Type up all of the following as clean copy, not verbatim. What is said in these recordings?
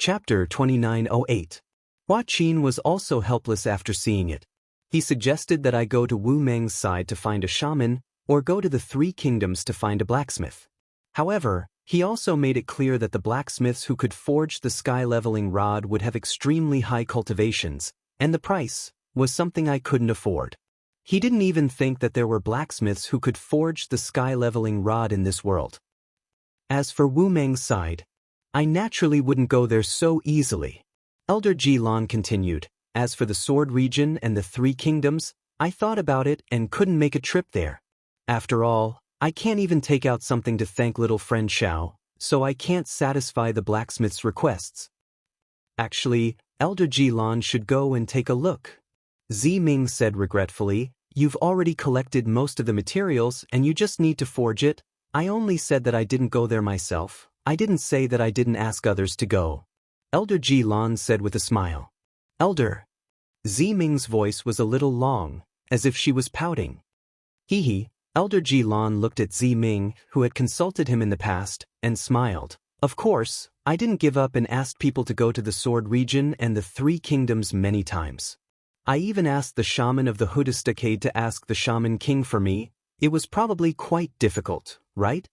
Chapter 2908. Hua Qin was also helpless after seeing it. He suggested that I go to Wu Meng's side to find a shaman, or go to the Three Kingdoms to find a blacksmith. However, he also made it clear that the blacksmiths who could forge the sky-leveling rod would have extremely high cultivations, and the price was something I couldn't afford. He didn't even think that there were blacksmiths who could forge the sky-leveling rod in this world. As for Wu Meng's side, I naturally wouldn't go there so easily. Elder Jilan continued, as for the Sword region and the Three Kingdoms, I thought about it and couldn't make a trip there. After all, I can't even take out something to thank little friend Xiao, so I can't satisfy the blacksmith's requests. Actually, Elder Jilan should go and take a look. Ziming said regretfully, you've already collected most of the materials and you just need to forge it. I only said that I didn't go there myself. I didn't say that I didn't ask others to go. Elder Jilan said with a smile. Elder. Ziming's voice was a little long, as if she was pouting. Hee. Elder Jilan looked at Ziming, who had consulted him in the past, and smiled. Of course, I didn't give up and asked people to go to the Sword region and the Three Kingdoms many times. I even asked the shaman of the Hudistacade to ask the Shaman King for me. It was probably quite difficult, right?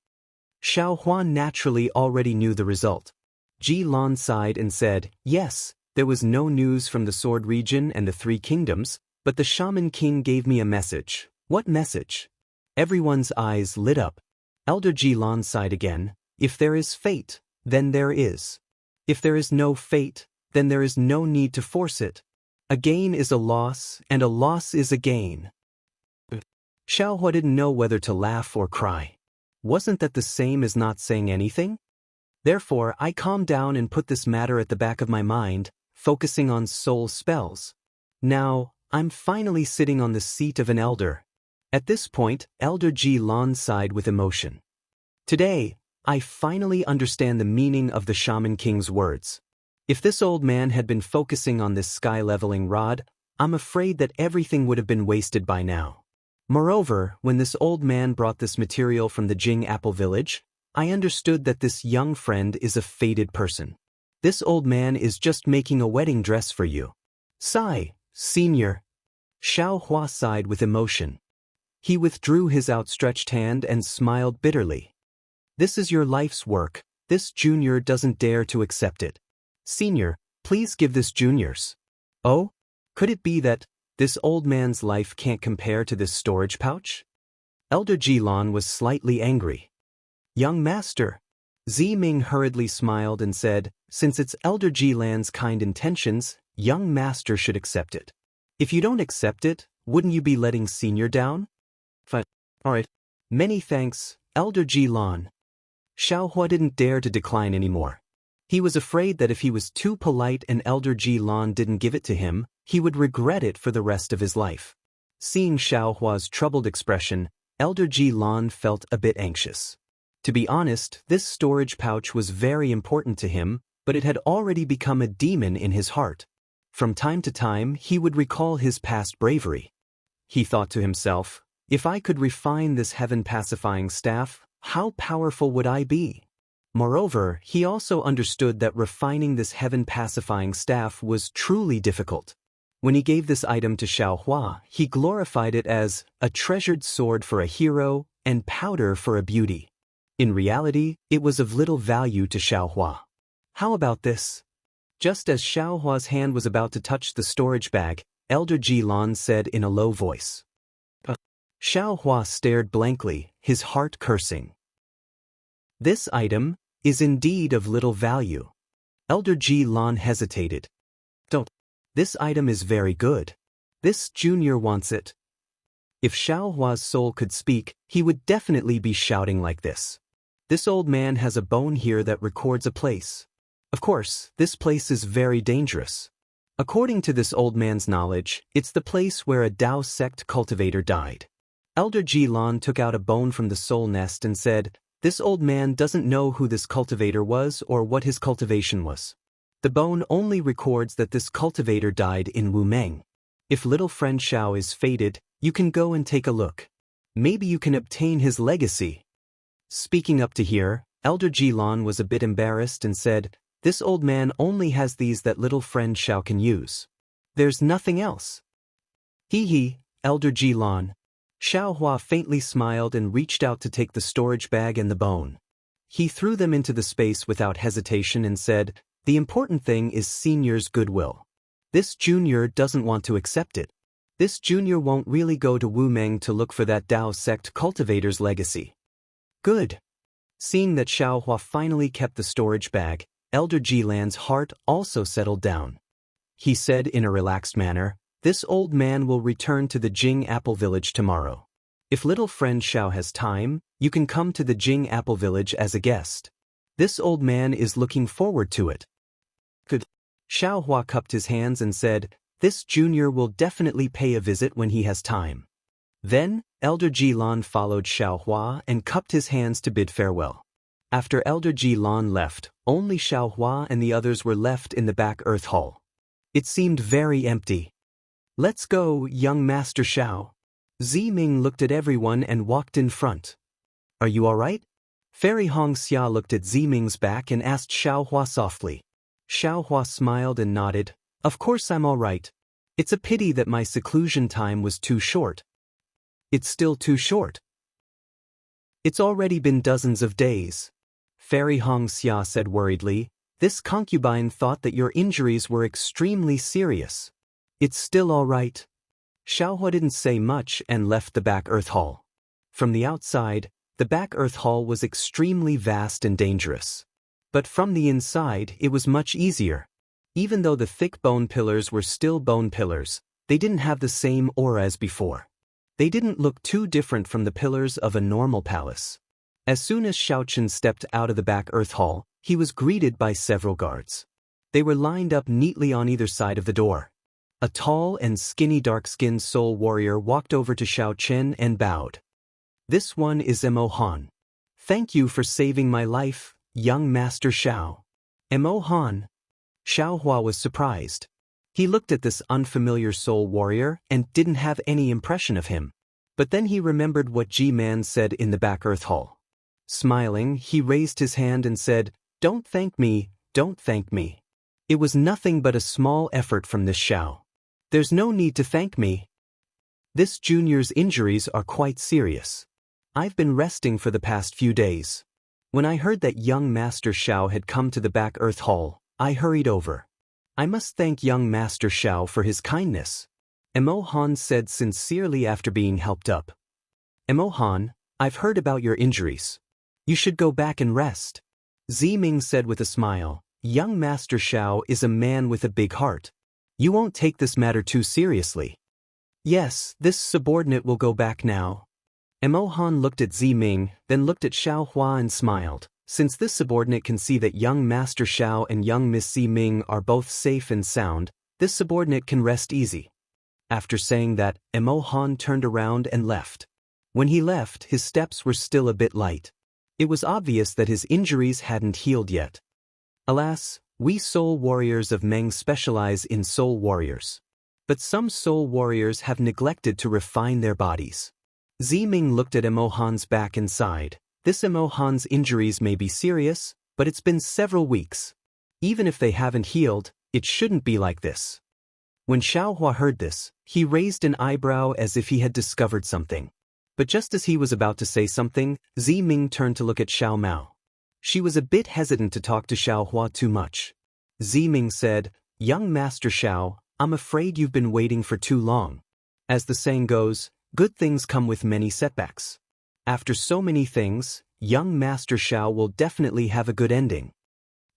Xiao Huan naturally already knew the result. Ji Lan sighed and said, yes, there was no news from the Sword region and the Three Kingdoms, but the Shaman King gave me a message. What message? Everyone's eyes lit up. Elder Ji Lan sighed again. If there is fate, then there is. If there is no fate, then there is no need to force it. A gain is a loss, and a loss is a gain. Xiao Hua didn't know whether to laugh or cry. Wasn't that the same as not saying anything? Therefore, I calmed down and put this matter at the back of my mind, focusing on soul spells. Now, I'm finally sitting on the seat of an elder. At this point, Elder Ji Lan sighed with emotion. Today, I finally understand the meaning of the Shaman King's words. If this old man had been focusing on this sky-leveling rod, I'm afraid that everything would have been wasted by now. Moreover, when this old man brought this material from the Jing Apple Village, I understood that this young friend is a fated person. This old man is just making a wedding dress for you. Sigh, senior. Xiao Hua sighed with emotion. He withdrew his outstretched hand and smiled bitterly. This is your life's work. This junior doesn't dare to accept it. Senior, please give this junior's. Oh? Could it be that this old man's life can't compare to this storage pouch? Elder Jilan was slightly angry. Young master. Ziming hurriedly smiled and said, since it's Elder Jilan's kind intentions, young master should accept it. If you don't accept it, wouldn't you be letting senior down? Fine. Alright. Many thanks, Elder Jilan. Xiao Hua didn't dare to decline anymore. He was afraid that if he was too polite and Elder Jilan didn't give it to him, he would regret it for the rest of his life. Seeing Xiao Hua's troubled expression, Elder Jilan felt a bit anxious. To be honest, this storage pouch was very important to him, but it had already become a demon in his heart. From time to time, he would recall his past bravery. He thought to himself, if I could refine this heaven-pacifying staff, how powerful would I be? Moreover, he also understood that refining this heaven-pacifying staff was truly difficult. When he gave this item to Xiao Hua, he glorified it as a treasured sword for a hero and powder for a beauty. In reality, it was of little value to Xiao Hua. How about this? Just as Xiao Hua's hand was about to touch the storage bag, Elder Jilan said in a low voice. Xiao Hua stared blankly, his heart cursing. This item is indeed of little value. Elder Jilan hesitated. Don't. This item is very good. This junior wants it. If Xiao Hua's soul could speak, he would definitely be shouting like this. This old man has a bone here that records a place. Of course, this place is very dangerous. According to this old man's knowledge, it's the place where a Dao sect cultivator died. Elder Jilan took out a bone from the soul nest and said, this old man doesn't know who this cultivator was or what his cultivation was. The bone only records that this cultivator died in Wu Meng. If little friend Xiao is fated, you can go and take a look. Maybe you can obtain his legacy. Speaking up to here, Elder Jilan was a bit embarrassed and said, This old man only has these that little friend Xiao can use. There's nothing else. Hee, Elder Jilan. Xiaohua faintly smiled and reached out to take the storage bag and the bone. He threw them into the space without hesitation and said, "The important thing is Senior's goodwill. This junior doesn't want to accept it. This junior won't really go to Wu Meng to look for that Dao sect cultivator's legacy." Good. Seeing that Xiaohua finally kept the storage bag, Elder Jilan's heart also settled down. He said in a relaxed manner, "This old man will return to the Jing Apple Village tomorrow. If little friend Xiao has time, you can come to the Jing Apple Village as a guest. This old man is looking forward to it." Good. Xiaohua cupped his hands and said, "This junior will definitely pay a visit when he has time." Then, Elder Jilan followed Xiaohua and cupped his hands to bid farewell. After Elder Jilan left, only Xiaohua and the others were left in the back earth hall. It seemed very empty. "Let's go, young Master Xiao." Ziming looked at everyone and walked in front. "Are you all right?" Fairy Hongxia looked at Ziming's back and asked Xiaohua softly. Xiaohua smiled and nodded. "Of course I'm all right. It's a pity that my seclusion time was too short." "It's still too short. It's already been dozens of days." Fairy Hongxia said worriedly. "This concubine thought that your injuries were extremely serious." "It's still all right." Xiaohua didn't say much and left the back earth hall. From the outside, the back earth hall was extremely vast and dangerous. But from the inside, it was much easier. Even though the thick bone pillars were still bone pillars, they didn't have the same aura as before. They didn't look too different from the pillars of a normal palace. As soon as Xiaochen stepped out of the back earth hall, he was greeted by several guards. They were lined up neatly on either side of the door. A tall and skinny dark-skinned soul warrior walked over to Xiaochen and bowed. "This one is Mo Han. Thank you for saving my life, young Master Xiao." Mo Han. Xiaohua was surprised. He looked at this unfamiliar soul warrior and didn't have any impression of him. But then he remembered what Ji-Man said in the back earth hall. Smiling, he raised his hand and said, "Don't thank me, don't thank me. It was nothing but a small effort from this Xiao. There's no need to thank me. This junior's injuries are quite serious. I've been resting for the past few days. When I heard that young Master Xiao had come to the back earth hall, I hurried over. I must thank young Master Xiao for his kindness." Mo Han said sincerely after being helped up. "Mo Han, I've heard about your injuries. You should go back and rest." Ziming said with a smile, "Young Master Xiao is a man with a big heart. You won't take this matter too seriously." "Yes, this subordinate will go back now." Mo Han looked at Ziming, then looked at Xiaohua and smiled. Since this subordinate can see that young Master Xiao and young Miss Ziming are both safe and sound, this subordinate can rest easy. After saying that, Mo Han turned around and left. When he left, his steps were still a bit light. It was obvious that his injuries hadn't healed yet. Alas, we soul warriors of Meng specialize in soul warriors. But some soul warriors have neglected to refine their bodies. Ziming looked at Mo Han's back and sighed. This Mo Han's injuries may be serious, but it's been several weeks. Even if they haven't healed, it shouldn't be like this. When Xiaohua heard this, he raised an eyebrow as if he had discovered something. But just as he was about to say something, Ziming turned to look at Xiao Mao. She was a bit hesitant to talk to Xiaohua too much. Ziming said, "Young Master Xiao, I'm afraid you've been waiting for too long. As the saying goes, good things come with many setbacks. After so many things, young Master Xiao will definitely have a good ending."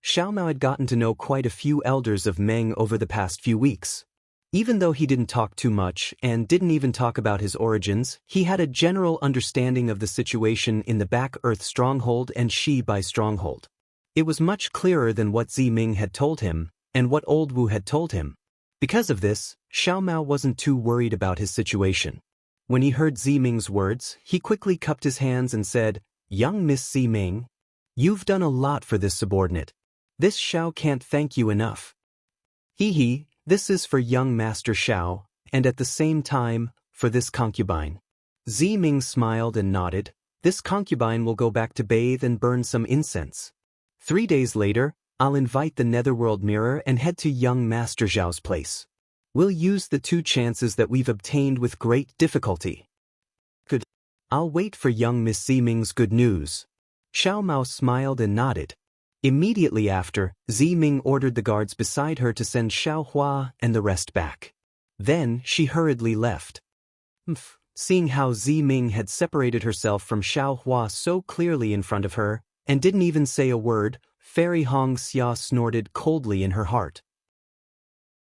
Xiao Mao had gotten to know quite a few elders of Meng over the past few weeks. Even though he didn't talk too much and didn't even talk about his origins, he had a general understanding of the situation in the Back Earth Stronghold and Shibai Stronghold. It was much clearer than what Ziming had told him, and what Old Wu had told him. Because of this, Xiao Mao wasn't too worried about his situation. When he heard Ziming's words, he quickly cupped his hands and said, "Young Miss Ziming, you've done a lot for this subordinate. This Xiao can't thank you enough." Hee, this is for young Master Xiao, and at the same time, for this concubine. Ziming smiled and nodded. This concubine will go back to bathe and burn some incense. 3 days later, I'll invite the Netherworld Mirror and head to young Master Zhao's place. We'll use the 2 chances that we've obtained with great difficulty. Good. I'll wait for young Miss Ziming's good news. Xiao Mao smiled and nodded. Immediately after, Ziming ordered the guards beside her to send Xiao Hua and the rest back. Then she hurriedly left. Seeing how Ziming had separated herself from Xiao Hua so clearly in front of her, and didn't even say a word, Fairy Xianxia snorted coldly in her heart.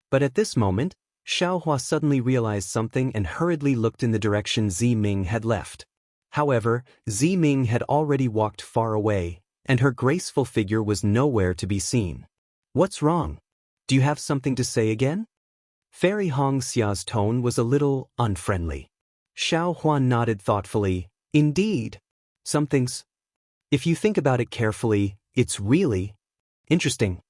But at this moment, Xiao Hua suddenly realized something and hurriedly looked in the direction Ziming had left. However, Ziming had already walked far away, and her graceful figure was nowhere to be seen. What's wrong? Do you have something to say again? Fairy Xia's tone was a little unfriendly. Xiao Hua nodded thoughtfully. Indeed. Something's. If you think about it carefully, it's really interesting.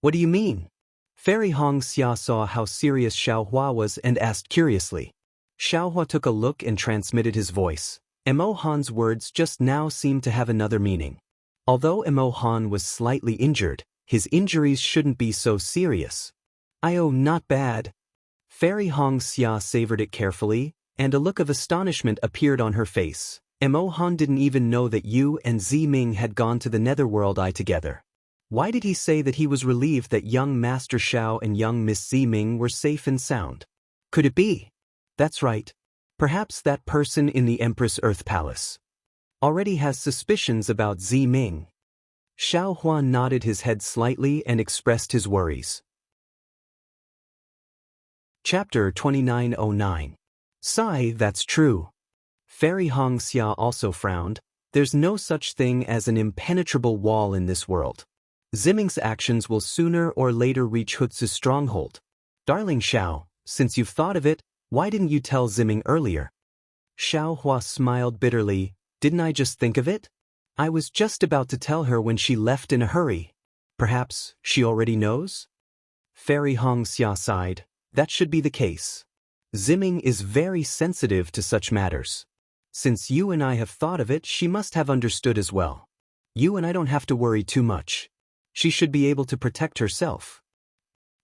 What do you mean? Fairy Xia saw how serious Xiao Hua was and asked curiously. Xiao Hua took a look and transmitted his voice. Mo Han's words just now seemed to have another meaning. Although Mo Han was slightly injured, his injuries shouldn't be so serious. Not bad. Fairy Xia savored it carefully, and a look of astonishment appeared on her face. Mo Han didn't even know that you and Ziming had gone to the Netherworld together. Why did he say that he was relieved that young Master Xiao and young Miss Ziming were safe and sound? Could it be? That's right. Perhaps that person in the Empress Earth Palace already has suspicions about Ziming. Xiao Huan nodded his head slightly and expressed his worries. Chapter 2909. Sigh, that's true. Fairy Xia also frowned. There's no such thing as an impenetrable wall in this world. Ziming's actions will sooner or later reach Hutz's stronghold. Darling Xiao, since you've thought of it, why didn't you tell Ziming earlier? Xiao Hua smiled bitterly. Didn't I just think of it? I was just about to tell her when she left in a hurry. Perhaps she already knows? Fairy Xia sighed. That should be the case. Ziming is very sensitive to such matters. Since you and I have thought of it, she must have understood as well. You and I don't have to worry too much. She should be able to protect herself.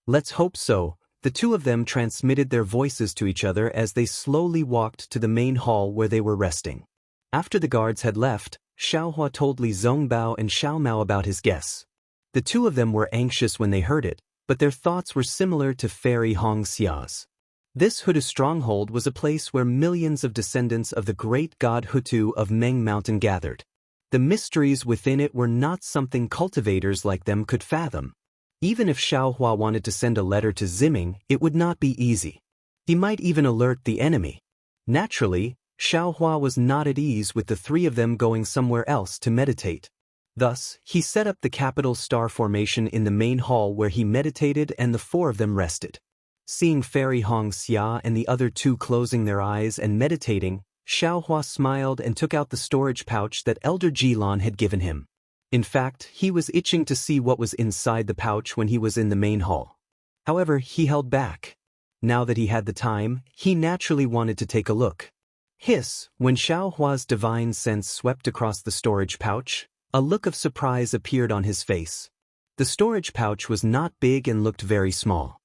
Let's hope so. The two of them transmitted their voices to each other as they slowly walked to the main hall where they were resting. After the guards had left, Xiaohua told Li Zongbao and Xiao Mao about his guess. The two of them were anxious when they heard it, but their thoughts were similar to Fairy Xia's. This Hutu stronghold was a place where millions of descendants of the great god Hutu of Meng Mountain gathered. The mysteries within it were not something cultivators like them could fathom. Even if Xiaohua wanted to send a letter to Ziming, it would not be easy. He might even alert the enemy. Naturally, Xiaohua was not at ease with the three of them going somewhere else to meditate. Thus, he set up the capital star formation in the main hall where he meditated and the four of them rested. Seeing Fairy Xia and the other two closing their eyes and meditating, Xiaohua smiled and took out the storage pouch that Elder Jilan had given him. In fact, he was itching to see what was inside the pouch when he was in the main hall. However, he held back. Now that he had the time, he naturally wanted to take a look. Hiss, when Xiaohua's divine sense swept across the storage pouch, a look of surprise appeared on his face. The storage pouch was not big and looked very small.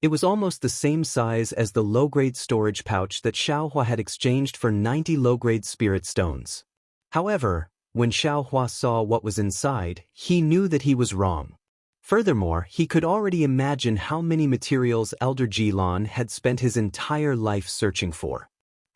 It was almost the same size as the low-grade storage pouch that Xiaohua had exchanged for 90 low-grade spirit stones. However, when Xiaohua saw what was inside, he knew that he was wrong. Furthermore, he could already imagine how many materials Elder Jilan had spent his entire life searching for.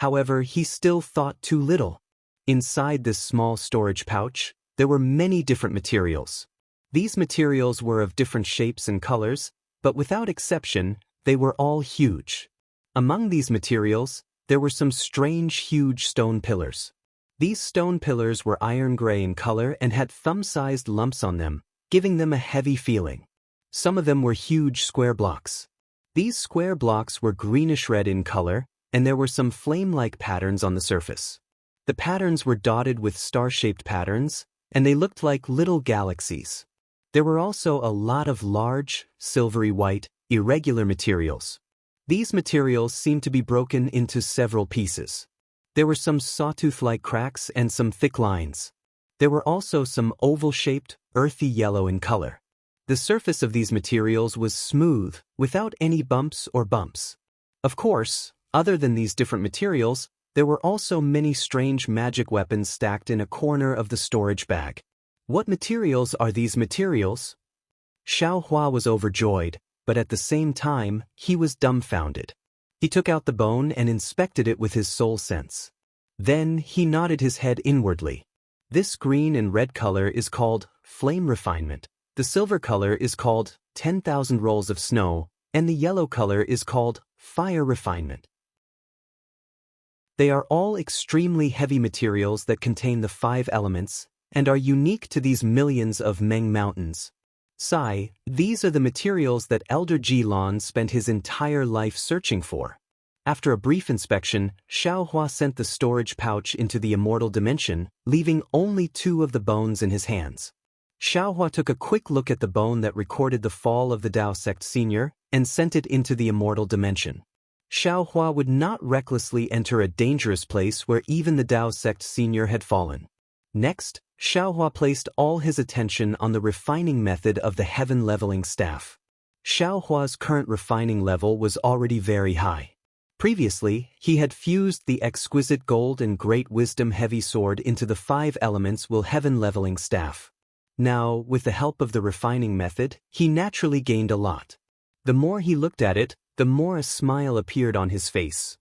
However, he still thought too little. Inside this small storage pouch, there were many different materials. These materials were of different shapes and colors, but without exception, they were all huge. Among these materials, there were some strange huge stone pillars. These stone pillars were iron gray in color and had thumb-sized lumps on them, giving them a heavy feeling. Some of them were huge square blocks. These square blocks were greenish-red in color, and there were some flame-like patterns on the surface. The patterns were dotted with star-shaped patterns, and they looked like little galaxies. There were also a lot of large, silvery white, irregular materials. These materials seemed to be broken into several pieces. There were some sawtooth-like cracks and some thick lines. There were also some oval-shaped, earthy yellow in color. The surface of these materials was smooth, without any bumps or bumps. Of course, other than these different materials, there were also many strange magic weapons stacked in a corner of the storage bag. What materials are these materials? Xiao Hua was overjoyed, but at the same time, he was dumbfounded. He took out the bone and inspected it with his soul sense. Then he nodded his head inwardly. This green and red color is called flame refinement. The silver color is called 10,000 rolls of snow, and the yellow color is called fire refinement. They are all extremely heavy materials that contain the 5 elements, and are unique to these millions of Meng mountains. Sai, these are the materials that Elder Jilin spent his entire life searching for. After a brief inspection, Xiao Hua sent the storage pouch into the immortal dimension, leaving only 2 of the bones in his hands. Xiao Hua took a quick look at the bone that recorded the fall of the Dao sect senior, and sent it into the immortal dimension. Xiao Hua would not recklessly enter a dangerous place where even the Dao sect senior had fallen. Next, Xiao Hua placed all his attention on the refining method of the heaven leveling staff. Xiao Hua's current refining level was already very high. Previously, he had fused the exquisite gold and great wisdom heavy sword into the 5 elements will heaven leveling staff. Now, with the help of the refining method, he naturally gained a lot. The more he looked at it, the more a smile appeared on his face.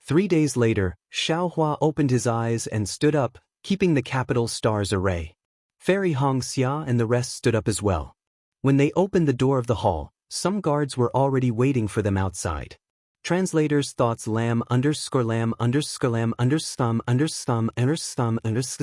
3 days later, Xiao Hua opened his eyes and stood up, keeping the capital star's array. Fairy Hongxia and the rest stood up as well. When they opened the door of the hall, some guards were already waiting for them outside. Translator's thoughts lamb underscore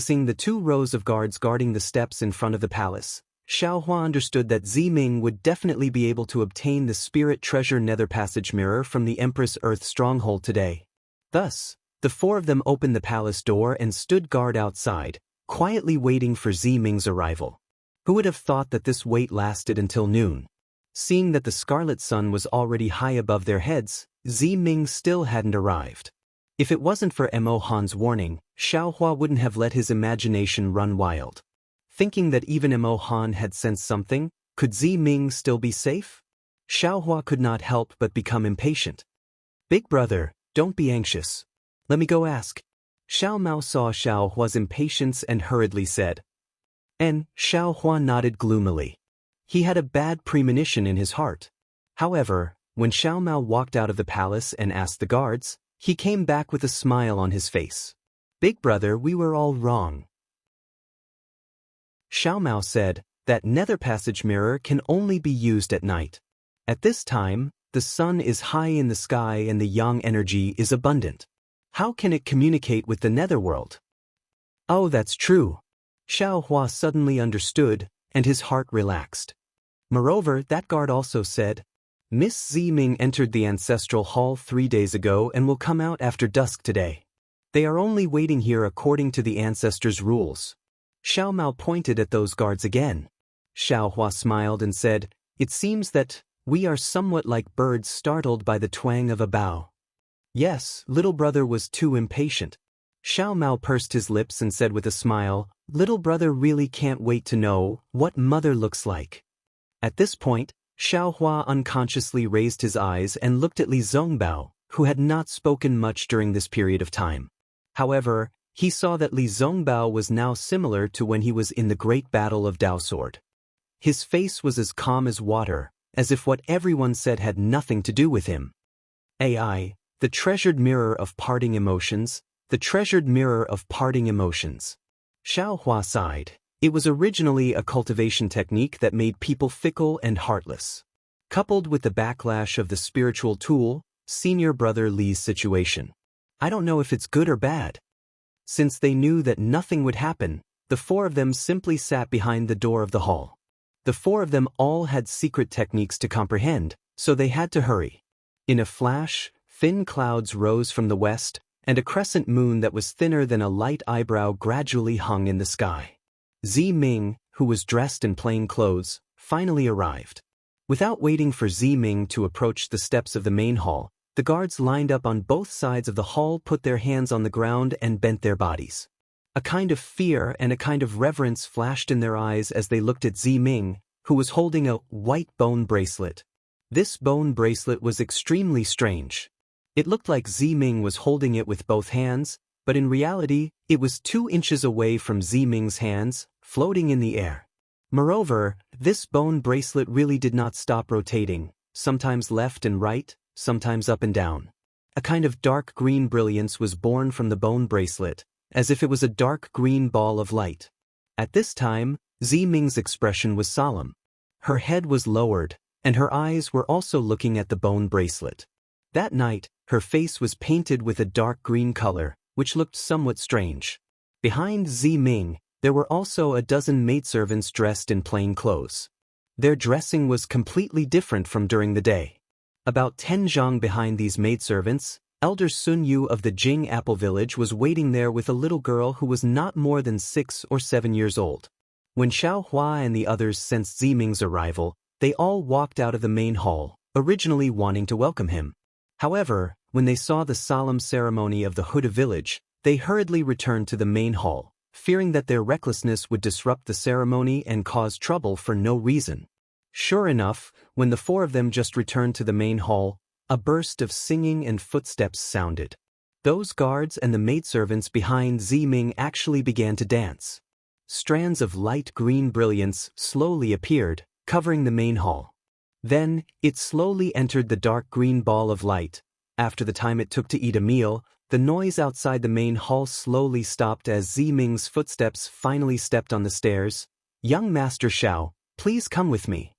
seeing the 2 rows of guards guarding the steps in front of the palace. Xiao Hua understood that Ziming would definitely be able to obtain the spirit treasure nether passage mirror from the Empress Earth stronghold today. Thus, the 4 of them opened the palace door and stood guard outside, quietly waiting for Ziming's arrival. Who would have thought that this wait lasted until noon? Seeing that the scarlet sun was already high above their heads, Ziming still hadn't arrived. If it wasn't for Mo Han's warning, Xiao Hua wouldn't have let his imagination run wild. Thinking that even Mo Han had sensed something, could Ziming still be safe? Xiao Hua could not help but become impatient. Big brother, don't be anxious. Let me go ask. Xiao Mao saw Xiao Hua's impatience and hurriedly said. And Xiao Hua nodded gloomily. He had a bad premonition in his heart. However, when Xiao Mao walked out of the palace and asked the guards, he came back with a smile on his face. Big brother, we were all wrong. Xiao Mao said, that nether passage mirror can only be used at night. At this time, the sun is high in the sky and the yang energy is abundant. How can it communicate with the netherworld? Oh, that's true. Xiao Hua suddenly understood, and his heart relaxed. Moreover, that guard also said, Miss Ziming entered the ancestral hall 3 days ago and will come out after dusk today. They are only waiting here according to the ancestors' rules. Xiao Mao pointed at those guards again. Xiao Hua smiled and said, It seems that we are somewhat like birds startled by the twang of a bow. Yes, little brother was too impatient. Xiao Mao pursed his lips and said with a smile, Little brother really can't wait to know what mother looks like. At this point, Xiao Hua unconsciously raised his eyes and looked at Li Zongbao, who had not spoken much during this period of time. However, he saw that Li Zongbao was now similar to when he was in the great battle of Dao Sword. His face was as calm as water, as if what everyone said had nothing to do with him. AI, the treasured mirror of parting emotions, the treasured mirror of parting emotions. Xiao Hua sighed. It was originally a cultivation technique that made people fickle and heartless. Coupled with the backlash of the spiritual tool, senior brother Li's situation. I don't know if it's good or bad. Since they knew that nothing would happen, the 4 of them simply sat behind the door of the hall. The 4 of them all had secret techniques to comprehend, so they had to hurry. In a flash, thin clouds rose from the west, and a crescent moon that was thinner than a light eyebrow gradually hung in the sky. Ziming, who was dressed in plain clothes, finally arrived. Without waiting for Ziming to approach the steps of the main hall, the guards lined up on both sides of the hall, put their hands on the ground and bent their bodies. A kind of fear and a kind of reverence flashed in their eyes as they looked at Ziming, who was holding a white bone bracelet. This bone bracelet was extremely strange. It looked like Ziming was holding it with both hands, but in reality, it was 2 inches away from Ziming's hands, floating in the air. Moreover, this bone bracelet really did not stop rotating, sometimes left and right, sometimes up and down. A kind of dark green brilliance was born from the bone bracelet, as if it was a dark green ball of light. At this time, Ziming's expression was solemn. Her head was lowered, and her eyes were also looking at the bone bracelet. That night, her face was painted with a dark green color, which looked somewhat strange. Behind Ziming, there were also a dozen maidservants dressed in plain clothes. Their dressing was completely different from during the day. About 10 zhang behind these maidservants, Elder Sun Yu of the Jing Apple Village was waiting there with a little girl who was not more than 6 or 7 years old. When Xiao Hua and the others sensed Ziming's arrival, they all walked out of the main hall, originally wanting to welcome him. However, when they saw the solemn ceremony of the Huda village, they hurriedly returned to the main hall, fearing that their recklessness would disrupt the ceremony and cause trouble for no reason. Sure enough, when the 4 of them just returned to the main hall, a burst of singing and footsteps sounded. Those guards and the maidservants behind Ziming actually began to dance. Strands of light green brilliance slowly appeared, covering the main hall. Then, it slowly entered the dark green ball of light. After the time it took to eat a meal, the noise outside the main hall slowly stopped as Ziming's footsteps finally stepped on the stairs. "Young Master Xiao, please come with me."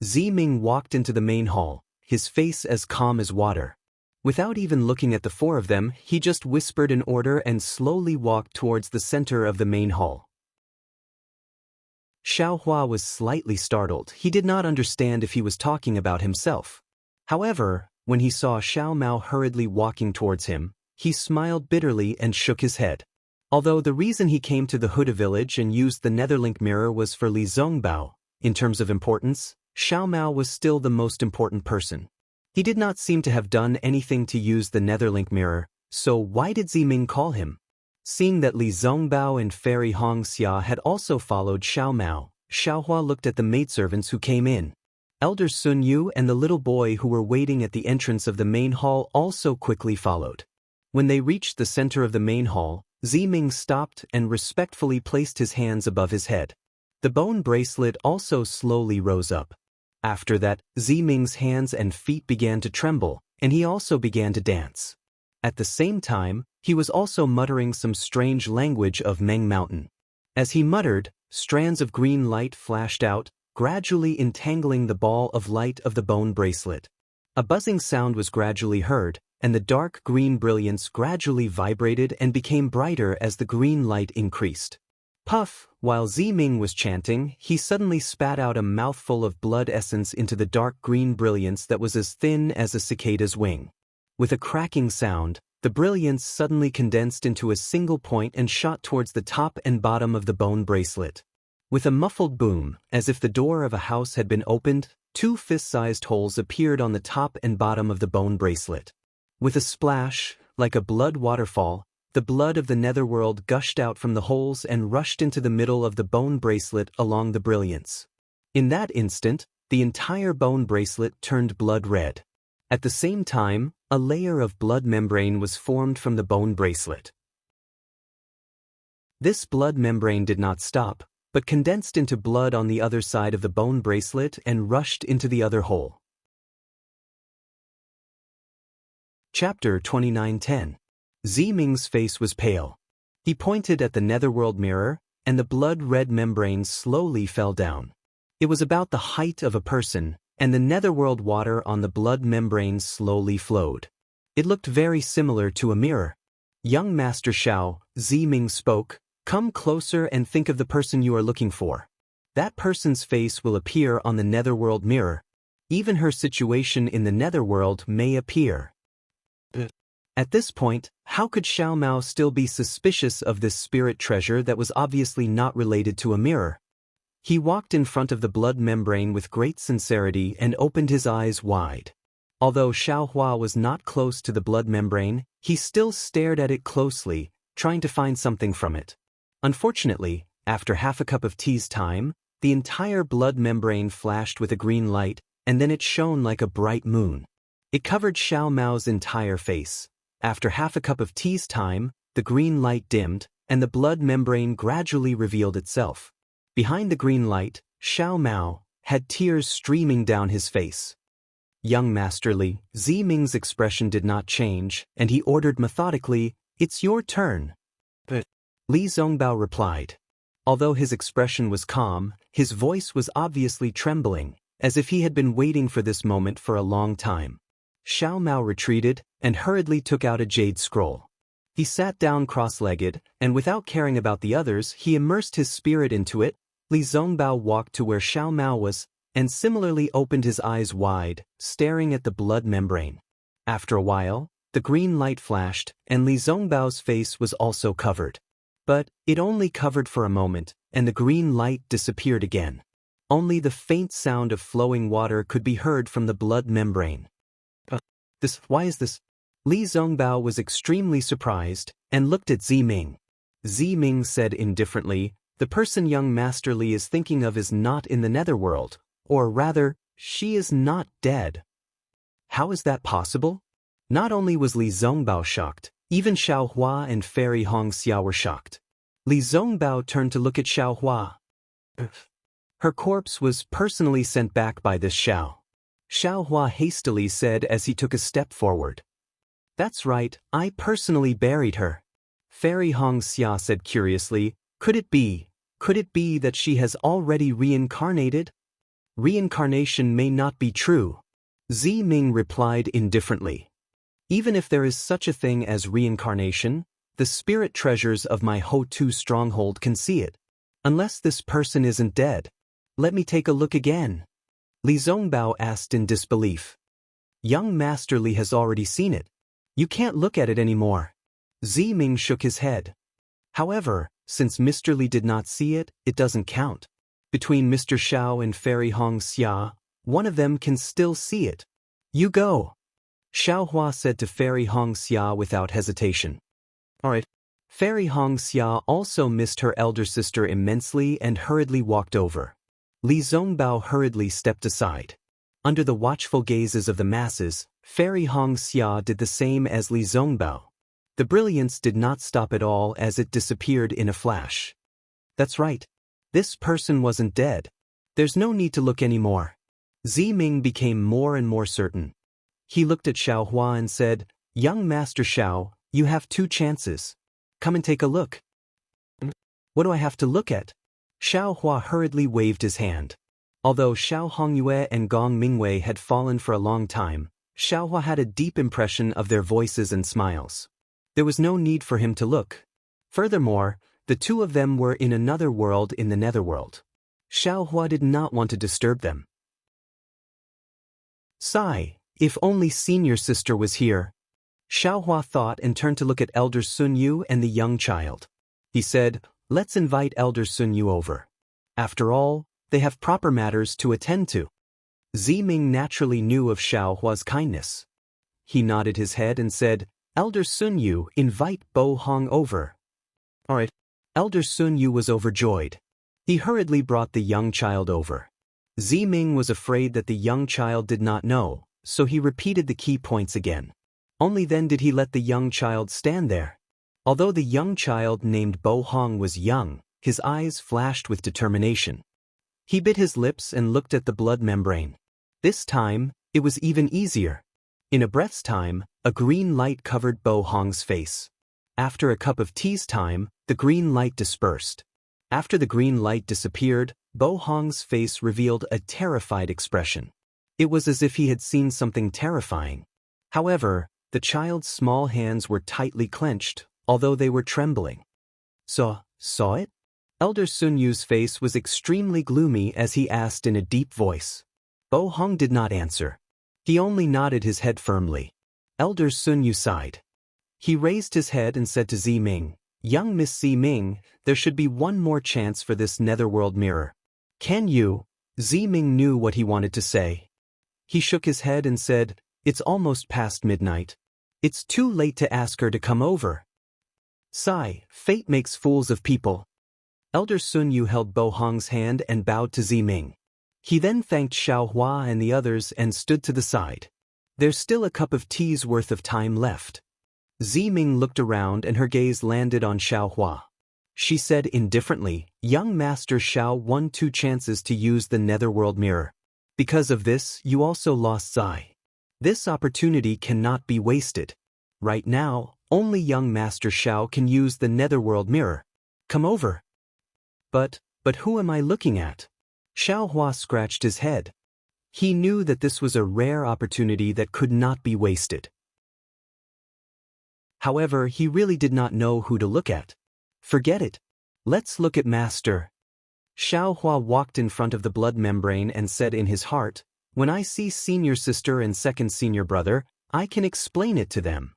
Ziming walked into the main hall, his face as calm as water. Without even looking at the 4 of them, he just whispered an order and slowly walked towards the center of the main hall. Xiao Hua was slightly startled. He did not understand if he was talking about himself. However, when he saw Xiao Mao hurriedly walking towards him, he smiled bitterly and shook his head. Although the reason he came to the Huda village and used the Netherlink mirror was for Li Zongbao, in terms of importance, Xiao Mao was still the most important person. He did not seem to have done anything to use the Netherlink mirror, so why did Ziming call him? Seeing that Li Zongbao and Fairy Hongxia had also followed Xiao Mao, Xiao Hua looked at the maidservants who came in. Elder Sun Yu and the little boy who were waiting at the entrance of the main hall also quickly followed. When they reached the center of the main hall, Ziming stopped and respectfully placed his hands above his head. The bone bracelet also slowly rose up. After that, Ziming's hands and feet began to tremble, and he also began to dance. At the same time, he was also muttering some strange language of Meng Mountain. As he muttered, strands of green light flashed out, gradually entangling the ball of light of the bone bracelet. A buzzing sound was gradually heard, and the dark green brilliance gradually vibrated and became brighter as the green light increased. Puff, while Ziming was chanting, he suddenly spat out a mouthful of blood essence into the dark green brilliance that was as thin as a cicada's wing. With a cracking sound, the brilliance suddenly condensed into a single point and shot towards the top and bottom of the bone bracelet. With a muffled boom, as if the door of a house had been opened, 2 fist-sized holes appeared on the top and bottom of the bone bracelet. With a splash, like a blood waterfall, the blood of the netherworld gushed out from the holes and rushed into the middle of the bone bracelet along the brilliance. In that instant, the entire bone bracelet turned blood red. At the same time, a layer of blood membrane was formed from the bone bracelet. This blood membrane did not stop, but condensed into blood on the other side of the bone bracelet and rushed into the other hole. Chapter 29:10. Ziming's face was pale. He pointed at the netherworld mirror, and the blood-red membrane slowly fell down. It was about the height of a person, and the netherworld water on the blood membrane slowly flowed. It looked very similar to a mirror. "Young Master Xiao," Ziming spoke, "come closer and think of the person you are looking for. That person's face will appear on the netherworld mirror. Even her situation in the netherworld may appear." At this point, how could Xiao Mao still be suspicious of this spirit treasure that was obviously not related to a mirror? He walked in front of the blood membrane with great sincerity and opened his eyes wide. Although Xiao Hua was not close to the blood membrane, he still stared at it closely, trying to find something from it. Unfortunately, after half a cup of tea's time, the entire blood membrane flashed with a green light, and then it shone like a bright moon. It covered Xiao Mao's entire face. After half a cup of tea's time, the green light dimmed, and the blood membrane gradually revealed itself. Behind the green light, Xiao Mao had tears streaming down his face. Young Master Li, Ziming's expression did not change, and he ordered methodically, "It's your turn." But Li Zongbao replied. Although his expression was calm, his voice was obviously trembling, as if he had been waiting for this moment for a long time. Xiao Mao retreated and hurriedly took out a jade scroll. He sat down cross-legged, and without caring about the others, he immersed his spirit into it. Li Zongbao walked to where Xiao Mao was, and similarly opened his eyes wide, staring at the blood membrane. After a while, the green light flashed, and Li Zongbao's face was also covered. But it only covered for a moment, and the green light disappeared again. Only the faint sound of flowing water could be heard from the blood membrane. Why is this? Li Zongbao was extremely surprised, and looked at Ziming. Ziming said indifferently, "The person young Master Li is thinking of is not in the netherworld, or rather, she is not dead." How is that possible? Not only was Li Zongbao shocked, even Xiaohua and Fairy Xianxia were shocked. Li Zongbao turned to look at Xiaohua. Her corpse was personally sent back by this Xiao. Xiaohua hastily said as he took a step forward. "That's right, I personally buried her." Fairy Xianxia said curiously, Could it be that she has already reincarnated?" "Reincarnation may not be true," Ziming replied indifferently. "Even if there is such a thing as reincarnation, the spirit treasures of my Ho-Tu stronghold can see it. Unless this person isn't dead. Let me take a look again." Li Zongbao asked in disbelief. "Young Master Li has already seen it. You can't look at it anymore." Ziming shook his head. "However, since Mr. Li did not see it, it doesn't count. Between Mr. Xiao and Fairy Xianxia, one of them can still see it. You go." Xiaohua said to Fairy Xianxia without hesitation. "All right." Fairy Xianxia also missed her elder sister immensely and hurriedly walked over. Li Zongbao hurriedly stepped aside. Under the watchful gazes of the masses, Fairy Xianxia did the same as Li Zongbao. The brilliance did not stop at all as it disappeared in a flash. "That's right. This person wasn't dead. There's no need to look anymore." Ziming became more and more certain. He looked at Xiaohua and said, "Young Master Xiao, you have 2 chances. Come and take a look." "What do I have to look at?" Xiaohua hurriedly waved his hand. Although Xiao Hongyue and Gong Mingwei had fallen for a long time, Xiaohua had a deep impression of their voices and smiles. There was no need for him to look. Furthermore, the 2 of them were in another world in the netherworld. Xiaohua did not want to disturb them. Sigh, if only senior sister was here. Xiaohua thought and turned to look at Elder Sun Yu and the young child. He said, "Let's invite Elder Sun Yu over. After all, they have proper matters to attend to." Ziming naturally knew of Xiaohua's kindness. He nodded his head and said, "Elder Sun Yu, invite Bo Hong over." "All right." Elder Sun Yu was overjoyed. He hurriedly brought the young child over. Ziming was afraid that the young child did not know, so he repeated the key points again. Only then did he let the young child stand there. Although the young child named Bo Hong was young, his eyes flashed with determination. He bit his lips and looked at the blood membrane. This time, it was even easier. In a breath's time, a green light covered Bo Hong's face. After a cup of tea's time, the green light dispersed. After the green light disappeared, Bo Hong's face revealed a terrified expression. It was as if he had seen something terrifying. However, the child's small hands were tightly clenched, although they were trembling. Saw it? Elder Sun Yu's face was extremely gloomy as he asked in a deep voice. Bo Hong did not answer. He only nodded his head firmly. Elder Sun Yu sighed. He raised his head and said to Ziming, "Young Miss Ziming, there should be one more chance for this netherworld mirror. Can you?" Ziming knew what he wanted to say. He shook his head and said, "It's almost past midnight. It's too late to ask her to come over." Sigh, fate makes fools of people. Elder Sun Yu held Bo Hong's hand and bowed to Ziming. He then thanked Xiao Hua and the others and stood to the side. There's still a cup of tea's worth of time left. Ziming looked around and her gaze landed on Xiao Hua. She said indifferently, "Young Master Xiao won 2 chances to use the Netherworld Mirror. Because of this, you also lost Zai. This opportunity cannot be wasted. Right now, only young Master Xiao can use the Netherworld Mirror. Come over." But who am I looking at? Xiao Hua scratched his head. He knew that this was a rare opportunity that could not be wasted. However, he really did not know who to look at. Forget it. Let's look at Master. Xiao Hua walked in front of the blood membrane and said in his heart, "When I see senior sister and second senior brother, I can explain it to them."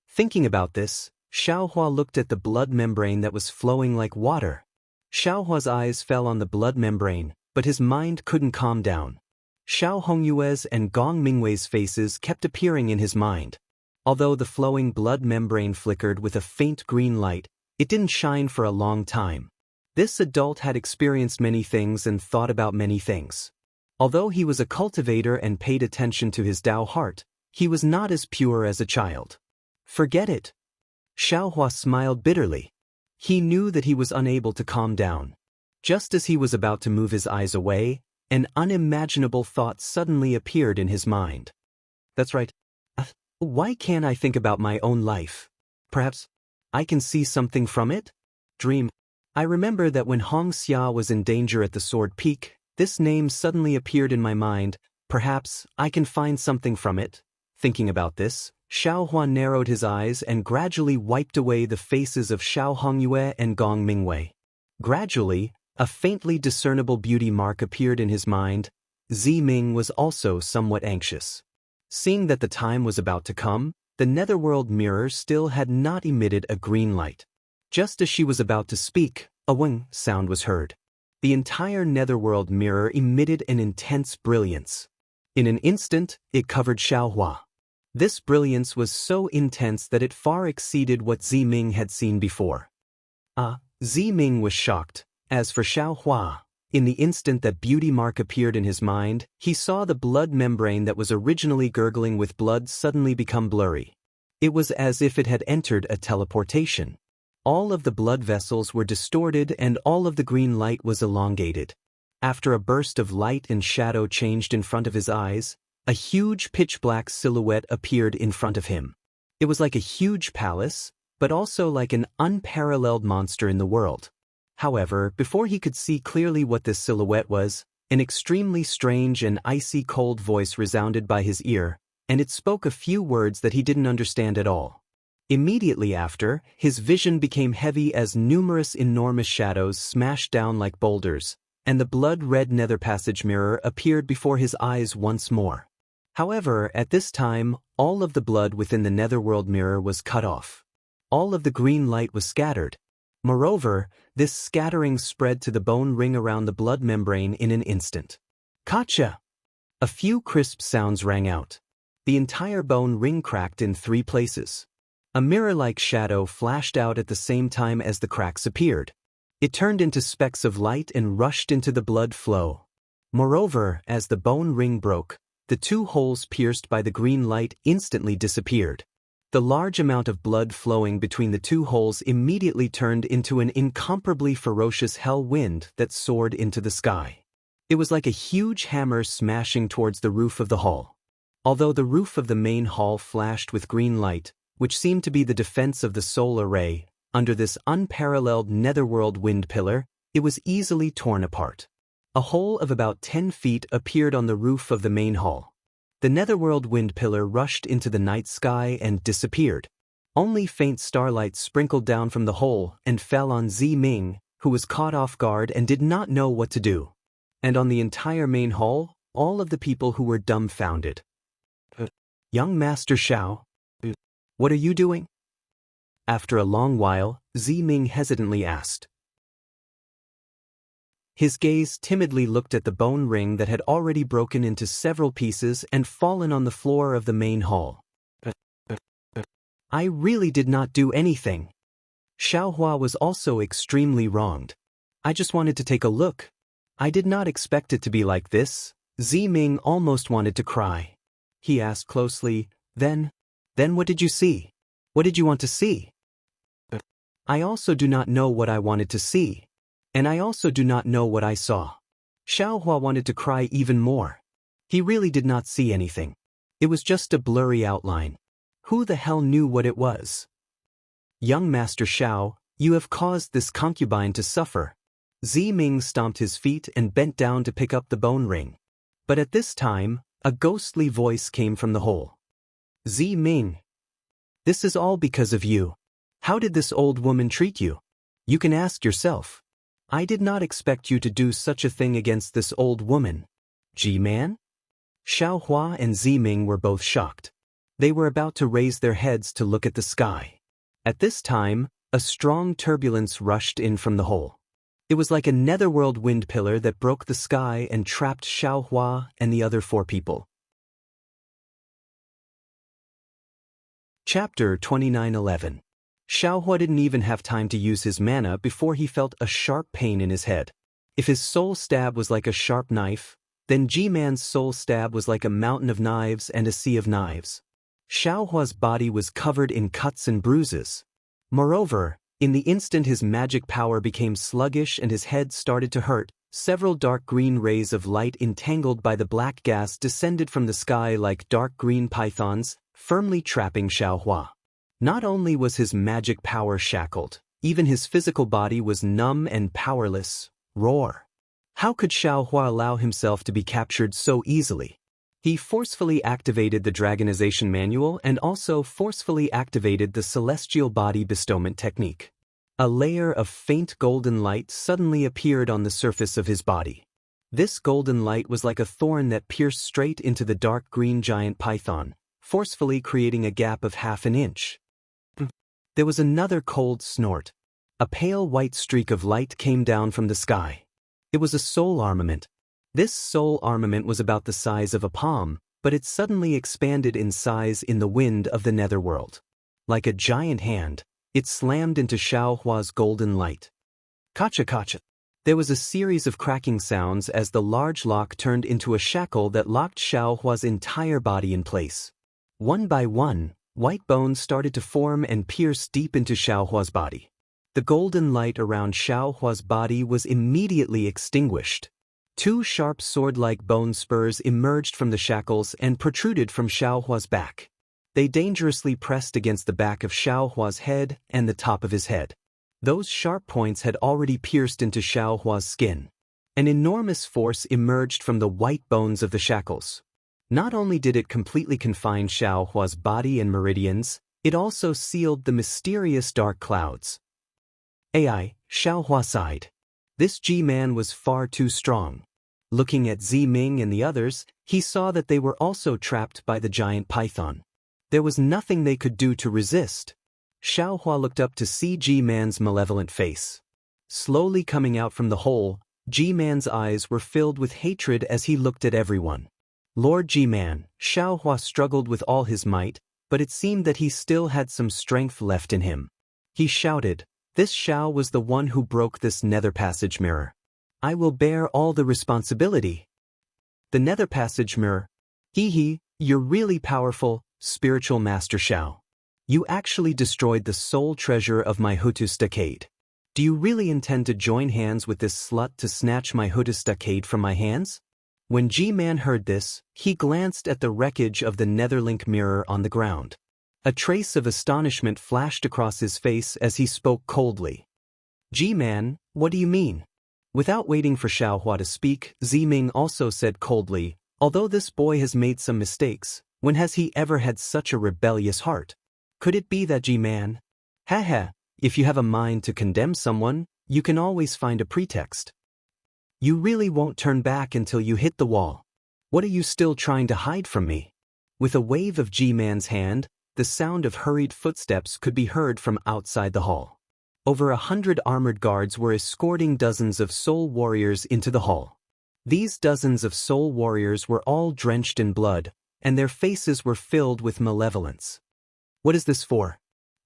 Thinking about this, Xiao Hua looked at the blood membrane that was flowing like water. Xiao Hua's eyes fell on the blood membrane, but his mind couldn't calm down. Xiao Hongyue's and Gong Mingwei's faces kept appearing in his mind. Although the flowing blood membrane flickered with a faint green light, it didn't shine for a long time. This adult had experienced many things and thought about many things. Although he was a cultivator and paid attention to his Dao heart, he was not as pure as a child. Forget it. Xiao Hua smiled bitterly. He knew that he was unable to calm down. Just as he was about to move his eyes away, an unimaginable thought suddenly appeared in his mind. That's right. Why can't I think about my own life? Perhaps I can see something from it? Dream. I remember that when Hong Xia was in danger at the Sword Peak, this name suddenly appeared in my mind. Perhaps I can find something from it. Thinking about this, Xiao Hua narrowed his eyes and gradually wiped away the faces of Xiao Hongyue and Gong Mingwei. Gradually, a faintly discernible beauty mark appeared in his mind. Ziming was also somewhat anxious. Seeing that the time was about to come, the Netherworld Mirror still had not emitted a green light. Just as she was about to speak, a wing sound was heard. The entire Netherworld Mirror emitted an intense brilliance. In an instant, it covered Xiao Hua. This brilliance was so intense that it far exceeded what Ziming had seen before. Ziming was shocked. As for Xiao Hua, in the instant that beauty mark appeared in his mind, he saw the blood membrane that was originally gurgling with blood suddenly become blurry. It was as if it had entered a teleportation. All of the blood vessels were distorted and all of the green light was elongated. After a burst of light and shadow changed in front of his eyes, a huge pitch-black silhouette appeared in front of him. It was like a huge palace, but also like an unparalleled monster in the world. However, before he could see clearly what this silhouette was, an extremely strange and icy cold voice resounded by his ear, and it spoke a few words that he didn't understand at all. Immediately after, his vision became heavy as numerous enormous shadows smashed down like boulders, and the blood-red nether passage mirror appeared before his eyes once more. However, at this time, all of the blood within the Netherworld Mirror was cut off. All of the green light was scattered. Moreover, this scattering spread to the bone ring around the blood membrane in an instant. Gotcha! A few crisp sounds rang out. The entire bone ring cracked in 3 places. A mirror-like shadow flashed out at the same time as the cracks appeared. It turned into specks of light and rushed into the blood flow. Moreover, as the bone ring broke, the 2 holes pierced by the green light instantly disappeared. The large amount of blood flowing between the 2 holes immediately turned into an incomparably ferocious hell wind that soared into the sky. It was like a huge hammer smashing towards the roof of the hall. Although the roof of the main hall flashed with green light, which seemed to be the defense of the soul array, under this unparalleled netherworld wind pillar, it was easily torn apart. A hole of about 10 feet appeared on the roof of the main hall. The netherworld wind pillar rushed into the night sky and disappeared. Only faint starlight sprinkled down from the hole and fell on Ziming, who was caught off guard and did not know what to do. And on the entire main hall, all of the people who were dumbfounded. Young Master Xiao, what are you doing? After a long while, Ziming hesitantly asked. His gaze timidly looked at the bone ring that had already broken into several pieces and fallen on the floor of the main hall. I really did not do anything. Xiao Hua was also extremely wronged. I just wanted to take a look. I did not expect it to be like this. Ziming almost wanted to cry. He asked closely, Then what did you see? What did you want to see? I also do not know what I wanted to see. And I also do not know what I saw. Xiaohua wanted to cry even more. He really did not see anything. It was just a blurry outline. Who the hell knew what it was? Young Master Xiao, you have caused this concubine to suffer. Ziming stomped his feet and bent down to pick up the bone ring. But at this time, a ghostly voice came from the hole. Ziming. This is all because of you. How did this old woman treat you? You can ask yourself. I did not expect you to do such a thing against this old woman. G-Man? Xiaohua and Ziming were both shocked. They were about to raise their heads to look at the sky. At this time, a strong turbulence rushed in from the hole. It was like a netherworld wind pillar that broke the sky and trapped Xiaohua and the other 4 people. Chapter 29:11. Xiaohua didn't even have time to use his mana before he felt a sharp pain in his head. If his soul stab was like a sharp knife, then G-Man's soul stab was like a mountain of knives and a sea of knives. Xiaohua's body was covered in cuts and bruises. Moreover, in the instant his magic power became sluggish and his head started to hurt, several dark green rays of light entangled by the black gas descended from the sky like dark green pythons, firmly trapping Xiaohua. Not only was his magic power shackled, even his physical body was numb and powerless. Roar! How could Xiaohua allow himself to be captured so easily? He forcefully activated the Dragonization Manual and also forcefully activated the Celestial Body Bestowment Technique. A layer of faint golden light suddenly appeared on the surface of his body. This golden light was like a thorn that pierced straight into the dark green giant python, forcefully creating a gap of half an inch. There was another cold snort. A pale white streak of light came down from the sky. It was a soul armament. This soul armament was about the size of a palm, but it suddenly expanded in size in the wind of the netherworld. Like a giant hand, it slammed into Xiaohua's golden light. Kacha kacha. There was a series of cracking sounds as the large lock turned into a shackle that locked Xiaohua's entire body in place. One by one, white bones started to form and pierce deep into Xiaohua's body. The golden light around Xiaohua's body was immediately extinguished. 2 sharp sword-like bone spurs emerged from the shackles and protruded from Xiaohua's back. They dangerously pressed against the back of Xiaohua's head and the top of his head. Those sharp points had already pierced into Xiaohua's skin. An enormous force emerged from the white bones of the shackles. Not only did it completely confine Xiaohua's body and meridians, it also sealed the mysterious dark clouds. AI, Xiaohua sighed. This G-Man was far too strong. Looking at Ziming and the others, he saw that they were also trapped by the giant python. There was nothing they could do to resist. Xiaohua looked up to see G-Man's malevolent face. Slowly coming out from the hole, G-Man's eyes were filled with hatred as he looked at everyone. Lord G-Man, Xiaohua struggled with all his might, but it seemed that he still had some strength left in him. He shouted, This Xiao was the one who broke this nether passage mirror. I will bear all the responsibility. The nether passage mirror. Hee, you're really powerful, spiritual Master Xiao. You actually destroyed the soul treasure of my Hutu stockade. Do you really intend to join hands with this slut to snatch my Hutu stockade from my hands? When G-Man heard this, he glanced at the wreckage of the Netherlink mirror on the ground. A trace of astonishment flashed across his face as he spoke coldly. G-Man, what do you mean? Without waiting for Xiaohua to speak, Ziming also said coldly, although this boy has made some mistakes, when has he ever had such a rebellious heart? Could it be that G-Man? Haha, if you have a mind to condemn someone, you can always find a pretext. You really won't turn back until you hit the wall. What are you still trying to hide from me? With a wave of G-Man's hand, the sound of hurried footsteps could be heard from outside the hall. Over 100 armored guards were escorting dozens of soul warriors into the hall. These dozens of soul warriors were all drenched in blood, and their faces were filled with malevolence. What is this for?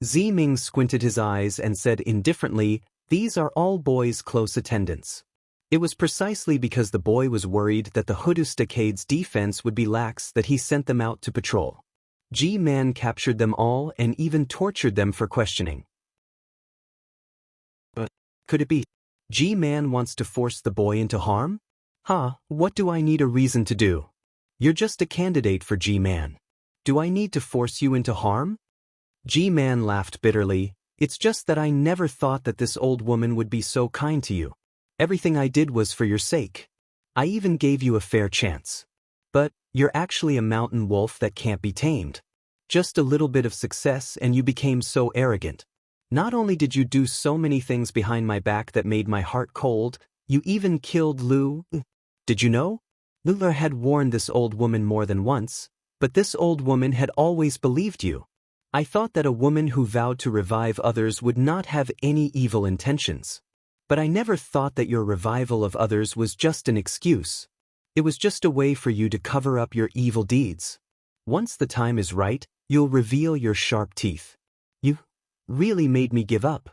Ziming squinted his eyes and said indifferently, These are all boys' close attendants. It was precisely because the boy was worried that the Hudu stockade's defense would be lax that he sent them out to patrol. G-Man captured them all and even tortured them for questioning. But could it be G-Man wants to force the boy into harm? What do I need a reason to do? You're just a candidate for G-Man. Do I need to force you into harm? G-Man laughed bitterly. It's just that I never thought that this old woman would be so kind to you. Everything I did was for your sake. I even gave you a fair chance. But you're actually a mountain wolf that can't be tamed. Just a little bit of success and you became so arrogant. Not only did you do so many things behind my back that made my heart cold, you even killed Lu. Did you know? Lu had warned this old woman more than once, but this old woman had always believed you. I thought that a woman who vowed to revive others would not have any evil intentions. But I never thought that your revival of others was just an excuse. It was just a way for you to cover up your evil deeds. Once the time is right, you'll reveal your sharp teeth. You really made me give up.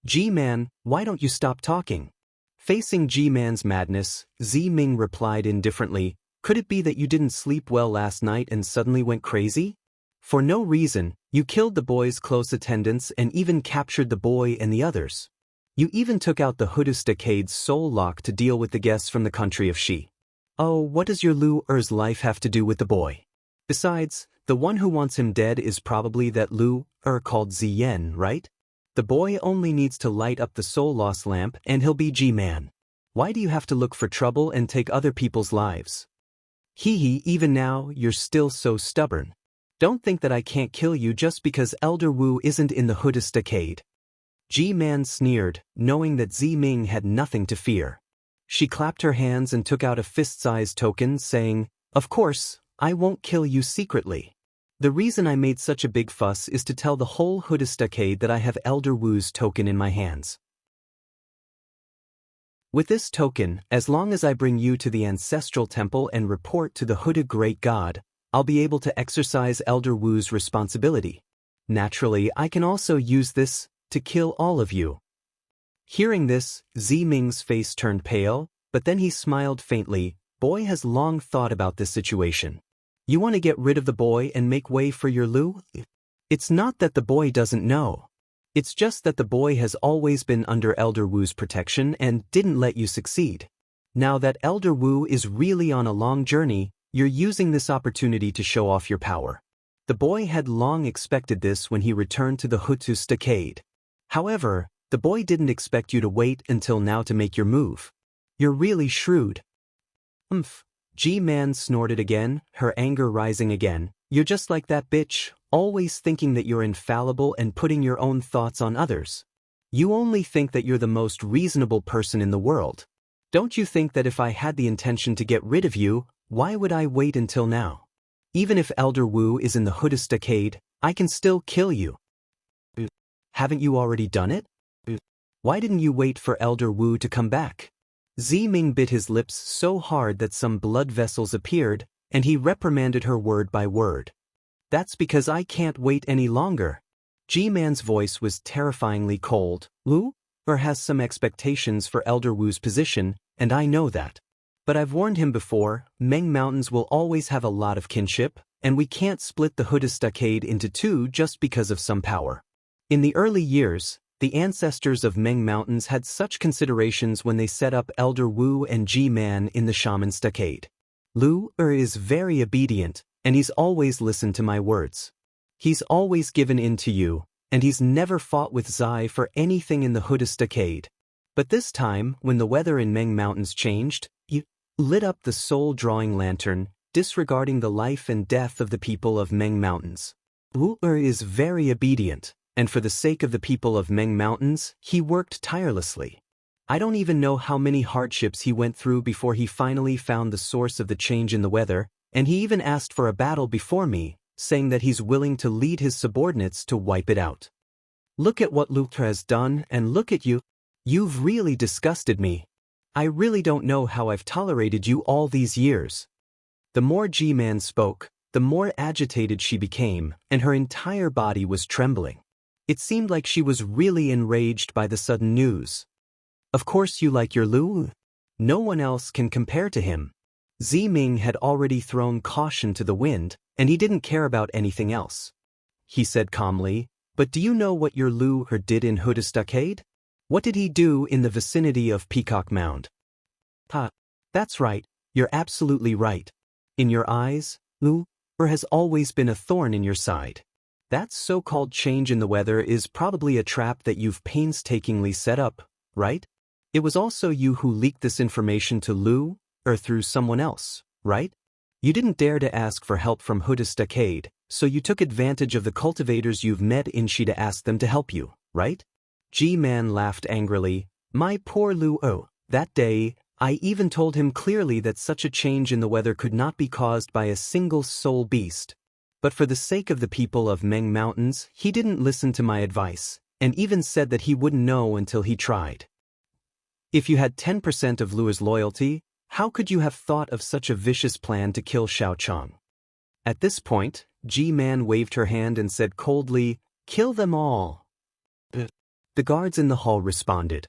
G-Man, why don't you stop talking? Facing G-Man's madness, Ziming replied indifferently, could it be that you didn't sleep well last night and suddenly went crazy? For no reason, you killed the boy's close attendants and even captured the boy and the others. You even took out the Hudu stockade's soul lock to deal with the guests from the country of Shi. Oh, what does your Lu-er's life have to do with the boy? Besides, the one who wants him dead is probably that Lu-er called Ziyen, right? The boy only needs to light up the soul loss lamp and he'll be G-Man. Why do you have to look for trouble and take other people's lives? Even now, you're still so stubborn. Don't think that I can't kill you just because Elder Wu isn't in the Hudu stockade. G-Man sneered, knowing that Ziming had nothing to fear. She clapped her hands and took out a fist-sized token, saying, "Of course, I won't kill you secretly. The reason I made such a big fuss is to tell the whole Hudu stockade that I have Elder Wu's token in my hands. With this token, as long as I bring you to the ancestral temple and report to the Hudu great god, I'll be able to exercise Elder Wu's responsibility. Naturally, I can also use this to kill all of you." Hearing this, Ziming's face turned pale, but then he smiled faintly. Boy has long thought about this situation. You want to get rid of the boy and make way for your Lu? It's not that the boy doesn't know. It's just that the boy has always been under Elder Wu's protection and didn't let you succeed. Now that Elder Wu is really on a long journey, you're using this opportunity to show off your power. The boy had long expected this when he returned to the Hudu stockade. However, the boy didn't expect you to wait until now to make your move. You're really shrewd. G-Man snorted again, her anger rising again. You're just like that bitch, always thinking that you're infallible and putting your own thoughts on others. You only think that you're the most reasonable person in the world. Don't you think that if I had the intention to get rid of you, why would I wait until now? Even if Elder Wu is in the Hudu stockade, I can still kill you. Haven't you already done it? Why didn't you wait for Elder Wu to come back? Ziming bit his lips so hard that some blood vessels appeared, and he reprimanded her word by word. That's because I can't wait any longer. G-Man's voice was terrifyingly cold. Wu has some expectations for Elder Wu's position, and I know that. But I've warned him before, Meng Mountains will always have a lot of kinship, and we can't split the Hudu stockade into two just because of some power. In the early years, the ancestors of Meng Mountains had such considerations when they set up Elder Wu and G-Man in the Shaman stockade. Lu is very obedient, and he's always listened to my words. He's always given in to you, and he's never fought with Zai for anything in the Hudu stockade. But this time, when the weather in Meng Mountains changed, you lit up the soul-drawing lantern, disregarding the life and death of the people of Meng Mountains. Wu is very obedient, and for the sake of the people of Meng Mountains, he worked tirelessly. I don't even know how many hardships he went through before he finally found the source of the change in the weather, and he even asked for a battle before me, saying that he's willing to lead his subordinates to wipe it out. Look at what Lutra has done, and look at you. You've really disgusted me. I really don't know how I've tolerated you all these years. The more G-Man spoke, the more agitated she became, and her entire body was trembling. It seemed like she was really enraged by the sudden news. Of course you like your Lu? No one else can compare to him. Ziming had already thrown caution to the wind, and he didn't care about anything else. He said calmly, but do you know what your Lu did in Huda Stockade? What did he do in the vicinity of Peacock Mound? That's right, you're absolutely right. In your eyes, Lu has always been a thorn in your side. That so-called change in the weather is probably a trap that you've painstakingly set up, right? It was also you who leaked this information to Lu, or through someone else, right? You didn't dare to ask for help from Huda Stockade, so you took advantage of the cultivators you've met in Shi to ask them to help you, right? G-Man laughed angrily. My poor Lu. That day, I even told him clearly that such a change in the weather could not be caused by a single soul beast. But for the sake of the people of Meng Mountains, he didn't listen to my advice, and even said that he wouldn't know until he tried. If you had 10% of Lu's loyalty, how could you have thought of such a vicious plan to kill Xiaochang? At this point, G-Man waved her hand and said coldly, kill them all. The guards in the hall responded.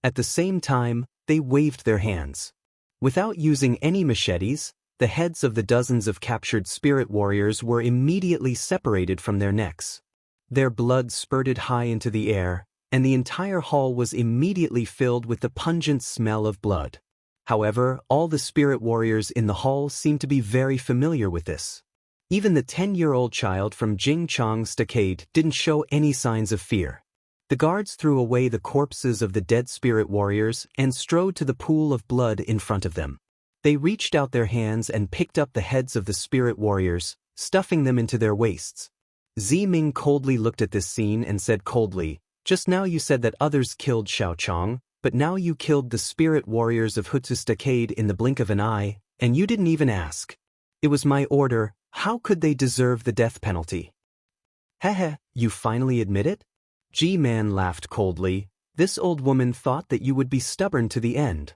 At the same time, they waved their hands. Without using any machetes, the heads of the dozens of captured spirit warriors were immediately separated from their necks. Their blood spurted high into the air, and the entire hall was immediately filled with the pungent smell of blood. However, all the spirit warriors in the hall seemed to be very familiar with this. Even the 10-year-old child from Jingchang Stockade didn't show any signs of fear. The guards threw away the corpses of the dead spirit warriors and strode to the pool of blood in front of them. They reached out their hands and picked up the heads of the spirit warriors, stuffing them into their waists. Ziming coldly looked at this scene and said coldly, just now you said that others killed Xiaochang, but now you killed the spirit warriors of Huda Stockade in the blink of an eye, and you didn't even ask. It was my order, how could they deserve the death penalty? Heh, you finally admit it? G-Man laughed coldly. This old woman thought that you would be stubborn to the end.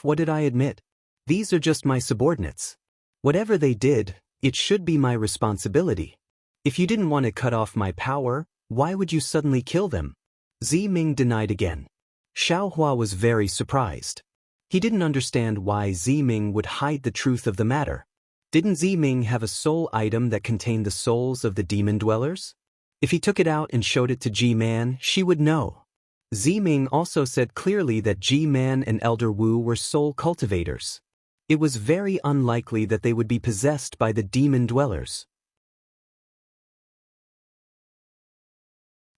What did I admit? These are just my subordinates. Whatever they did, it should be my responsibility. If you didn't want to cut off my power, why would you suddenly kill them? Ziming denied again. Xiaohua was very surprised. He didn't understand why Ziming would hide the truth of the matter. Didn't Ziming have a soul item that contained the souls of the demon dwellers? If he took it out and showed it to G-Man, she would know. Ziming also said clearly that G-Man and Elder Wu were soul cultivators. It was very unlikely that they would be possessed by the demon dwellers.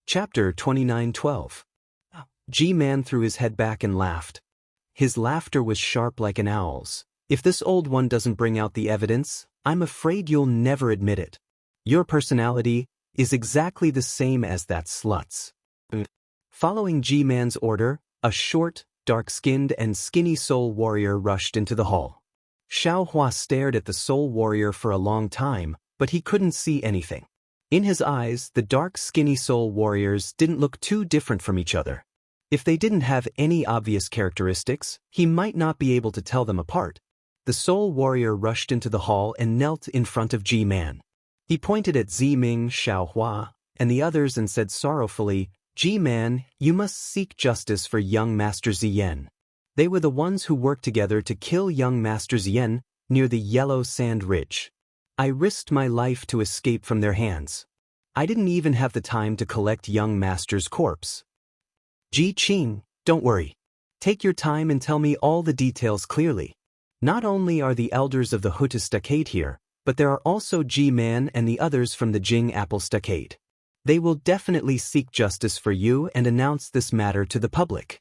Chapter 29:12. G-Man threw his head back and laughed. His laughter was sharp like an owl's. If this old one doesn't bring out the evidence, I'm afraid you'll never admit it. Your personality is exactly the same as that slut's. Following G-Man's order, a short, dark-skinned and skinny soul warrior rushed into the hall. Xiaohua stared at the soul warrior for a long time, but he couldn't see anything. In his eyes, the dark, skinny soul warriors didn't look too different from each other. If they didn't have any obvious characteristics, he might not be able to tell them apart. The soul warrior rushed into the hall and knelt in front of G-Man. He pointed at Ziming, Xiaohua, and the others and said sorrowfully, G-Man, you must seek justice for young Master Ziyan. They were the ones who worked together to kill young Master Ziyan near the Yellow Sand Ridge. I risked my life to escape from their hands. I didn't even have the time to collect young Master's corpse. Ji Qing, don't worry. Take your time and tell me all the details clearly. Not only are the elders of the Huda Stockade here, but there are also G-Man and the others from the Jing Apple Stockade. They will definitely seek justice for you and announce this matter to the public.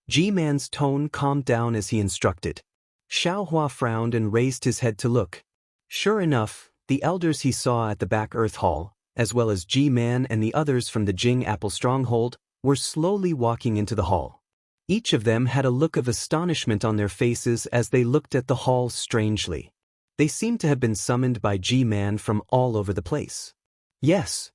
G-Man's tone calmed down as he instructed. Xiaohua frowned and raised his head to look. Sure enough, the elders he saw at the back Earth Hall, as well as G-Man and the others from the Jing Apple Stronghold, were slowly walking into the hall. Each of them had a look of astonishment on their faces as they looked at the hall strangely. They seemed to have been summoned by G-Man from all over the place. Yes.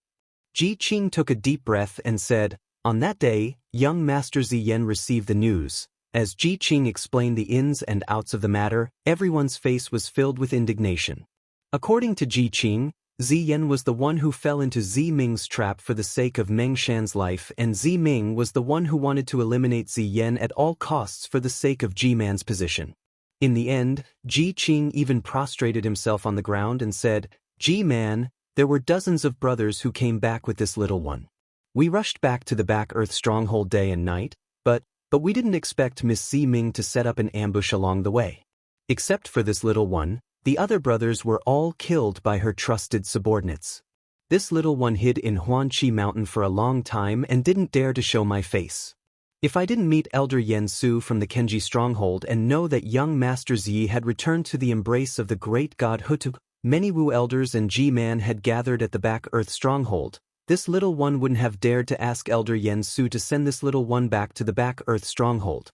Ji Qing took a deep breath and said, on that day, young Master Ziyan received the news. As Ji Qing explained the ins and outs of the matter, everyone's face was filled with indignation. According to Ji Qing, Ziyan was the one who fell into Ziming's trap for the sake of Meng Shan's life, and Ziming was the one who wanted to eliminate Ziyan at all costs for the sake of Ji-man's position. In the end, Ji Qing even prostrated himself on the ground and said, "Ji-man, there were dozens of brothers who came back with this little one. We rushed back to the Back Earth stronghold day and night, but we didn't expect Miss Ziming to set up an ambush along the way. Except for this little one, the other brothers were all killed by her trusted subordinates. This little one hid in Huanqi Mountain for a long time and didn't dare to show my face. If I didn't meet Elder Yen Su from the Kenji stronghold and know that young Master Yi had returned to the embrace of the great god Hutu, many Wu elders and Ji-man had gathered at the Back Earth stronghold, this little one wouldn't have dared to ask Elder Yen Su to send this little one back to the Back Earth stronghold."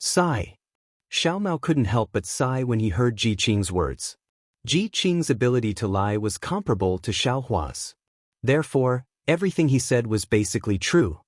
Sigh. Xiao Mao couldn't help but sigh when he heard Ji Qing's words. Ji Qing's ability to lie was comparable to Xiao Hua's. Therefore, everything he said was basically true.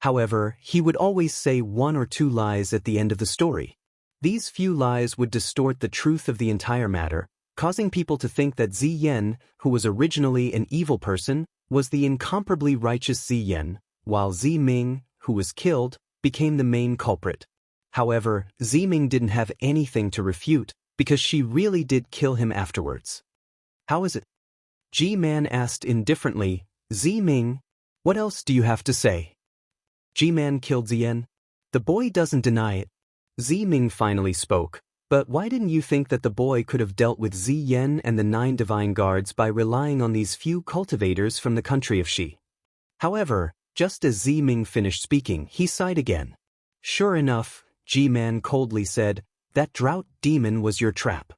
However, he would always say one or two lies at the end of the story. These few lies would distort the truth of the entire matter, causing people to think that Ziyan, who was originally an evil person, was the incomparably righteous Ziyan, while Ziming, who was killed, became the main culprit. However, Ziming didn't have anything to refute, because she really did kill him afterwards. "How is it?" Ji-man asked indifferently. "Ziming, what else do you have to say?" "Ji-man killed Ziyan. The boy doesn't deny it." Ziming finally spoke. "But why didn't you think that the boy could have dealt with Ziyan and the 9 divine guards by relying on these few cultivators from the country of Shi?" However, just as Ziming finished speaking, he sighed again. "Sure enough," Ji-man coldly said, "that drought demon was your trap."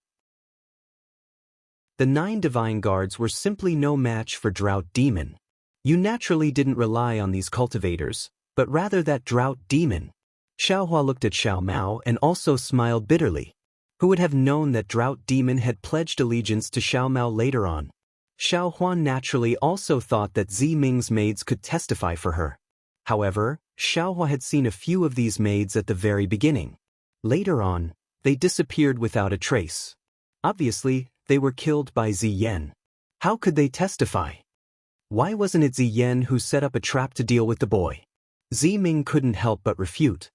The 9 divine guards were simply no match for drought demon. You naturally didn't rely on these cultivators, but rather that drought demon. Xiaohua looked at Xiao Mao and also smiled bitterly. Who would have known that drought demon had pledged allegiance to Xiao Mao later on? Xiaohua naturally also thought that Ziming's maids could testify for her. However, Xiaohua had seen a few of these maids at the very beginning. Later on, they disappeared without a trace. Obviously, they were killed by Ziyan. How could they testify? Why wasn't it Ziyan who set up a trap to deal with the boy? Ziming couldn't help but refute.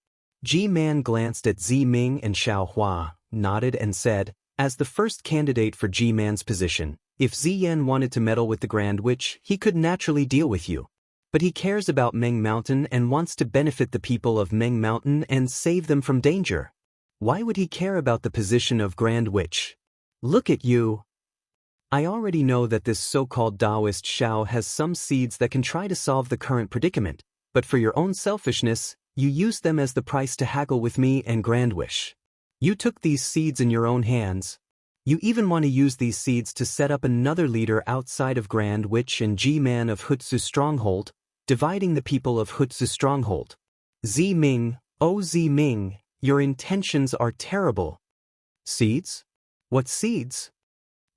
Ji-man glanced at Ziming and Xiaohua, nodded and said, "As the first candidate for Ji-man's position, if Ziyan wanted to meddle with the Grand Witch, he could naturally deal with you. But he cares about Meng Mountain and wants to benefit the people of Meng Mountain and save them from danger. Why would he care about the position of Grand Witch? Look at you. I already know that this so-called Daoist Xiao has some seeds that can try to solve the current predicament, but for your own selfishness, you used them as the price to haggle with me and Grand Wish. You took these seeds in your own hands. You even want to use these seeds to set up another leader outside of Grand Witch and Ji-man of Hutsu Stronghold, dividing the people of Hutsu Stronghold. Ziming, oh Ziming, your intentions are terrible." "Seeds? What seeds?"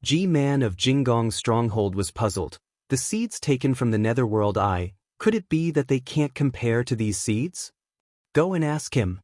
Ji-man of Jinggong Stronghold was puzzled. The seeds taken from the Netherworld Eye, could it be that they can't compare to these seeds? "Go and ask him."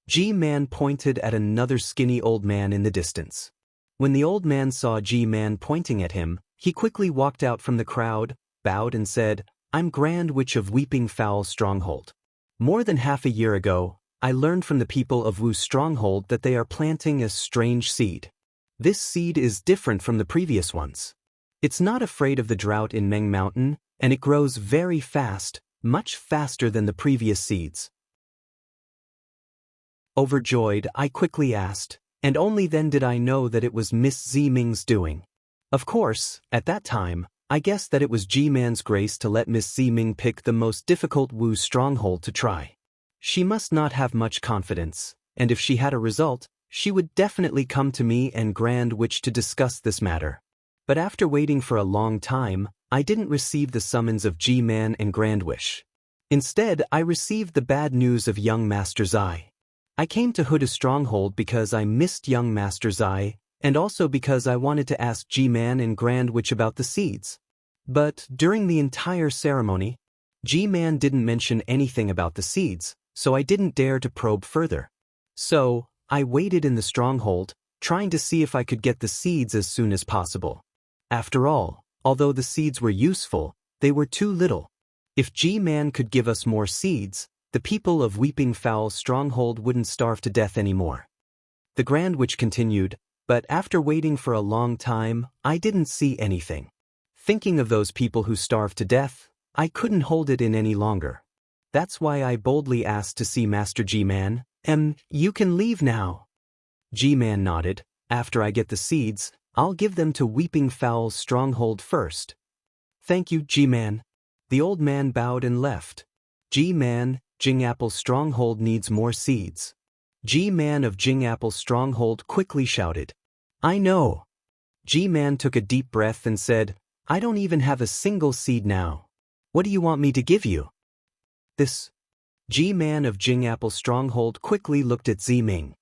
Ji-man pointed at another skinny old man in the distance. When the old man saw Ji-man pointing at him, he quickly walked out from the crowd, bowed and said, "I'm Grand Witch of Weeping Fowl Stronghold. More than half a year ago, I learned from the people of Wu Stronghold that they are planting a strange seed. This seed is different from the previous ones. It's not afraid of the drought in Meng Mountain, and it grows very fast, much faster than the previous seeds." Overjoyed, I quickly asked, and only then did I know that it was Miss Ziming's doing. Of course, at that time, I guessed that it was Ji-man's grace to let Miss Ziming pick the most difficult Wu stronghold to try. She must not have much confidence, and if she had a result, she would definitely come to me and Grand Witch to discuss this matter. But after waiting for a long time, I didn't receive the summons of Ji-man and Grand Wish. Instead, I received the bad news of young Master Zai. I came to Huda Stronghold because I missed young Master Zai, and also because I wanted to ask Ji-man and Grand Witch about the seeds. But during the entire ceremony, Ji-man didn't mention anything about the seeds, so I didn't dare to probe further. So, I waited in the stronghold, trying to see if I could get the seeds as soon as possible. After all, Although the seeds were useful, they were too little. If G-Man could give us more seeds, the people of Weeping Fowl's stronghold wouldn't starve to death anymore. The Grand Witch continued, but after waiting for a long time, I didn't see anything. Thinking of those people who starved to death, I couldn't hold it in any longer. That's why I boldly asked to see Master G-Man. You can leave now. G-Man nodded. After I get the seeds, I'll give them to Weeping Fowl's stronghold first. Thank you, G-Man. The old man bowed and left. G-Man, Jingapple's stronghold needs more seeds. G-Man of Jingapple's stronghold quickly shouted. I know. G-Man took a deep breath and said, I don't even have a single seed now. What do you want me to give you? This. G-Man of Jingapple's stronghold quickly looked at Z-Ming.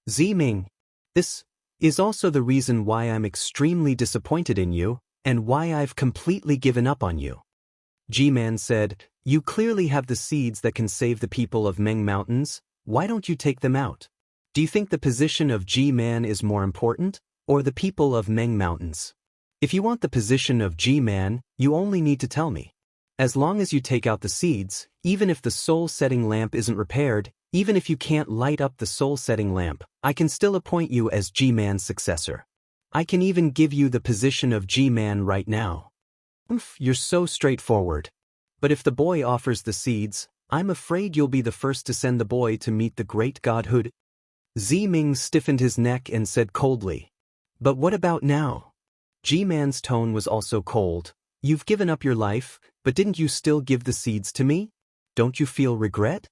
Z-Ming, this is also the reason why I'm extremely disappointed in you, and why I've completely given up on you. G-Man said, you clearly have the seeds that can save the people of Meng Mountains. Why don't you take them out? Do you think the position of G-Man is more important, or the people of Meng Mountains? If you want the position of G-Man, you only need to tell me. As long as you take out the seeds, even if the soul-setting lamp isn't repaired, even if you can't light up the soul-setting lamp, I can still appoint you as G-Man's successor. I can even give you the position of G-Man right now. You're so straightforward. But if the boy offers the seeds, I'm afraid you'll be the first to send the boy to meet the great godhood. Z-Ming stiffened his neck and said coldly. But what about now? G-Man's tone was also cold. You've given up your life, but didn't you still give the seeds to me? Don't you feel regret?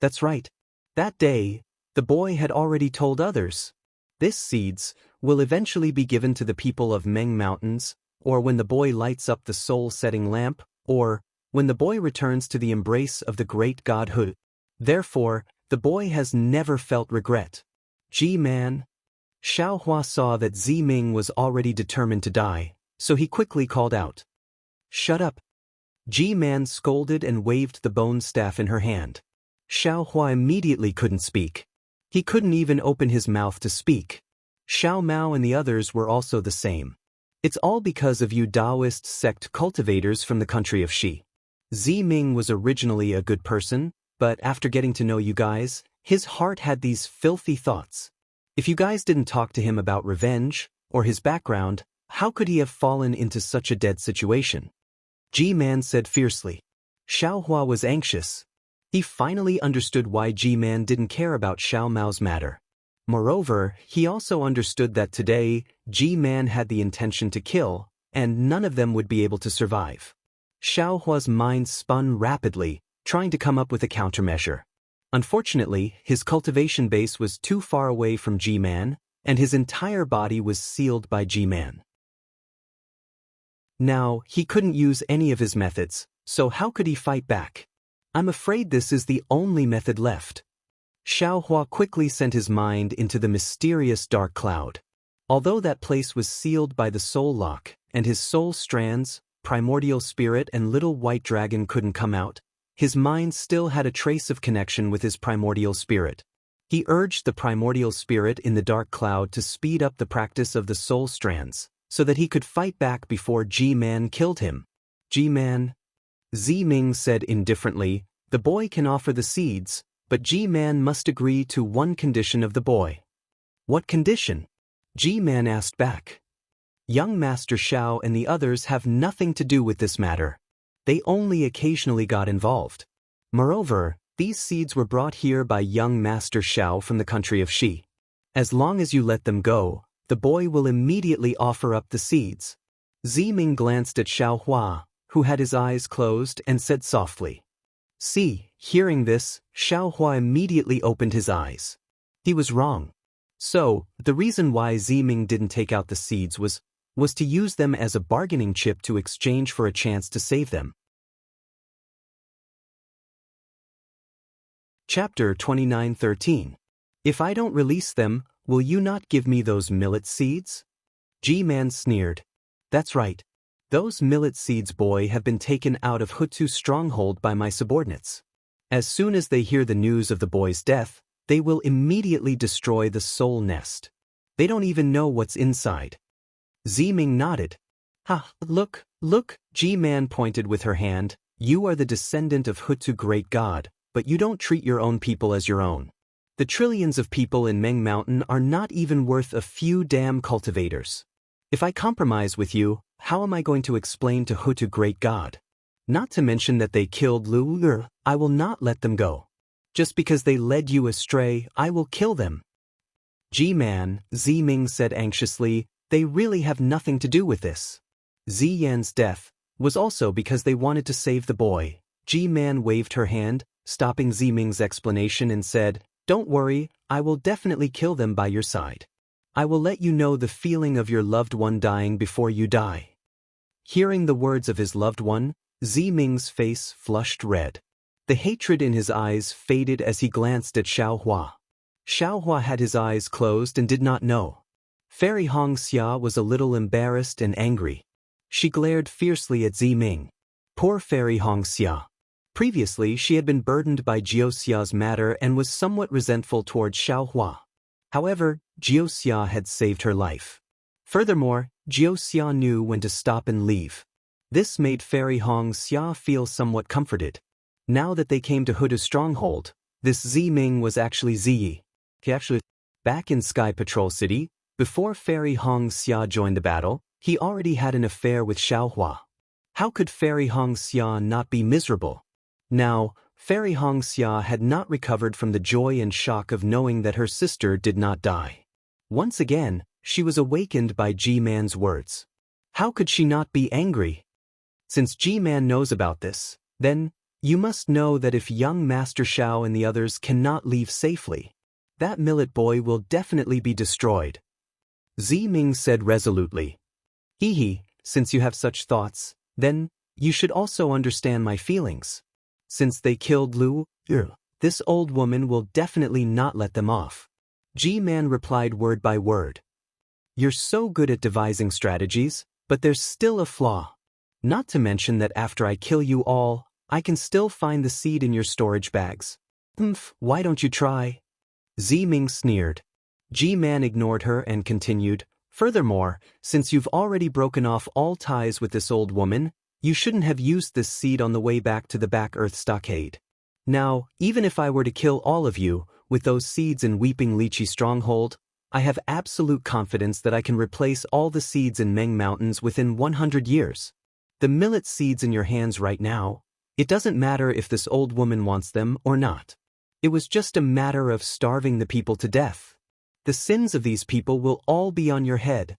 That's right. That day, the boy had already told others. This seeds will eventually be given to the people of Meng Mountains, or when the boy lights up the soul-setting lamp, or when the boy returns to the embrace of the great godhood. Therefore, the boy has never felt regret. G-Man. Xiaohua saw that Z-Ming was already determined to die, so he quickly called out. Shut up. G-Man scolded and waved the bone staff in her hand. Xiaohua immediately couldn't speak. He couldn't even open his mouth to speak. Xiao Mao and the others were also the same. It's all because of you Daoist sect cultivators from the country of Xi. Z-Ming was originally a good person, but after getting to know you guys, his heart had these filthy thoughts. If you guys didn't talk to him about revenge, or his background, how could he have fallen into such a dead situation? G-Man said fiercely. Xiaohua was anxious. He finally understood why G-Man didn't care about Xiao Mao's matter. Moreover, he also understood that today, G-Man had the intention to kill, and none of them would be able to survive. Xiaohua's mind spun rapidly, trying to come up with a countermeasure. Unfortunately, his cultivation base was too far away from G-Man, and his entire body was sealed by G-Man. Now, he couldn't use any of his methods, so how could he fight back? I'm afraid this is the only method left. Xiaohua quickly sent his mind into the mysterious dark cloud. Although that place was sealed by the soul lock, and his soul strands, primordial spirit and little white dragon couldn't come out, his mind still had a trace of connection with his primordial spirit. He urged the primordial spirit in the dark cloud to speed up the practice of the soul strands, so that he could fight back before G-Man killed him. G-Man? Z-Ming said indifferently, the boy can offer the seeds, but G-Man must agree to one condition of the boy. What condition? G-Man asked back. Young Master Xiao and the others have nothing to do with this matter. They only occasionally got involved. Moreover, these seeds were brought here by young Master Xiao from the country of Xi. As long as you let them go, the boy will immediately offer up the seeds. Z-Ming glanced at Xiaohua, who had his eyes closed, and said softly. See, hearing this, Xiaohua immediately opened his eyes. He was wrong. So, the reason why Z-Ming didn't take out the seeds was to use them as a bargaining chip to exchange for a chance to save them. Chapter 29:13. If I don't release them, will you not give me those millet seeds? G-Man sneered. That's right. Those millet seeds, boy, have been taken out of Hutu's stronghold by my subordinates. As soon as they hear the news of the boy's death, they will immediately destroy the soul nest. They don't even know what's inside. Z-Ming nodded. Ha, look, G-Man pointed with her hand. You are the descendant of Hutu great god, but you don't treat your own people as your own. The trillions of people in Meng Mountain are not even worth a few damn cultivators. If I compromise with you, how am I going to explain to Hutu great god? Not to mention that they killed Lu. I will not let them go. Just because they led you astray, I will kill them. G-Man, Ziming said anxiously, they really have nothing to do with this. Ziyan's death was also because they wanted to save the boy. G-Man waved her hand, stopping Ziming's explanation and said, don't worry, I will definitely kill them by your side. I will let you know the feeling of your loved one dying before you die. Hearing the words of his loved one, Ziming's face flushed red. The hatred in his eyes faded as he glanced at Xiaohua. Xiaohua had his eyes closed and did not know. Fairy Xianxia was a little embarrassed and angry. She glared fiercely at Ziming. Poor Fairy Xianxia. Previously, she had been burdened by Jiuxia's matter and was somewhat resentful towards Xiaohua. However, Jiuxia had saved her life. Furthermore, Jiuxia knew when to stop and leave. This made Fairy Xianxia feel somewhat comforted. Now that they came to Hutu's stronghold, this Ziming was actually Ziyi. Back in Sky Patrol City, before Fairy Xianxia joined the battle, he already had an affair with Xiaohua. How could Fairy Xianxia not be miserable? Now, Fairy Xianxia had not recovered from the joy and shock of knowing that her sister did not die. Once again, she was awakened by G-Man's words. How could she not be angry? Since G-Man knows about this, then, you must know that if young Master Xiao and the others cannot leave safely, that millet boy will definitely be destroyed. Ziming said resolutely. Since you have such thoughts, then, you should also understand my feelings. Since they killed Lu, this old woman will definitely not let them off. G-Man replied word by word. You're so good at devising strategies, but there's still a flaw. Not to mention that after I kill you all, I can still find the seed in your storage bags. Why don't you try? Ziming sneered. G-Man ignored her and continued, furthermore, since you've already broken off all ties with this old woman, you shouldn't have used this seed on the way back to the Back Earth Stockade. Now, even if I were to kill all of you, with those seeds in Weeping Lychee Stronghold, I have absolute confidence that I can replace all the seeds in Meng Mountains within 100 years. The millet seeds in your hands right now, it doesn't matter if this old woman wants them or not. It was just a matter of starving the people to death. The sins of these people will all be on your head.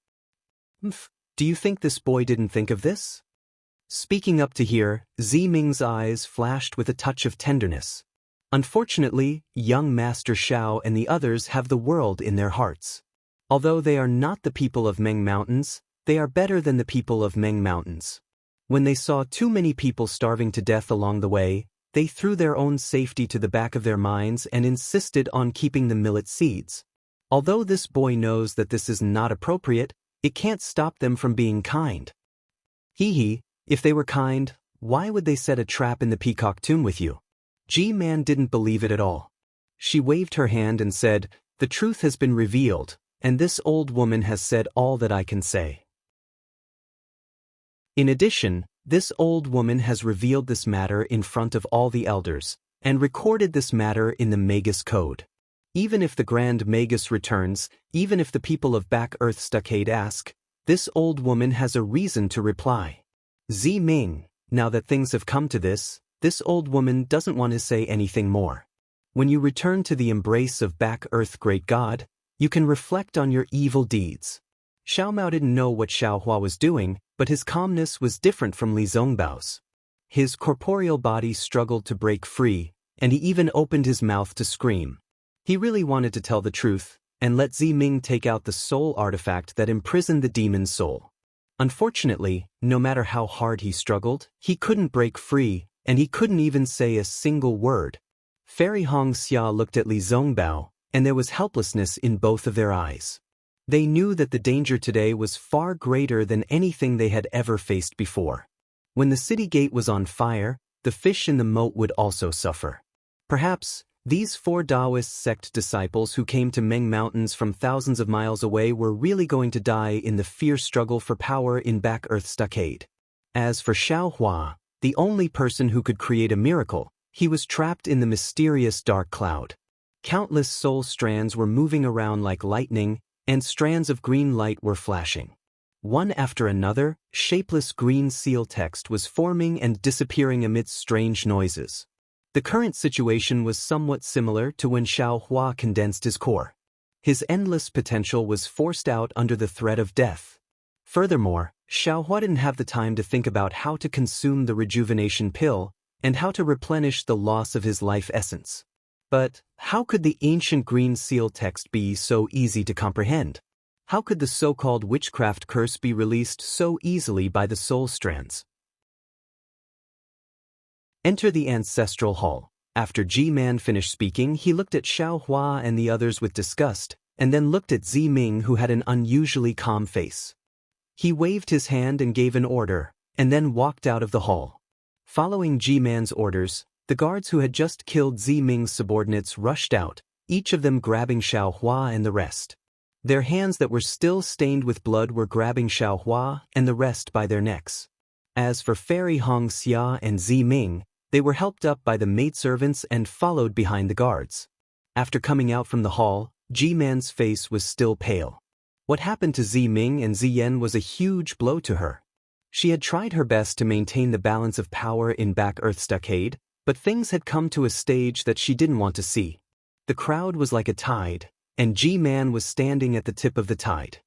Do you think this boy didn't think of this? Speaking up to hear, Ziming's eyes flashed with a touch of tenderness. Unfortunately, young Master Xiao and the others have the world in their hearts. Although they are not the people of Meng Mountains, they are better than the people of Meng Mountains. When they saw too many people starving to death along the way, they threw their own safety to the back of their minds and insisted on keeping the millet seeds. Although this boy knows that this is not appropriate, it can't stop them from being kind. If they were kind, why would they set a trap in the peacock tomb with you? G-Man didn't believe it at all. She waved her hand and said, the truth has been revealed, and this old woman has said all that I can say. In addition, this old woman has revealed this matter in front of all the elders, and recorded this matter in the Magus Code. Even if the Grand Magus returns, even if the people of Back Earth Stockade ask, this old woman has a reason to reply. Ziming, now that things have come to this old woman doesn't want to say anything more. When you return to the embrace of Back Earth Great God, you can reflect on your evil deeds. Xiao Mao didn't know what Xiaohua was doing, but his calmness was different from Li Zongbao's. His corporeal body struggled to break free, and he even opened his mouth to scream. He really wanted to tell the truth, and let Ziming take out the soul artifact that imprisoned the demon's soul. Unfortunately, no matter how hard he struggled, he couldn't break free, and he couldn't even say a single word. Fairy Xianxia looked at Li Zongbao, and there was helplessness in both of their eyes. They knew that the danger today was far greater than anything they had ever faced before. When the city gate was on fire, the fish in the moat would also suffer. Perhaps, These 4 Daoist sect disciples who came to Meng Mountains from thousands of miles away were really going to die in the fierce struggle for power in Back Earth Stockade. As for Xiaohua, the only person who could create a miracle, he was trapped in the mysterious dark cloud. Countless soul strands were moving around like lightning, and strands of green light were flashing. One after another, shapeless green seal text was forming and disappearing amidst strange noises. The current situation was somewhat similar to when Xiaohua condensed his core. His endless potential was forced out under the threat of death. Furthermore, Xiaohua didn't have the time to think about how to consume the rejuvenation pill and how to replenish the loss of his life essence. But how could the ancient green seal text be so easy to comprehend? How could the so-called witchcraft curse be released so easily by the soul strands? Enter the ancestral hall. After G-Man finished speaking, he looked at Xiaohua and the others with disgust, and then looked at Ziming, who had an unusually calm face. He waved his hand and gave an order, and then walked out of the hall. Following G-Man's orders, the guards who had just killed Ziming's subordinates rushed out, each of them grabbing Xiaohua and the rest. Their hands that were still stained with blood were grabbing Xiaohua and the rest by their necks. As for Fairy Hongxia and Ziming, they were helped up by the maidservants and followed behind the guards. After coming out from the hall, G-Man's face was still pale. What happened to Ziming and Ziyen was a huge blow to her. She had tried her best to maintain the balance of power in Back Earth Stockade, but things had come to a stage that she didn't want to see. The crowd was like a tide, and G-Man was standing at the tip of the tide.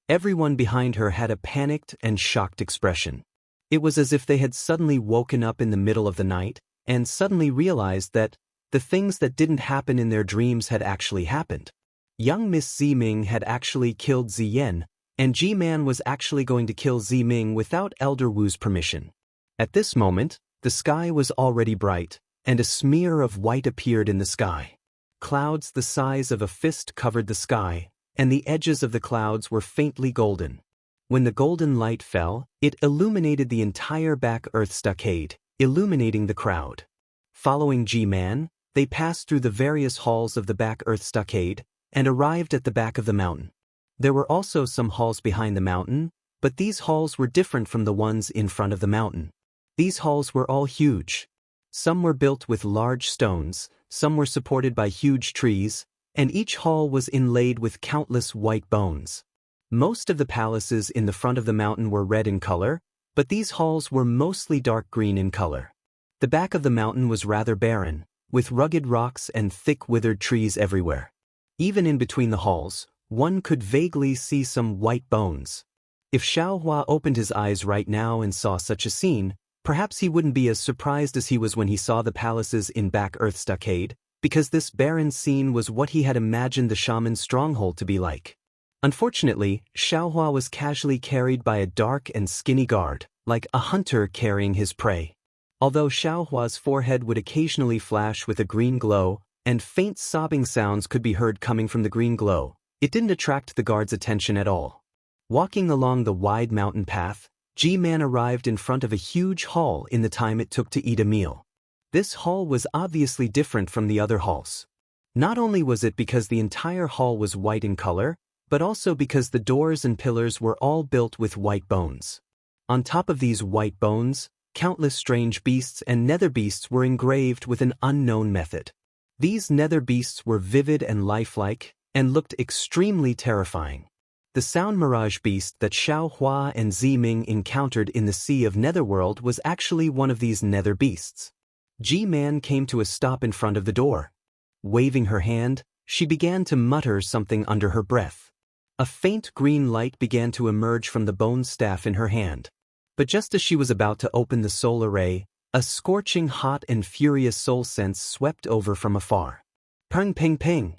Everyone behind her had a panicked and shocked expression. It was as if they had suddenly woken up in the middle of the night and suddenly realized that the things that didn't happen in their dreams had actually happened. Young Miss Ziming had actually killed Ziyen, and G-Man was actually going to kill Ziming without Elder Wu's permission. At this moment, the sky was already bright, and a smear of white appeared in the sky. Clouds the size of a fist covered the sky, and the edges of the clouds were faintly golden. When the golden light fell, it illuminated the entire Back Earth Stockade, illuminating the crowd. Following G-Man, they passed through the various halls of the Back Earth Stockade and arrived at the back of the mountain. There were also some halls behind the mountain, but these halls were different from the ones in front of the mountain. These halls were all huge. Some were built with large stones, some were supported by huge trees, and each hall was inlaid with countless white bones. Most of the palaces in the front of the mountain were red in color, but these halls were mostly dark green in color. The back of the mountain was rather barren, with rugged rocks and thick withered trees everywhere. Even in between the halls, one could vaguely see some white bones. If Xiaohua opened his eyes right now and saw such a scene, perhaps he wouldn't be as surprised as he was when he saw the palaces in Back Earth Stockade, because this barren scene was what he had imagined the shaman's stronghold to be like. Unfortunately, Xiaohua was casually carried by a dark and skinny guard, like a hunter carrying his prey. Although Xiaohua's forehead would occasionally flash with a green glow, and faint sobbing sounds could be heard coming from the green glow, it didn't attract the guard's attention at all. Walking along the wide mountain path, G-Man arrived in front of a huge hall in the time it took to eat a meal. This hall was obviously different from the other halls. Not only was it because the entire hall was white in color, but also because the doors and pillars were all built with white bones. On top of these white bones, countless strange beasts and nether beasts were engraved with an unknown method. These nether beasts were vivid and lifelike, and looked extremely terrifying. The sound mirage beast that Xiaohua and Ziming encountered in the Sea of Netherworld was actually one of these nether beasts. G-Man came to a stop in front of the door. Waving her hand, she began to mutter something under her breath. A faint green light began to emerge from the bone staff in her hand. But just as she was about to open the soul array, a scorching hot and furious soul sense swept over from afar. Ping ping ping!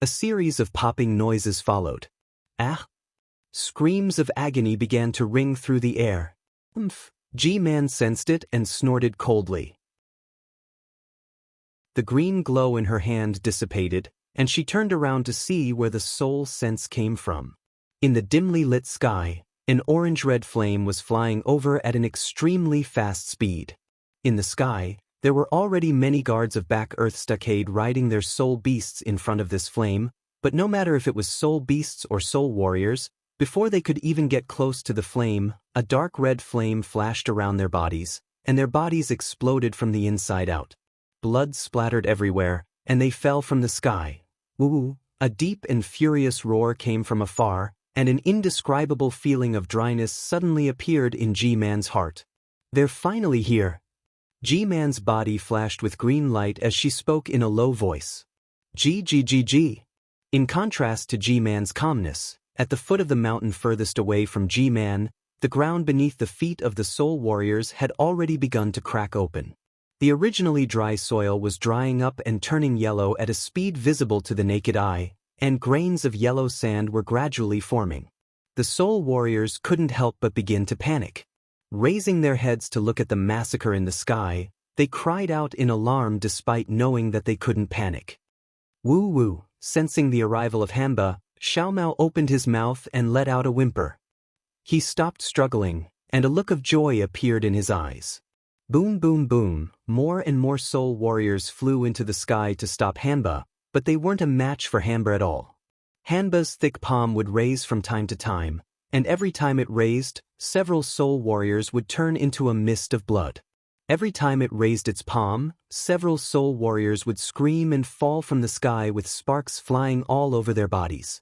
A series of popping noises followed. Ah! Screams of agony began to ring through the air. G-Man sensed it and snorted coldly. The green glow in her hand dissipated, and she turned around to see where the soul sense came from. In the dimly lit sky, an orange-red flame was flying over at an extremely fast speed. In the sky, There were already many guards of Back Earth Stockade riding their soul beasts in front of this flame, but no matter if it was soul beasts or soul warriors, before they could even get close to the flame, a dark red flame flashed around their bodies, and their bodies exploded from the inside out. Blood splattered everywhere, and they fell from the sky. Woo! A deep and furious roar came from afar, and an indescribable feeling of dryness suddenly appeared in G-Man's heart. They're finally here. G-Man's body flashed with green light as she spoke in a low voice. G. In contrast to G-Man's calmness, at the foot of the mountain furthest away from G-Man, the ground beneath the feet of the soul warriors had already begun to crack open. The originally dry soil was drying up and turning yellow at a speed visible to the naked eye, and grains of yellow sand were gradually forming. The soul warriors couldn't help but begin to panic. Raising their heads to look at the massacre in the sky, they cried out in alarm despite knowing that they couldn't panic. Woo! Sensing the arrival of Hanba, Xiaomao opened his mouth and let out a whimper. He stopped struggling, and a look of joy appeared in his eyes. Boom! More and more soul warriors flew into the sky to stop Hanba, but they weren't a match for Hanba at all. Hanba's thick palm would raise from time to time, and every time it raised, several soul warriors would turn into a mist of blood. Every time it raised its palm, several soul warriors would scream and fall from the sky with sparks flying all over their bodies.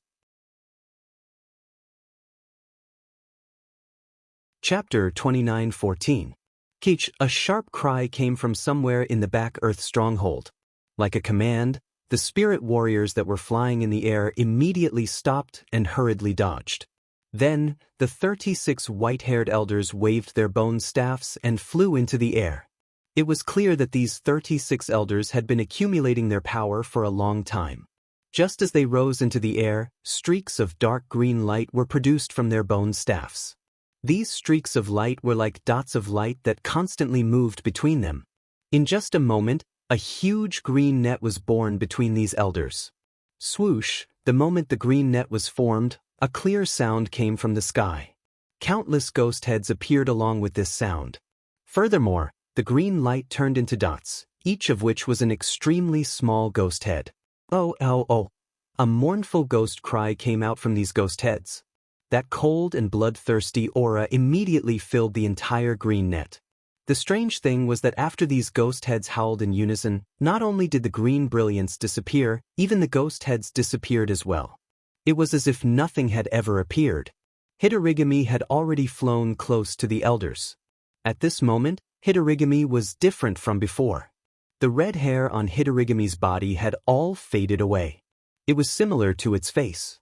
Chapter 29:14. Keech, a sharp cry came from somewhere in the Back Earth stronghold. Like a command, the spirit warriors that were flying in the air immediately stopped and hurriedly dodged. Then, the 36 white-haired elders waved their bone staffs and flew into the air. It was clear that these 36 elders had been accumulating their power for a long time. Just as they rose into the air, streaks of dark green light were produced from their bone staffs. These streaks of light were like dots of light that constantly moved between them. In just a moment, a huge green net was born between these elders. Swoosh! The moment the green net was formed, a clear sound came from the sky. Countless ghost heads appeared along with this sound. Furthermore, the green light turned into dots, each of which was an extremely small ghost head. Oh! A mournful ghost cry came out from these ghost heads. That cold and bloodthirsty aura immediately filled the entire green net. The strange thing was that after these ghost heads howled in unison, not only did the green brilliance disappear, even the ghost heads disappeared as well. It was as if nothing had ever appeared. Hitorigami had already flown close to the elders. At this moment, Hitorigami was different from before. The red hair on Hitorigami's body had all faded away. It was similar to its face.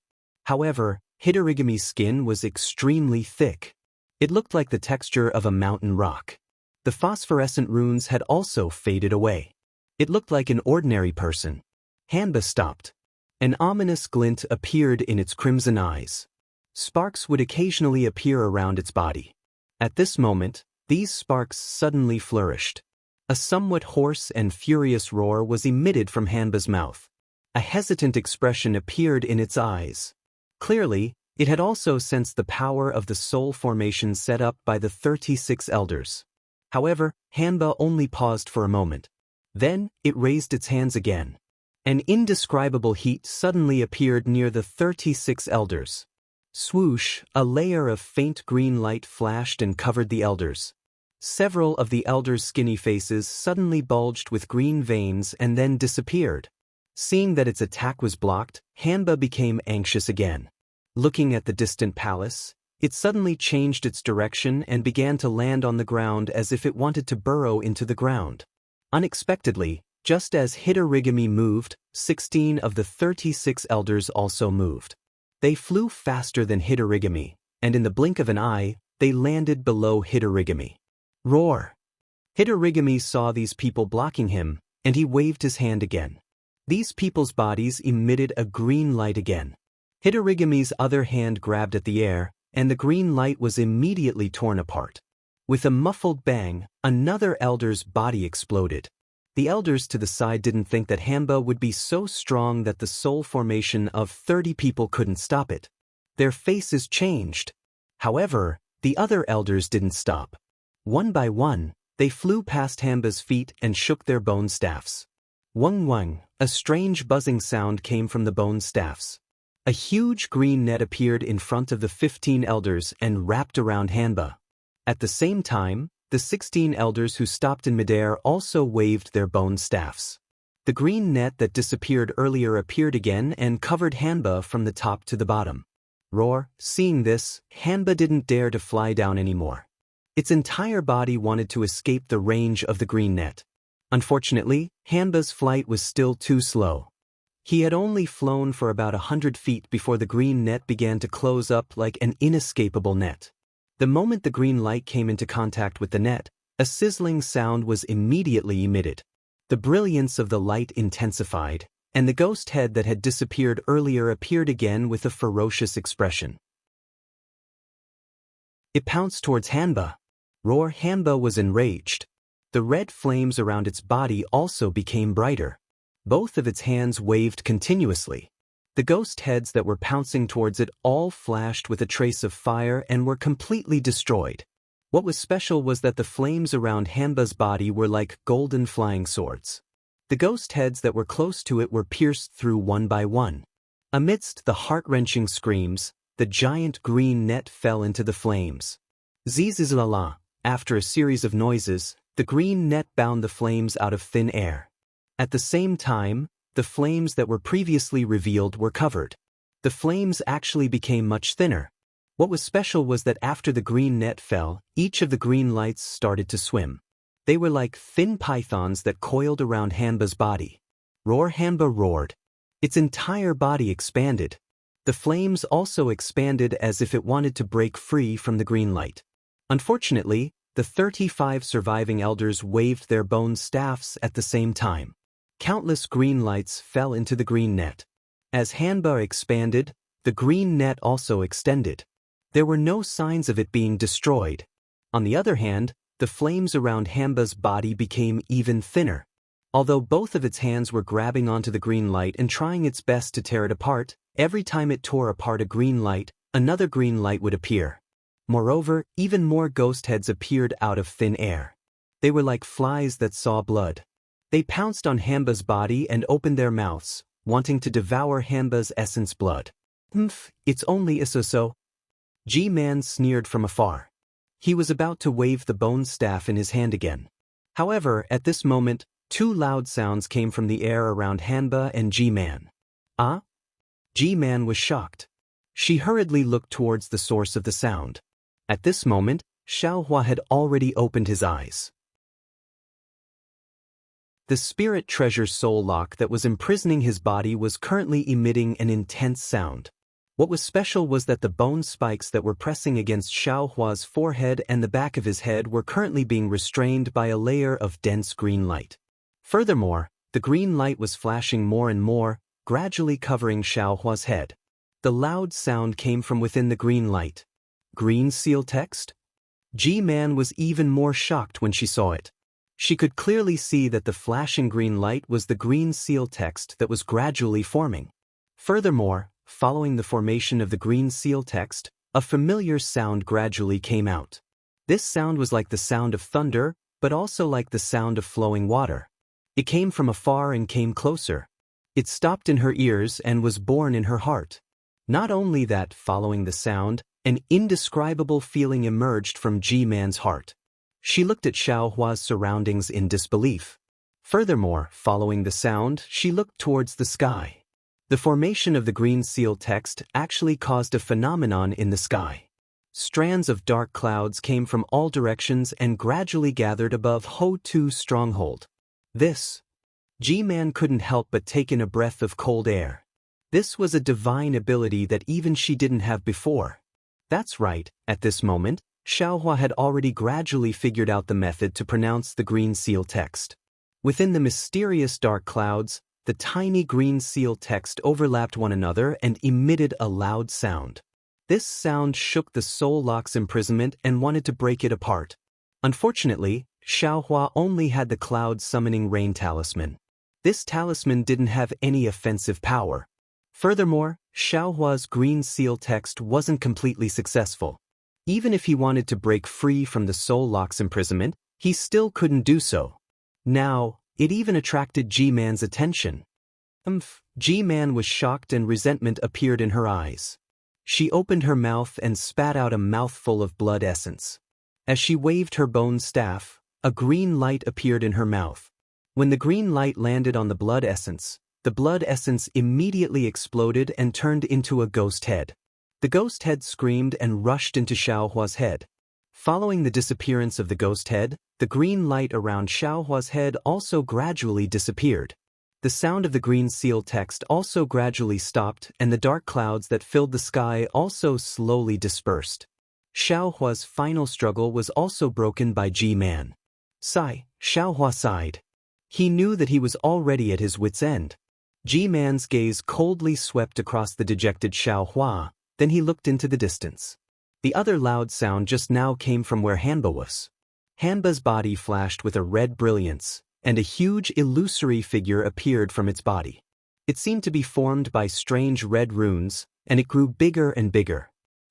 However, Hitorigami's skin was extremely thick. It looked like the texture of a mountain rock. The phosphorescent runes had also faded away. It looked like an ordinary person. Hanba stopped. An ominous glint appeared in its crimson eyes. Sparks would occasionally appear around its body. At this moment, these sparks suddenly flourished. A somewhat hoarse and furious roar was emitted from Hanba's mouth. A hesitant expression appeared in its eyes. Clearly, it had also sensed the power of the soul formation set up by the 36 elders. However, Hanba only paused for a moment. Then, it raised its hands again. An indescribable heat suddenly appeared near the 36 elders. Swoosh! A layer of faint green light flashed and covered the elders. Several of the elders' skinny faces suddenly bulged with green veins and then disappeared. Seeing that its attack was blocked, Hanba became anxious again. Looking at the distant palace, it suddenly changed its direction and began to land on the ground as if it wanted to burrow into the ground. Unexpectedly, just as Hitorigami moved, 16 of the 36 elders also moved. They flew faster than Hitorigami, and in the blink of an eye, they landed below Hitorigami. Roar! Hitorigami saw these people blocking him, and he waved his hand again. These people's bodies emitted a green light again. Hitorigami's other hand grabbed at the air, and the green light was immediately torn apart. With a muffled bang, another elder's body exploded. The elders to the side didn't think that Hanba would be so strong that the soul formation of 30 people couldn't stop it. Their faces changed. However, the other elders didn't stop. One by one, They flew past Hanba's feet and shook their bone staffs. Wang Wang, a strange buzzing sound came from the bone staffs. A huge green net appeared in front of the 15 elders and wrapped around Hanba. At the same time, the 16 elders who stopped in midair also waved their bone staffs. The green net that disappeared earlier appeared again and covered Hanba from the top to the bottom. Roar, seeing this, Hanba didn't dare to fly down anymore. Its entire body wanted to escape the range of the green net. Unfortunately, Hanba's flight was still too slow. He had only flown for about 100 feet before the green net began to close up like an inescapable net. The moment the green light came into contact with the net, a sizzling sound was immediately emitted. The brilliance of the light intensified, and the ghost head that had disappeared earlier appeared again with a ferocious expression. It pounced towards Hanba. Roar, Hanba was enraged. The red flames around its body also became brighter. Both of its hands waved continuously. The ghost heads that were pouncing towards it all flashed with a trace of fire and were completely destroyed. What was special was that the flames around Hanba's body were like golden flying swords. The ghost heads that were close to it were pierced through one by one. Amidst the heart-wrenching screams, the giant green net fell into the flames. Zzzlala, after a series of noises, the green net bound the flames out of thin air. At the same time, the flames that were previously revealed were covered. The flames actually became much thinner. What was special was that after the green net fell, each of the green lights started to swim. They were like thin pythons that coiled around Hanba's body. Roar, Hanba roared. Its entire body expanded. The flames also expanded as if it wanted to break free from the green light. Unfortunately, the 35 surviving elders waved their bone staffs at the same time. Countless green lights fell into the green net. As Hanba expanded, the green net also extended. There were no signs of it being destroyed. On the other hand, the flames around Hanba's body became even thinner. Although both of its hands were grabbing onto the green light and trying its best to tear it apart, every time it tore apart a green light, another green light would appear. Moreover, even more ghost heads appeared out of thin air. They were like flies that saw blood. They pounced on Hanba's body and opened their mouths, wanting to devour Hanba's essence blood. It's only Isoso. G-Man sneered from afar. He was about to wave the bone staff in his hand again. However, at this moment, two loud sounds came from the air around Hanba and G-Man. Ah? G-Man was shocked. She hurriedly looked towards the source of the sound. At this moment, Xiaohua had already opened his eyes. The spirit treasure soul lock that was imprisoning his body was currently emitting an intense sound. What was special was that the bone spikes that were pressing against Xiaohua's forehead and the back of his head were currently being restrained by a layer of dense green light. Furthermore, the green light was flashing more and more, gradually covering Xiaohua's head. The loud sound came from within the green light. Green seal text? G-Man was even more shocked when she saw it. She could clearly see that the flashing green light was the green seal text that was gradually forming. Furthermore, following the formation of the green seal text, a familiar sound gradually came out. This sound was like the sound of thunder, but also like the sound of flowing water. It came from afar and came closer. It stopped in her ears and was born in her heart. Not only that, following the sound, an indescribable feeling emerged from G-Man's heart. She looked at Xiaohua's surroundings in disbelief. Furthermore, following the sound, she looked towards the sky. The formation of the green seal text actually caused a phenomenon in the sky. Strands of dark clouds came from all directions and gradually gathered above Ho-Tu's stronghold. This. G-Man couldn't help but take in a breath of cold air. This was a divine ability that even she didn't have before. That's right, at this moment, Xiaohua had already gradually figured out the method to pronounce the green seal text. Within the mysterious dark clouds, the tiny green seal text overlapped one another and emitted a loud sound. This sound shook the soul lock's imprisonment and wanted to break it apart. Unfortunately, Xiaohua only had the cloud summoning rain talisman. This talisman didn't have any offensive power. Furthermore, Xiaohua's green seal text wasn't completely successful. Even if he wanted to break free from the soul lock's imprisonment, He still couldn't do so. Now, it even attracted G-Man's attention. G-Man was shocked and resentment appeared in her eyes. She opened her mouth and spat out a mouthful of blood essence. As she waved her bone staff, a green light appeared in her mouth. When the green light landed on the blood essence immediately exploded and turned into a ghost head. The ghost head screamed and rushed into Xiaohua's head. Following the disappearance of the ghost head, the green light around Xiaohua's head also gradually disappeared. The sound of the green seal text also gradually stopped and the dark clouds that filled the sky also slowly dispersed. Xiaohua's final struggle was also broken by G-Man. Sigh, Xiaohua sighed. He knew that he was already at his wit's end. G-Man's gaze coldly swept across the dejected Xiaohua, then he looked into the distance. The other loud sound just now came from where Hanba was. Hanba's body flashed with a red brilliance, and a huge illusory figure appeared from its body. It seemed to be formed by strange red runes, and it grew bigger and bigger.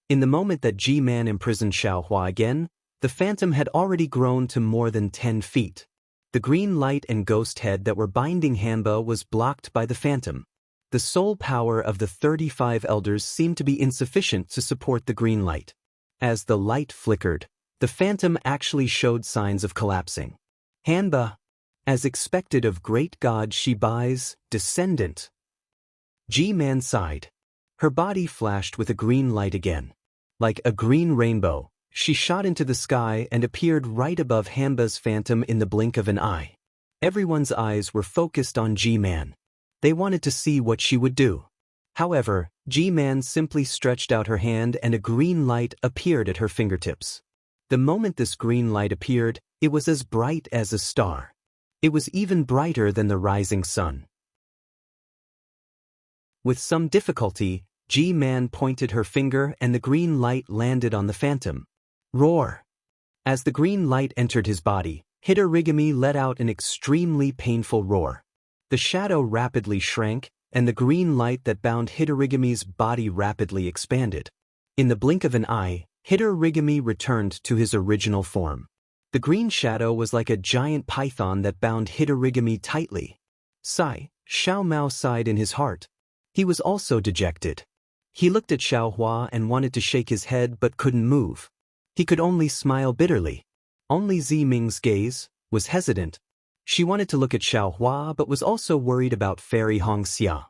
In the moment that G-Man imprisoned Xiaohua again, the phantom had already grown to more than 10 feet. The green light and ghost head that were binding Hanba was blocked by the phantom. The soul power of the 35 elders seemed to be insufficient to support the green light. As the light flickered, the phantom actually showed signs of collapsing. Hanba, as expected of great god Shibai's descendant. G-Man sighed. Her body flashed with a green light again. Like a green rainbow, she shot into the sky and appeared right above Hanba's phantom in the blink of an eye. Everyone's eyes were focused on G-Man. They wanted to see what she would do. However, G-Man simply stretched out her hand and a green light appeared at her fingertips. The moment this green light appeared, it was as bright as a star. It was even brighter than the rising sun. With some difficulty, G-Man pointed her finger and the green light landed on the phantom. Roar! As the green light entered his body, Hidorigami let out an extremely painful roar. The shadow rapidly shrank, and the green light that bound Hidorigami's body rapidly expanded. In the blink of an eye, Hidorigami returned to his original form. The green shadow was like a giant python that bound Hidorigami tightly. Sigh, Xiao Mao sighed in his heart. He was also dejected. He looked at Xiaohua and wanted to shake his head but couldn't move. He could only smile bitterly. Only Ziming's gaze was hesitant. She wanted to look at Xiaohua but was also worried about Fairy Hongxia.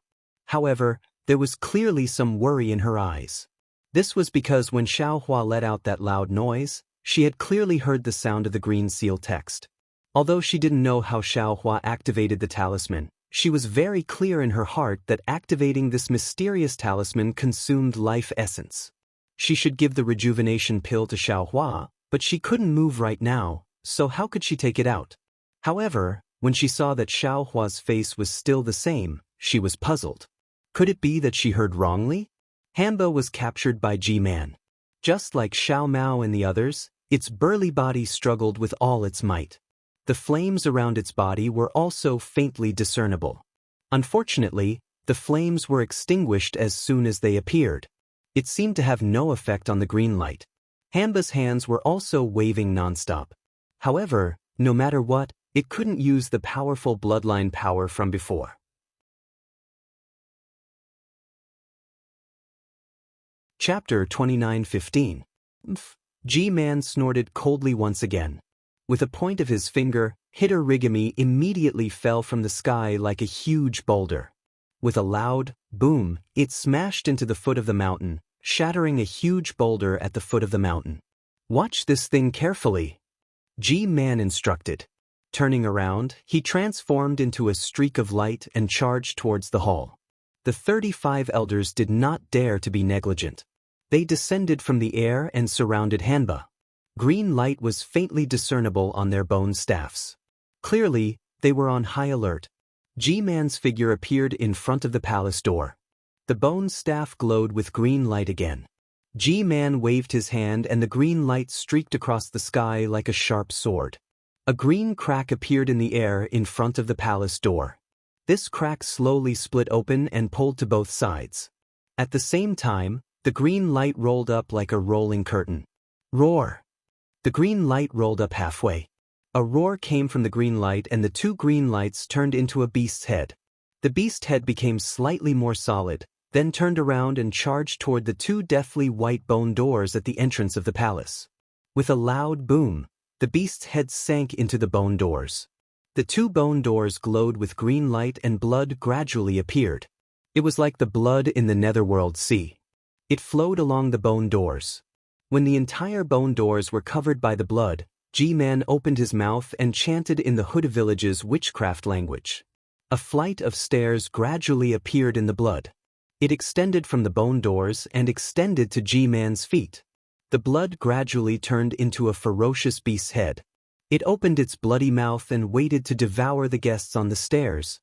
However, there was clearly some worry in her eyes. This was because when Xiaohua let out that loud noise, she had clearly heard the sound of the green seal text. Although she didn't know how Xiaohua activated the talisman, she was very clear in her heart that activating this mysterious talisman consumed life essence. She should give the rejuvenation pill to Xiaohua, but she couldn't move right now, so how could she take it out? However, when she saw that Xiaohua's face was still the same, she was puzzled. Could it be that she heard wrongly? Hanba was captured by G-Man. Just like Xiao Mao and the others, its burly body struggled with all its might. The flames around its body were also faintly discernible. Unfortunately, the flames were extinguished as soon as they appeared. It seemed to have no effect on the green light. Hanba's hands were also waving nonstop. However, no matter what, it couldn't use the powerful bloodline power from before. Chapter 29:15. G-Man snorted coldly once again. With a point of his finger, Hidorigami immediately fell from the sky like a huge boulder. With a loud boom, it smashed into the foot of the mountain, shattering a huge boulder at the foot of the mountain. Watch this thing carefully, G-Man instructed. Turning around, he transformed into a streak of light and charged towards the hall. The 35 elders did not dare to be negligent. They descended from the air and surrounded Hanba. Green light was faintly discernible on their bone staffs. Clearly, they were on high alert. G-Man's figure appeared in front of the palace door. The bone staff glowed with green light again. G-Man waved his hand and the green light streaked across the sky like a sharp sword. A green crack appeared in the air in front of the palace door. This crack slowly split open and pulled to both sides. At the same time, the green light rolled up like a rolling curtain. Roar! The green light rolled up halfway. A roar came from the green light and the two green lights turned into a beast's head. The beast head became slightly more solid, then turned around and charged toward the two deathly white bone doors at the entrance of the palace. With a loud boom, the beast's head sank into the bone doors. The two bone doors glowed with green light and blood gradually appeared. It was like the blood in the netherworld sea. It flowed along the bone doors. When the entire bone doors were covered by the blood, G-Man opened his mouth and chanted in the Huda village's witchcraft language. A flight of stairs gradually appeared in the blood. It extended from the bone doors and extended to G-Man's feet. The blood gradually turned into a ferocious beast's head. It opened its bloody mouth and waited to devour the guests on the stairs.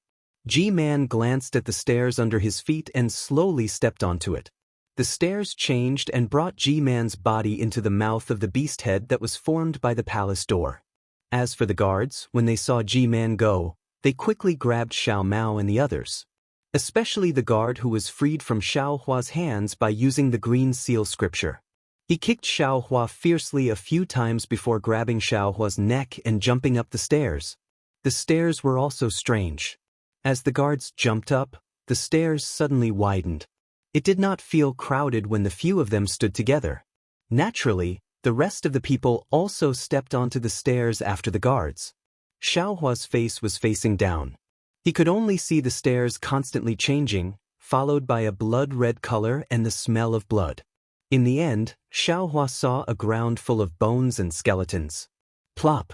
G-Man glanced at the stairs under his feet and slowly stepped onto it. The stairs changed and brought G-Man's body into the mouth of the beast head that was formed by the palace door. As for the guards, when they saw G-Man go, they quickly grabbed Xiao Mao and the others. Especially the guard who was freed from Xiao Hua's hands by using the green seal scripture. He kicked Xiao Hua fiercely a few times before grabbing Xiao Hua's neck and jumping up the stairs. The stairs were also strange. As the guards jumped up, the stairs suddenly widened. It did not feel crowded when the few of them stood together. Naturally, the rest of the people also stepped onto the stairs after the guards. Xiao Hua's face was facing down. He could only see the stairs constantly changing, followed by a blood-red color and the smell of blood. In the end, Xiao Hua saw a ground full of bones and skeletons. Plop!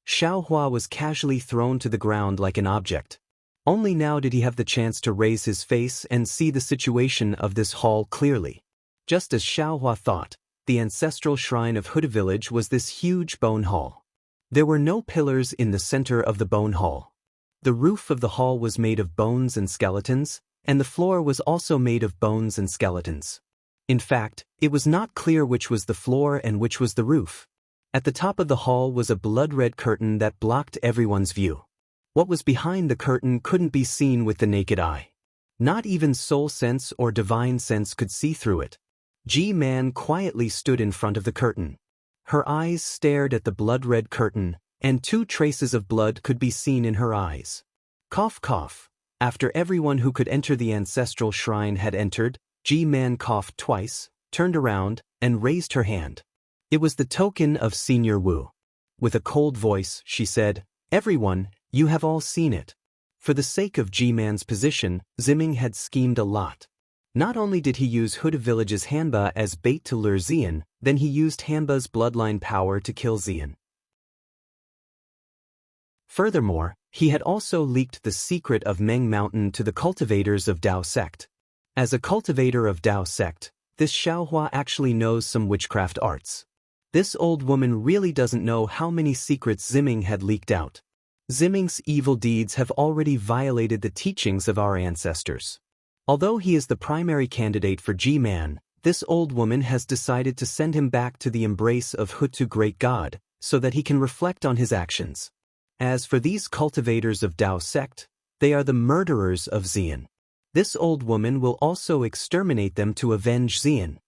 Xiao Hua was casually thrown to the ground like an object. Only now did he have the chance to raise his face and see the situation of this hall clearly. Just as Xiao Hua thought, the ancestral shrine of Huda village was this huge bone hall. There were no pillars in the center of the bone hall. The roof of the hall was made of bones and skeletons, and the floor was also made of bones and skeletons. In fact, it was not clear which was the floor and which was the roof. At the top of the hall was a blood-red curtain that blocked everyone's view. What was behind the curtain couldn't be seen with the naked eye. Not even soul sense or divine sense could see through it. G-Man quietly stood in front of the curtain. Her eyes stared at the blood-red curtain, and two traces of blood could be seen in her eyes. Cough cough. After everyone who could enter the ancestral shrine had entered, G-Man coughed twice, turned around, and raised her hand. It was the token of Senior Wu. With a cold voice, she said, "Everyone, you have all seen it." For the sake of G-Man's position, Ziming had schemed a lot. Not only did he use Huda village's Hanba as bait to lure Xian, then he used Hanba's bloodline power to kill Xian. Furthermore, he had also leaked the secret of Meng Mountain to the cultivators of Dao sect. As a cultivator of Dao sect, this Xiaohua actually knows some witchcraft arts. This old woman really doesn't know how many secrets Ziming had leaked out. Ziming's evil deeds have already violated the teachings of our ancestors. Although he is the primary candidate for G-Man, this old woman has decided to send him back to the embrace of Hutu Great God, so that he can reflect on his actions. As for these cultivators of Dao sect, they are the murderers of Xian. This old woman will also exterminate them to avenge Xian.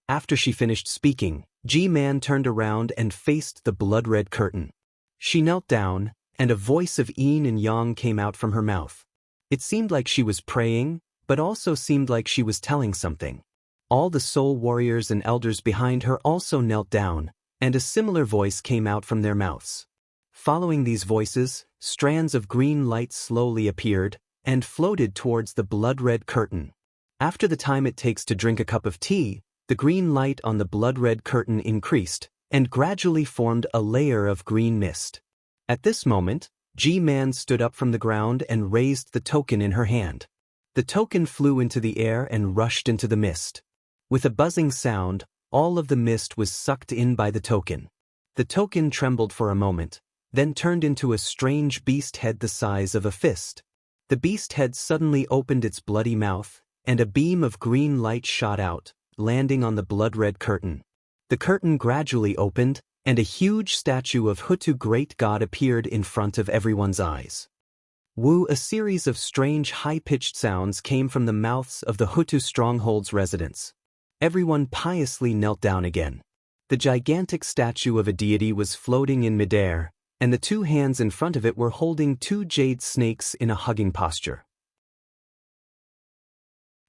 After she finished speaking, G-Man turned around and faced the blood-red curtain. She knelt down, and a voice of yin and yang came out from her mouth. It seemed like she was praying, but also seemed like she was telling something. All the soul warriors and elders behind her also knelt down, and a similar voice came out from their mouths. Following these voices, strands of green light slowly appeared, and floated towards the blood-red curtain. After the time it takes to drink a cup of tea, the green light on the blood-red curtain increased, and gradually formed a layer of green mist. At this moment, G-Man stood up from the ground and raised the token in her hand. The token flew into the air and rushed into the mist. With a buzzing sound, all of the mist was sucked in by the token. The token trembled for a moment, then turned into a strange beast head the size of a fist. The beast head suddenly opened its bloody mouth, and a beam of green light shot out, landing on the blood-red curtain. The curtain gradually opened, and a huge statue of Hutu Great God appeared in front of everyone's eyes. Wu, a series of strange high-pitched sounds came from the mouths of the Hutu stronghold's residents. Everyone piously knelt down again. The gigantic statue of a deity was floating in midair, and the two hands in front of it were holding two jade snakes in a hugging posture.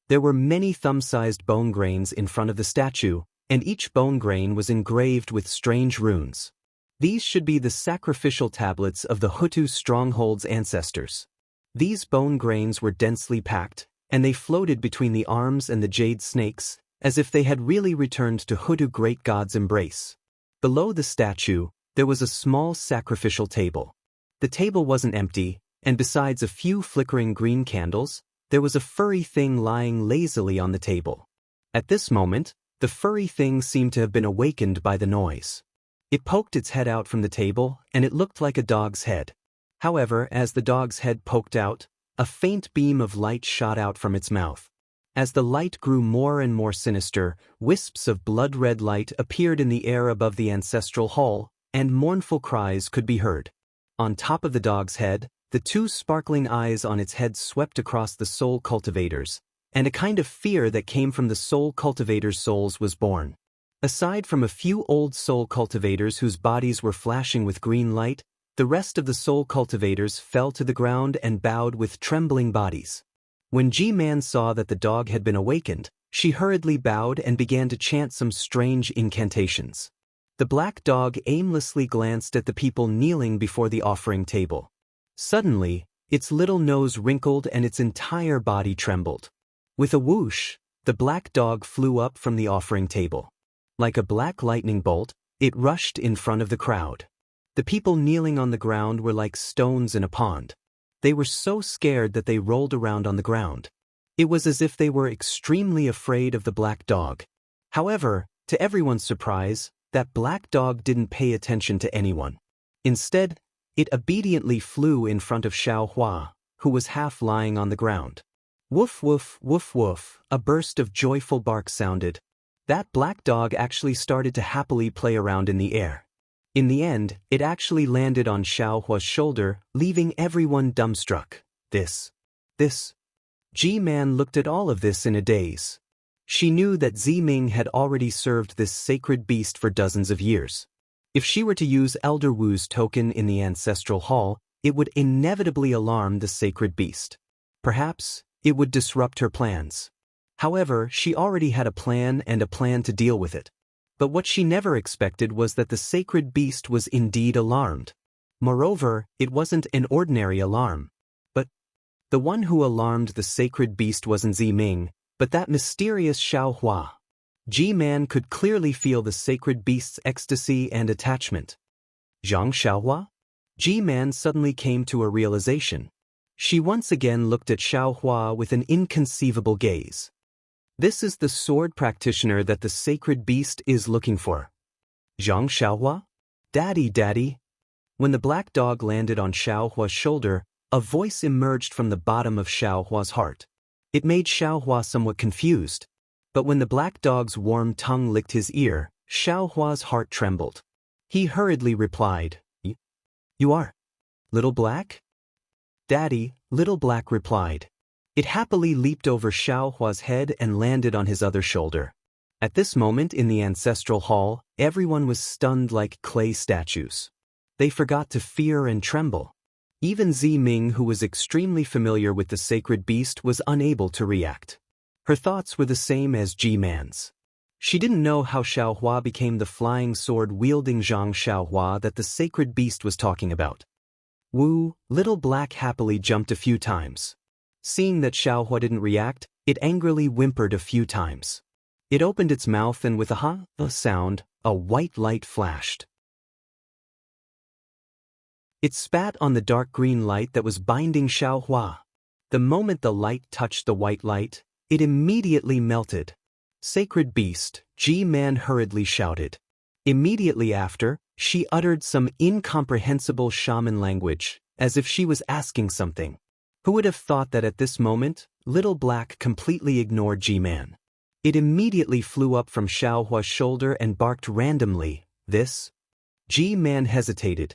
There were many thumb-sized bone grains in front of the statue, and each bone grain was engraved with strange runes. These should be the sacrificial tablets of the Hutu stronghold's ancestors. These bone grains were densely packed, and they floated between the arms and the jade snakes, as if they had really returned to Hutu great god's embrace. Below the statue, there was a small sacrificial table. The table wasn't empty, and besides a few flickering green candles, there was a furry thing lying lazily on the table. At this moment, the furry thing seemed to have been awakened by the noise. It poked its head out from the table, and it looked like a dog's head. However, as the dog's head poked out, a faint beam of light shot out from its mouth. As the light grew more and more sinister, wisps of blood-red light appeared in the air above the ancestral hall, and mournful cries could be heard. On top of the dog's head, the two sparkling eyes on its head swept across the soul cultivators, and a kind of fear that came from the soul cultivators' souls was born. Aside from a few old soul cultivators whose bodies were flashing with green light, the rest of the soul cultivators fell to the ground and bowed with trembling bodies. When G-Man saw that the dog had been awakened, she hurriedly bowed and began to chant some strange incantations. The black dog aimlessly glanced at the people kneeling before the offering table. Suddenly, its little nose wrinkled and its entire body trembled. With a whoosh, the black dog flew up from the offering table. Like a black lightning bolt, it rushed in front of the crowd. The people kneeling on the ground were like stones in a pond. They were so scared that they rolled around on the ground. It was as if they were extremely afraid of the black dog. However, to everyone's surprise, that black dog didn't pay attention to anyone. Instead, it obediently flew in front of Xiaohua, who was half lying on the ground. Woof woof woof woof, a burst of joyful bark sounded. That black dog actually started to happily play around in the air. In the end, it actually landed on Xiaohua's shoulder, leaving everyone dumbstruck. This. G-Man looked at all of this in a daze. She knew that Ziming had already served this sacred beast for dozens of years. If she were to use Elder Wu's token in the ancestral hall, it would inevitably alarm the sacred beast. Perhaps, it would disrupt her plans. However, she already had a plan to deal with it. But what she never expected was that the sacred beast was indeed alarmed. Moreover, it wasn't an ordinary alarm. But the one who alarmed the sacred beast wasn't Ziming, but that mysterious Xiaohua. G-Man could clearly feel the sacred beast's ecstasy and attachment. Zhang Xiaohua? G-Man suddenly came to a realization. She once again looked at Xiaohua with an inconceivable gaze. This is the sword practitioner that the sacred beast is looking for. Zhang Xiaohua? Daddy. When the black dog landed on Xiaohua's shoulder, a voice emerged from the bottom of Xiaohua's heart. It made Xiaohua somewhat confused. But when the black dog's warm tongue licked his ear, Xiaohua's heart trembled. He hurriedly replied, You are Little Black? Daddy, Little Black replied. It happily leaped over Xiaohua's head and landed on his other shoulder. At this moment in the ancestral hall, everyone was stunned like clay statues. They forgot to fear and tremble. Even Ziming, who was extremely familiar with the sacred beast, was unable to react. Her thoughts were the same as G-Man's. She didn't know how Xiaohua became the flying sword-wielding Zhang Xiaohua that the sacred beast was talking about. Wu, Little Black happily jumped a few times. Seeing that Xiaohua didn't react, it angrily whimpered a few times. It opened its mouth and with a ha sound, a white light flashed. It spat on the dark green light that was binding Xiaohua. The moment the light touched the white light, it immediately melted. Sacred beast, G-Man hurriedly shouted. Immediately after, she uttered some incomprehensible shaman language, as if she was asking something. Who would have thought that at this moment, Little Black completely ignored G-Man? It immediately flew up from Xiaohua's shoulder and barked randomly. This? G-Man hesitated.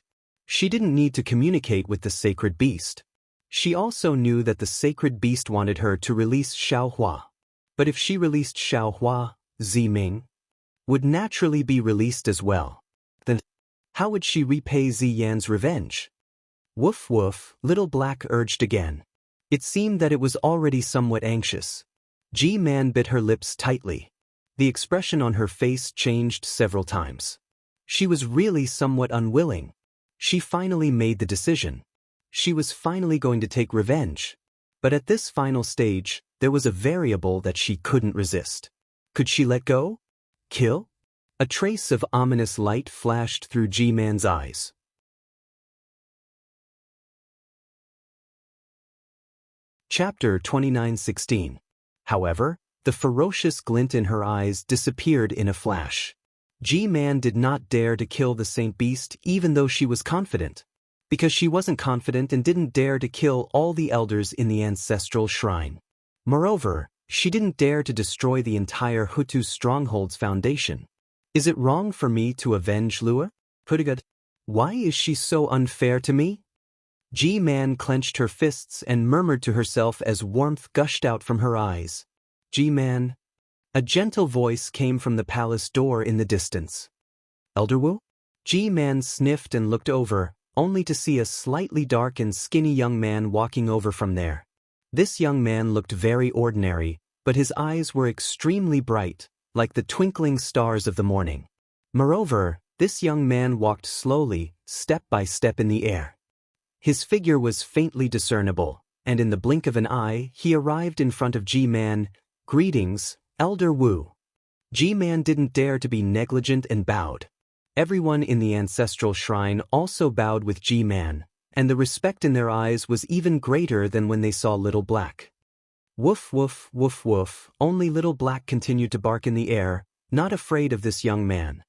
She didn't need to communicate with the sacred beast. She also knew that the sacred beast wanted her to release Xiaohua. But if she released Xiaohua, Ziming would naturally be released as well. Then, How would she repay Ziyan's revenge? Woof woof, Little Black urged again. It seemed that it was already somewhat anxious. G-Man bit her lips tightly. The expression on her face changed several times. She was really somewhat unwilling. She finally made the decision. She was finally going to take revenge. But at this final stage, there was a variable that she couldn't resist. Could she let go? Kill? A trace of ominous light flashed through G-Man's eyes. Chapter 29:16. However, the ferocious glint in her eyes disappeared in a flash. G-Man did not dare to kill the Saint Beast even though she was confident. Because she wasn't confident and didn't dare to kill all the elders in the ancestral shrine. Moreover, she didn't dare to destroy the entire Hutu stronghold's foundation. Is it wrong for me to avenge Lua? Puttigad, why is she so unfair to me? G-Man clenched her fists and murmured to herself as warmth gushed out from her eyes. G-Man. A gentle voice came from the palace door in the distance. Elder Wu? G-Man sniffed and looked over, only to see a slightly dark and skinny young man walking over from there. This young man looked very ordinary, but his eyes were extremely bright, like the twinkling stars of the morning. Moreover, this young man walked slowly, step by step in the air. His figure was faintly discernible, and in the blink of an eye he arrived in front of G-Man. Greetings, Elder Wu. G-Man didn't dare to be negligent and bowed. Everyone in the ancestral shrine also bowed with G-Man, and the respect in their eyes was even greater than when they saw Little Black. Woof woof woof woof, only Little Black continued to bark in the air, not afraid of this young man.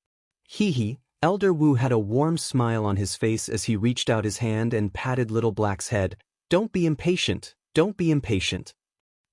Hee hee. Elder Wu had a warm smile on his face as he reached out his hand and patted Little Black's head. Don't be impatient, don't be impatient.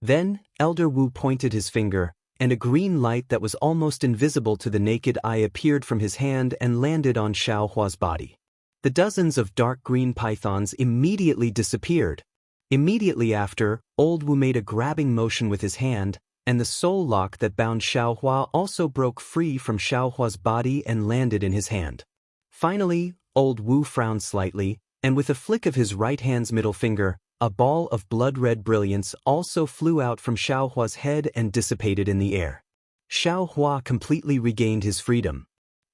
Then, Elder Wu pointed his finger, and a green light that was almost invisible to the naked eye appeared from his hand and landed on Xiaohua's body. The dozens of dark green pythons immediately disappeared. Immediately after, Old Wu made a grabbing motion with his hand, and the soul lock that bound Xiaohua also broke free from Xiaohua's body and landed in his hand. Finally, Old Wu frowned slightly, and with a flick of his right hand's middle finger, a ball of blood-red brilliance also flew out from Xiaohua's head and dissipated in the air. Xiaohua completely regained his freedom.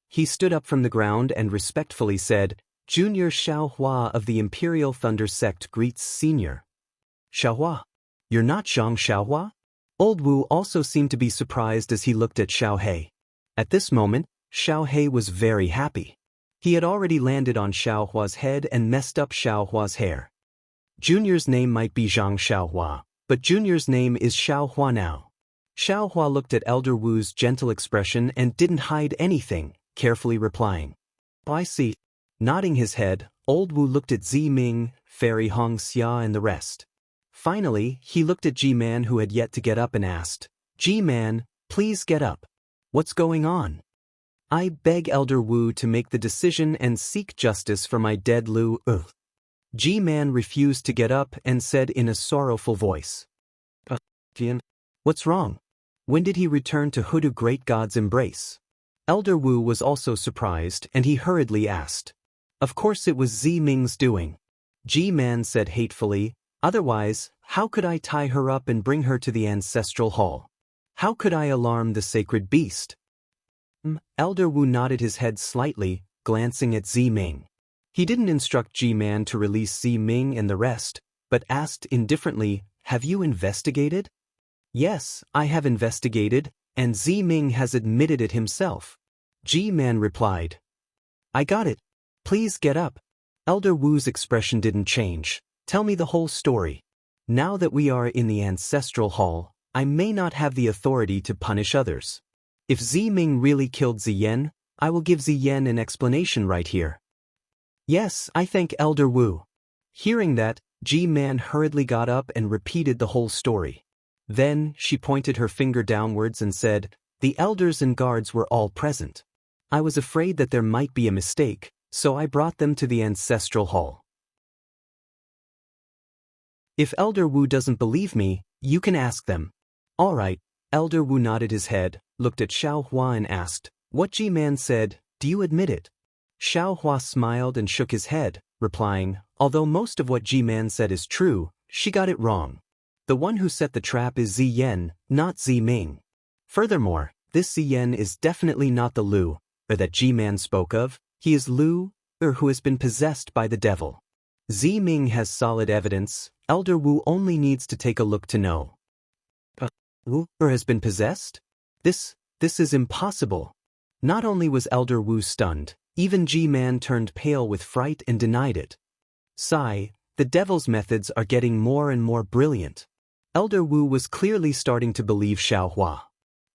He stood up from the ground and respectfully said, Junior Xiaohua of the Imperial Thunder Sect greets Senior. Xiaohua, you're not Zhang Xiaohua? Old Wu also seemed to be surprised as he looked at Xiao He. At this moment, Xiao He was very happy. He had already landed on Xiaohua's head and messed up Xiaohua's hair. Junior's name might be Zhang Xiaohua, but Junior's name is Xiaohua now. Xiaohua looked at Elder Wu's gentle expression and didn't hide anything, carefully replying. I see. Nodding his head, Old Wu looked at Ziming, Fairy Hongxia and the rest. Finally, he looked at G-Man who had yet to get up and asked, G-Man, please get up. What's going on? I beg Elder Wu to make the decision and seek justice for my dead Lu. G-Man refused to get up and said in a sorrowful voice. What's wrong? When did he return to Hutu Great God's embrace? Elder Wu was also surprised and he hurriedly asked. Of course it was Ziming's doing. G-Man said hatefully, otherwise, how could I tie her up and bring her to the ancestral hall? How could I alarm the sacred beast? Elder Wu nodded his head slightly, glancing at Ziming. He didn't instruct G-Man to release Ziming and the rest, but asked indifferently, have you investigated? Yes, I have investigated, and Ziming has admitted it himself. G-Man replied. I got it. Please get up. Elder Wu's expression didn't change. Tell me the whole story. Now that we are in the ancestral hall, I may not have the authority to punish others. If Ziming really killed Ziyan, I will give Ziyan an explanation right here. Yes, I thank Elder Wu. Hearing that, G-Man hurriedly got up and repeated the whole story. Then, she pointed her finger downwards and said, the elders and guards were all present. I was afraid that there might be a mistake, so I brought them to the ancestral hall. If Elder Wu doesn't believe me, you can ask them. All right, Elder Wu nodded his head, looked at Xiaohua and asked, what G-Man said, do you admit it? Xiaohua smiled and shook his head, replying, although most of what Ji-man said is true, she got it wrong. The one who set the trap is Ziyan, not Ziming. Furthermore, this Ziyan is definitely not the Lu, that Ji-man spoke of. He is Lu, who has been possessed by the devil. Ziming has solid evidence. Elder Wu only needs to take a look to know. Wu has been possessed? This is impossible. Not only was Elder Wu stunned, even Ji-man turned pale with fright and denied it. Sigh, the devil's methods are getting more and more brilliant. Elder Wu was clearly starting to believe Xiaohua.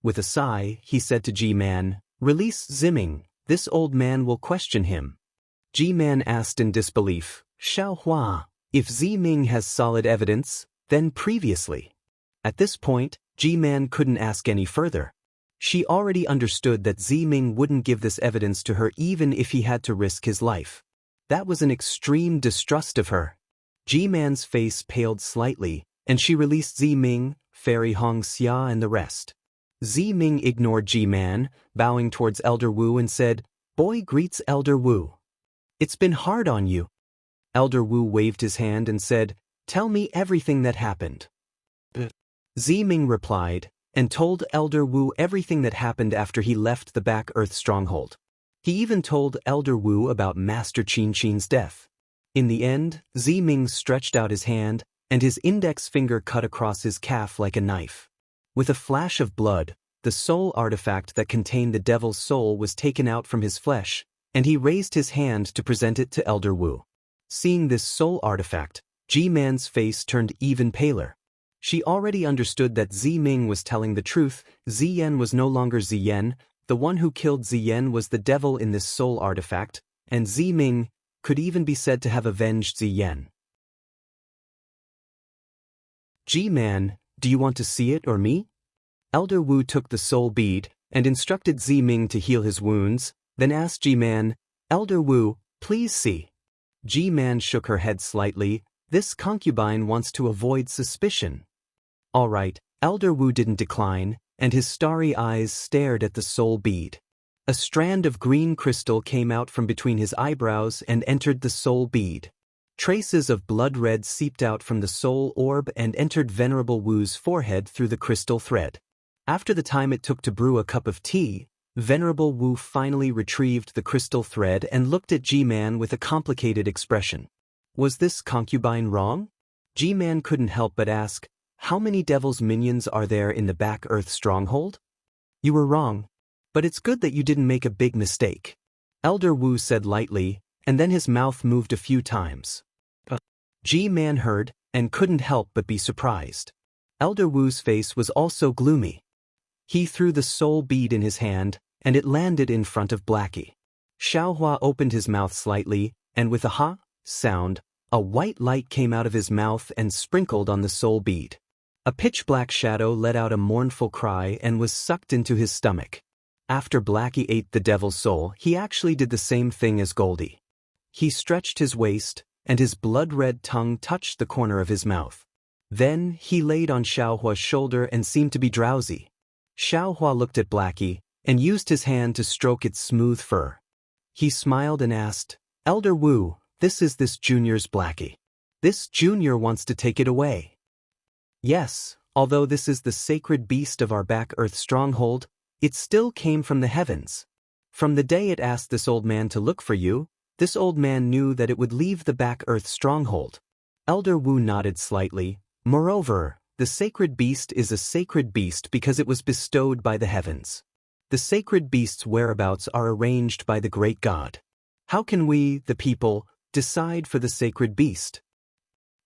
With a sigh, he said to Ji-man, release Ziming, this old man will question him. Ji-man asked in disbelief, Xiaohua, if Ziming has solid evidence, then previously. At this point, Ji-man couldn't ask any further. She already understood that Ziming wouldn't give this evidence to her even if he had to risk his life. That was an extreme distrust of her. Ji-man's face paled slightly, and she released Ziming, Fairy Xianxia and the rest. Ziming ignored Ji-man, bowing towards Elder Wu and said, Boy greets Elder Wu. It's been hard on you. Elder Wu waved his hand and said, Tell me everything that happened. Ziming replied, and told Elder Wu everything that happened after he left the Back Earth stronghold. He even told Elder Wu about Master Qin's death. In the end, Ziming stretched out his hand, and his index finger cut across his calf like a knife. With a flash of blood, the soul artifact that contained the devil's soul was taken out from his flesh, and he raised his hand to present it to Elder Wu. Seeing this soul artifact, Ji-man's face turned even paler. She already understood that Ziming was telling the truth. Ziyan was no longer Ziyan, the one who killed Ziyan was the devil in this soul artifact, and Ziming could even be said to have avenged Ziyan. Ji-man, do you want to see it or me? Elder Wu took the soul bead and instructed Ziming to heal his wounds, then asked Ji-man, Elder Wu, please see. Ji-man shook her head slightly. This concubine wants to avoid suspicion. All right, Elder Wu didn't decline, and his starry eyes stared at the soul bead. A strand of green crystal came out from between his eyebrows and entered the soul bead. Traces of blood red seeped out from the soul orb and entered Venerable Wu's forehead through the crystal thread. After the time it took to brew a cup of tea, Venerable Wu finally retrieved the crystal thread and looked at Ji-man with a complicated expression. Was this concubine wrong? Ji-man couldn't help but ask, how many devil's minions are there in the Back Earth stronghold? You were wrong. But it's good that you didn't make a big mistake. Elder Wu said lightly, and then his mouth moved a few times. Ji-man heard, and couldn't help but be surprised. Elder Wu's face was also gloomy. He threw the soul bead in his hand, and it landed in front of Blackie. Xiaohua opened his mouth slightly, and with a ha sound, a white light came out of his mouth and sprinkled on the soul bead. A pitch-black shadow let out a mournful cry and was sucked into his stomach. After Blackie ate the devil's soul, he actually did the same thing as Goldie. He stretched his waist, and his blood-red tongue touched the corner of his mouth. Then he laid on Xiaohua's shoulder and seemed to be drowsy. Xiaohua looked at Blackie and used his hand to stroke its smooth fur. He smiled and asked, Elder Wu, this is this junior's Blackie. This junior wants to take it away. Yes, although this is the sacred beast of our Back Earth stronghold, it still came from the heavens. From the day it asked this old man to look for you, this old man knew that it would leave the Back Earth stronghold. Elder Wu nodded slightly. Moreover, the sacred beast is a sacred beast because it was bestowed by the heavens. The sacred beast's whereabouts are arranged by the great God. How can we, the people, decide for the sacred beast?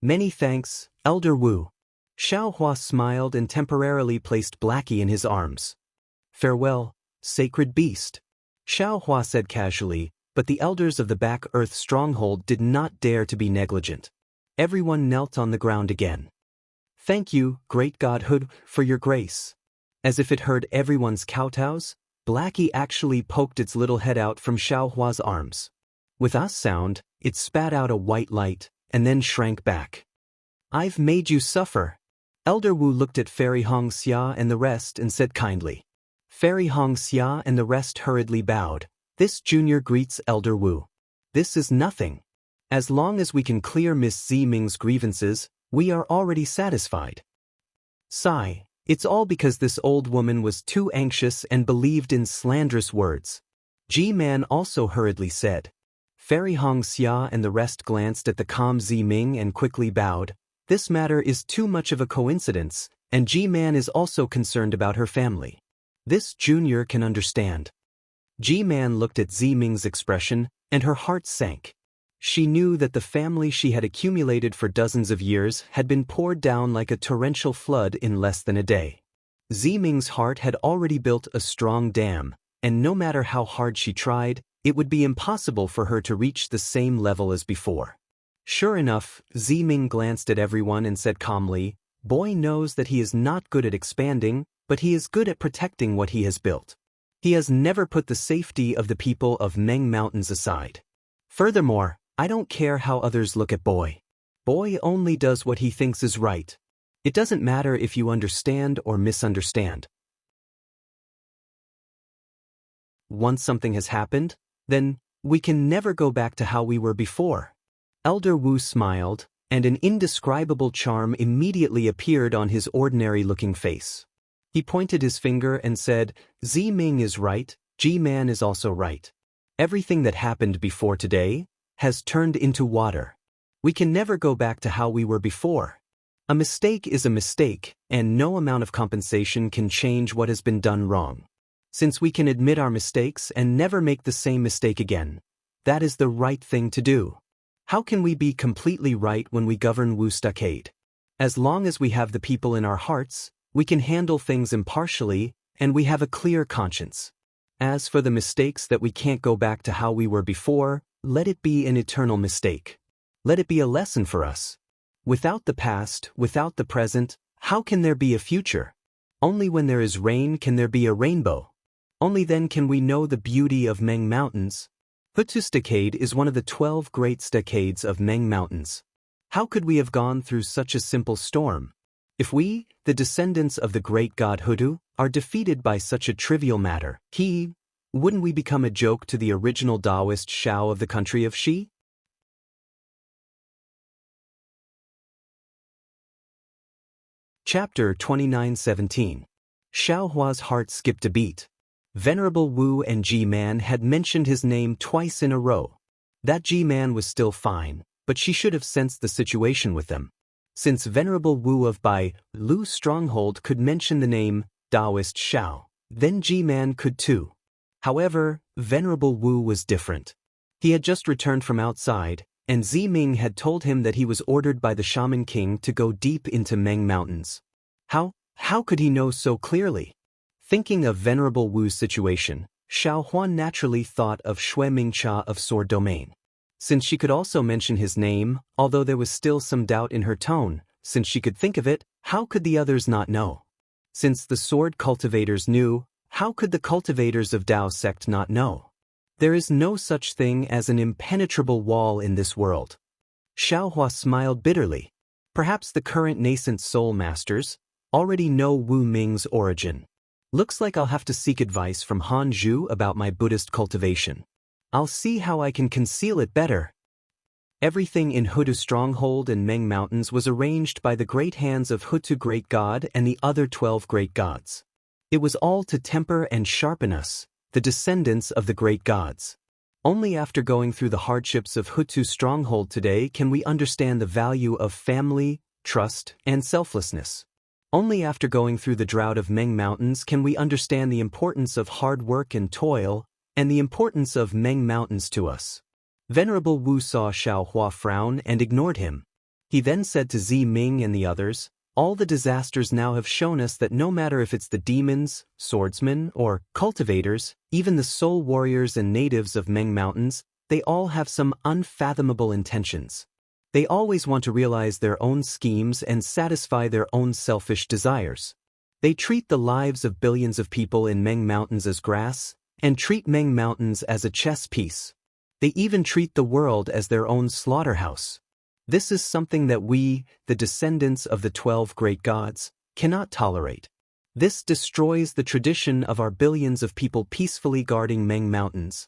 Many thanks, Elder Wu. Xiaohua smiled and temporarily placed Blackie in his arms. Farewell, sacred beast. Xiaohua said casually, but the elders of the Back Earth stronghold did not dare to be negligent. Everyone knelt on the ground again. Thank you, great godhood, for your grace. As if it heard everyone's kowtows, Blackie actually poked its little head out from Xiaohua's arms. With a sound, it spat out a white light, and then shrank back. I've made you suffer. Elder Wu looked at Fairy Xianxia and the rest and said kindly. Fairy Xianxia and the rest hurriedly bowed. This junior greets Elder Wu. This is nothing. As long as we can clear Miss Ziming's grievances, we are already satisfied. Sigh. It's all because this old woman was too anxious and believed in slanderous words. Ji-man also hurriedly said. Fairy Xianxia and the rest glanced at the calm Ziming and quickly bowed. This matter is too much of a coincidence, and Ji-man is also concerned about her family. This junior can understand. Ji-man looked at Ziming's expression, and her heart sank. She knew that the family she had accumulated for dozens of years had been poured down like a torrential flood in less than a day. Ziming's heart had already built a strong dam, and no matter how hard she tried, it would be impossible for her to reach the same level as before. Sure enough, Ziming glanced at everyone and said calmly, Boy knows that he is not good at expanding, but he is good at protecting what he has built. He has never put the safety of the people of Meng Mountains aside. Furthermore, I don't care how others look at Boy. Boy only does what he thinks is right. It doesn't matter if you understand or misunderstand. Once something has happened, then we can never go back to how we were before. Elder Wu smiled, and an indescribable charm immediately appeared on his ordinary-looking face. He pointed his finger and said, Ziming is right, Ji-man is also right. Everything that happened before today has turned into water. We can never go back to how we were before. A mistake is a mistake, and no amount of compensation can change what has been done wrong. Since we can admit our mistakes and never make the same mistake again, that is the right thing to do. How can we be completely right when we govern Wu Stockade? As long as we have the people in our hearts, we can handle things impartially, and we have a clear conscience. As for the mistakes that we can't go back to how we were before, let it be an eternal mistake. Let it be a lesson for us. Without the past, without the present, how can there be a future? Only when there is rain can there be a rainbow. Only then can we know the beauty of Meng Mountains. Hutu Stockade is one of the 12 great stockades of Meng Mountains. How could we have gone through such a simple storm? If we, the descendants of the great god Hutu, are defeated by such a trivial matter, wouldn't we become a joke to the original Daoist Shao of the country of Xi? Chapter 29:17. Xiaohua's heart skipped a beat. Venerable Wu and Ji-man had mentioned his name twice in a row. That Ji-man was still fine, but she should have sensed the situation with them. Since Venerable Wu of Bai Lu Stronghold could mention the name Daoist Shao, then Ji-man could too. However, Venerable Wu was different. He had just returned from outside, and Ziming had told him that he was ordered by the Shaman King to go deep into Meng Mountains. How could he know so clearly? Thinking of Venerable Wu's situation, Xiao Huan naturally thought of Shui Mingcha of Sword Domain. Since she could also mention his name, although there was still some doubt in her tone, since she could think of it, how could the others not know? Since the sword cultivators knew, how could the cultivators of Dao sect not know? There is no such thing as an impenetrable wall in this world. Xiao Hua smiled bitterly. Perhaps the current nascent soul masters already know Wu Ming's origin. Looks like I'll have to seek advice from Han Zhu about my Buddhist cultivation. I'll see how I can conceal it better. Everything in Hutu Stronghold and Meng Mountains was arranged by the great hands of Hutu Great God and the other 12 great gods. It was all to temper and sharpen us, the descendants of the great gods. Only after going through the hardships of Hutu Stronghold today can we understand the value of family, trust, and selflessness. Only after going through the drought of Meng Mountains can we understand the importance of hard work and toil, and the importance of Meng Mountains to us. Venerable Wu saw Xiao Hua frown and ignored him. He then said to Ziming and the others, all the disasters now have shown us that no matter if it's the demons, swordsmen, or cultivators, even the soul warriors and natives of Meng Mountains, they all have some unfathomable intentions. They always want to realize their own schemes and satisfy their own selfish desires. They treat the lives of billions of people in Meng Mountains as grass, and treat Meng Mountains as a chess piece. They even treat the world as their own slaughterhouse. This is something that we, the descendants of the 12 great gods, cannot tolerate. This destroys the tradition of our billions of people peacefully guarding Meng Mountains.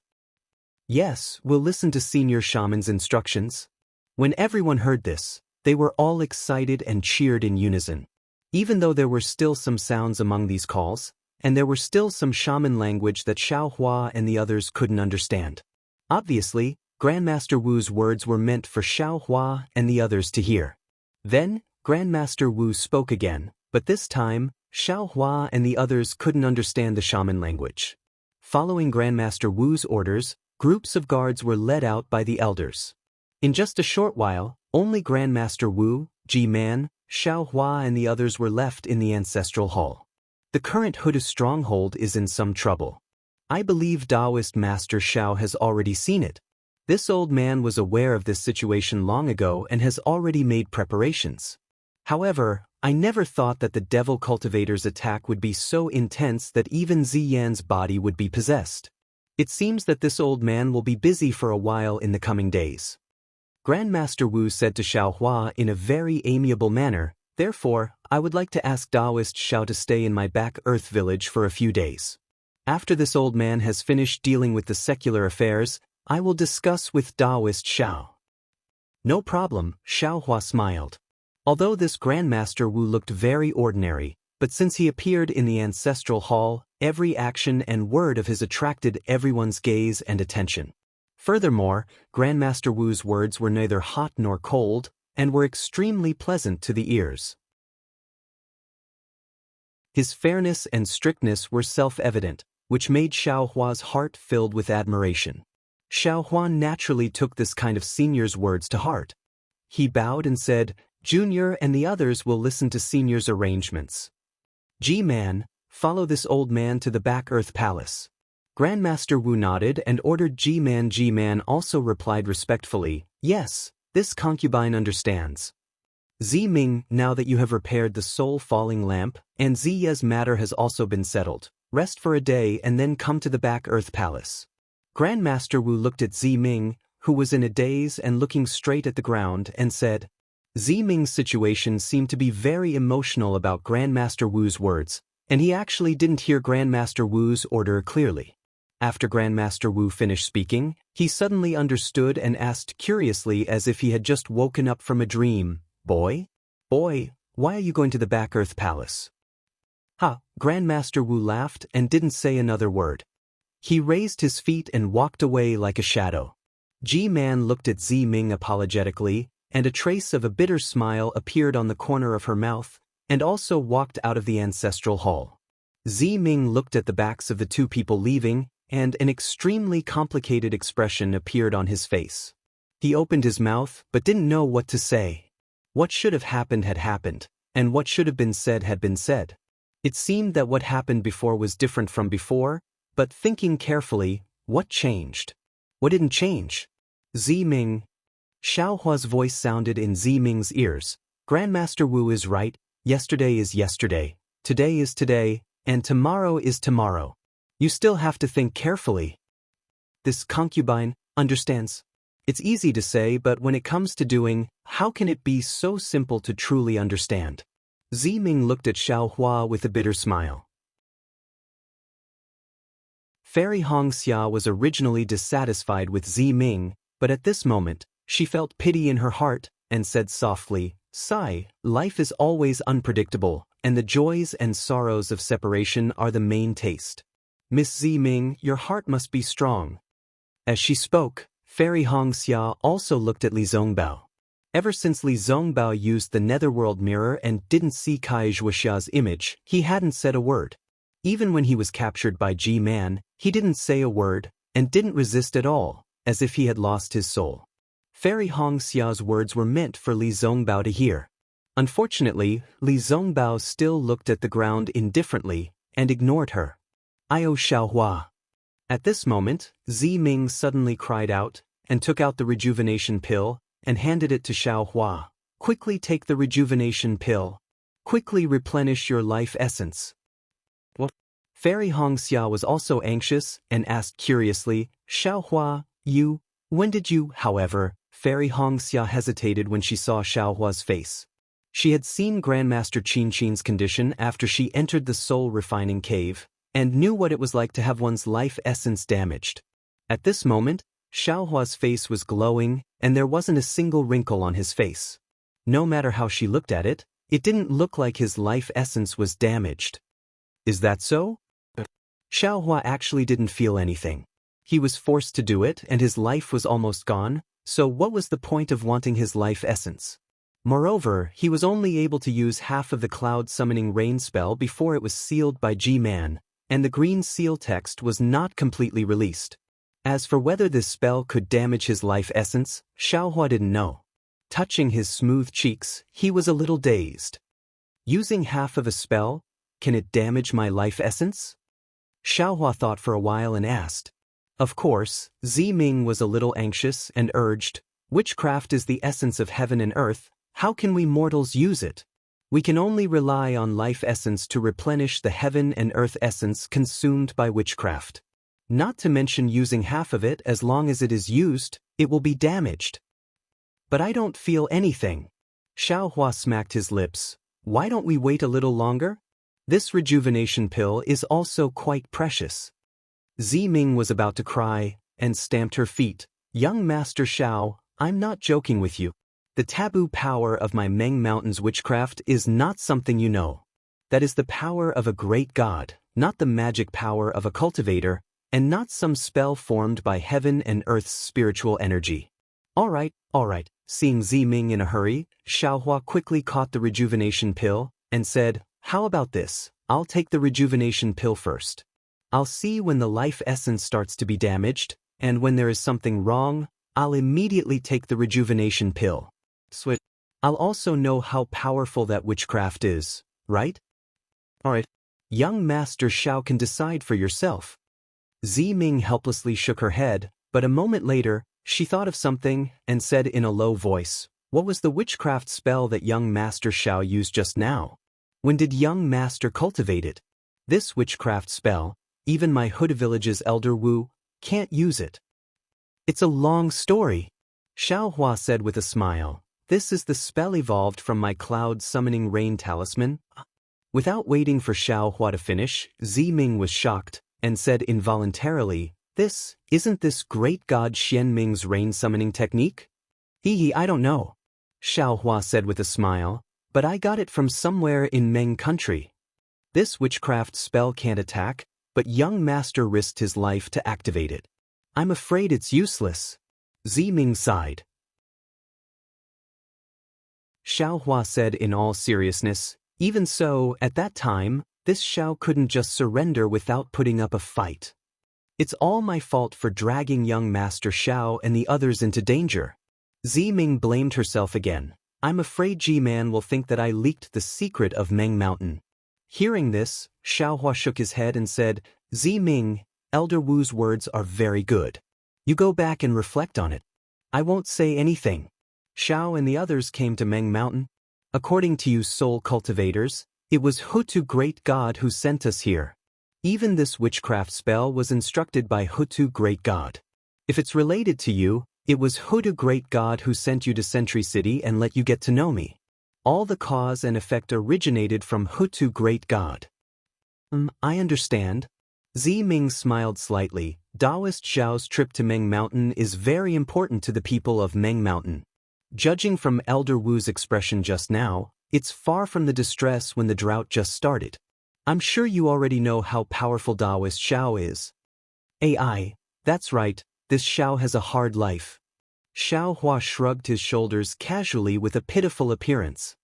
Yes, we'll listen to Senior Shaman's instructions. When everyone heard this, they were all excited and cheered in unison. Even though there were still some sounds among these calls, and there were still some shaman language that Xiaohua and the others couldn't understand. Obviously, Grandmaster Wu's words were meant for Xiaohua and the others to hear. Then, Grandmaster Wu spoke again, but this time, Xiaohua and the others couldn't understand the shaman language. Following Grandmaster Wu's orders, groups of guards were led out by the elders. In just a short while, only Grandmaster Wu, Ji-Man, Xiaohua and the others were left in the ancestral hall. The current Huda stronghold is in some trouble. I believe Daoist Master Xiao has already seen it. This old man was aware of this situation long ago and has already made preparations. However, I never thought that the devil cultivator's attack would be so intense that even Ziyan's body would be possessed. It seems that this old man will be busy for a while in the coming days. Grandmaster Wu said to Xiaohua in a very amiable manner, therefore, I would like to ask Daoist Xiao to stay in my back earth village for a few days. After this old man has finished dealing with the secular affairs, I will discuss with Daoist Xiao. No problem, Xiaohua smiled. Although this Grandmaster Wu looked very ordinary, but since he appeared in the ancestral hall, every action and word of his attracted everyone's gaze and attention. Furthermore, Grandmaster Wu's words were neither hot nor cold, and were extremely pleasant to the ears. His fairness and strictness were self-evident, which made Xiaohua's heart filled with admiration. Xiaohua naturally took this kind of senior's words to heart. He bowed and said, Junior and the others will listen to Senior's arrangements. Ji-Man, follow this old man to the back earth palace. Grandmaster Wu nodded and ordered Ji-Man. Ji-Man also replied respectfully, yes, this concubine understands. Zi-Ming, now that you have repaired the soul-falling lamp, and Ziya's matter has also been settled, rest for a day and then come to the back earth palace. Grandmaster Wu looked at Zi-Ming, who was in a daze and looking straight at the ground, and said, Zi-Ming's situation seemed to be very emotional about Grandmaster Wu's words, and he actually didn't hear Grandmaster Wu's order clearly. After Grandmaster Wu finished speaking, he suddenly understood and asked curiously as if he had just woken up from a dream, Boy, why are you going to the back earth palace? Ha! Grandmaster Wu laughed and didn't say another word. He raised his feet and walked away like a shadow. Ji-Man looked at Zi-Ming apologetically, and a trace of a bitter smile appeared on the corner of her mouth, and also walked out of the ancestral hall. Zi-Ming looked at the backs of the two people leaving, and an extremely complicated expression appeared on his face. He opened his mouth but didn't know what to say. What should have happened had happened, and what should have been said had been said. It seemed that what happened before was different from before, but thinking carefully, what changed? What didn't change? Zi-Ming. Xiaohua's voice sounded in Zi-Ming's ears. Grandmaster Wu is right, yesterday is yesterday, today is today, and tomorrow is tomorrow. You still have to think carefully. This concubine understands. It's easy to say, but when it comes to doing, how can it be so simple to truly understand? Zi-Ming looked at Xiaohua with a bitter smile. Fairy Xianxia was originally dissatisfied with Zi-Ming, but at this moment, she felt pity in her heart, and said softly, Sigh, life is always unpredictable, and the joys and sorrows of separation are the main taste. Miss Zi-Ming, your heart must be strong. As she spoke, Fairy Xianxia also looked at Li Zongbao. Ever since Li Zongbao used the netherworld mirror and didn't see Kai Zhuoxia's image, he hadn't said a word. Even when he was captured by Ji-Man, he didn't say a word, and didn't resist at all, as if he had lost his soul. Fairy Xia's words were meant for Li Zongbao to hear. Unfortunately, Li Zongbao still looked at the ground indifferently, and ignored her. Io Xiaohua. At this moment, Zi-Ming suddenly cried out, and took out the rejuvenation pill, and handed it to Xiaohua. Quickly take the rejuvenation pill. Quickly replenish your life essence. What? Fairy Xianxia was also anxious, and asked curiously, Xiaohua, when did you, however, Fairy Xianxia hesitated when she saw Xiaohua's face. She had seen Grandmaster Qinqin's condition after she entered the soul-refining cave, and knew what it was like to have one's life essence damaged. At this moment, Xiaohua's face was glowing, and there wasn't a single wrinkle on his face. No matter how she looked at it, it didn't look like his life essence was damaged. Is that so? Xiaohua actually didn't feel anything. He was forced to do it and his life was almost gone, so what was the point of wanting his life essence? Moreover, he was only able to use half of the cloud summoning rain spell before it was sealed by G-Man, and the green seal text was not completely released. As for whether this spell could damage his life essence, Xiaohua didn't know. Touching his smooth cheeks, he was a little dazed. Using half of a spell, can it damage my life essence? Xiaohua thought for a while and asked. Of course, Ziming was a little anxious and urged, witchcraft is the essence of heaven and earth, how can we mortals use it? We can only rely on life essence to replenish the heaven and earth essence consumed by witchcraft. Not to mention using half of it as long as it is used, it will be damaged. But I don't feel anything. Xiaohua smacked his lips. Why don't we wait a little longer? This rejuvenation pill is also quite precious. Ziming was about to cry, and stamped her feet. Young Master Xiao, I'm not joking with you. The taboo power of my Meng Mountain's witchcraft is not something you know. That is the power of a great god, not the magic power of a cultivator, and not some spell formed by heaven and earth's spiritual energy. All right. Seeing Ziming in a hurry, Xiaohua quickly caught the rejuvenation pill, and said, how about this, I'll take the rejuvenation pill first. I'll see when the life essence starts to be damaged, and when there is something wrong, I'll immediately take the rejuvenation pill. Switch. I'll also know how powerful that witchcraft is, right? Alright. Young Master Xiao can decide for yourself. Ziming helplessly shook her head, but a moment later, she thought of something and said in a low voice, what was the witchcraft spell that young Master Xiao used just now? When did young Master cultivate it? This witchcraft spell, even my Huda village's elder Wu, can't use it. It's a long story. Xiaohua said with a smile. This is the spell evolved from my cloud summoning rain talisman. Without waiting for Xiaohua to finish, Ziming was shocked, and said involuntarily, isn't this great god Xianming's rain summoning technique? I don't know. Xiaohua said with a smile, but I got it from somewhere in Meng country. This witchcraft spell can't attack, but young master risked his life to activate it. I'm afraid it's useless. Ziming sighed. Xiaohua said in all seriousness, even so, at that time, this Xiao couldn't just surrender without putting up a fight. It's all my fault for dragging young Master Xiao and the others into danger. Ziming blamed herself again. I'm afraid G-Man will think that I leaked the secret of Meng Mountain. Hearing this, Xiaohua shook his head and said, Ziming, Elder Wu's words are very good. You go back and reflect on it. I won't say anything. Xiao and the others came to Meng Mountain. According to you soul cultivators, it was Hutu Great God who sent us here. Even this witchcraft spell was instructed by Hutu Great God. If it's related to you, it was Hutu Great God who sent you to Sentry City and let you get to know me. All the cause and effect originated from Hutu Great God. I understand. Ziming smiled slightly. Daoist Zhao's trip to Meng Mountain is very important to the people of Meng Mountain. Judging from Elder Wu's expression just now, it's far from the distress when the drought just started. I'm sure you already know how powerful Daoist Xiao is. AI, that's right, this Xiao has a hard life. Xiaohua shrugged his shoulders casually with a pitiful appearance.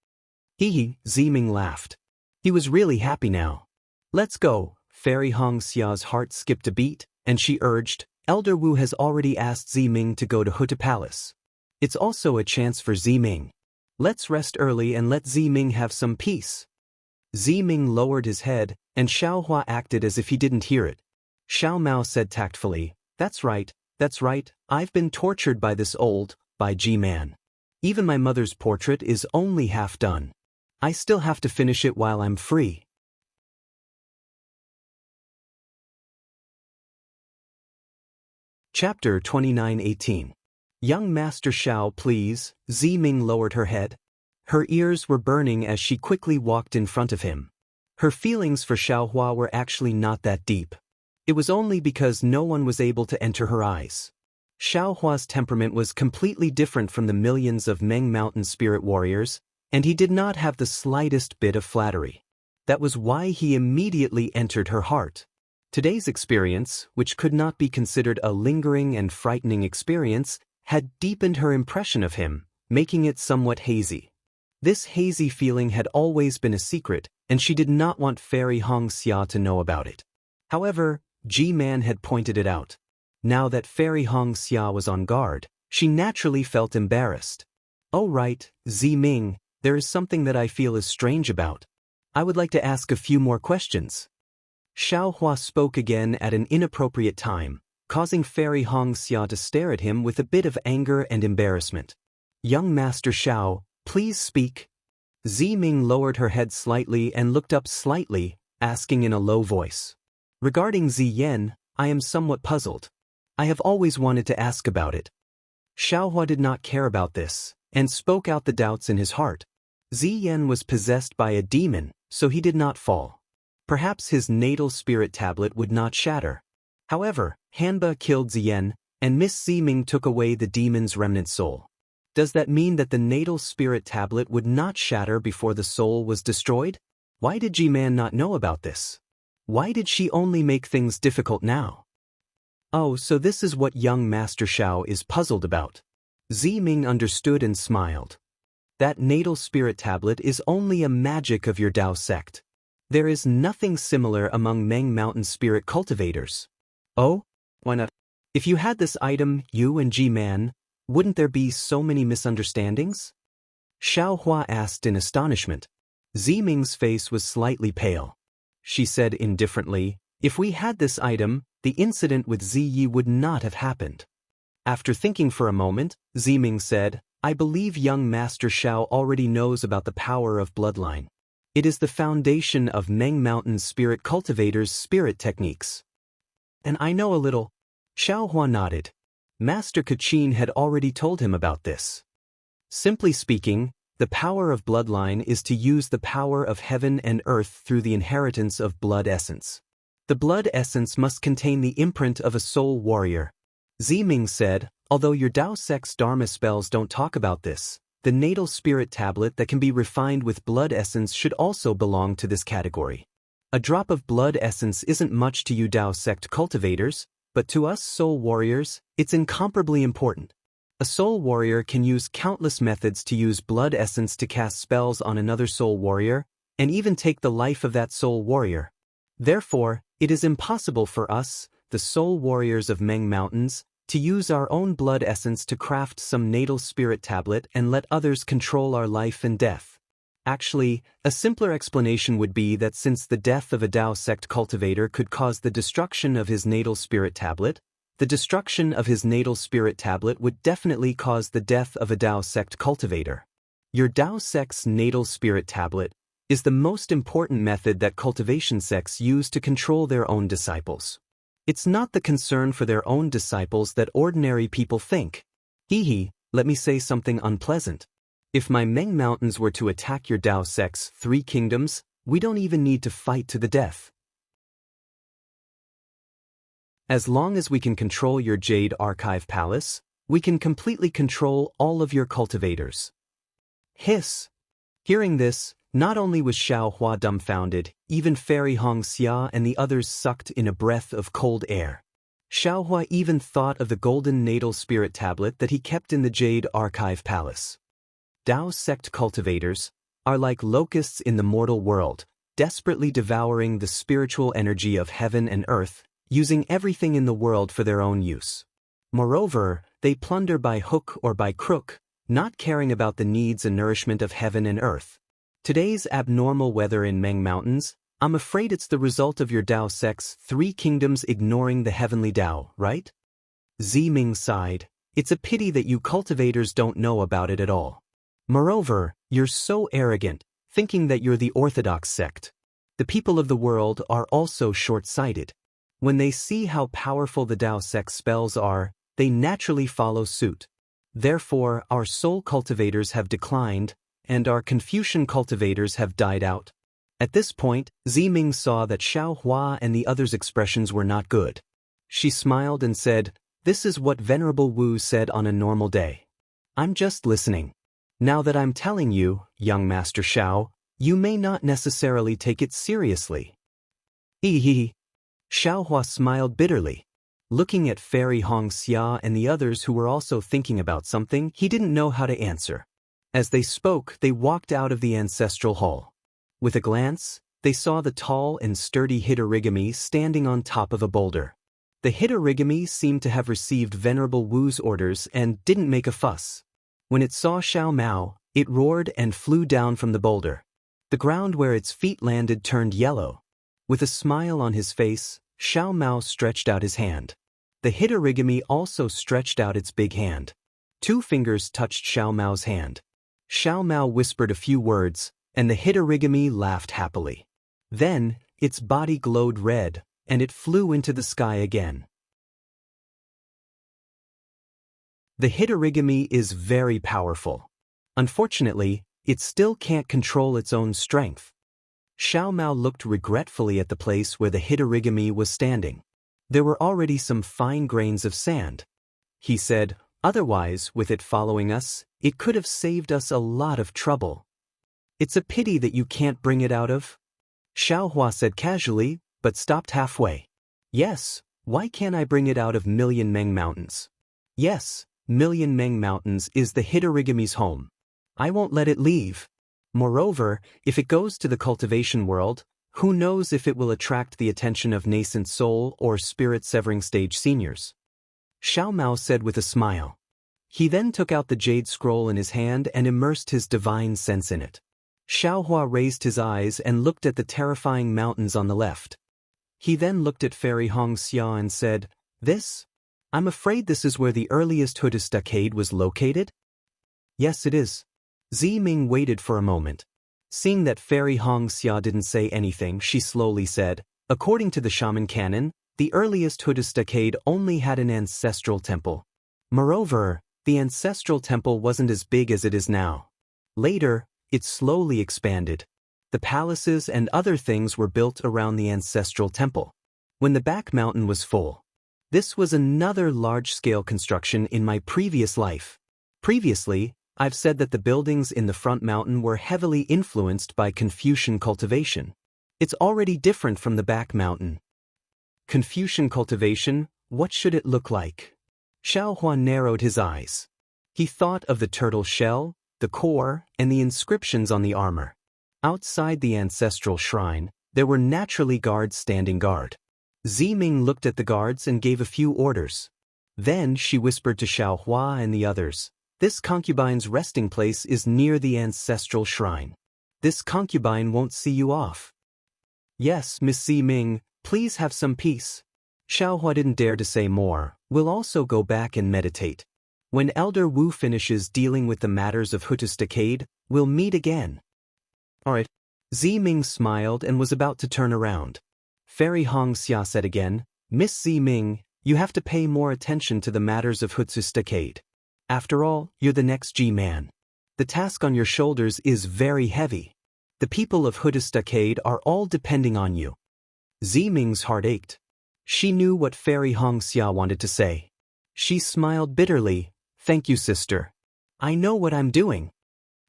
Ziming laughed. He was really happy now. Let's go. Fairy Hongxia's heart skipped a beat, and she urged, Elder Wu has already asked Ziming to go to Huta Palace. It's also a chance for Ziming. Let's rest early and let Ziming have some peace. Ziming lowered his head, and Xiaohua acted as if he didn't hear it. Xiao Mao said tactfully, that's right, I've been tortured by this by G-Man. Even my mother's portrait is only half done. I still have to finish it while I'm free. Chapter 29:18. Young Master Xiao, please. Ziming lowered her head. Her ears were burning as she quickly walked in front of him. Her feelings for Xiaohua were actually not that deep. It was only because no one was able to enter her eyes. Xiaohua's temperament was completely different from the millions of Meng Mountain spirit warriors, and he did not have the slightest bit of flattery. That was why he immediately entered her heart. Today's experience, which could not be considered a lingering and frightening experience, had deepened her impression of him, making it somewhat hazy. This hazy feeling had always been a secret, and she did not want Fairy Xianxia to know about it. However, G-Man had pointed it out. Now that Fairy Xianxia was on guard, she naturally felt embarrassed. "Oh right, Ziming, there is something that I feel is strange about. I would like to ask a few more questions." Xiaohua spoke again at an inappropriate time, causing Fairy Xianxia to stare at him with a bit of anger and embarrassment. "Young Master Xiao, please speak." Ziming lowered her head slightly and looked up slightly, asking in a low voice. "Regarding Ziyan, I am somewhat puzzled. I have always wanted to ask about it." Xiaohua did not care about this, and spoke out the doubts in his heart. Ziyan was possessed by a demon, so he did not fall. Perhaps his natal spirit tablet would not shatter. However, Hanba killed Ziyan, and Miss Ziming took away the demon's remnant soul. Does that mean that the natal spirit tablet would not shatter before the soul was destroyed? Why did G-Man not know about this? Why did she only make things difficult now? Oh, so this is what young Master Xiao is puzzled about. Ziming understood and smiled. That natal spirit tablet is only a magic of your Dao sect. There is nothing similar among Meng Mountain spirit cultivators. Oh? Why not? If you had this item, you and G-Man, wouldn't there be so many misunderstandings? Xiaohua asked in astonishment. Ziming's face was slightly pale. She said indifferently, "If we had this item, the incident with Ziyi would not have happened." After thinking for a moment, Ziming said, "I believe young Master Xiao already knows about the power of bloodline. It is the foundation of Meng Mountain spirit cultivators' spirit techniques." "And I know a little." Xiaohua nodded. Master Kachin had already told him about this. Simply speaking, the power of bloodline is to use the power of heaven and earth through the inheritance of blood essence. The blood essence must contain the imprint of a soul warrior. Ziming said, "Although your Dao sect's Dharma spells don't talk about this, the natal spirit tablet that can be refined with blood essence should also belong to this category. A drop of blood essence isn't much to you Dao sect cultivators, but to us soul warriors, it's incomparably important. A soul warrior can use countless methods to use blood essence to cast spells on another soul warrior, and even take the life of that soul warrior. Therefore, it is impossible for us, the soul warriors of Meng Mountains, to use our own blood essence to craft some natal spirit tablet and let others control our life and death. Actually, a simpler explanation would be that since the death of a Dao sect cultivator could cause the destruction of his natal spirit tablet, the destruction of his natal spirit tablet would definitely cause the death of a Dao sect cultivator. Your Dao sect's natal spirit tablet is the most important method that cultivation sects use to control their own disciples. It's not the concern for their own disciples that ordinary people think. Let me say something unpleasant. If my Meng Mountains were to attack your Dao sect's 3 kingdoms, we don't even need to fight to the death. As long as we can control your Jade Archive Palace, we can completely control all of your cultivators." Hiss! Hearing this, not only was Xiaohua dumbfounded, even Fairy Xianxia and the others sucked in a breath of cold air. Xiaohua even thought of the golden natal spirit tablet that he kept in the Jade Archive Palace. Dao sect cultivators are like locusts in the mortal world, desperately devouring the spiritual energy of heaven and earth, using everything in the world for their own use. Moreover, they plunder by hook or by crook, not caring about the needs and nourishment of heaven and earth. Today's abnormal weather in Meng Mountains, I'm afraid it's the result of your Dao sect's 3 kingdoms ignoring the heavenly Dao, right? Ziming sighed. It's a pity that you cultivators don't know about it at all. Moreover, you're so arrogant, thinking that you're the orthodox sect. The people of the world are also short-sighted. When they see how powerful the Dao sect spells are, they naturally follow suit. Therefore, our soul cultivators have declined, and our Confucian cultivators have died out. At this point, Ziming saw that Xiaohua and the others' expressions were not good. She smiled and said, This is what Venerable Wu said on a normal day. I'm just listening. Now that I'm telling you, young Master Xiao, you may not necessarily take it seriously. Hee. Xiaohua smiled bitterly. Looking at Fairy Xianxia and the others who were also thinking about something, he didn't know how to answer. As they spoke, they walked out of the ancestral hall. With a glance, they saw the tall and sturdy Hitorigami standing on top of a boulder. The Hitorigami seemed to have received Venerable Wu's orders and didn't make a fuss. When it saw Xiao Mao, it roared and flew down from the boulder. The ground where its feet landed turned yellow. With a smile on his face, Xiao Mao stretched out his hand. The Hitorigami also stretched out its big hand. 2 fingers touched Xiao Mao's hand. Xiao Mao whispered a few words, and the Hitorigami laughed happily. Then, its body glowed red, and it flew into the sky again. The Hitorigami is very powerful. Unfortunately, it still can't control its own strength. Xiao Mao looked regretfully at the place where the Hitorigami was standing. There were already some fine grains of sand. He said, otherwise, with it following us, it could have saved us a lot of trouble. It's a pity that you can't bring it out of? Xiaohua said casually, but stopped halfway. Yes, why can't I bring it out of Million Meng Mountains? Yes, Million Meng Mountains is the Hitorigami's home. I won't let it leave. Moreover, if it goes to the cultivation world, who knows if it will attract the attention of nascent soul or spirit-severing stage seniors. Xiao Mao said with a smile. He then took out the jade scroll in his hand and immersed his divine sense in it. Xiaohua raised his eyes and looked at the terrifying mountains on the left. He then looked at Fairy Xianxia and said, This? I'm afraid this is where the earliest Huttostocade was located? Yes, it is. Ziming waited for a moment. Seeing that Fairy Xianxia didn't say anything, she slowly said, according to the shaman canon, the earliest Huttostocade only had an ancestral temple. Moreover, the ancestral temple wasn't as big as it is now. Later, it slowly expanded. The palaces and other things were built around the ancestral temple. When the back mountain was full. This was another large-scale construction in my previous life. Previously, I've said that the buildings in the front mountain were heavily influenced by Confucian cultivation. It's already different from the back mountain. Confucian cultivation, what should it look like? Xiaohua narrowed his eyes. He thought of the turtle shell, the core, and the inscriptions on the armor. Outside the ancestral shrine, there were naturally guards standing guard. Ziming looked at the guards and gave a few orders. Then she whispered to Xiaohua and the others. This concubine's resting place is near the ancestral shrine. This concubine won't see you off. Yes, Miss Ziming, please have some peace. Xiaohua didn't dare to say more. We'll also go back and meditate. When Elder Wu finishes dealing with the matters of Huttostocade, we'll meet again. Alright. Ziming smiled and was about to turn around. Fairy Xianxia said again, Miss Ziming, you have to pay more attention to the matters of Huttostocade. After all, you're the next G-man. The task on your shoulders is very heavy. The people of Huttostocade are all depending on you. Ziming's heart ached. She knew what Fairy Xianxia wanted to say. She smiled bitterly. Thank you, sister. I know what I'm doing.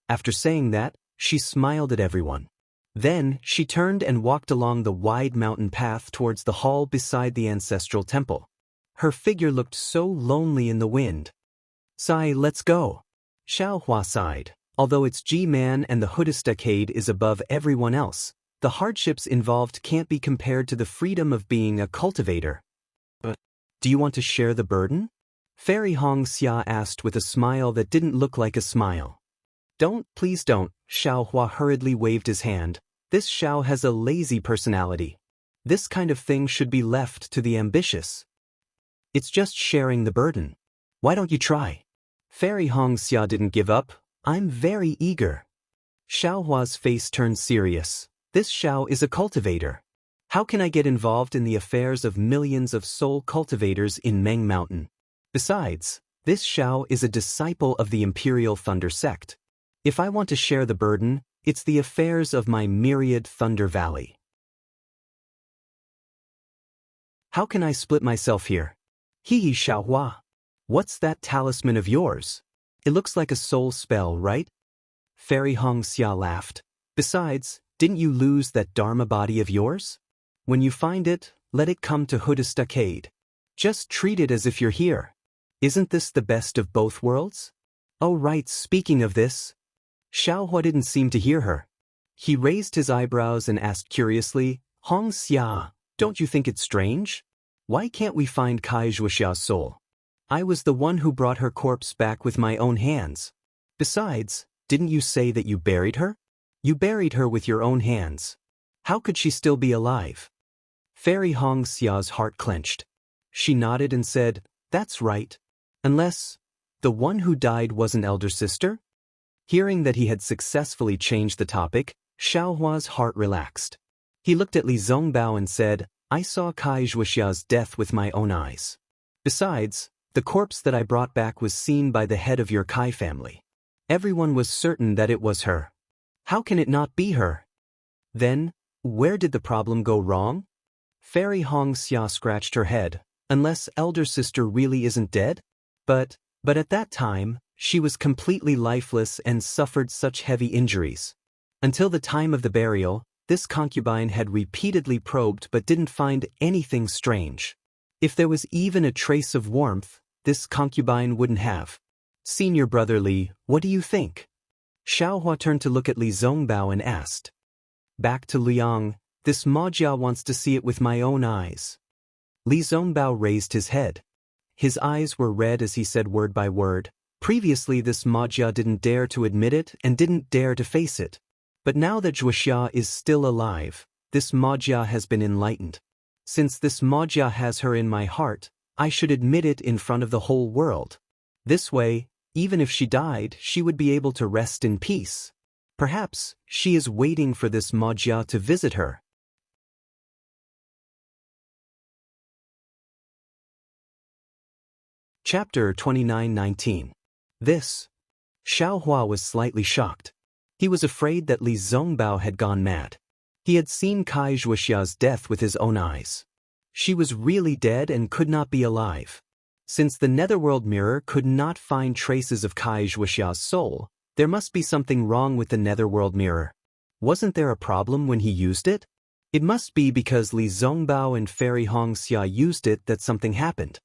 After saying that, she smiled at everyone. Then, she turned and walked along the wide mountain path towards the hall beside the ancestral temple. Her figure looked so lonely in the wind. Sigh, let's go. Xiaohua sighed. Although it's G-Man and the Huttostocade is above everyone else, the hardships involved can't be compared to the freedom of being a cultivator. But, do you want to share the burden? Fairy Xianxia asked with a smile that didn't look like a smile. Don't, please don't, Xiaohua hurriedly waved his hand. This Xiao has a lazy personality. This kind of thing should be left to the ambitious. It's just sharing the burden. Why don't you try? Fairy Xianxia didn't give up. I'm very eager. Xiaohua's face turned serious. This Xiao is a cultivator. How can I get involved in the affairs of millions of soul cultivators in Meng Mountain? Besides, this Xiao is a disciple of the Imperial Thunder sect. If I want to share the burden, it's the affairs of my myriad Thunder Valley. How can I split myself here? Hee Xiaohua. What's that talisman of yours? It looks like a soul spell, right? Fairy Xianxia laughed. Besides, didn't you lose that Dharma body of yours? When you find it, let it come to Hudastacade. Just treat it as if you're here. Isn't this the best of both worlds? Oh right, speaking of this. Xiaohua didn't seem to hear her. He raised his eyebrows and asked curiously, Xianxia, don't you think it's strange? Why can't we find Kai Zhuoxia's soul? I was the one who brought her corpse back with my own hands. Besides, didn't you say that you buried her? You buried her with your own hands. How could she still be alive? Fairy Xia's heart clenched. She nodded and said, that's right. Unless, the one who died was an elder sister? Hearing that he had successfully changed the topic, Xiaohua's heart relaxed. He looked at Li Zongbao and said, I saw Kai Zhuoxia's death with my own eyes. Besides, the corpse that I brought back was seen by the head of your Kai family. Everyone was certain that it was her. How can it not be her? Then, where did the problem go wrong? Fairy Xianxia scratched her head. Unless elder sister really isn't dead? But at that time, she was completely lifeless and suffered such heavy injuries. Until the time of the burial, this concubine had repeatedly probed but didn't find anything strange. If there was even a trace of warmth, this concubine wouldn't have. Senior brother Li, what do you think? Xiaohua turned to look at Li Zongbao and asked. Back to Liang, this Majia wants to see it with my own eyes. Li Zongbao raised his head. His eyes were red as he said word by word. Previously this Majia didn't dare to admit it and didn't dare to face it. But now that Zhuoxia is still alive, this Majia has been enlightened. Since this Majia has her in my heart, I should admit it in front of the whole world. This way, even if she died, she would be able to rest in peace. Perhaps she is waiting for this Majia to visit her. Chapter 29:19. This. Xiaohua was slightly shocked. He was afraid that Li Zongbao had gone mad. He had seen Kai Zhuoxia's death with his own eyes. She was really dead and could not be alive. Since the Netherworld mirror could not find traces of Kai Zhuoxia's soul, there must be something wrong with the Netherworld mirror. Wasn't there a problem when he used it? It must be because Li Zongbao and Fairy Xianxia used it that something happened.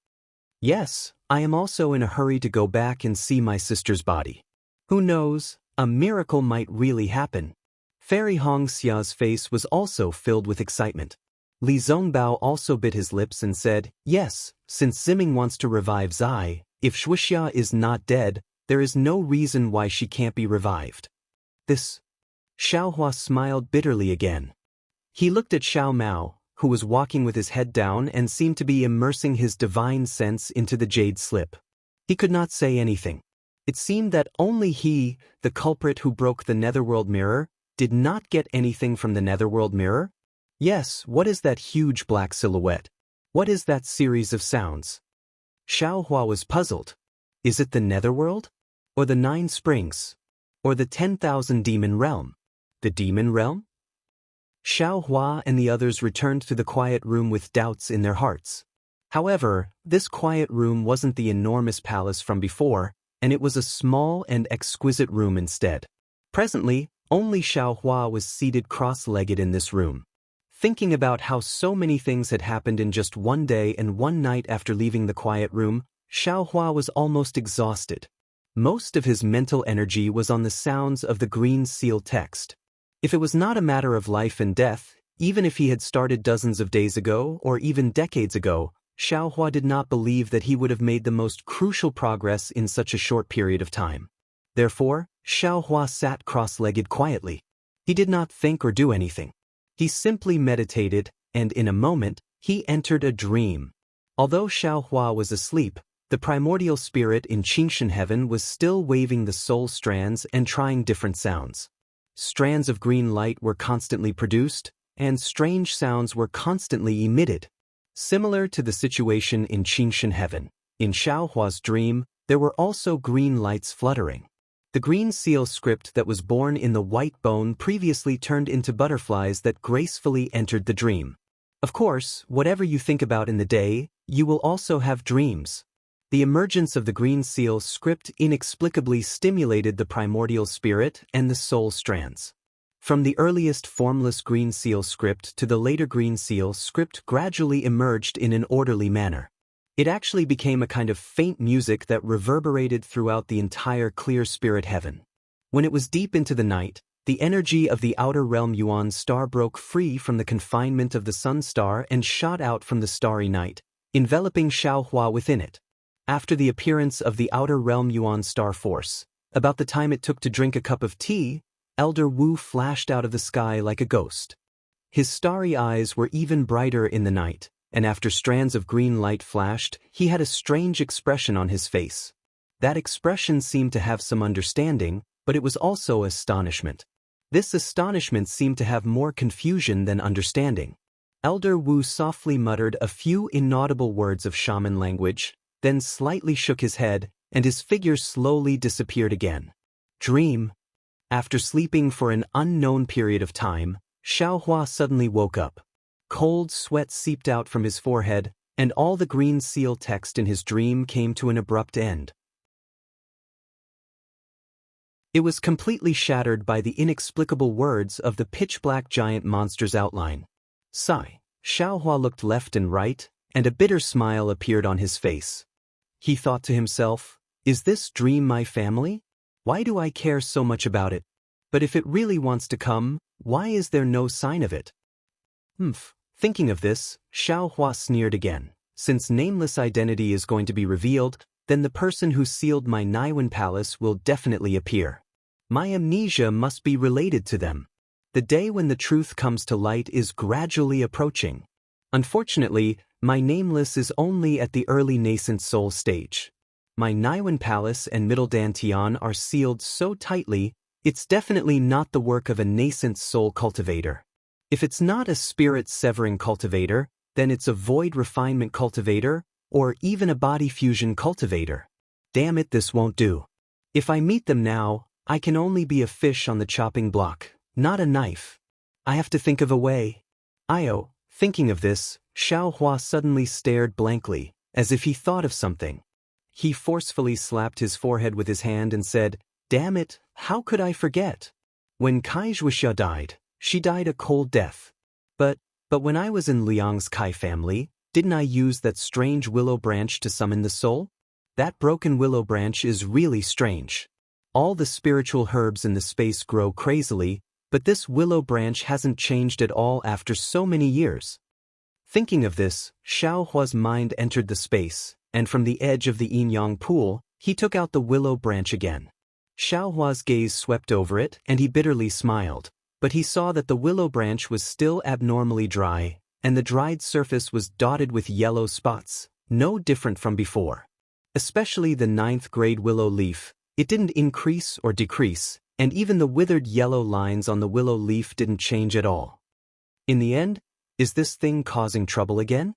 Yes, I am also in a hurry to go back and see my sister's body. Who knows, a miracle might really happen. Fairy Xia's face was also filled with excitement. Li Zongbao also bit his lips and said, yes, since Ziming wants to revive Zai, if Zhuoxia is not dead, there is no reason why she can't be revived. This. Xiaohua smiled bitterly again. He looked at Xiao Mao, who was walking with his head down and seemed to be immersing his divine sense into the jade slip. He could not say anything. It seemed that only he, the culprit who broke the Netherworld mirror, did not get anything from the Netherworld mirror. Yes, what is that huge black silhouette? What is that series of sounds? Xiaohua was puzzled. Is it the Netherworld? Or the 9 Springs? Or the 10,000 Demon Realm? The Demon Realm? Xiaohua and the others returned to the quiet room with doubts in their hearts. However, this quiet room wasn't the enormous palace from before, and it was a small and exquisite room instead. Presently, only Xiaohua was seated cross-legged in this room. Thinking about how so many things had happened in just one day and one night after leaving the quiet room, Xiaohua was almost exhausted. Most of his mental energy was on the sounds of the green seal text. If it was not a matter of life and death, even if he had started dozens of days ago or even decades ago, Xiaohua did not believe that he would have made the most crucial progress in such a short period of time. Therefore, Xiaohua sat cross-legged quietly. He did not think or do anything. He simply meditated, and in a moment, he entered a dream. Although Xiaohua was asleep, the primordial spirit in Qingshan heaven was still waving the soul strands and trying different sounds. Strands of green light were constantly produced, and strange sounds were constantly emitted. Similar to the situation in Qingshan heaven, in Xiaohua's dream, there were also green lights fluttering. The green seal script that was born in the white bone previously turned into butterflies that gracefully entered the dream. Of course, whatever you think about in the day, You will also have dreams. The emergence of the green seal script inexplicably stimulated the primordial spirit and the soul strands. From the earliest formless green seal script to the later green seal script gradually emerged in an orderly manner. It actually became a kind of faint music that reverberated throughout the entire clear spirit heaven. When it was deep into the night, the energy of the outer realm Yuan star broke free from the confinement of the sun star and shot out from the starry night, enveloping Xiaohua within it. After the appearance of the outer realm Yuan star force, about the time it took to drink a cup of tea, Elder Wu flashed out of the sky like a ghost. His starry eyes were even brighter in the night, and after strands of green light flashed, he had a strange expression on his face. That expression seemed to have some understanding, but it was also astonishment. This astonishment seemed to have more confusion than understanding. Elder Wu softly muttered a few inaudible words of shaman language, then slightly shook his head, and his figure slowly disappeared again. Dream. After sleeping for an unknown period of time, Xiaohua suddenly woke up. Cold sweat seeped out from his forehead, and all the green seal text in his dream came to an abrupt end. It was completely shattered by the inexplicable words of the pitch-black giant monster's outline. Sigh. Xiaohua looked left and right, and a bitter smile appeared on his face. He thought to himself, is this dream my family? Why do I care so much about it? But if it really wants to come, why is there no sign of it? Thinking of this, Xiaohua sneered again. Since nameless identity is going to be revealed, then the person who sealed my Naiwan palace will definitely appear. My amnesia must be related to them. The day when the truth comes to light is gradually approaching. Unfortunately, my nameless is only at the early nascent soul stage. My Naiwan palace and Middle Dantian are sealed so tightly, it's definitely not the work of a nascent soul cultivator. If it's not a spirit-severing cultivator, then it's a void refinement cultivator, or even a body fusion cultivator. Damn it, this won't do. If I meet them now, I can only be a fish on the chopping block, not a knife. I have to think of a way. Thinking of this, Xiaohua suddenly stared blankly, as if he thought of something. He forcefully slapped his forehead with his hand and said, damn it, how could I forget? When Xianxia died, she died a cold death. But when I was in Liang's Kai family, didn't I use that strange willow branch to summon the soul? That broken willow branch is really strange. All the spiritual herbs in the space grow crazily, but this willow branch hasn't changed at all after so many years. Thinking of this, Xiaohua's mind entered the space, and from the edge of the yin-yang pool, he took out the willow branch again. Xiaohua's gaze swept over it, and he bitterly smiled, but he saw that the willow branch was still abnormally dry, and the dried surface was dotted with yellow spots, no different from before. Especially the 9th grade willow leaf, it didn't increase or decrease, and even the withered yellow lines on the willow leaf didn't change at all. In the end, is this thing causing trouble again?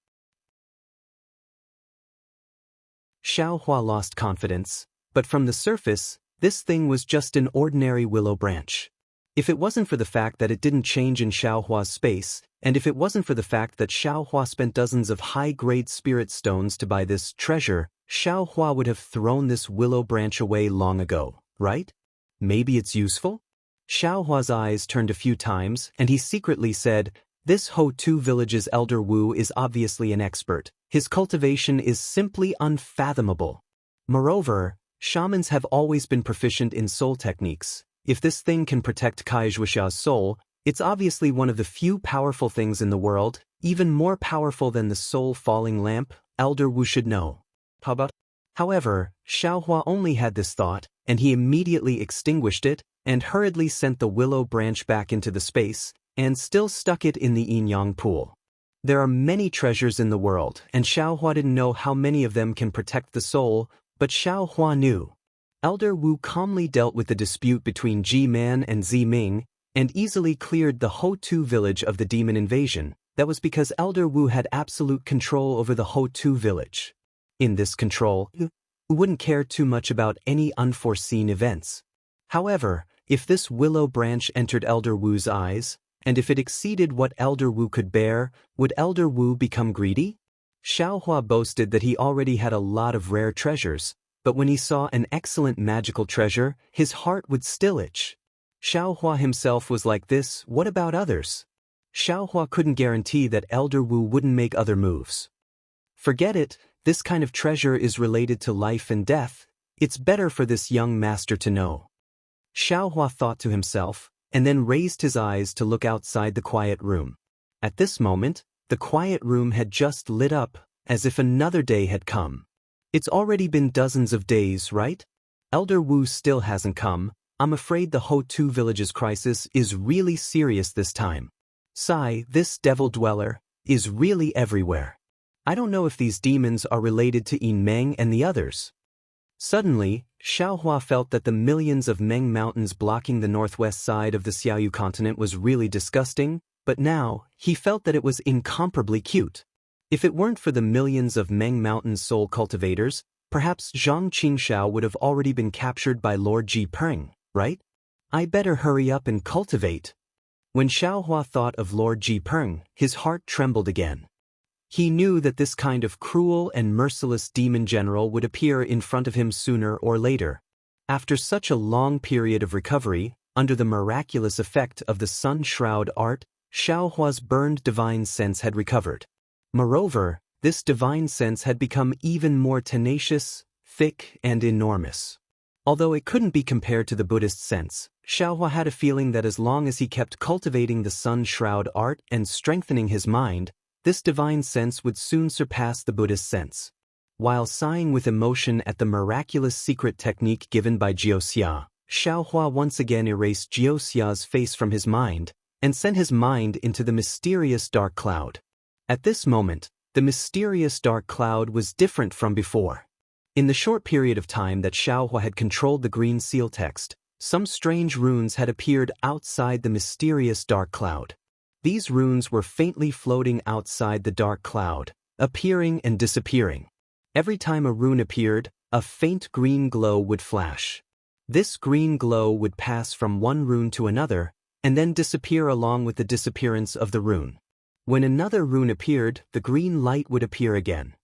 Xiaohua lost confidence, but from the surface, this thing was just an ordinary willow branch. If it wasn't for the fact that it didn't change in Xiaohua's space, and if it wasn't for the fact that Xiaohua spent dozens of high-grade spirit stones to buy this treasure, Xiaohua would have thrown this willow branch away long ago, right? Maybe it's useful? Xiaohua's eyes turned a few times, and he secretly said, this Ho-Tu village's Elder Wu is obviously an expert. His cultivation is simply unfathomable. Moreover, shamans have always been proficient in soul techniques. If this thing can protect Xianxia's soul, it's obviously one of the few powerful things in the world, even more powerful than the soul-falling lamp, Elder Wu should know. However, Xiaohua only had this thought, and he immediately extinguished it, and hurriedly sent the willow branch back into the space, and still stuck it in the yin-yang pool. There are many treasures in the world, and Xiaohua didn't know how many of them can protect the soul, but Xiaohua knew. Elder Wu calmly dealt with the dispute between Ji-Man and Zi-Ming, and easily cleared the Ho-Tu village of the demon invasion. That was because Elder Wu had absolute control over the Ho-Tu village. In this control, Wu wouldn't care too much about any unforeseen events. However, if this willow branch entered Elder Wu's eyes, and if it exceeded what Elder Wu could bear, would Elder Wu become greedy? Xiaohua boasted that he already had a lot of rare treasures, but when he saw an excellent magical treasure, his heart would still itch. Xiaohua himself was like this, what about others? Xiaohua couldn't guarantee that Elder Wu wouldn't make other moves. Forget it, this kind of treasure is related to life and death, it's better for this young master to know. Xiaohua thought to himself, and then raised his eyes to look outside the quiet room. At this moment, the quiet room had just lit up, as if another day had come. It's already been dozens of days, right? Elder Wu still hasn't come. I'm afraid the Ho-Tu village's crisis is really serious this time. Sai, this devil dweller, is really everywhere. I don't know if these demons are related to Yin Meng and the others. Suddenly, Xiaohua felt that the millions of Meng mountains blocking the northwest side of the Xiaoyu continent was really disgusting, but now, he felt that it was incomparably cute. If it weren't for the millions of Meng mountain soul cultivators, perhaps Zhang Qingxiao would have already been captured by Lord Ji Peng, right? I better hurry up and cultivate. When Xiaohua thought of Lord Ji Peng, his heart trembled again. He knew that this kind of cruel and merciless demon general would appear in front of him sooner or later. After such a long period of recovery, under the miraculous effect of the sun shroud art, Xiaohua's burned divine sense had recovered. Moreover, this divine sense had become even more tenacious, thick, and enormous. Although it couldn't be compared to the Buddhist sense, Xiaohua had a feeling that as long as he kept cultivating the sun shroud art and strengthening his mind, this divine sense would soon surpass the Buddhist sense. While sighing with emotion at the miraculous secret technique given by Jiuxia, Xiaohua once again erased Jiuxia's face from his mind and sent his mind into the mysterious dark cloud. At this moment, the mysterious dark cloud was different from before. In the short period of time that Xiaohua had controlled the green seal text, some strange runes had appeared outside the mysterious dark cloud. These runes were faintly floating outside the dark cloud, appearing and disappearing. Every time a rune appeared, a faint green glow would flash. This green glow would pass from one rune to another, and then disappear along with the disappearance of the rune. When another rune appeared, the green light would appear again.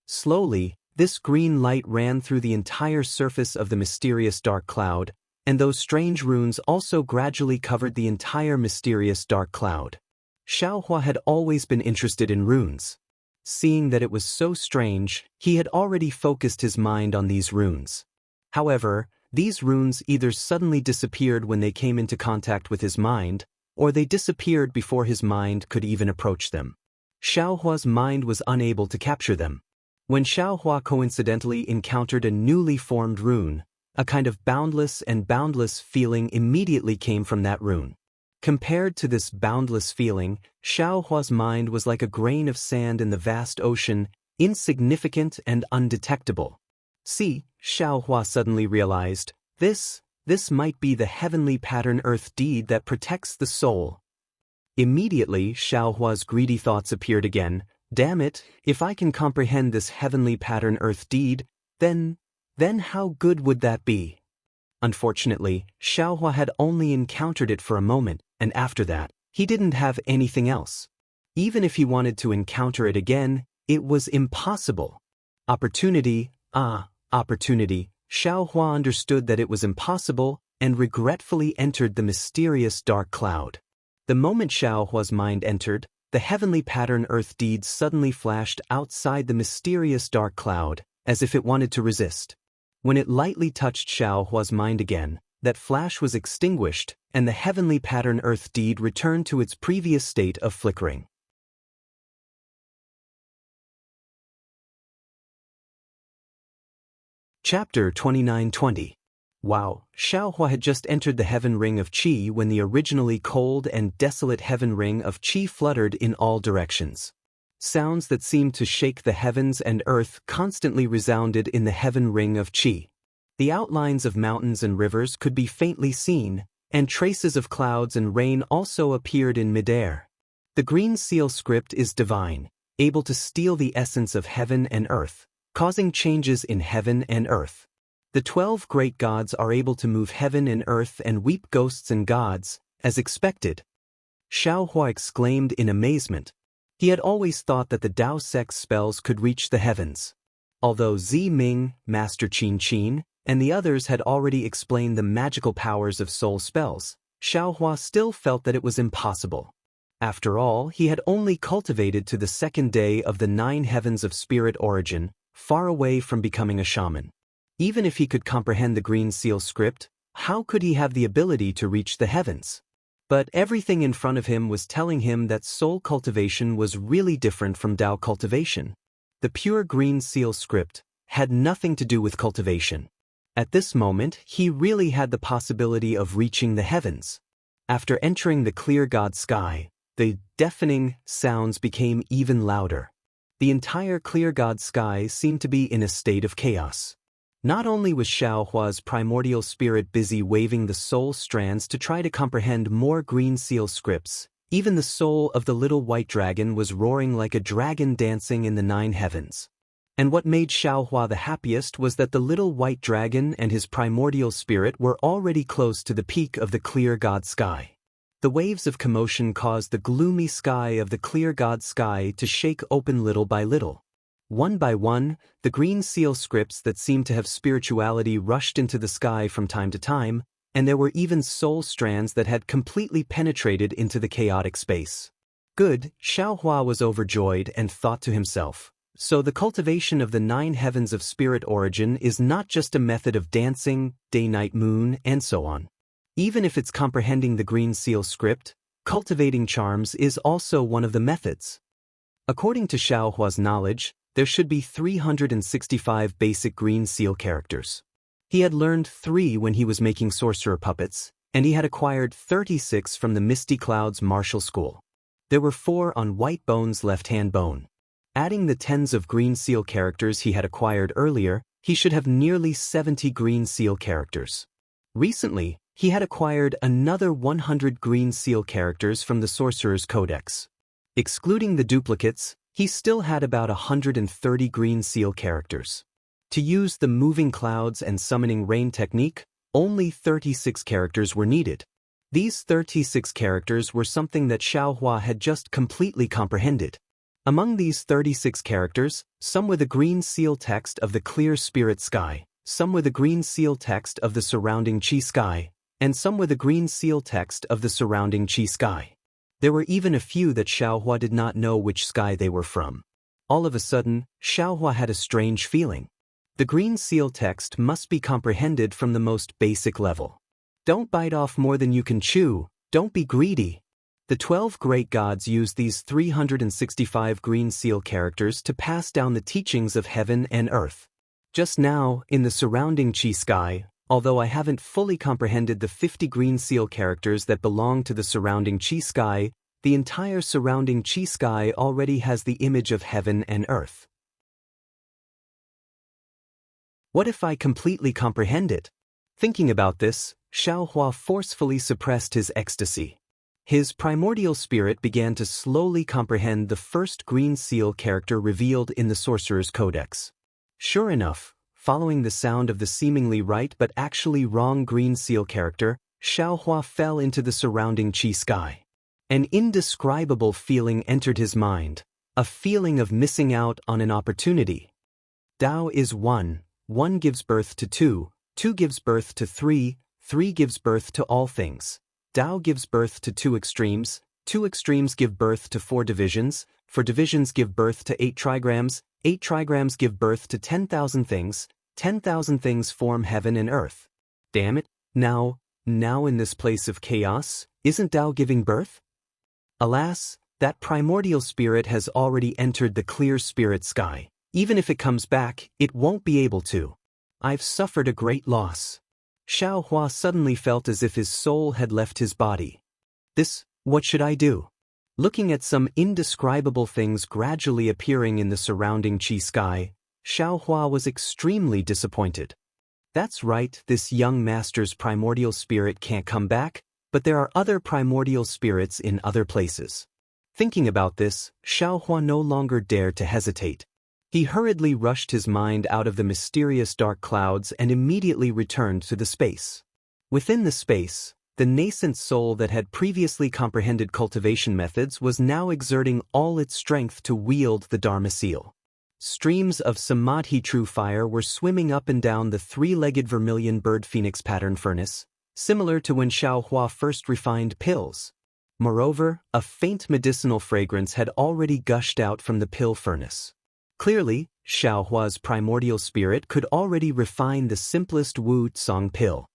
Slowly, this green light ran through the entire surface of the mysterious dark cloud, and those strange runes also gradually covered the entire mysterious dark cloud. Xiaohua had always been interested in runes. Seeing that it was so strange, he had already focused his mind on these runes. However, these runes either suddenly disappeared when they came into contact with his mind, or they disappeared before his mind could even approach them. Xiaohua's mind was unable to capture them. When Xiaohua coincidentally encountered a newly formed rune, a kind of boundless feeling immediately came from that rune. Compared to this boundless feeling, Xiaohua's mind was like a grain of sand in the vast ocean, insignificant and undetectable. See, Xiaohua suddenly realized, this might be the heavenly pattern earth deed that protects the soul. Immediately, Xiaohua's greedy thoughts appeared again. Damn it, if I can comprehend this heavenly pattern earth deed, then how good would that be? Unfortunately, Xiaohua had only encountered it for a moment, and after that, he didn't have anything else. Even if he wanted to encounter it again, it was impossible. Opportunity. Xiaohua understood that it was impossible and regretfully entered the mysterious dark cloud. The moment Xiaohua's mind entered, the heavenly pattern earth deed suddenly flashed outside the mysterious dark cloud, as if it wanted to resist. When it lightly touched Xiaohua's mind again, that flash was extinguished, and the heavenly pattern earth deed returned to its previous state of flickering. Chapter 29-20. Wow, Xiaohua had just entered the heaven ring of Qi when the originally cold and desolate heaven ring of Qi fluttered in all directions. Sounds that seemed to shake the heavens and earth constantly resounded in the heaven ring of Qi. The outlines of mountains and rivers could be faintly seen, and traces of clouds and rain also appeared in midair. The green seal script is divine, able to steal the essence of heaven and earth, causing changes in heaven and earth. The 12 great gods are able to move heaven and earth and weep ghosts and gods, as expected. Xiaohua exclaimed in amazement. He had always thought that the Dao sect's spells could reach the heavens. Although Zi Ming, Master Qin Qin, and the others had already explained the magical powers of soul spells, Xiaohua still felt that it was impossible. After all, he had only cultivated to the second day of the 9 heavens of spirit origin, far away from becoming a shaman. Even if he could comprehend the Green Seal script, how could he have the ability to reach the heavens? But everything in front of him was telling him that soul cultivation was really different from Dao cultivation. The pure Green Seal script had nothing to do with cultivation. At this moment, he really had the possibility of reaching the heavens. After entering the clear God sky, the deafening sounds became even louder. The entire clear God sky seemed to be in a state of chaos. Not only was Xiaohua's primordial spirit busy waving the soul strands to try to comprehend more Green Seal scripts, even the soul of the little white dragon was roaring like a dragon dancing in the 9 heavens. And what made Xiaohua the happiest was that the little white dragon and his primordial spirit were already close to the peak of the clear God sky. The waves of commotion caused the gloomy sky of the clear God sky to shake open little by little. One by one, the Green Seal scripts that seemed to have spirituality rushed into the sky from time to time, and there were even soul strands that had completely penetrated into the chaotic space. Good, Xiaohua was overjoyed and thought to himself. So the cultivation of the 9 heavens of spirit origin is not just a method of dancing, day-night moon, and so on. Even if it's comprehending the Green Seal script, cultivating charms is also one of the methods. According to Xiaohua's knowledge, there should be 365 basic Green Seal characters. He had learned 3 when he was making sorcerer puppets, and he had acquired 36 from the Misty Clouds martial school. There were 4 on White Bone's left-hand bone. Adding the tens of Green Seal characters he had acquired earlier, he should have nearly 70 Green Seal characters. Recently, he had acquired another 100 Green Seal characters from the Sorcerer's Codex. Excluding the duplicates, he still had about 130 Green Seal characters. To use the moving clouds and summoning rain technique, only 36 characters were needed. These 36 characters were something that Xiaohua had just completely comprehended. Among these 36 characters, some were the Green Seal text of the clear spirit sky, some were the Green Seal text of the surrounding Qi sky, and some were the Green Seal text of the surrounding Qi sky. There were even a few that Xiaohua did not know which sky they were from. All of a sudden, Xiaohua had a strange feeling. The Green Seal text must be comprehended from the most basic level. Don't bite off more than you can chew, don't be greedy. The 12 great gods used these 365 Green Seal characters to pass down the teachings of heaven and earth. Just now, in the surrounding Qi sky, although I haven't fully comprehended the 50 Green Seal characters that belong to the surrounding Qi sky, the entire surrounding Qi sky already has the image of heaven and earth. What if I completely comprehend it? Thinking about this, Xiaohua forcefully suppressed his ecstasy. His primordial spirit began to slowly comprehend the first Green Seal character revealed in the Sorcerer's Codex. Sure enough, following the sound of the seemingly right but actually wrong Green Seal character, Xiaohua fell into the surrounding Qi sky. An indescribable feeling entered his mind, a feeling of missing out on an opportunity. Dao is 1, 1 gives birth to 2, 2 gives birth to 3, 3 gives birth to all things. Dao gives birth to 2 extremes, 2 extremes give birth to 4 divisions, 4 divisions give birth to 8 trigrams, 8 trigrams give birth to 10,000 things, 10,000 things form heaven and earth. Damn it, now in this place of chaos, isn't Dao giving birth? Alas, that primordial spirit has already entered the clear spirit sky. Even if it comes back, it won't be able to. I've suffered a great loss. Xiaohua suddenly felt as if his soul had left his body. What should I do? Looking at some indescribable things gradually appearing in the surrounding Qi sky, Xiaohua was extremely disappointed. That's right, this young master's primordial spirit can't come back, but there are other primordial spirits in other places. Thinking about this, Xiaohua no longer dared to hesitate. He hurriedly rushed his mind out of the mysterious dark clouds and immediately returned to the space. Within the space, the nascent soul that had previously comprehended cultivation methods was now exerting all its strength to wield the Dharma seal. Streams of samadhi true fire were swimming up and down the three-legged vermilion bird phoenix pattern furnace, similar to when Xiaohua first refined pills. Moreover, a faint medicinal fragrance had already gushed out from the pill furnace. Clearly, Xiaohua's primordial spirit could already refine the simplest Wu Tsang pill.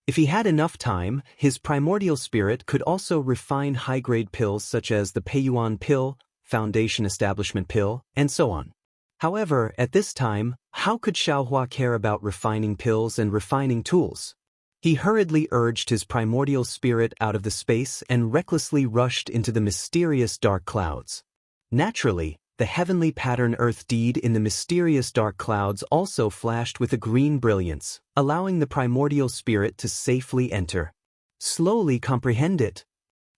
If he had enough time, his primordial spirit could also refine high-grade pills such as the Peiyuan pill, Foundation Establishment pill, and so on. However, at this time, how could Xiaohua care about refining pills and refining tools? He hurriedly urged his primordial spirit out of the space and recklessly rushed into the mysterious dark clouds. Naturally, the heavenly pattern earth deed in the mysterious dark clouds also flashed with a green brilliance, allowing the primordial spirit to safely enter. Slowly comprehend it.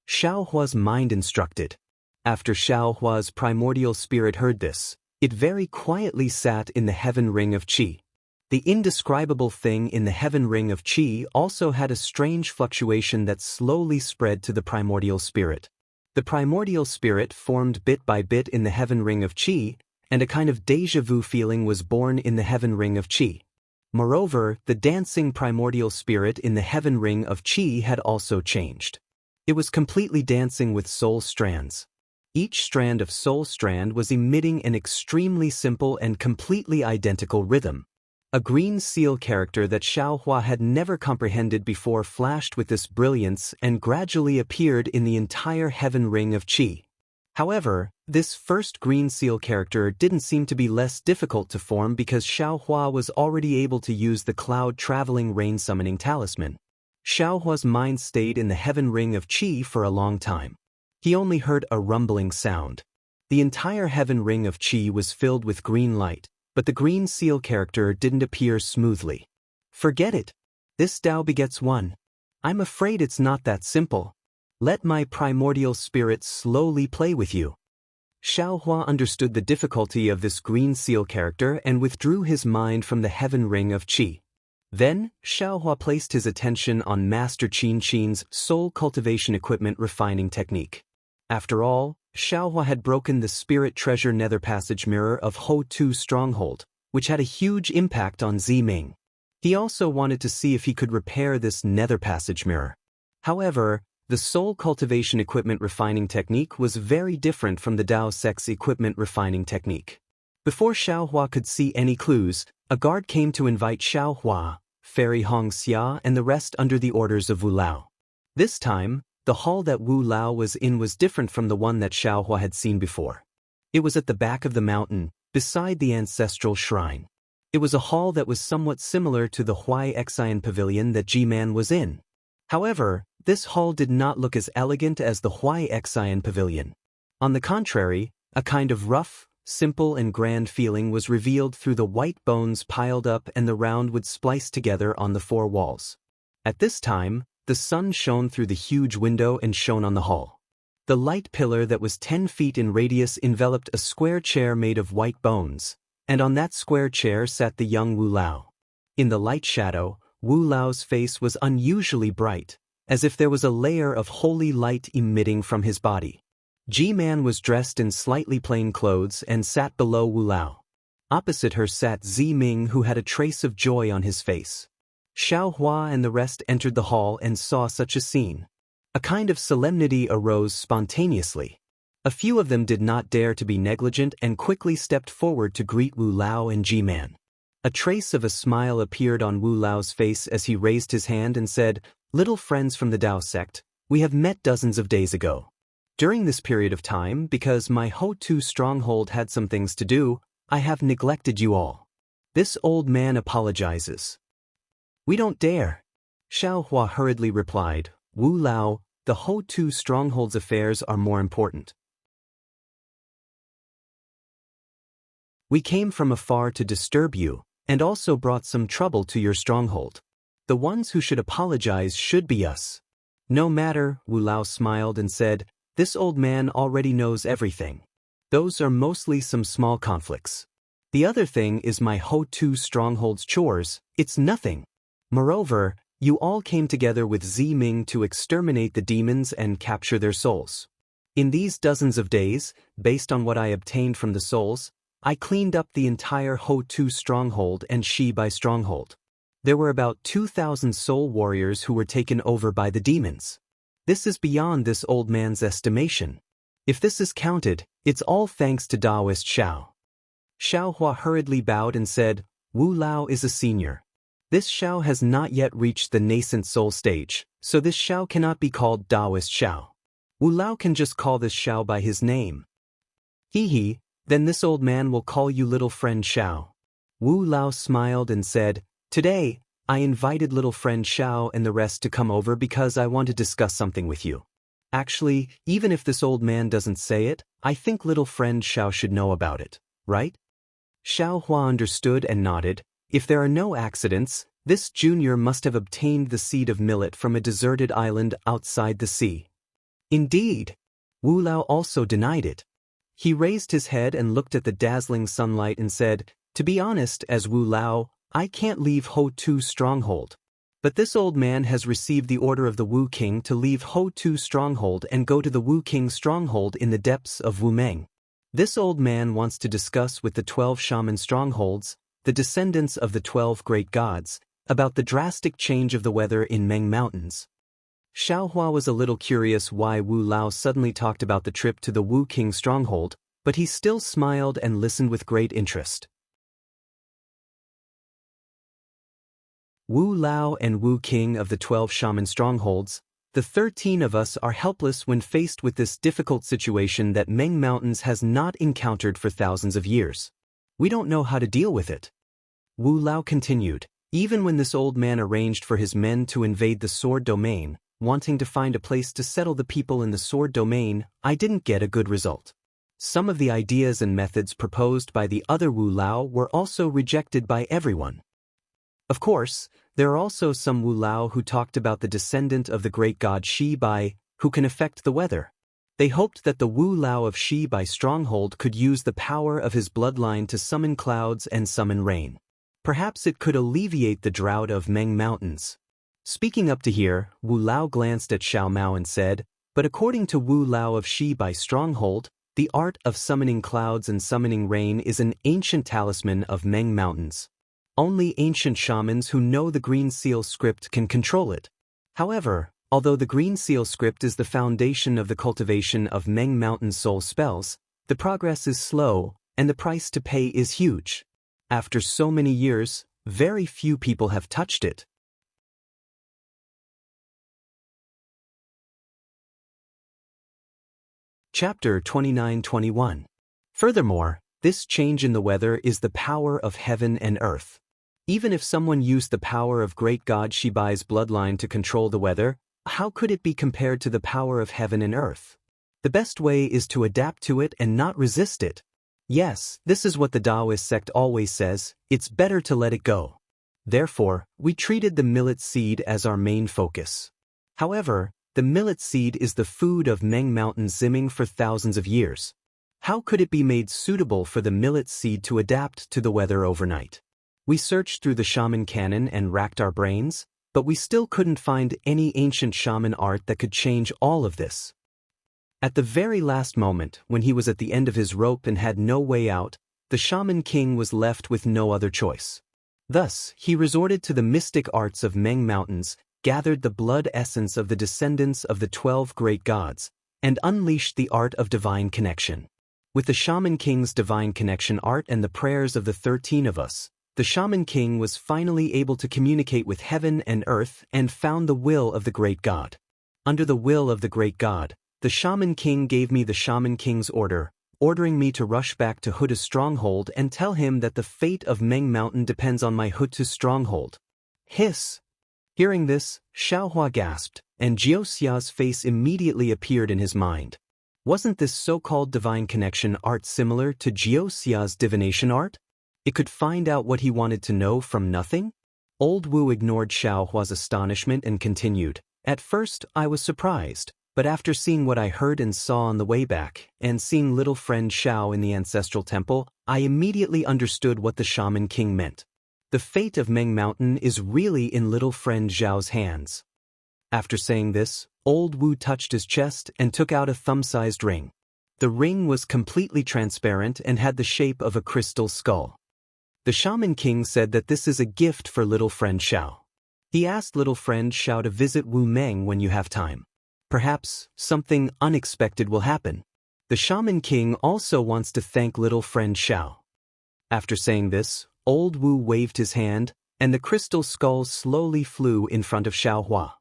Xiaohua's mind instructed. After Xiaohua's primordial spirit heard this, it very quietly sat in the heaven ring of qi. The indescribable thing in the heaven ring of qi also had a strange fluctuation that slowly spread to the primordial spirit. The primordial spirit formed bit by bit in the heaven ring of qi, and a kind of déjà vu feeling was born in the heaven ring of qi. Moreover, the dancing primordial spirit in the heaven ring of qi had also changed. It was completely dancing with soul strands. Each strand of soul strand was emitting an extremely simple and completely identical rhythm. A green seal character that Xiaohua had never comprehended before flashed with this brilliance and gradually appeared in the entire heaven ring of qi. However, this first green seal character didn't seem to be less difficult to form because Xiaohua was already able to use the cloud-traveling rain-summoning talisman. Xiaohua's mind stayed in the heaven ring of qi for a long time. He only heard a rumbling sound. The entire heaven ring of qi was filled with green light, but the green seal character didn't appear smoothly. Forget it. This Tao begets one. I'm afraid it's not that simple. Let my primordial spirit slowly play with you. Xiaohua understood the difficulty of this green seal character and withdrew his mind from the heaven ring of qi. Then, Xiaohua placed his attention on Master Qin Qin's soul cultivation equipment refining technique. After all, Xiaohua had broken the spirit treasure nether passage mirror of Ho Tu stronghold, which had a huge impact on Ziming. He also wanted to see if he could repair this nether passage mirror. However, the soul cultivation equipment refining technique was very different from the Daoist equipment refining technique. Before Xiaohua could see any clues, a guard came to invite Xiaohua, Fairy Hongxia and the rest under the orders of Wu Lao. This time, the hall that Wu Lao was in was different from the one that Xiaohua had seen before. It was at the back of the mountain, beside the ancestral shrine. It was a hall that was somewhat similar to the Huai Xian pavilion that G-Man was in. However, this hall did not look as elegant as the Huai Xian pavilion. On the contrary, a kind of rough, simple and grand feeling was revealed through the white bones piled up and the round wood spliced together on the four walls. At this time, the sun shone through the huge window and shone on the hall. The light pillar that was 10 feet in radius enveloped a square chair made of white bones, and on that square chair sat the young Wu Lao. In the light shadow, Wu Lao's face was unusually bright, as if there was a layer of holy light emitting from his body. G-Man was dressed in slightly plain clothes and sat below Wu Lao. Opposite her sat Ziming, who had a trace of joy on his face. Xiaohua and the rest entered the hall and saw such a scene. A kind of solemnity arose spontaneously. A few of them did not dare to be negligent and quickly stepped forward to greet Wu Lao and G-Man. A trace of a smile appeared on Wu Lao's face as he raised his hand and said, "Little friends from the Dao sect, we have met dozens of days ago. During this period of time, because my Ho Tu stronghold had some things to do, I have neglected you all. This old man apologizes." "We don't dare," Xiaohua hurriedly replied. "Wu Lao, the Ho Tu stronghold's affairs are more important. We came from afar to disturb you, and also brought some trouble to your stronghold. The ones who should apologize should be us." "No matter," Wu Lao smiled and said, "this old man already knows everything. Those are mostly some small conflicts. The other thing is my Ho Tu stronghold's chores, it's nothing." Moreover, you all came together with Ziming to exterminate the demons and capture their souls. In these dozens of days, based on what I obtained from the souls, I cleaned up the entire Ho-Tu stronghold and Shibai stronghold. There were about 2,000 soul warriors who were taken over by the demons. This is beyond this old man's estimation. If this is counted, it's all thanks to Daoist Xiao. Xiao Hua hurriedly bowed and said, Wu Lao is a senior. This Xiao has not yet reached the nascent soul stage, so this Xiao cannot be called Daoist Xiao. Wu Lao can just call this Xiao by his name. Hee, then this old man will call you little friend Xiao. Wu Lao smiled and said, Today, I invited little friend Xiao and the rest to come over because I want to discuss something with you. Actually, even if this old man doesn't say it, I think little friend Xiao should know about it, right? Xiao Hua understood and nodded. If there are no accidents, this junior must have obtained the seed of millet from a deserted island outside the sea. Indeed. Wu Lao also denied it. He raised his head and looked at the dazzling sunlight and said, To be honest, as Wu Lao, I can't leave Ho-Tu stronghold. But this old man has received the order of the Wu King to leave Ho-Tu stronghold and go to the Wu King stronghold in the depths of Wumeng. This old man wants to discuss with the 12 shaman strongholds, the descendants of the 12 great gods, about the drastic change of the weather in Meng Mountains. Xiao Hua was a little curious why Wu Lao suddenly talked about the trip to the Wu King stronghold, but he still smiled and listened with great interest. Wu Lao and Wu King of the 12 shaman strongholds, the 13 of us are helpless when faced with this difficult situation that Meng Mountains has not encountered for thousands of years. We don't know how to deal with it. Wu Lao continued, even when this old man arranged for his men to invade the sword domain, wanting to find a place to settle the people in the sword domain, I didn't get a good result. Some of the ideas and methods proposed by the other Wu Lao were also rejected by everyone. Of course, there are also some Wu Lao who talked about the descendant of the great god Shibai, who can affect the weather. They hoped that the Wu Lao of Shibai stronghold could use the power of his bloodline to summon clouds and summon rain. Perhaps it could alleviate the drought of Meng Mountains. Speaking up to here, Wu Lao glanced at Xiao Mao and said, But according to Wu Lao of Shibai stronghold, the art of summoning clouds and summoning rain is an ancient talisman of Meng Mountains. Only ancient shamans who know the Green Seal script can control it. However, although the Green Seal script is the foundation of the cultivation of Meng Mountain soul spells, the progress is slow, and the price to pay is huge. After so many years, very few people have touched it. Chapter 29-21. Furthermore, this change in the weather is the power of heaven and earth. Even if someone used the power of great god Shibai's bloodline to control the weather, how could it be compared to the power of heaven and earth? The best way is to adapt to it and not resist it. Yes, this is what the Daoist sect always says, it's better to let it go. Therefore, we treated the millet seed as our main focus. However, the millet seed is the food of Meng Mountain Ziming for thousands of years. How could it be made suitable for the millet seed to adapt to the weather overnight? We searched through the shaman canon and racked our brains, but we still couldn't find any ancient shaman art that could change all of this. At the very last moment, when he was at the end of his rope and had no way out, the shaman king was left with no other choice. Thus, he resorted to the mystic arts of Meng Mountains, gathered the blood essence of the descendants of the 12 great gods, and unleashed the art of divine connection. With the shaman king's divine connection art and the prayers of the 13 of us, the shaman king was finally able to communicate with heaven and earth and found the will of the great god. Under the will of the great god, the shaman king gave me the shaman king's order, ordering me to rush back to Hutta's stronghold and tell him that the fate of Meng Mountain depends on my Hutta's stronghold. Hiss! Hearing this, Xiao Hua gasped, and Jiuxia's face immediately appeared in his mind. Wasn't this so-called divine connection art similar to Jiuxia's divination art? It could find out what he wanted to know from nothing? Old Wu ignored Xiao Hua's astonishment and continued, At first, I was surprised, but after seeing what I heard and saw on the way back, and seeing little friend Xiao in the ancestral temple, I immediately understood what the shaman king meant. The fate of Meng Mountain is really in little friend Zhao's hands. After saying this, old Wu touched his chest and took out a thumb-sized ring. The ring was completely transparent and had the shape of a crystal skull. The Shaman King said that this is a gift for little friend Xiao. He asked little friend Xiao to visit Wu Meng when you have time. Perhaps something unexpected will happen. The Shaman King also wants to thank little friend Xiao. After saying this, old Wu waved his hand, and the crystal skull slowly flew in front of Xiao Hua.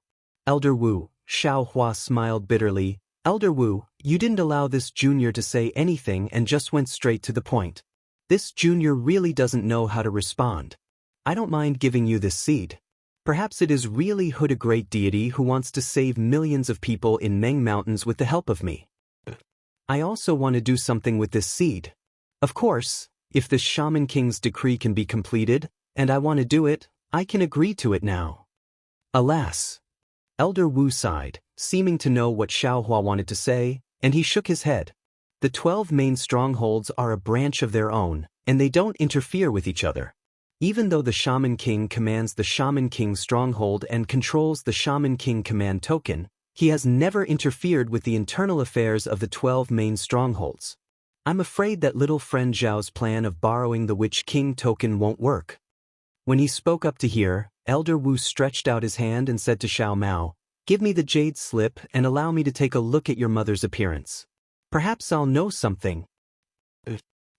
Elder Wu, Xiao Hua smiled bitterly. Elder Wu, you didn't allow this junior to say anything and just went straight to the point. This junior really doesn't know how to respond. I don't mind giving you this seed. Perhaps it is really Hood, a great deity who wants to save millions of people in Meng Mountains with the help of me. I also want to do something with this seed. Of course, if the Shaman King's decree can be completed, and I want to do it, I can agree to it now. Alas! Elder Wu sighed, seeming to know what Xiao Hua wanted to say, and he shook his head. The 12 main strongholds are a branch of their own, and they don't interfere with each other. Even though the Shaman King commands the Shaman King stronghold and controls the Shaman King command token, he has never interfered with the internal affairs of the 12 main strongholds. I'm afraid that little friend Zhao's plan of borrowing the Witch King token won't work. When he spoke up to hear, Elder Wu stretched out his hand and said to Xiao Mao, "Give me the jade slip and allow me to take a look at your mother's appearance. Perhaps I'll know something."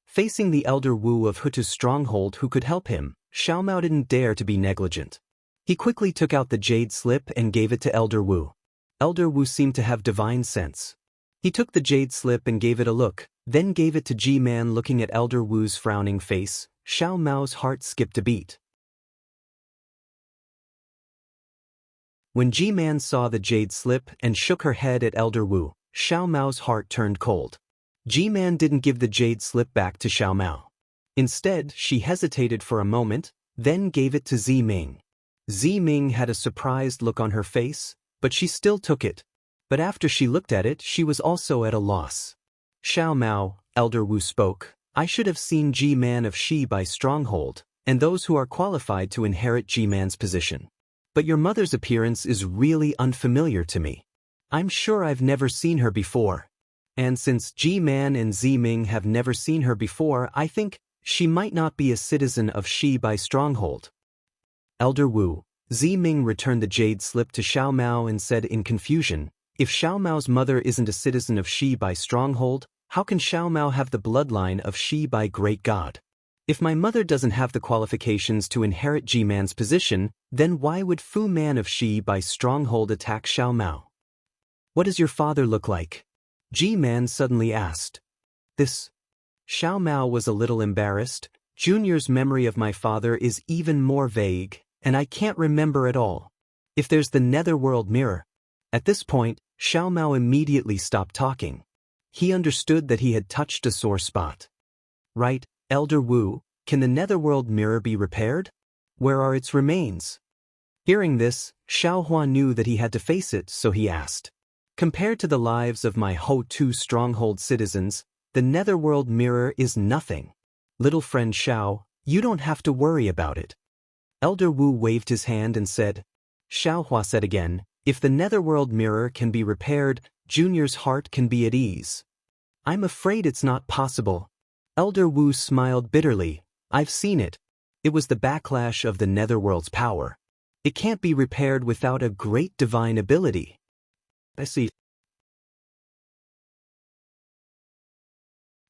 Facing the Elder Wu of Hutu's stronghold who could help him, Xiao Mao didn't dare to be negligent. He quickly took out the jade slip and gave it to Elder Wu. Elder Wu seemed to have divine sense. He took the jade slip and gave it a look, then gave it to Ji-Man. Looking at Elder Wu's frowning face, Xiao Mao's heart skipped a beat. When Ji-Man saw the jade slip and shook her head at Elder Wu, Xiao Mao's heart turned cold. Ji-Man didn't give the jade slip back to Xiao Mao. Instead, she hesitated for a moment, then gave it to Zi-Ming. Zi-Ming had a surprised look on her face, but she still took it. But after she looked at it, she was also at a loss. "Xiao Mao," Elder Wu spoke, "I should have seen Ji-Man of Shi by stronghold, and those who are qualified to inherit Ji-Man's position. But your mother's appearance is really unfamiliar to me. I'm sure I've never seen her before. And since Ji-Man and Zi-Ming have never seen her before, I think she might not be a citizen of Shi by stronghold." Elder Wu, Zi-Ming returned the jade slip to Xiao Mao and said in confusion, "If Xiao Mao's mother isn't a citizen of Shi by stronghold, how can Xiao Mao have the bloodline of Shi by great god? If my mother doesn't have the qualifications to inherit Ji-Man's position, then why would Fu Man of Shi by stronghold attack Xiao Mao? What does your father look like?" Ji-Man suddenly asked. This. Xiao Mao was a little embarrassed. Junior's memory of my father is even more vague, and I can't remember at all. If there's the netherworld mirror. At this point, Xiao Mao immediately stopped talking. He understood that he had touched a sore spot. "Right, Elder Wu, can the netherworld mirror be repaired? Where are its remains?" Hearing this, Xiao Hua knew that he had to face it, so he asked. "Compared to the lives of my Ho-Tu stronghold citizens, the netherworld mirror is nothing. Little friend Xiao, you don't have to worry about it." Elder Wu waved his hand and said. Xiao Hua said again, "If the netherworld mirror can be repaired, Junior's heart can be at ease." "I'm afraid it's not possible." Elder Wu smiled bitterly. "I've seen it. It was the backlash of the netherworld's power. It can't be repaired without a great divine ability." "I see."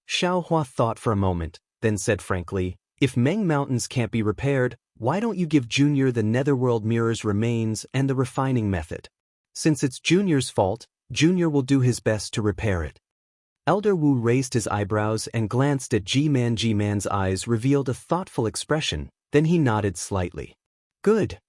Xiao Hua thought for a moment, then said frankly, "If Meng Mountains can't be repaired, why don't you give Junior the netherworld mirror's remains and the refining method? Since it's Junior's fault, Junior will do his best to repair it." Elder Wu raised his eyebrows and glanced at Ji-Man. Ji-Man's eyes revealed a thoughtful expression, then he nodded slightly. "Good."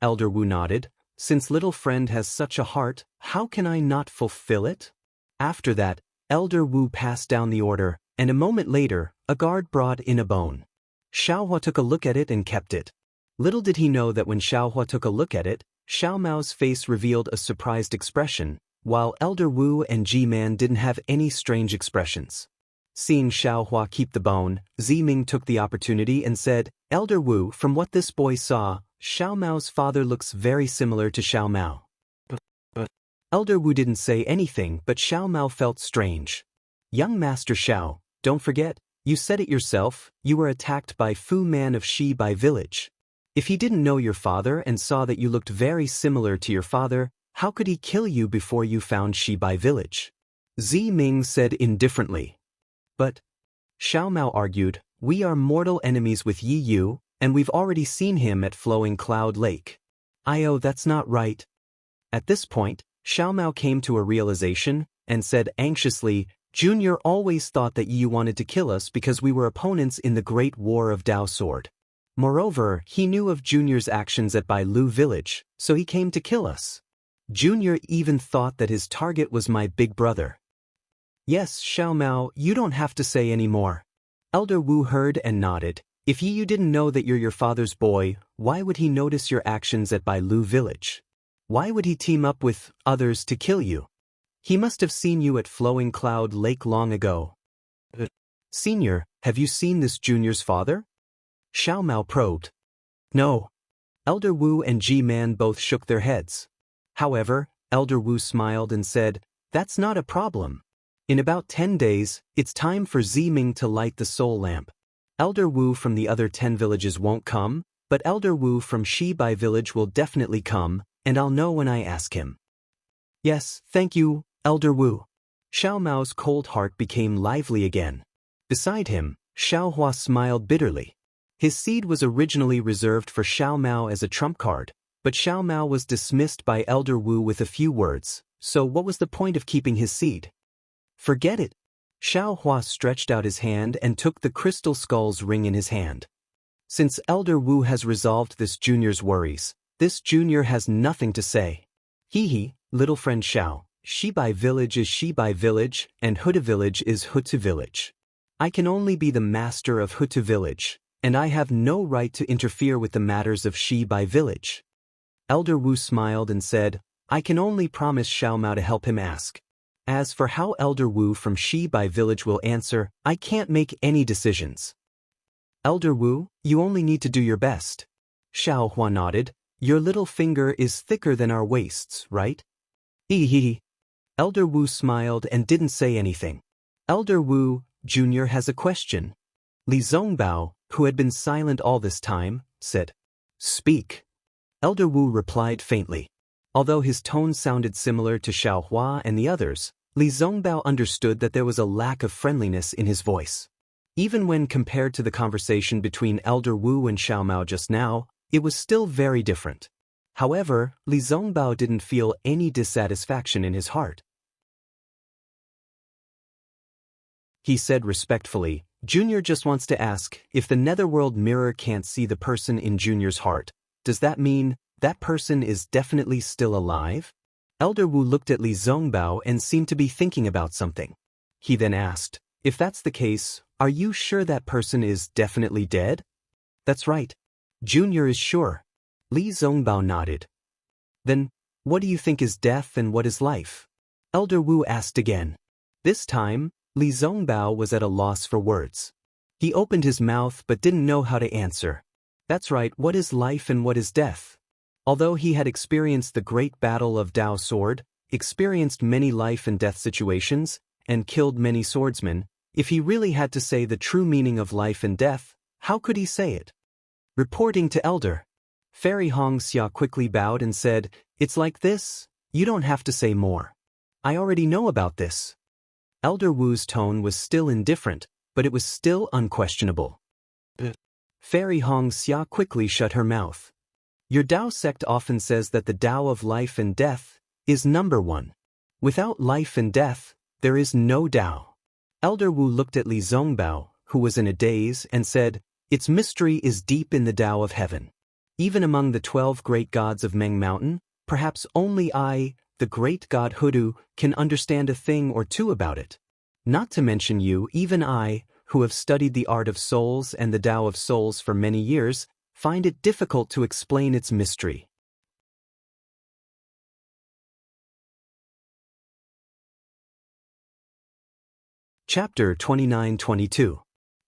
Elder Wu nodded. "Since little friend has such a heart, how can I not fulfill it?" After that, Elder Wu passed down the order, and a moment later, a guard brought in a bone. Xiao Hua took a look at it and kept it. Little did he know that when Xiao Hua took a look at it, Xiao Mao's face revealed a surprised expression, while Elder Wu and Ji-Man didn't have any strange expressions. Seeing Xiaohua keep the bone, Ziming took the opportunity and said, Elder Wu, from what this boy saw, Xiao Mao's father looks very similar to Xiao Mao. But Elder Wu didn't say anything, but Xiao Mao felt strange. Young Master Xiao, don't forget, you said it yourself, you were attacked by Fu Man of Shibai village. If he didn't know your father and saw that you looked very similar to your father, how could he kill you before you found Shibai village? Ziming said indifferently. But, Xiao Mao argued, we are mortal enemies with Yi Yu, and we've already seen him at Flowing Cloud Lake. That's not right. At this point, Xiao Mao came to a realization, and said anxiously, Junior always thought that Yi Yu wanted to kill us because we were opponents in the Great War of Dao Sword. Moreover, he knew of Junior's actions at Bai Lu village, so he came to kill us. Junior even thought that his target was my big brother. Yes, Xiao Mao, you don't have to say any more. Elder Wu heard and nodded. If Yi Yu didn't know that you're your father's boy, why would he notice your actions at Bai Lu village? Why would he team up with others to kill you? He must have seen you at Flowing Cloud Lake long ago. Senior, have you seen this Junior's father? Xiao Mao probed. No. Elder Wu and Ji-Man both shook their heads. However, Elder Wu smiled and said, that's not a problem. In about 10 days, it's time for Ziming to light the soul lamp. Elder Wu from the other 10 villages won't come, but Elder Wu from Shibai village will definitely come, and I'll know when I ask him. Yes, thank you, Elder Wu. Xiao Mao's cold heart became lively again. Beside him, Xiaohua smiled bitterly. His seed was originally reserved for Xiao Mao as a trump card, but Xiao Mao was dismissed by Elder Wu with a few words, so what was the point of keeping his seed? Forget it. Xiaohua stretched out his hand and took the crystal skull's ring in his hand. Since Elder Wu has resolved this junior's worries, this junior has nothing to say. Hee, little friend Xiao, Shibai village is Shibai village, and Huta village is Huta village. I can only be the master of Huta village, and I have no right to interfere with the matters of Shibai village. Elder Wu smiled and said, I can only promise Xiao Mao to help him ask. As for how Elder Wu from Shibai village will answer, I can't make any decisions. Elder Wu, you only need to do your best. Xiaohua nodded. Your little finger is thicker than our waists, right? Hee. Elder Wu smiled and didn't say anything. Elder Wu, Junior has a question. Li Zongbao, who had been silent all this time, said, Speak. Elder Wu replied faintly. Although his tone sounded similar to Xiaohua and the others, Li Zongbao understood that there was a lack of friendliness in his voice. Even when compared to the conversation between Elder Wu and Xiao Mao just now, it was still very different. However, Li Zongbao didn't feel any dissatisfaction in his heart. He said respectfully, Junior just wants to ask, if the netherworld mirror can't see the person in Junior's heart, does that mean that person is definitely still alive? Elder Wu looked at Li Zongbao and seemed to be thinking about something. He then asked, if that's the case, are you sure that person is definitely dead? That's right. Junior is sure. Li Zongbao nodded. Then, what do you think is death and what is life? Elder Wu asked again. This time, Li Zongbao was at a loss for words. He opened his mouth but didn't know how to answer. That's right, what is life and what is death? Although he had experienced the great battle of Dao Sword, experienced many life and death situations, and killed many swordsmen, if he really had to say the true meaning of life and death, how could he say it? Reporting to Elder. Fairy Xianxia quickly bowed and said, It's like this, you don't have to say more. I already know about this. Elder Wu's tone was still indifferent, but it was still unquestionable. Fairy Xianxia quickly shut her mouth. Your Dao sect often says that the Dao of life and death is number one. Without life and death, there is no Dao. Elder Wu looked at Li Zongbao, who was in a daze, and said, Its mystery is deep in the Dao of heaven. Even among the 12 great gods of Meng Mountain, perhaps only I, the great god Hudu, can understand a thing or two about it. Not to mention you, even I, who have studied the art of souls and the Dao of souls for many years, find it difficult to explain its mystery. Chapter 29-22.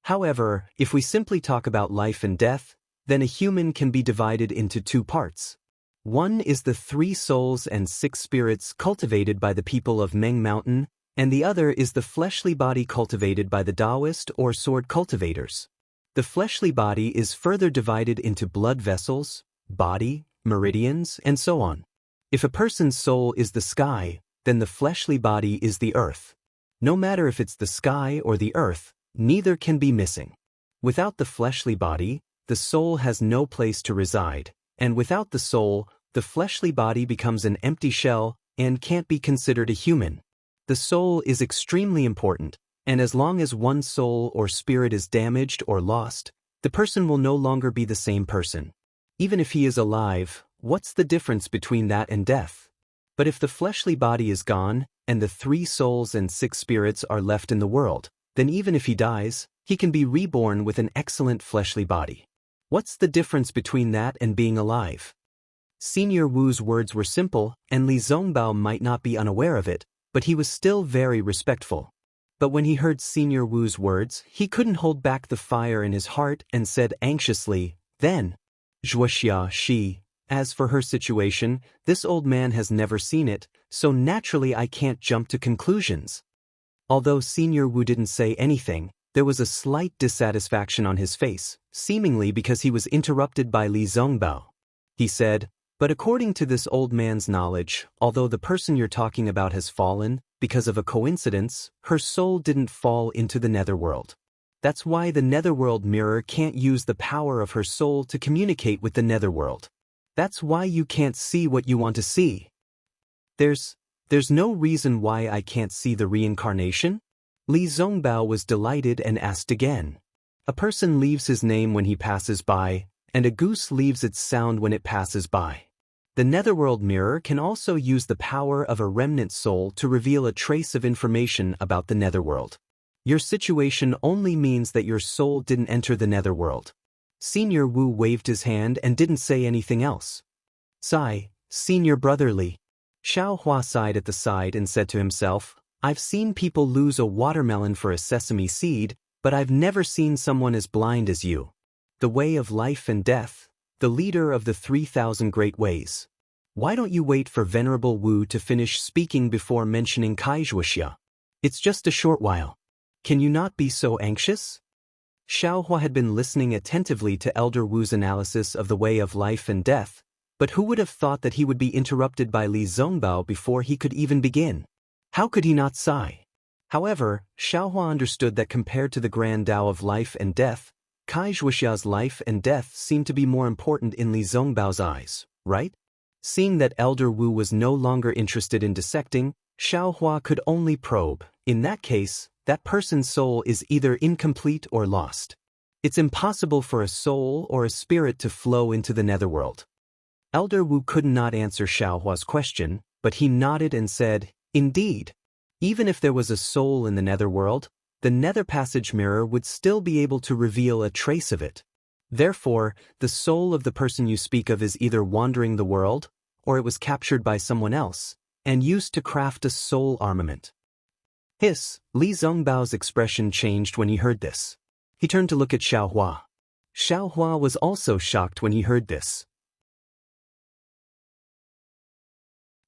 However, if we simply talk about life and death, then a human can be divided into two parts. One is the 3 souls and 6 spirits cultivated by the people of Meng Mountain, and the other is the fleshly body cultivated by the Daoist or sword cultivators. The fleshly body is further divided into blood vessels, body, meridians, and so on. If a person's soul is the sky, then the fleshly body is the earth. No matter if it's the sky or the earth, neither can be missing. Without the fleshly body, the soul has no place to reside, and without the soul, the fleshly body becomes an empty shell and can't be considered a human. The soul is extremely important, and as long as one soul or spirit is damaged or lost, the person will no longer be the same person. Even if he is alive, what's the difference between that and death? But if the fleshly body is gone, and the 3 souls and 6 spirits are left in the world, then even if he dies, he can be reborn with an excellent fleshly body. What's the difference between that and being alive? Senior Wu's words were simple, and Li Zongbao might not be unaware of it, but he was still very respectful. But when he heard Senior Wu's words, he couldn't hold back the fire in his heart and said anxiously, "Then, Wuxia, she, as for her situation, this old man has never seen it, so naturally I can't jump to conclusions." Although Senior Wu didn't say anything, there was a slight dissatisfaction on his face, seemingly because he was interrupted by Li Zongbao. He said, "But according to this old man's knowledge, although the person you're talking about has fallen, because of a coincidence, her soul didn't fall into the netherworld. That's why the netherworld mirror can't use the power of her soul to communicate with the netherworld. That's why you can't see what you want to see." There's no reason why I can't see the reincarnation?" Li Zongbao was delighted and asked again. "A person leaves his name when he passes by, and a goose leaves its sound when it passes by. The netherworld mirror can also use the power of a remnant soul to reveal a trace of information about the netherworld. Your situation only means that your soul didn't enter the netherworld." Senior Wu waved his hand and didn't say anything else. "Sigh, Senior Brother Li." Xiaohua sighed at the side and said to himself, "I've seen people lose a watermelon for a sesame seed, but I've never seen someone as blind as you. The way of life and death, the leader of the 3,000 great ways. Why don't you wait for Venerable Wu to finish speaking before mentioning Wuxia? It's just a short while. Can you not be so anxious?" Xiaohua had been listening attentively to Elder Wu's analysis of the way of life and death, but who would have thought that he would be interrupted by Li Zongbao before he could even begin? How could he not sigh? However, Xiaohua understood that compared to the grand Tao of life and death, Wuxia's life and death seemed to be more important in Li Zongbao's eyes, right? Seeing that Elder Wu was no longer interested in dissecting, Xiaohua could only probe. In that case, that person's soul is either incomplete or lost. It's impossible for a soul or a spirit to flow into the netherworld. Elder Wu could not answer Xiaohua's question, but he nodded and said, "Indeed. Even if there was a soul in the netherworld, the nether passage mirror would still be able to reveal a trace of it. Therefore, the soul of the person you speak of is either wandering the world, or it was captured by someone else, and used to craft a soul armament." Li Zongbao's expression changed when he heard this. He turned to look at Xiaohua. Xiaohua was also shocked when he heard this.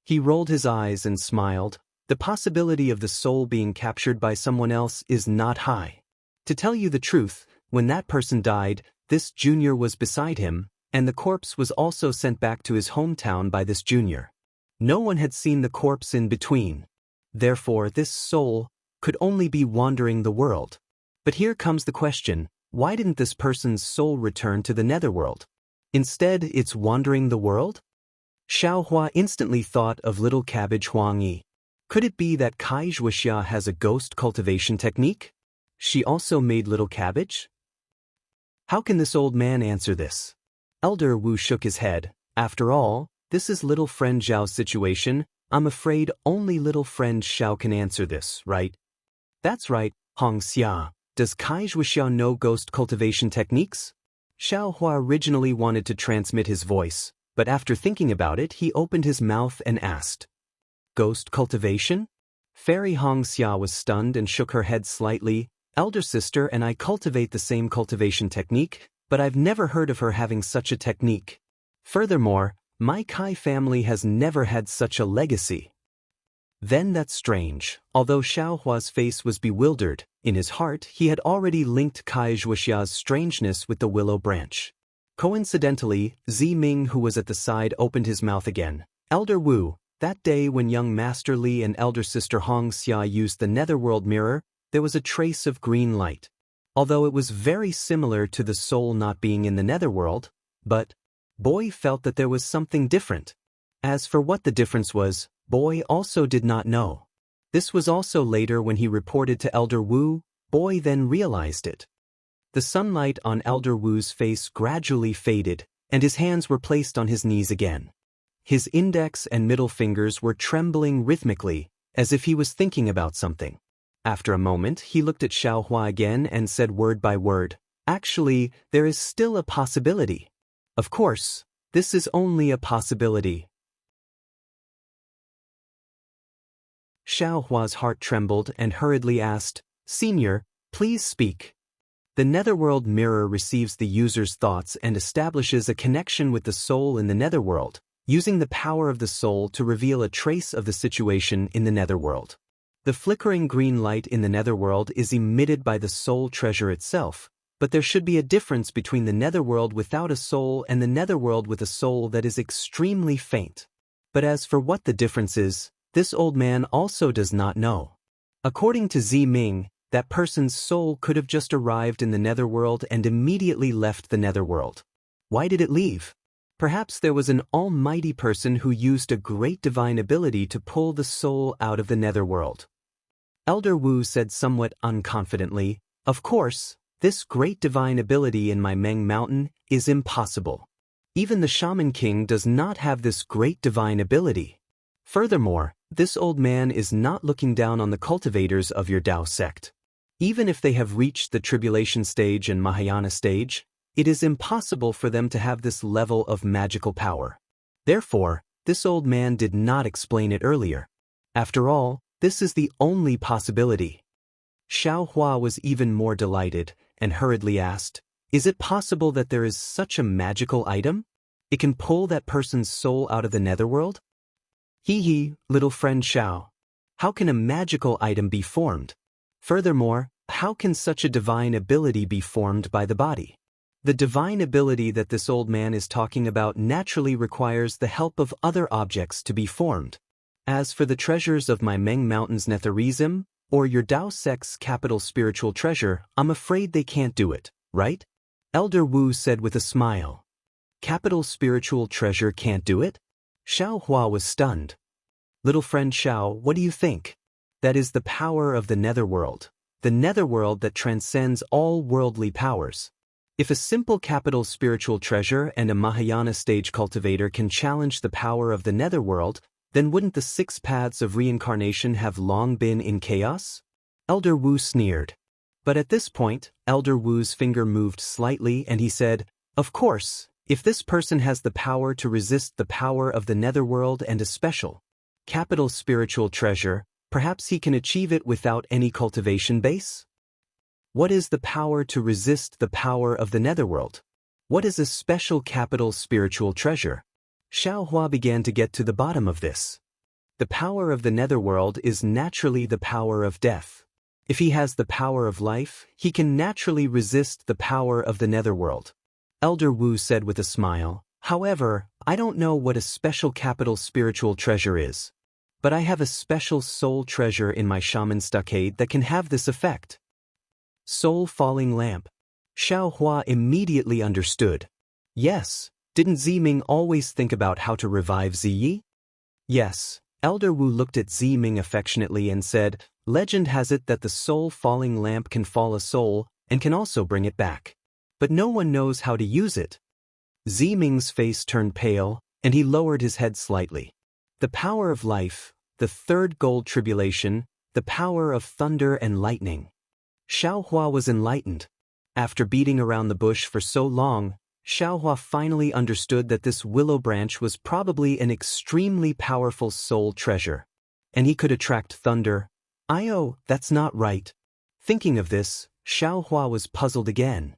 He rolled his eyes and smiled. The possibility of the soul being captured by someone else is not high. To tell you the truth, when that person died, this junior was beside him, and the corpse was also sent back to his hometown by this junior. No one had seen the corpse in between. Therefore, this soul could only be wandering the world. But here comes the question, why didn't this person's soul return to the netherworld? Instead, it's wandering the world? Xiaohua instantly thought of little cabbage Huang Yi. Could it be that Wuxia has a ghost cultivation technique? She also made little cabbage? How can this old man answer this? Elder Wu shook his head. After all, this is little friend Zhao's situation. I'm afraid only little friend Xiao can answer this, right? That's right, Hong Xia. Does Wuxia know ghost cultivation techniques? Xiaohua originally wanted to transmit his voice, but after thinking about it, he opened his mouth and asked, "Ghost cultivation?" Fairy Xianxia was stunned and shook her head slightly. Elder sister and I cultivate the same cultivation technique, but I've never heard of her having such a technique. Furthermore, my Kai family has never had such a legacy. Then that's strange. Although Xiaohua's face was bewildered, in his heart he had already linked Kai Zhuoxia's strangeness with the willow branch. Coincidentally, Ziming, who was at the side, opened his mouth again. Elder Wu, that day when young Master Li and elder sister Hongxia used the netherworld mirror, there was a trace of green light. Although it was very similar to the soul not being in the netherworld, but Boy felt that there was something different. As for what the difference was, Boy also did not know. This was also later when he reported to Elder Wu. Boy then realized it. The sunlight on Elder Wu's face gradually faded, and his hands were placed on his knees again. His index and middle fingers were trembling rhythmically, as if he was thinking about something. After a moment, he looked at Xiaohua again and said word by word, "Actually, there is still a possibility. Of course, this is only a possibility." Xiaohua's heart trembled and hurriedly asked, "Senior, please speak." The netherworld mirror receives the user's thoughts and establishes a connection with the soul in the netherworld, using the power of the soul to reveal a trace of the situation in the netherworld. The flickering green light in the netherworld is emitted by the soul treasure itself, but there should be a difference between the netherworld without a soul and the netherworld with a soul that is extremely faint. But as for what the difference is, this old man also does not know. According to Ziming, that person's soul could have just arrived in the netherworld and immediately left the netherworld. Why did it leave? Perhaps there was an almighty person who used a great divine ability to pull the soul out of the netherworld. Elder Wu said somewhat unconfidently, "Of course, this great divine ability in my Meng Mountain is impossible. Even the Shaman King does not have this great divine ability. Furthermore, this old man is not looking down on the cultivators of your Dao sect. Even if they have reached the tribulation stage and Mahayana stage, it is impossible for them to have this level of magical power. Therefore, this old man did not explain it earlier. After all, this is the only possibility." Xiaohua was even more delighted and hurriedly asked, "Is it possible that there is such a magical item? It can pull that person's soul out of the netherworld?" "Hee, little friend Xiao. How can a magical item be formed? Furthermore, how can such a divine ability be formed by the body? The divine ability that this old man is talking about naturally requires the help of other objects to be formed. As for the treasures of my Meng Mountain's Netherism, or your Dao sect's capital spiritual treasure, I'm afraid they can't do it, right?" Elder Wu said with a smile. "Capital spiritual treasure can't do it?" Xiaohua was stunned. "Little friend Xiao, what do you think? That is the power of the netherworld, the netherworld that transcends all worldly powers. If a simple capital spiritual treasure and a Mahayana stage cultivator can challenge the power of the netherworld, then wouldn't the 6 paths of reincarnation have long been in chaos?" Elder Wu sneered. But at this point, Elder Wu's finger moved slightly and he said, "Of course, if this person has the power to resist the power of the netherworld and a special capital spiritual treasure, perhaps he can achieve it without any cultivation base? What is the power to resist the power of the netherworld? What is a special capital spiritual treasure?" Xiaohua began to get to the bottom of this. The power of the netherworld is naturally the power of death. If he has the power of life, he can naturally resist the power of the netherworld. Elder Wu said with a smile, "However, I don't know what a special capital spiritual treasure is. But I have a special soul treasure in my shaman stockade that can have this effect." Soul falling lamp. Xiaohua immediately understood. Yes, didn't Ziming always think about how to revive Ziyi? Yes. Elder Wu looked at Ziming affectionately and said, "Legend has it that the soul falling lamp can fall a soul and can also bring it back. But no one knows how to use it." Ziming's face turned pale, and he lowered his head slightly. The power of life, the third gold tribulation, the power of thunder and lightning. Xiaohua was enlightened. After beating around the bush for so long, Xiaohua finally understood that this willow branch was probably an extremely powerful soul treasure. and he could attract thunder. That's not right. Thinking of this, Xiaohua was puzzled again.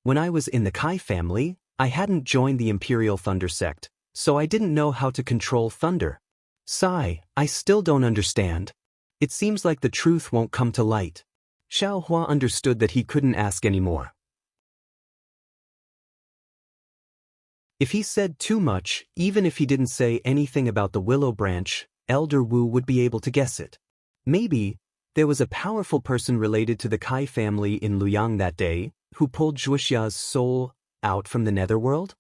When I was in the Kai family, I hadn't joined the Imperial Thunder sect, so I didn't know how to control thunder. Sigh, I still don't understand. It seems like the truth won't come to light. Xiaohua understood that he couldn't ask anymore. If he said too much, even if he didn't say anything about the willow branch, Elder Wu would be able to guess it. Maybe there was a powerful person related to the Kai family in Luoyang that day, who pulled Wuxia's soul out from the netherworld?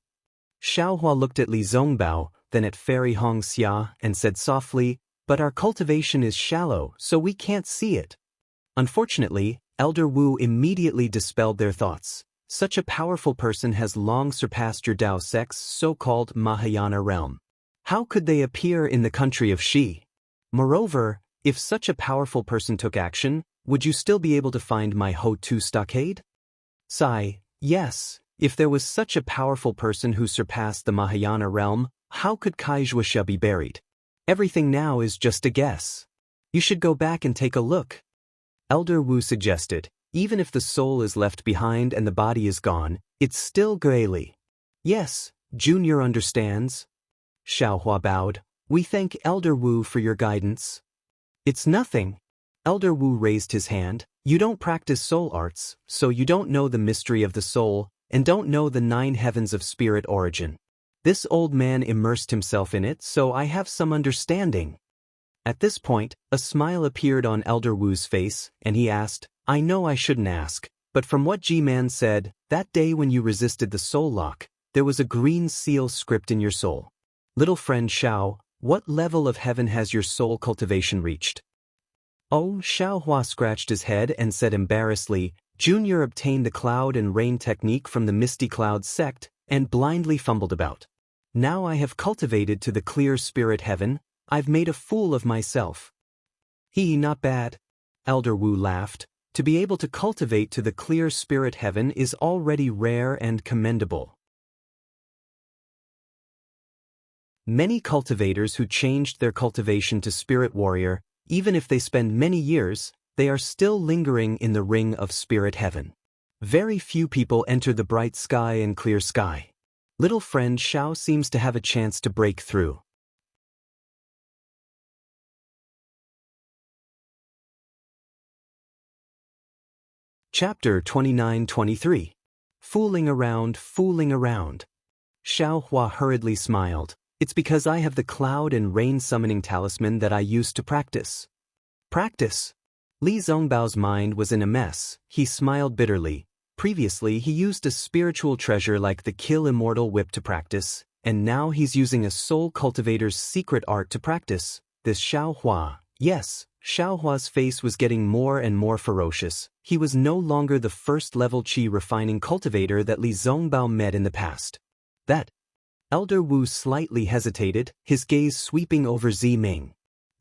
Xiaohua looked at Li Zongbao, then at Fairy Hongxia, and said softly, "But our cultivation is shallow, so we can't see it." Unfortunately, Elder Wu immediately dispelled their thoughts. Such a powerful person has long surpassed your Dao sect's so-called Mahayana realm. How could they appear in the country of Shi? Moreover, if such a powerful person took action, would you still be able to find my Ho-Tu stockade? Sigh, yes, if there was such a powerful person who surpassed the Mahayana realm, how could Kai Wuxia be buried? Everything now is just a guess. You should go back and take a look. Elder Wu suggested, even if the soul is left behind and the body is gone, it's still Gaili. Yes, Junior understands. Xiaohua bowed. We thank Elder Wu for your guidance. It's nothing. Elder Wu raised his hand. You don't practice soul arts, so you don't know the mystery of the soul, and don't know the 9 heavens of spirit origin. This old man immersed himself in it, so I have some understanding. At this point, a smile appeared on Elder Wu's face, and he asked, I know I shouldn't ask, but from what G-Man said, that day when you resisted the soul lock, there was a green seal script in your soul. Little friend Xiao, what level of heaven has your soul cultivation reached? Oh, Xiaohua scratched his head and said embarrassedly, Junior obtained the cloud and rain technique from the Misty Cloud sect, and blindly fumbled about. Now I have cultivated to the clear spirit heaven, I've made a fool of myself. Not bad. Elder Wu laughed. To be able to cultivate to the clear spirit heaven is already rare and commendable. Many cultivators who changed their cultivation to spirit warrior, even if they spend many years, they are still lingering in the ring of spirit heaven. Very few people enter the bright sky and clear sky. Little friend Xiao seems to have a chance to break through. Chapter 29-23. Fooling around, fooling around. Xiaohua hurriedly smiled. It's because I have the cloud and rain summoning talisman that I used to practice. Practice? Li Zongbao's mind was in a mess. He smiled bitterly. Previously he used a spiritual treasure like the Kill Immortal whip to practice, and now he's using a soul cultivator's secret art to practice. This Xiaohua. Yes, Xiaohua's face was getting more and more ferocious. He was no longer the first-level qi refining cultivator that Li Zongbao met in the past. That. Elder Wu slightly hesitated, his gaze sweeping over Ziming.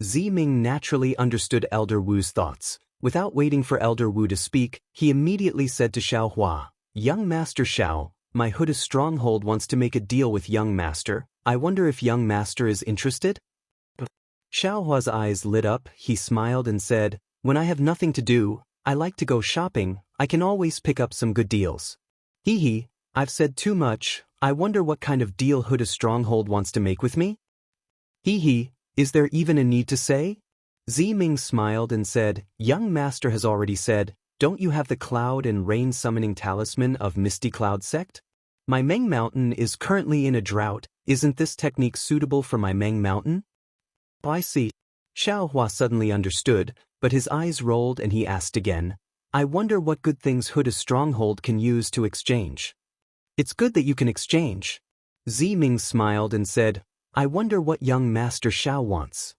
Ziming naturally understood Elder Wu's thoughts. Without waiting for Elder Wu to speak, he immediately said to Xiaohua, Young Master Xiao, my Huda stronghold wants to make a deal with Young Master. I wonder if Young Master is interested? Xiaohua's eyes lit up, he smiled and said, When I have nothing to do, I like to go shopping, I can always pick up some good deals. I've said too much, I wonder what kind of deal Huda stronghold wants to make with me? Is there even a need to say? Ziming smiled and said, Young Master has already said, don't you have the cloud and rain summoning talisman of Misty Cloud sect? My Meng Mountain is currently in a drought, isn't this technique suitable for my Meng Mountain? I see. Xiaohua suddenly understood, but his eyes rolled and he asked again, I wonder what good things Huda's stronghold can use to exchange. It's good that you can exchange. Ziming smiled and said, I wonder what Young Master Xiao wants.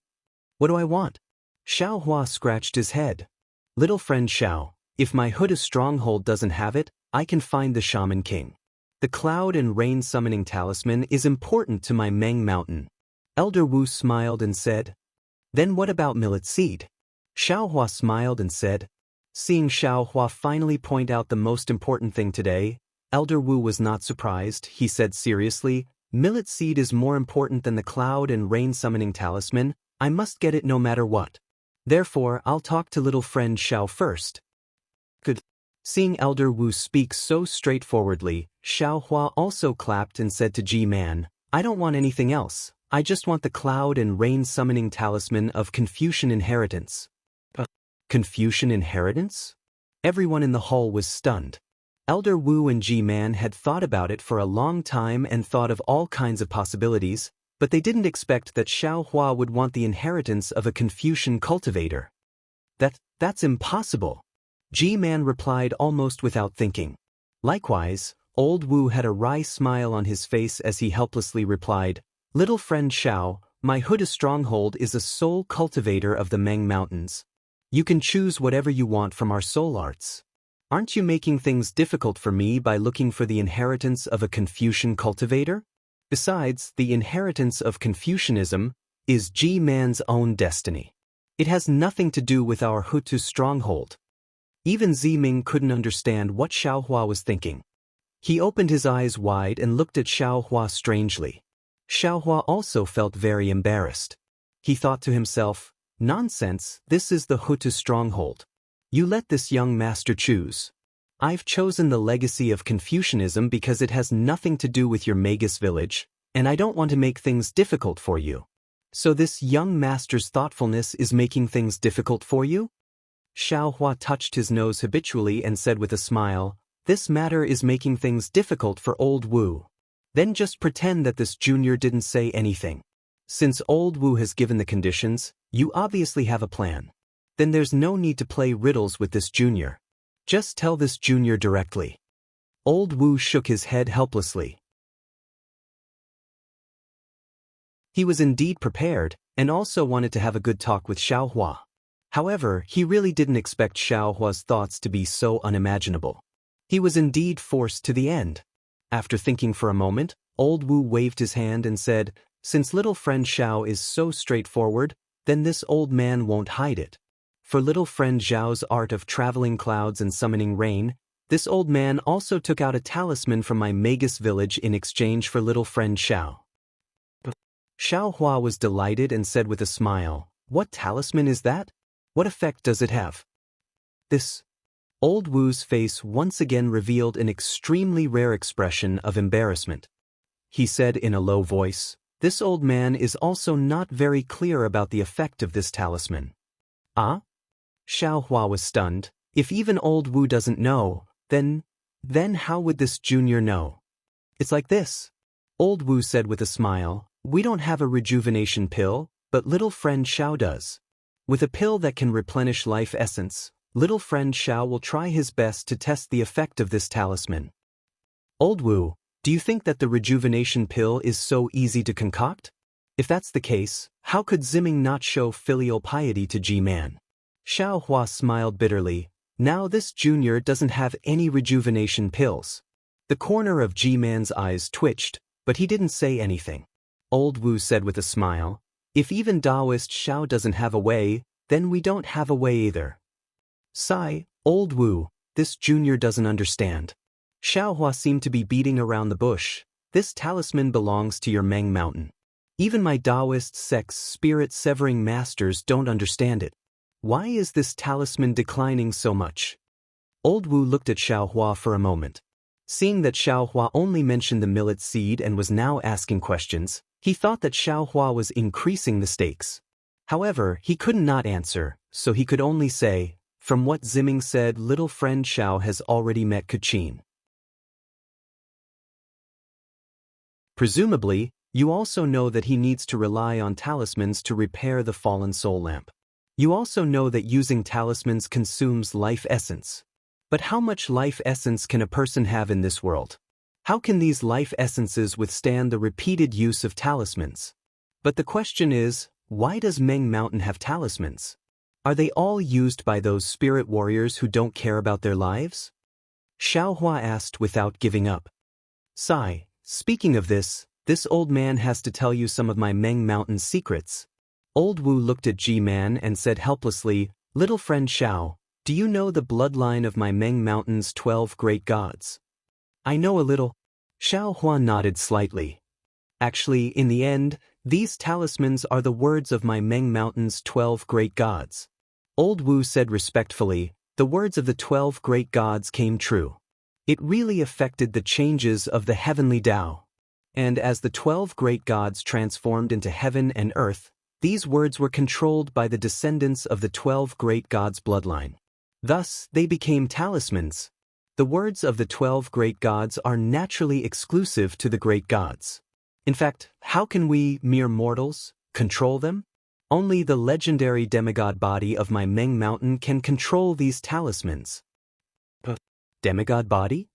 What do I want? Xiaohua scratched his head. Little friend Xiao, if my Huda stronghold doesn't have it, I can find the Shaman King. The cloud and rain summoning talisman is important to my Meng Mountain. Elder Wu smiled and said, Then what about millet seed? Xiaohua smiled and said, Seeing Xiaohua finally point out the most important thing today, Elder Wu was not surprised. He said seriously, Millet seed is more important than the cloud and rain summoning talisman. I must get it no matter what. Therefore, I'll talk to little friend Xiao first. Good. Seeing Elder Wu speak so straightforwardly, Xiao Hua also clapped and said to Ji-Man, I don't want anything else, I just want the cloud and rain summoning talisman of Confucian inheritance. Confucian inheritance? Everyone in the hall was stunned. Elder Wu and Ji-Man had thought about it for a long time and thought of all kinds of possibilities, but they didn't expect that Xiao Hua would want the inheritance of a Confucian cultivator. That's impossible. Ji-Man replied almost without thinking. Likewise, old Wu had a wry smile on his face as he helplessly replied, Little friend Xiao, my Huda stronghold is a soul cultivator of the Meng Mountains. You can choose whatever you want from our soul arts. Aren't you making things difficult for me by looking for the inheritance of a Confucian cultivator? Besides, the inheritance of Confucianism is Ji-Man's own destiny. It has nothing to do with our Hutu stronghold. Even Ziming couldn't understand what Xiao Hua was thinking. He opened his eyes wide and looked at Xiao Hua strangely. Xiao Hua also felt very embarrassed. He thought to himself, Nonsense, this is the Hutu stronghold. You let this young master choose. I've chosen the legacy of Confucianism because it has nothing to do with your Magus village, and I don't want to make things difficult for you. So this young master's thoughtfulness is making things difficult for you? Xiao Hua touched his nose habitually and said with a smile, This matter is making things difficult for old Wu. Then just pretend that this junior didn't say anything. Since old Wu has given the conditions, you obviously have a plan. Then there's no need to play riddles with this junior. Just tell this junior directly. Old Wu shook his head helplessly. He was indeed prepared, and also wanted to have a good talk with Xiao Hua. However, he really didn't expect Xiao Hua's thoughts to be so unimaginable. He was indeed forced to the end. After thinking for a moment, old Wu waved his hand and said, Since little friend Xiao is so straightforward, then this old man won't hide it. For little friend Zhao's art of traveling clouds and summoning rain, this old man also took out a talisman from my Magus village in exchange for little friend Xiao. Xiao Hua was delighted and said with a smile, What talisman is that? What effect does it have? This. Old Wu's face once again revealed an extremely rare expression of embarrassment. He said in a low voice, This old man is also not very clear about the effect of this talisman. Ah? Xiao Hua was stunned. If even old Wu doesn't know, then how would this junior know? It's like this. Old Wu said with a smile, We don't have a rejuvenation pill, but little friend Xiao does. With a pill that can replenish life essence, little friend Xiao will try his best to test the effect of this talisman. Old Wu, do you think that the rejuvenation pill is so easy to concoct? If that's the case, how could Ziming not show filial piety to Ji-Man? Xiao Hua smiled bitterly. Now this junior doesn't have any rejuvenation pills. The corner of Ji-Man's eyes twitched, but he didn't say anything. Old Wu said with a smile, If even Daoist Xiao doesn't have a way, then we don't have a way either. Sigh, old Wu, this junior doesn't understand. Xiao Hua seemed to be beating around the bush. This talisman belongs to your Meng Mountain. Even my Daoist sect's spirit-severing masters don't understand it. Why is this talisman declining so much? Old Wu looked at Xiao Hua for a moment. Seeing that Xiao Hua only mentioned the millet seed and was now asking questions, he thought that Xiao Hua was increasing the stakes. However, he could not answer, so he could only say, From what Ziming said, little friend Xiao has already met Kachin. Presumably, you also know that he needs to rely on talismans to repair the fallen soul lamp. You also know that using talismans consumes life essence. But how much life essence can a person have in this world? How can these life essences withstand the repeated use of talismans? But the question is, why does Meng Mountain have talismans? Are they all used by those spirit warriors who don't care about their lives? Xiao Hua asked without giving up. Sigh, speaking of this old man has to tell you some of my Meng Mountain secrets. Old Wu looked at Ji-Man and said helplessly, Little friend Xiao, do you know the bloodline of my Meng Mountain's 12 great gods? I know a little. Xiao Hua nodded slightly. Actually, in the end, These talismans are the words of my Meng Mountain's 12 great gods. Old Wu said respectfully, the words of the 12 great gods came true. It really affected the changes of the heavenly Tao. And as the 12 great gods transformed into heaven and earth, these words were controlled by the descendants of the 12 great gods' bloodline. Thus, they became talismans. The words of the 12 great gods are naturally exclusive to the great gods. In fact, how can we, mere mortals, control them? Only the legendary demigod body of my Meng Mountain can control these talismans. Demigod body?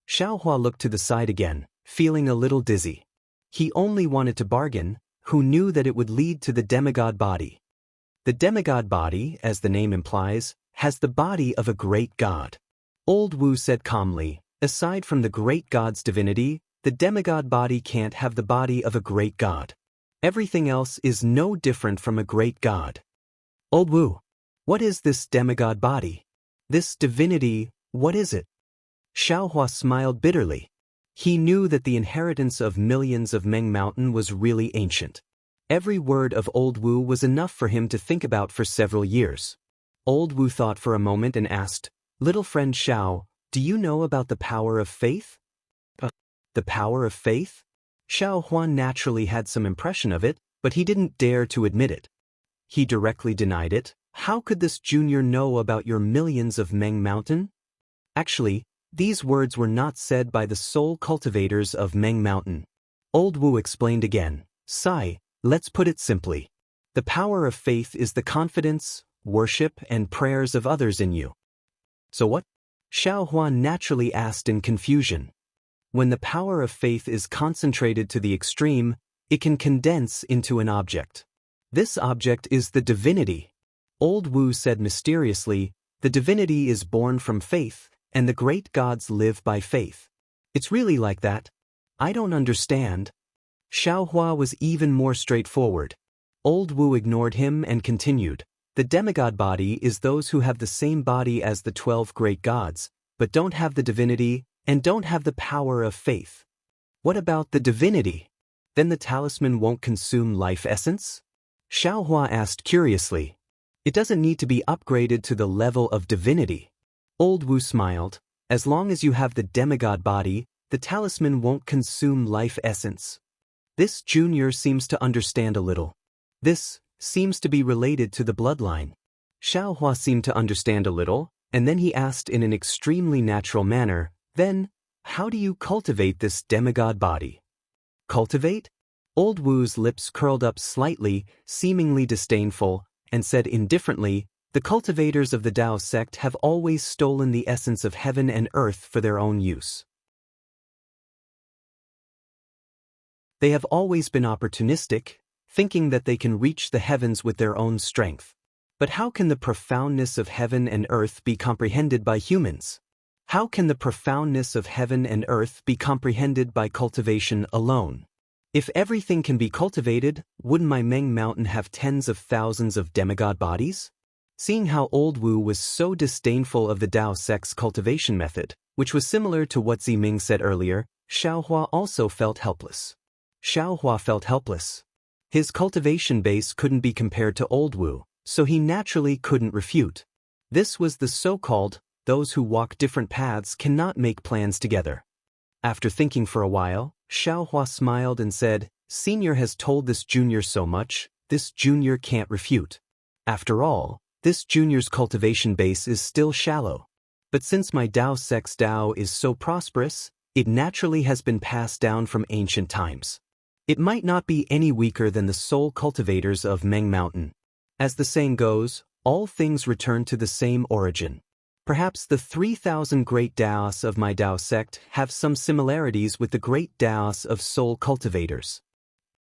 Xiaohua looked to the side again, feeling a little dizzy. He only wanted to bargain, who knew that it would lead to the demigod body. The demigod body, as the name implies, has the body of a great god. Old Wu said calmly, aside from the great god's divinity, the demigod body can't have the body of a great god. Everything else is no different from a great god. Old Wu, what is this demigod body? This divinity, what is it? Xiaohua smiled bitterly. He knew that the inheritance of millions of Meng Mountain was really ancient. Every word of Old Wu was enough for him to think about for several years. Old Wu thought for a moment and asked, "Little friend Xiao, do you know about the power of faith?" The power of faith? Xiao Huan naturally had some impression of it, but he didn't dare to admit it. He directly denied it. How could this junior know about your millions of Meng Mountain? Actually, these words were not said by the sole cultivators of Meng Mountain. Old Wu explained again, "Sai, let's put it simply. The power of faith is the confidence, worship, and prayers of others in you." So what? Xiao Huan naturally asked in confusion. When the power of faith is concentrated to the extreme, it can condense into an object. This object is the divinity. Old Wu said mysteriously, the divinity is born from faith, and the great gods live by faith. It's really like that? I don't understand. Xiaohua was even more straightforward. Old Wu ignored him and continued, the demigod body is those who have the same body as the 12 great gods, but don't have the divinity and don't have the power of faith. What about the divinity? Then the talisman won't consume life essence? Xiaohua asked curiously. It doesn't need to be upgraded to the level of divinity. Old Wu smiled. As long as you have the demigod body, the talisman won't consume life essence. This junior seems to understand a little. This seems to be related to the bloodline. Xiaohua seemed to understand a little, and then he asked in an extremely natural manner, then, how do you cultivate this demigod body? Cultivate? Old Wu's lips curled up slightly, seemingly disdainful, and said indifferently, the cultivators of the Dao sect have always stolen the essence of heaven and earth for their own use. They have always been opportunistic, thinking that they can reach the heavens with their own strength. But how can the profoundness of heaven and earth be comprehended by humans? How can the profoundness of heaven and earth be comprehended by cultivation alone? If everything can be cultivated, wouldn't my Meng Mountain have tens of thousands of demigod bodies? Seeing how Old Wu was so disdainful of the Dao sect's cultivation method, which was similar to what Ziming said earlier, Xiaohua also felt helpless. Xiaohua felt helpless. His cultivation base couldn't be compared to Old Wu, so he naturally couldn't refute. This was the so-called, those who walk different paths cannot make plans together. After thinking for a while, Xiaohua smiled and said, Senior has told this junior so much, this junior can't refute. After all, this junior's cultivation base is still shallow. But since my Dao sect's Dao is so prosperous, it naturally has been passed down from ancient times. It might not be any weaker than the sole cultivators of Meng Mountain. As the saying goes, all things return to the same origin. Perhaps the 3,000 great Daoists of my Dao sect have some similarities with the great Daoists of soul cultivators.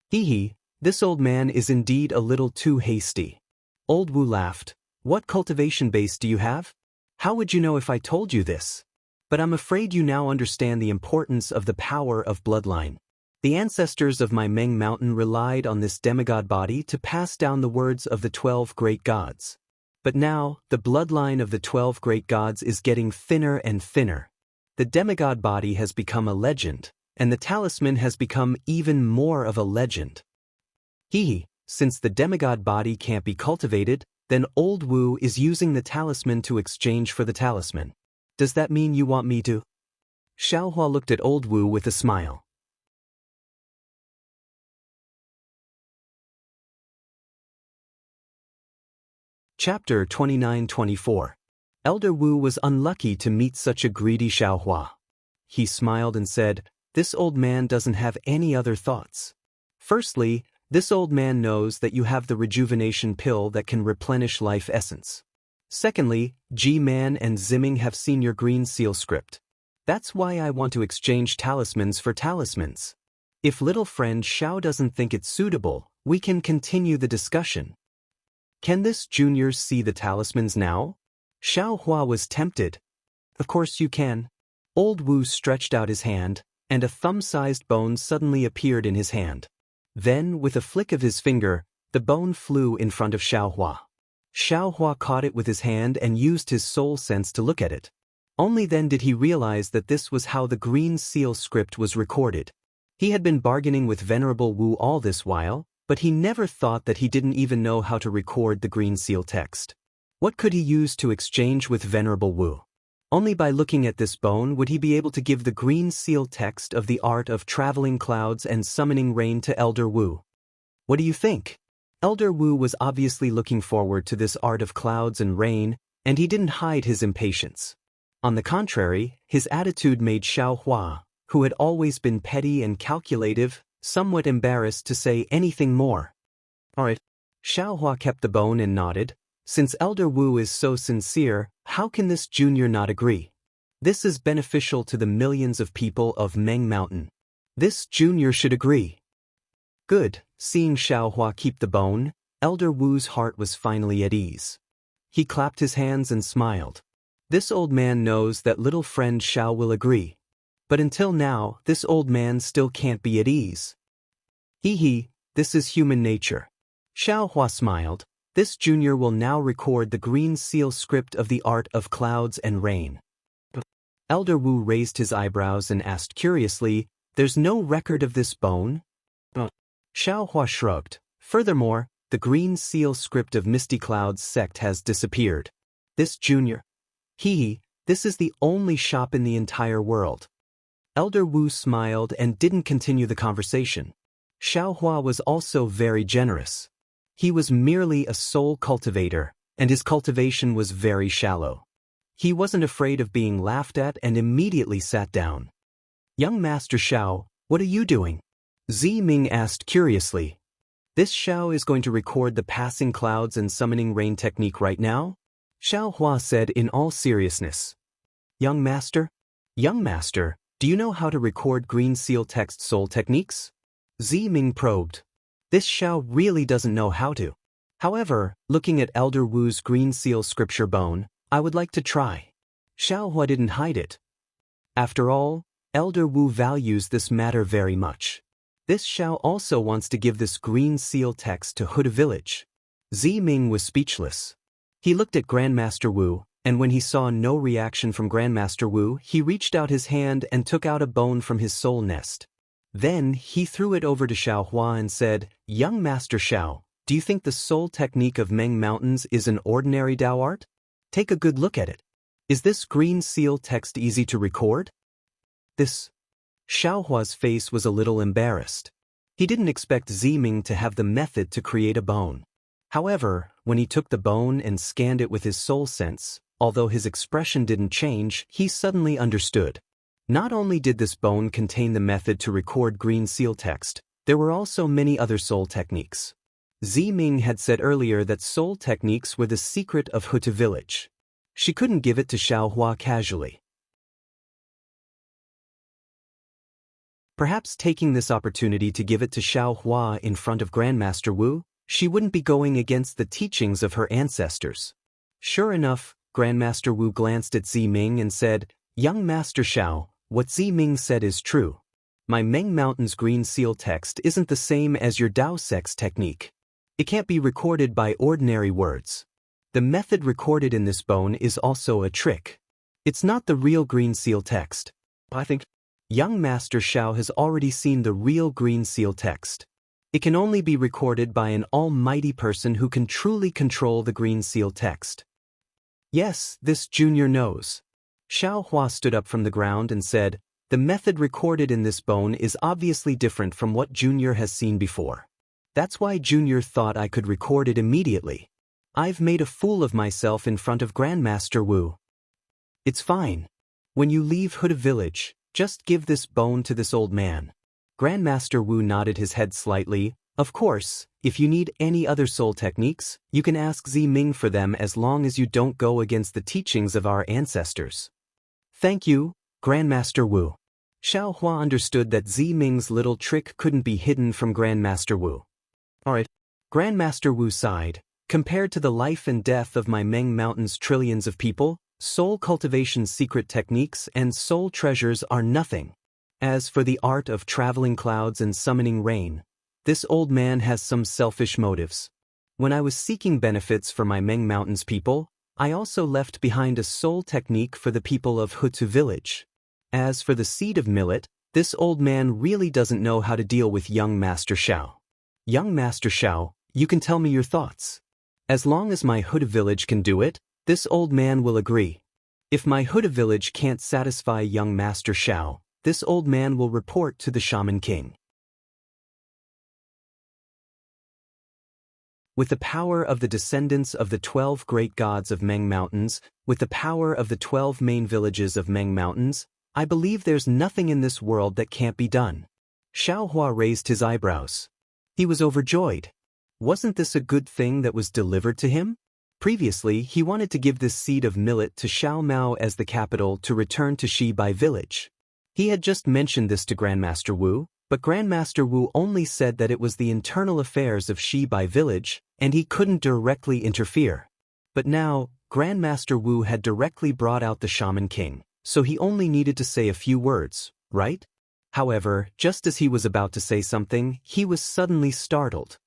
Hee, this old man is indeed a little too hasty. Old Wu laughed. What cultivation base do you have? How would you know if I told you this? But I'm afraid you now understand the importance of the power of bloodline. The ancestors of my Meng Mountain relied on this demigod body to pass down the words of the 12 great gods. But now, the bloodline of the 12 great gods is getting thinner and thinner. The demigod body has become a legend, and the talisman has become even more of a legend. Since the demigod body can't be cultivated, then old Wu is using the talisman to exchange for the talisman. Does that mean you want me to? Xiaohua looked at old Wu with a smile. Chapter 29-24. Elder Wu was unlucky to meet such a greedy Xiaohua. He smiled and said, "This old man doesn't have any other thoughts. Firstly, this old man knows that you have the rejuvenation pill that can replenish life essence. Secondly, G-Man and Ziming have seen your green seal script. That's why I want to exchange talismans for talismans. If little friend Xiao doesn't think it's suitable, we can continue the discussion. Can this junior see the talismans now?" Xiaohua was tempted. "Of course you can." Old Wu stretched out his hand, and a thumb-sized bone suddenly appeared in his hand. Then, with a flick of his finger, the bone flew in front of Xiaohua. Xiaohua caught it with his hand and used his soul sense to look at it. Only then did he realize that this was how the green seal script was recorded. He had been bargaining with Venerable Wu all this while, but he never thought that he didn't even know how to record the green seal text. What could he use to exchange with Venerable Wu? Only by looking at this bone would he be able to give the green seal text of the art of traveling clouds and summoning rain to Elder Wu. What do you think? Elder Wu was obviously looking forward to this art of clouds and rain, and he didn't hide his impatience. On the contrary, his attitude made Xiaohua, who had always been petty and calculative, somewhat embarrassed to say anything more. "All right." Xiaohua kept the bone and nodded. "Since Elder Wu is so sincere, how can this junior not agree? This is beneficial to the millions of people of Meng Mountain. This junior should agree." Good. Seeing Xiaohua keep the bone, Elder Wu's heart was finally at ease. He clapped his hands and smiled. This old man knows that little friend Xiao will agree. But until now, this old man still can't be at ease. This is human nature. Xiaohua smiled. This junior will now record the green seal script of the art of clouds and rain. Elder Wu raised his eyebrows and asked curiously, "There's no record of this bone?" Xiaohua shrugged. "Furthermore, the green seal script of Misty Cloud's sect has disappeared. This junior... this is the only shop in the entire world." Elder Wu smiled and didn't continue the conversation. Xiaohua was also very generous. He was merely a soul cultivator, and his cultivation was very shallow. He wasn't afraid of being laughed at and immediately sat down. "Young Master Xiao, what are you doing?" Ziming asked curiously. "This Xiao is going to record the passing clouds and summoning rain technique right now?" Xiaohua said in all seriousness. Young Master, do you know how to record green seal text soul techniques?" Ziming probed. This Xiao really doesn't know how to. However, looking at Elder Wu's green seal scripture bone, I would like to try. Xiaohua didn't hide it. After all, Elder Wu values this matter very much. This Xiao also wants to give this green seal text to Huda village. Ziming was speechless. He looked at Grandmaster Wu, and when he saw no reaction from Grandmaster Wu, he reached out his hand and took out a bone from his soul nest. Then he threw it over to Xiaohua and said, "Young Master Xiao, do you think the soul technique of Meng Mountains is an ordinary Dao art? Take a good look at it. Is this green seal text easy to record?" Xiaohua's face was a little embarrassed. He didn't expect Ziming to have the method to create a bone. However, when he took the bone and scanned it with his soul sense, although his expression didn't change, he suddenly understood. Not only did this bone contain the method to record green seal text, there were also many other soul techniques. Ziming had said earlier that soul techniques were the secret of Huta village. She couldn't give it to Xiaohua casually. Perhaps taking this opportunity to give it to Xiaohua in front of Grandmaster Wu, she wouldn't be going against the teachings of her ancestors. Sure enough, Grandmaster Wu glanced at Ziming and said, "Young Master Xiao, what Ziming said is true. My Meng Mountain's green seal text isn't the same as your Dao sect's technique. It can't be recorded by ordinary words. The method recorded in this bone is also a trick. It's not the real green seal text. I think young Master Xiao has already seen the real green seal text. It can only be recorded by an almighty person who can truly control the green seal text. Yes, this junior knows. Xiao Hua stood up from the ground and said, "The method recorded in this bone is obviously different from what Junior has seen before. That's why Junior thought I could record it immediately. I've made a fool of myself in front of Grandmaster Wu. It's fine. When you leave Huda village, just give this bone to this old man." Grandmaster Wu nodded his head slightly. "Of course, if you need any other soul techniques, you can ask Ziming for them as long as you don't go against the teachings of our ancestors." "Thank you, Grandmaster Wu." Xiao Hua understood that Ziming's little trick couldn't be hidden from Grandmaster Wu. "Alright." Grandmaster Wu sighed. "Compared to the life and death of my Meng Mountain's trillions of people, soul cultivation's secret techniques and soul treasures are nothing. As for the art of traveling clouds and summoning rain, this old man has some selfish motives. When I was seeking benefits for my Meng Mountain's people, I also left behind a soul technique for the people of Hutu village. As for the seed of millet, this old man really doesn't know how to deal with young Master Xiao. Young Master Xiao, you can tell me your thoughts. As long as my Huda village can do it, this old man will agree. If my Huda village can't satisfy young Master Xiao, this old man will report to the Shaman King." With the power of the descendants of the 12 great gods of Meng Mountains, with the power of the 12 main villages of Meng Mountains, I believe there's nothing in this world that can't be done. Xiao Hua raised his eyebrows. He was overjoyed. Wasn't this a good thing that was delivered to him? Previously, he wanted to give this seed of millet to Xiaomao as the capital to return to Shibai village. He had just mentioned this to Grandmaster Wu, but Grandmaster Wu only said that it was the internal affairs of Shibai village, and he couldn't directly interfere. But now, Grandmaster Wu had directly brought out the Shaman King, so he only needed to say a few words, right? However, just as he was about to say something, he was suddenly startled.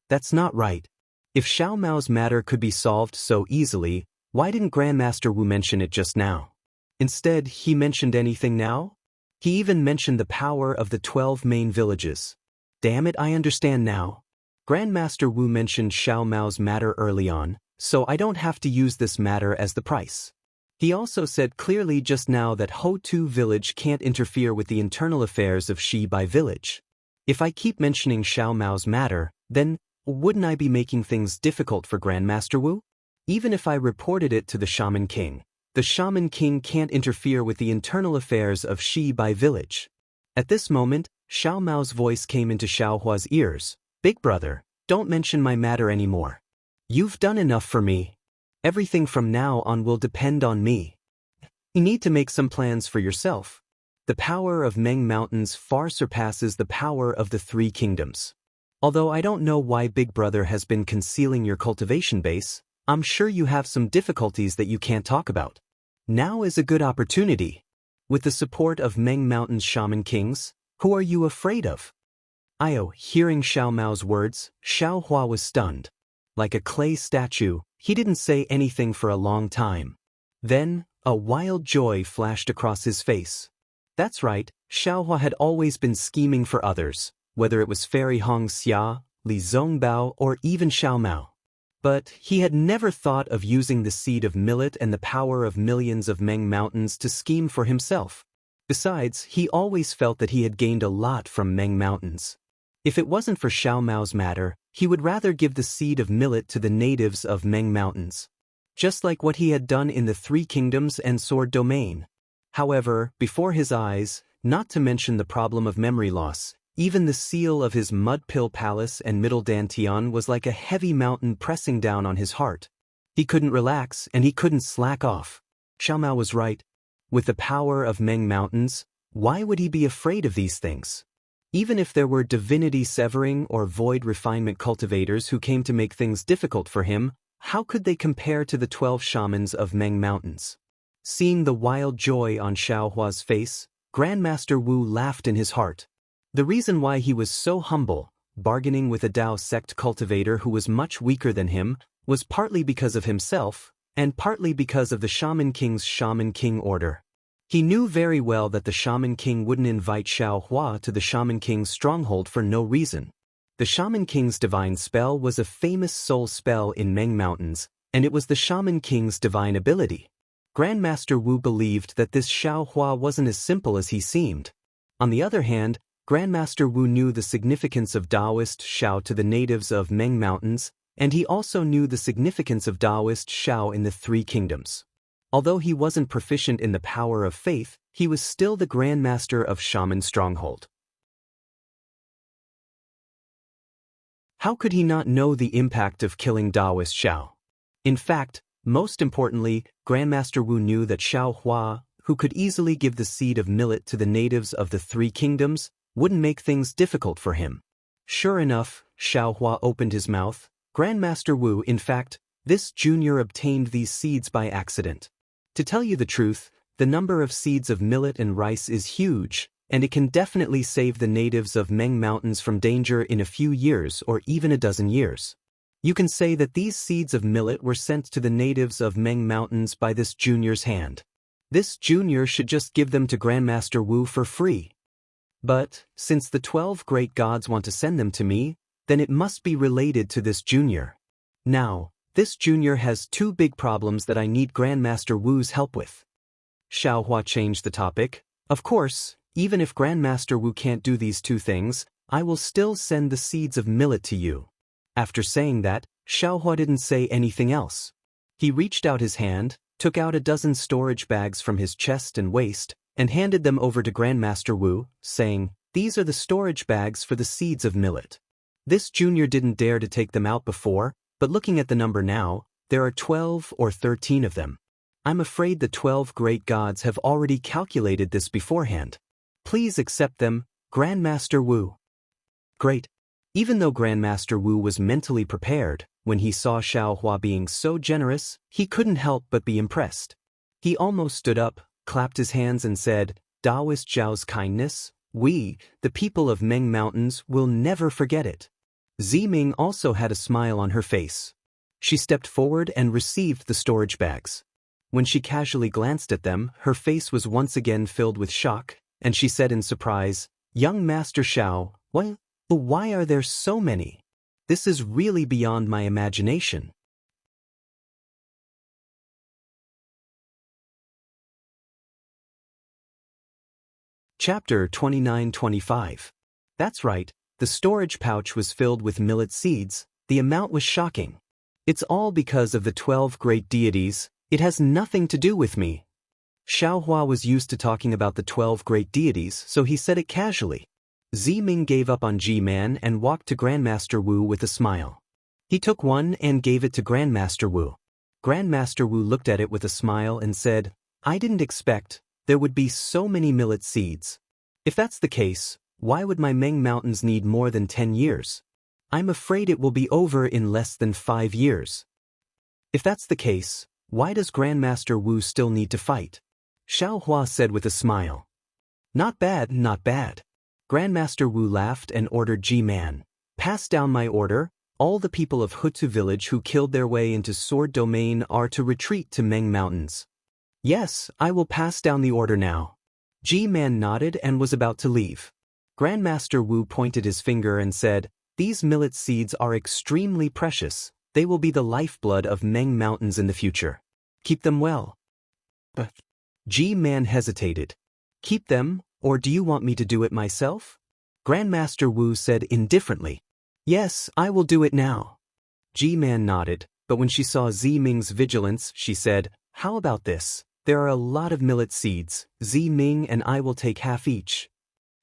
That's not right. If Xiao Mao's matter could be solved so easily, why didn't Grandmaster Wu mention it just now? Instead, he mentioned anything now? He even mentioned the power of the 12 main villages. Damn it, I understand now. Grandmaster Wu mentioned Xiao Mao's matter early on, so I don't have to use this matter as the price. He also said clearly just now that Ho-Tu village can't interfere with the internal affairs of Shibai village. If I keep mentioning Xiao Mao's matter, then wouldn't I be making things difficult for Grandmaster Wu? Even if I reported it to the Shaman King, the Shaman King can't interfere with the internal affairs of Shibai village. At this moment, Xiao Mao's voice came into Xiao Hua's ears. "Big brother, don't mention my matter anymore. You've done enough for me. Everything from now on will depend on me. You need to make some plans for yourself. The power of Meng Mountains far surpasses the power of the 3 kingdoms. Although I don't know why Big Brother has been concealing your cultivation base, I'm sure you have some difficulties that you can't talk about. Now is a good opportunity. With the support of Meng Mountain's Shaman Kings, who are you afraid of?" Hearing Xiao Mao's words, Xiao Hua was stunned. Like a clay statue, he didn't say anything for a long time. Then, a wild joy flashed across his face. That's right, Xiao Hua had always been scheming for others, whether it was Fairy Hong Xia, Li Zongbao, or even Xiao Mao. But he had never thought of using the seed of millet and the power of millions of Meng Mountains to scheme for himself. Besides, he always felt that he had gained a lot from Meng Mountains. If it wasn't for Xiao Mao's matter, he would rather give the seed of millet to the natives of Meng Mountains. Just like what he had done in the 3 kingdoms and Sword Domain. However, before his eyes, not to mention the problem of memory loss, even the seal of his Mud Pill Palace and Middle Dantian was like a heavy mountain pressing down on his heart. He couldn't relax and he couldn't slack off. Xiao Mao was right. With the power of Meng Mountains, why would he be afraid of these things? Even if there were divinity severing or void refinement cultivators who came to make things difficult for him, how could they compare to the 12 shamans of Meng Mountains? Seeing the wild joy on Xiao Hua's face, Grandmaster Wu laughed in his heart. The reason why he was so humble, bargaining with a Dao sect cultivator who was much weaker than him, was partly because of himself, and partly because of the Shaman King's Shaman King order. He knew very well that the Shaman King wouldn't invite Xiao Hua to the Shaman King's stronghold for no reason. The Shaman King's divine spell was a famous soul spell in Meng Mountains, and it was the Shaman King's divine ability. Grandmaster Wu believed that this Xiaohua wasn't as simple as he seemed. On the other hand, Grandmaster Wu knew the significance of Daoist Xiao to the natives of Meng Mountains, and he also knew the significance of Daoist Xiao in the Three Kingdoms. Although he wasn't proficient in the power of faith, he was still the Grandmaster of Shaman Stronghold. How could he not know the impact of killing Daoist Xiao? In fact, most importantly, Grandmaster Wu knew that Xiaohua, who could easily give the seed of millet to the natives of the Three Kingdoms, wouldn't make things difficult for him. Sure enough, Xiaohua opened his mouth. Grandmaster Wu, in fact, this junior obtained these seeds by accident. To tell you the truth, the number of seeds of millet and rice is huge, and it can definitely save the natives of Meng Mountains from danger in a few years or even a dozen years. You can say that these seeds of millet were sent to the natives of Meng Mountains by this junior's hand. This junior should just give them to Grandmaster Wu for free. But, since the 12 great gods want to send them to me, then it must be related to this junior. Now, this junior has two big problems that I need Grandmaster Wu's help with. Xiaohua changed the topic. Of course, even if Grandmaster Wu can't do these two things, I will still send the seeds of millet to you. After saying that, Xiaohua didn't say anything else. He reached out his hand, took out a dozen storage bags from his chest and waist, and handed them over to Grandmaster Wu, saying, "These are the storage bags for the seeds of millet." This junior didn't dare to take them out before, but looking at the number now, there are 12 or 13 of them. I'm afraid the 12 great gods have already calculated this beforehand. Please accept them, Grandmaster Wu. Great. Even though Grandmaster Wu was mentally prepared, when he saw Xiaohua being so generous, he couldn't help but be impressed. He almost stood up, clapped his hands and said, "Daoist Zhao's kindness, we, the people of Meng Mountains, will never forget it." Ziming also had a smile on her face. She stepped forward and received the storage bags. When she casually glanced at them, her face was once again filled with shock, and she said in surprise, "Young Master Xiao, why are there so many? This is really beyond my imagination." Chapter 29-25. That's right, the storage pouch was filled with millet seeds. The amount was shocking. It's all because of the 12 great deities. It has nothing to do with me. Xiaohua was used to talking about the 12 great deities, so he said it casually. Ziming gave up on G-Man and walked to Grandmaster Wu with a smile. He took one and gave it to Grandmaster Wu. Grandmaster Wu looked at it with a smile and said, "I didn't expect there would be so many millet seeds. If that's the case, why would my Meng Mountains need more than 10 years? I'm afraid it will be over in less than 5 years. If that's the case, why does Grandmaster Wu still need to fight?" Xiaohua said with a smile. "Not bad, not bad." Grandmaster Wu laughed and ordered G-Man, "Pass down my order. All the people of Hutu village who killed their way into Sword Domain are to retreat to Meng Mountains." "Yes, I will pass down the order now." G-Man nodded and was about to leave. Grandmaster Wu pointed his finger and said, "These millet seeds are extremely precious. They will be the lifeblood of Meng Mountains in the future. Keep them well." But G-Man hesitated. "Keep them, or do you want me to do it myself?" Grandmaster Wu said indifferently, "Yes, I will do it now." G-Man nodded, but when she saw Ziming's vigilance, she said, "How about this? There are a lot of millet seeds. Ziming and I will take half each."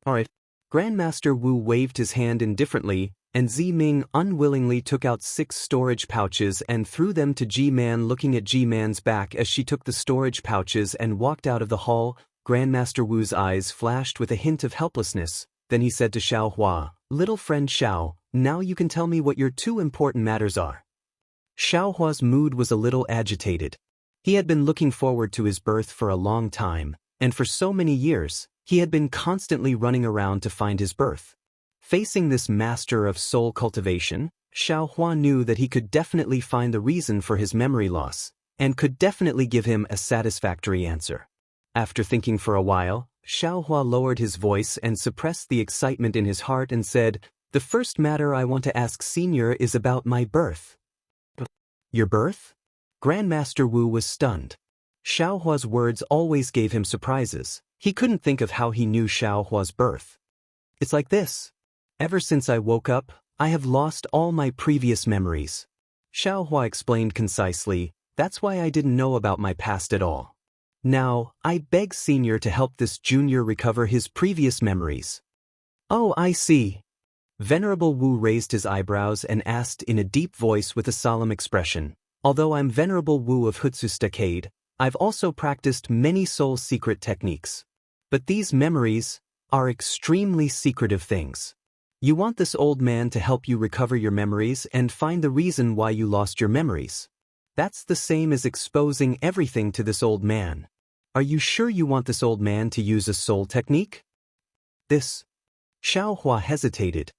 "All right." Grandmaster Wu waved his hand indifferently, and Ziming unwillingly took out 6 storage pouches and threw them to G-Man, looking at G-Man's back as she took the storage pouches and walked out of the hall. Grandmaster Wu's eyes flashed with a hint of helplessness. Then he said to Xiaohua, "Little friend Xiao, now you can tell me what your 2 important matters are." Xiaohua's mood was a little agitated. He had been looking forward to his birth for a long time, and for so many years, he had been constantly running around to find his birth. Facing this master of soul cultivation, Xiaohua knew that he could definitely find the reason for his memory loss, and could definitely give him a satisfactory answer. After thinking for a while, Xiaohua lowered his voice and suppressed the excitement in his heart and said, The first matter I want to ask Senior is about my birth. Your birth? Grandmaster Wu was stunned. Xiaohua's words always gave him surprises. He couldn't think of how he knew Xiaohua's birth. It's like this. Ever since I woke up, I have lost all my previous memories. Xiaohua explained concisely, that's why I didn't know about my past at all. Now, I beg Senior to help this junior recover his previous memories. Oh, I see. Venerable Wu raised his eyebrows and asked in a deep voice with a solemn expression, although I'm Venerable Wu of Hutsu's Decade, I've also practiced many soul secret techniques. But these memories are extremely secretive things. You want this old man to help you recover your memories and find the reason why you lost your memories. That's the same as exposing everything to this old man. Are you sure you want this old man to use a soul technique? This. Xiaohua hesitated.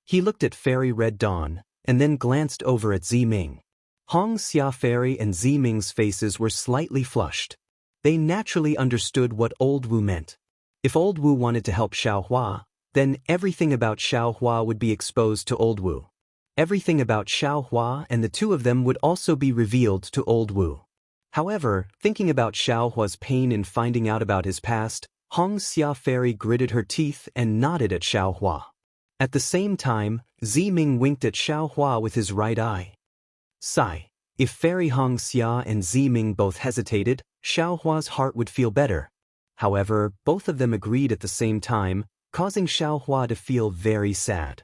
He looked at Fairy Red Dawn, and then glanced over at Ziming. Hong Xia Fairy and Ziming's faces were slightly flushed. They naturally understood what Old Wu meant. If Old Wu wanted to help Xiaohua, then everything about Xiaohua would be exposed to Old Wu. Everything about Xiaohua and the two of them would also be revealed to Old Wu. However, thinking about Xiaohua's pain in finding out about his past, Hong Xia Fairy gritted her teeth and nodded at Xiaohua. At the same time, Ziming winked at Xiaohua with his right eye. Sigh. If Fairy Hong Xia and Ziming both hesitated, Xiaohua's heart would feel better. However, both of them agreed at the same time, causing Xiaohua to feel very sad.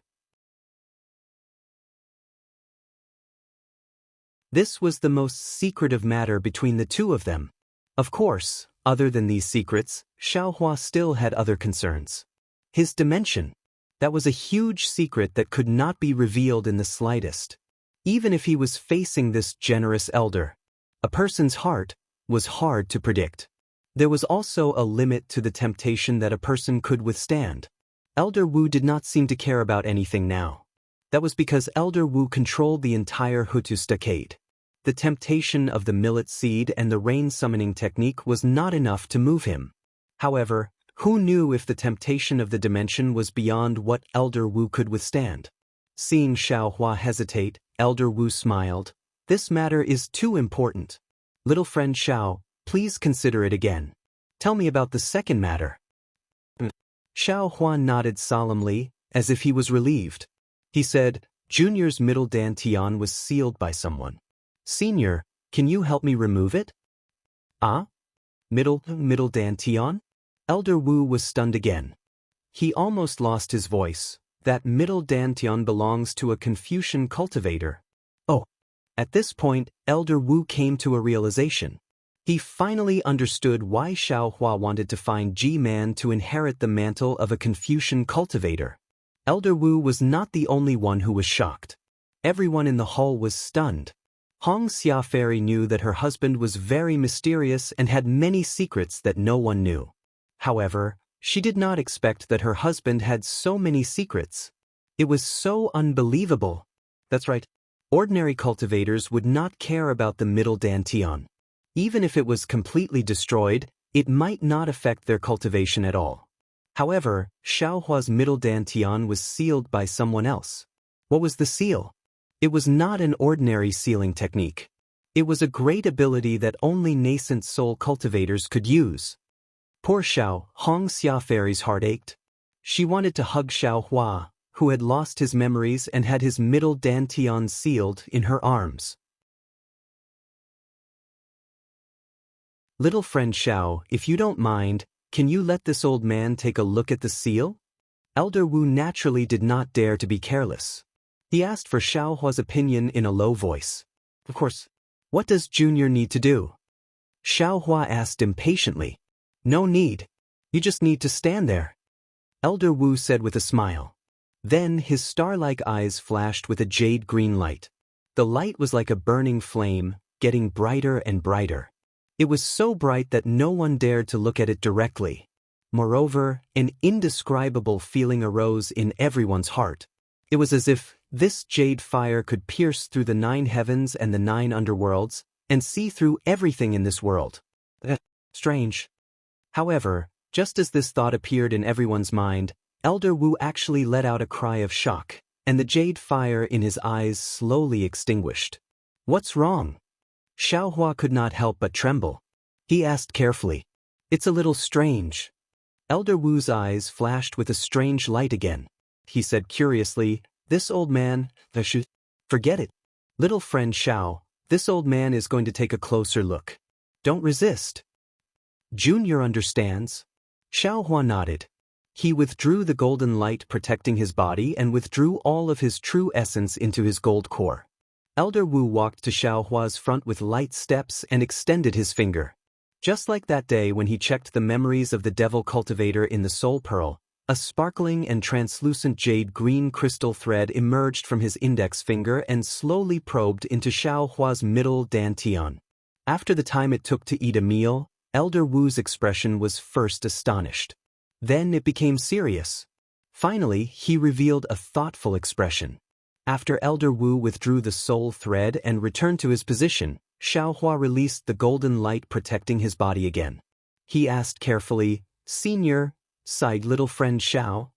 This was the most secretive matter between the two of them. Of course, other than these secrets, Xiaohua still had other concerns. His dimension. That was a huge secret that could not be revealed in the slightest. Even if he was facing this generous elder. A person's heart was hard to predict. There was also a limit to the temptation that a person could withstand. Elder Wu did not seem to care about anything now. That was because Elder Wu controlled the entire Hutsu's Decade. The temptation of the millet seed and the rain summoning technique was not enough to move him. However, who knew if the temptation of the dimension was beyond what Elder Wu could withstand? Seeing Xiaohua hesitate, Elder Wu smiled. This matter is too important. Little friend Xiao, please consider it again. Tell me about the second matter. Xiaohua nodded solemnly, as if he was relieved. He said, Junior's middle dantian was sealed by someone. Senior, can you help me remove it? Ah? Middle dantian? Elder Wu was stunned again. He almost lost his voice. That middle dantian belongs to a Confucian cultivator. Oh. At this point, Elder Wu came to a realization. He finally understood why Xiaohua wanted to find Ji-Man to inherit the mantle of a Confucian cultivator. Elder Wu was not the only one who was shocked. Everyone in the hall was stunned. Hong Xia Fairy knew that her husband was very mysterious and had many secrets that no one knew. However, she did not expect that her husband had so many secrets. It was so unbelievable. That's right. Ordinary cultivators would not care about the middle dantian. Even if it was completely destroyed, it might not affect their cultivation at all. However, Xiaohua's middle dantian was sealed by someone else. What was the seal? It was not an ordinary sealing technique. It was a great ability that only nascent soul cultivators could use. Poor Xiao, Hong Xia Fairy's heart ached. She wanted to hug Xiaohua, who had lost his memories and had his middle dantian sealed, in her arms. Little friend Xiao, if you don't mind, can you let this old man take a look at the seal? Elder Wu naturally did not dare to be careless. He asked for Xiaohua's opinion in a low voice. Of course. What does Junior need to do? Xiaohua asked impatiently. No need. You just need to stand there. Elder Wu said with a smile. Then his star-like eyes flashed with a jade green light. The light was like a burning flame, getting brighter and brighter. It was so bright that no one dared to look at it directly. Moreover, an indescribable feeling arose in everyone's heart. It was as if this jade fire could pierce through the 9 heavens and the 9 underworlds, and see through everything in this world. Strange. However, just as this thought appeared in everyone's mind, Elder Wu actually let out a cry of shock, and the jade fire in his eyes slowly extinguished. What's wrong? Xiaohua could not help but tremble. He asked carefully. It's a little strange. Elder Wu's eyes flashed with a strange light again. He said curiously, this old man, forget it. Little friend Xiao, this old man is going to take a closer look. Don't resist. Junior understands. Xiaohua nodded. He withdrew the golden light protecting his body and withdrew all of his true essence into his gold core. Elder Wu walked to Xiaohua's front with light steps and extended his finger. Just like that day when he checked the memories of the devil cultivator in the soul pearl, a sparkling and translucent jade green crystal thread emerged from his index finger and slowly probed into Xiaohua's middle dantian. After the time it took to eat a meal, Elder Wu's expression was first astonished. Then it became serious. Finally, he revealed a thoughtful expression. After Elder Wu withdrew the soul thread and returned to his position, Xiaohua released the golden light protecting his body again. He asked carefully, Senior, sighed little friend Xiao.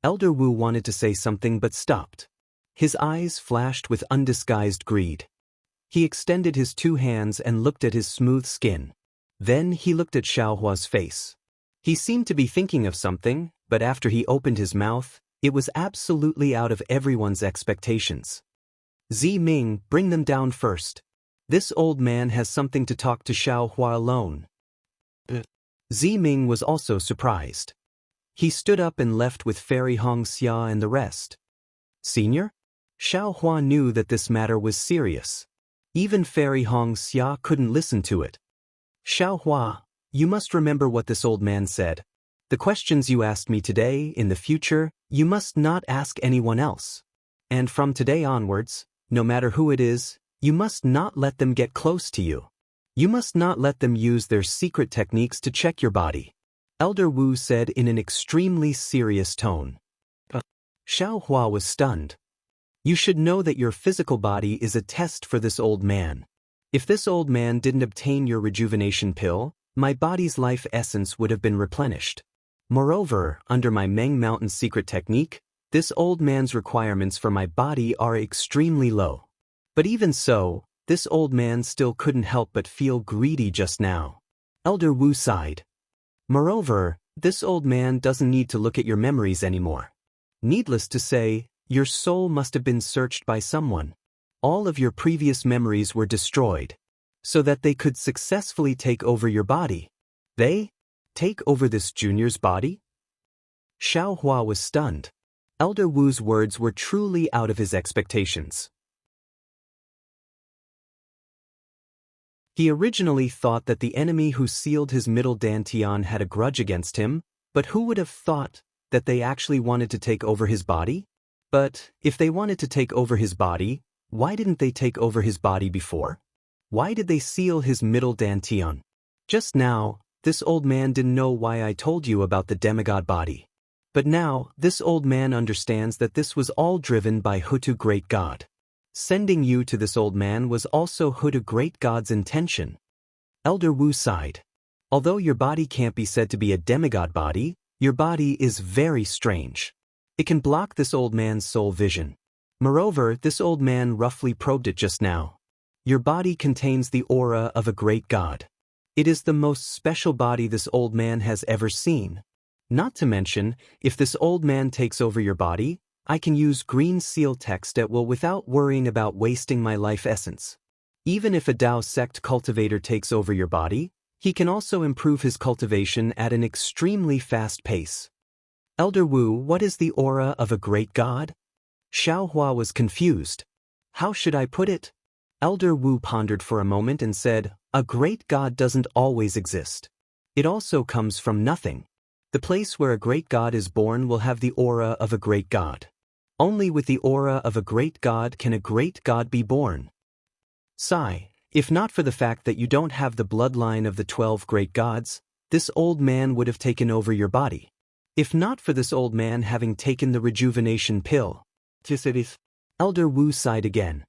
Elder Wu wanted to say something but stopped. His eyes flashed with undisguised greed. He extended his two hands and looked at his smooth skin. Then he looked at Xiaohua's face. He seemed to be thinking of something, but after he opened his mouth, it was absolutely out of everyone's expectations. Zi Ming, bring them down first. This old man has something to talk to Xiaohua alone. Zi Ming was also surprised. He stood up and left with Fairy Xianxia and the rest. Senior? Xiaohua knew that this matter was serious. Even Fairy Xianxia couldn't listen to it. Xiaohua, you must remember what this old man said. The questions you asked me today, in the future, you must not ask anyone else. And from today onwards, no matter who it is, you must not let them get close to you. You must not let them use their secret techniques to check your body. Elder Wu said in an extremely serious tone. Xiaohua was stunned. You should know that your physical body is a test for this old man. If this old man didn't obtain your rejuvenation pill, my body's life essence would have been replenished. Moreover, under my Meng Mountain secret technique, this old man's requirements for my body are extremely low. But even so, this old man still couldn't help but feel greedy just now. Elder Wu sighed. Moreover, this old man doesn't need to look at your memories anymore. Needless to say, your soul must have been searched by someone. All of your previous memories were destroyed, so that they could successfully take over your body. They? Take over this junior's body? Xiaohua was stunned. Elder Wu's words were truly out of his expectations. He originally thought that the enemy who sealed his middle dantian had a grudge against him, but who would have thought that they actually wanted to take over his body? But if they wanted to take over his body, why didn't they take over his body before? Why did they seal his middle dantian? Just now, this old man didn't know why I told you about the demigod body. But now, this old man understands that this was all driven by Hutu Great God. Sending you to this old man was also Hutu Great God's intention. Elder Wu sighed. Although your body can't be said to be a demigod body, your body is very strange. It can block this old man's soul vision. Moreover, this old man roughly probed it just now. Your body contains the aura of a great god. It is the most special body this old man has ever seen. Not to mention, if this old man takes over your body, I can use green seal text at will without worrying about wasting my life essence. Even if a Dao sect cultivator takes over your body, he can also improve his cultivation at an extremely fast pace. Elder Wu, what is the aura of a great god? Xiaohua was confused. How should I put it? Elder Wu pondered for a moment and said, a great god doesn't always exist. It also comes from nothing. The place where a great god is born will have the aura of a great god. Only with the aura of a great god can a great god be born. Sigh, if not for the fact that you don't have the bloodline of the 12 great gods, this old man would have taken over your body. If not for this old man having taken the rejuvenation pill. Elder Wu sighed again.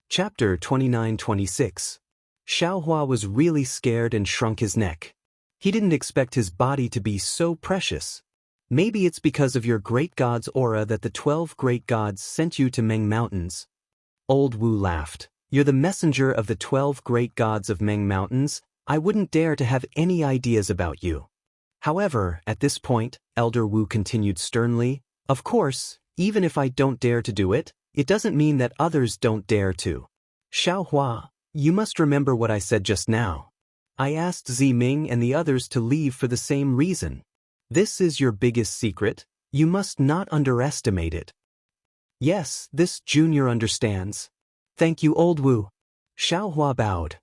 Chapter 29-26 Xiaohua was really scared and shrunk his neck. He didn't expect his body to be so precious. Maybe it's because of your great god's aura that the 12 great gods sent you to Meng Mountains. Old Wu laughed. You're the messenger of the 12 great gods of Meng Mountains. I wouldn't dare to have any ideas about you. However, at this point, Elder Wu continued sternly, of course, even if I don't dare to do it, it doesn't mean that others don't dare to. Xiaohua, you must remember what I said just now. I asked Ziming and the others to leave for the same reason. This is your biggest secret. You must not underestimate it. Yes, this junior understands. Thank you, Old Wu. Xiaohua bowed.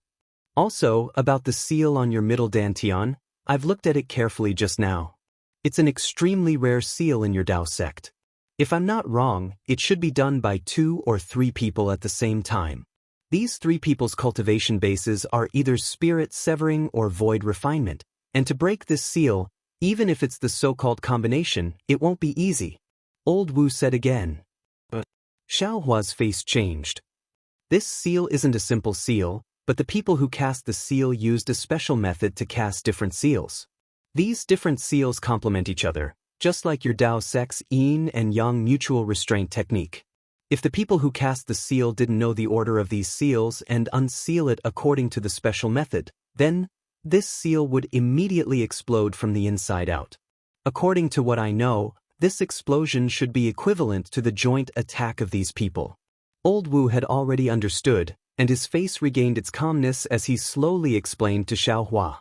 Also, about the seal on your middle dantian, I've looked at it carefully just now. It's an extremely rare seal in your Dao sect. If I'm not wrong, it should be done by 2 or 3 people at the same time. These 3 people's cultivation bases are either spirit severing or void refinement, and to break this seal, even if it's the so-called combination, it won't be easy. Old Wu said again. But Xiaohua's face changed. This seal isn't a simple seal, but the people who cast the seal used a special method to cast different seals. These different seals complement each other, just like your Dao sect's yin and yang mutual restraint technique. If the people who cast the seal didn't know the order of these seals and unseal it according to the special method, then this seal would immediately explode from the inside out. According to what I know, this explosion should be equivalent to the joint attack of these people. Old Wu had already understood, and his face regained its calmness as he slowly explained to Xiaohua.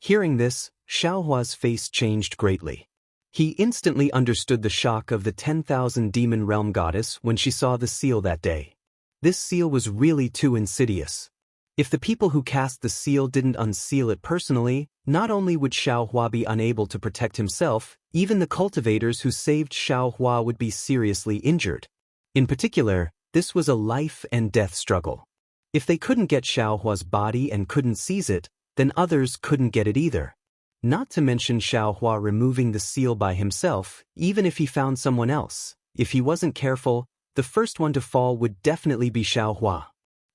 Hearing this, Xiaohua's face changed greatly. He instantly understood the shock of the 10,000 demon realm goddess when she saw the seal that day. This seal was really too insidious. If the people who cast the seal didn't unseal it personally, not only would Xiaohua be unable to protect himself, even the cultivators who saved Xiaohua would be seriously injured. In particular, this was a life and death struggle. If they couldn't get Xiaohua's body and couldn't seize it, then others couldn't get it either. Not to mention Xiaohua removing the seal by himself, even if he found someone else. If he wasn't careful, the first one to fall would definitely be Xiaohua.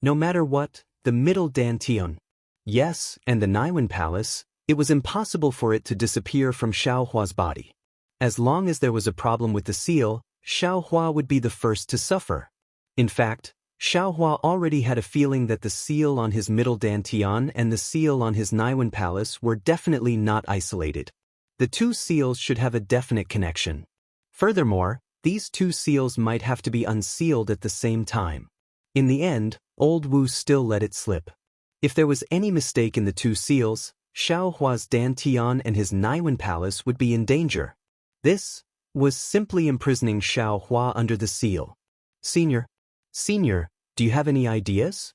No matter what, the middle dantian. Yes, and the Naiwen Palace, it was impossible for it to disappear from Xiaohua's body. As long as there was a problem with the seal, Xiaohua would be the first to suffer. In fact, Xiaohua already had a feeling that the seal on his middle dantian and the seal on his Naiwen Palace were definitely not isolated. The 2 seals should have a definite connection. Furthermore, these 2 seals might have to be unsealed at the same time. In the end, Old Wu still let it slip. If there was any mistake in the 2 seals, Xiaohua's dantian and his Naiwen Palace would be in danger. This was simply imprisoning Xiaohua under the seal. Senior, do you have any ideas?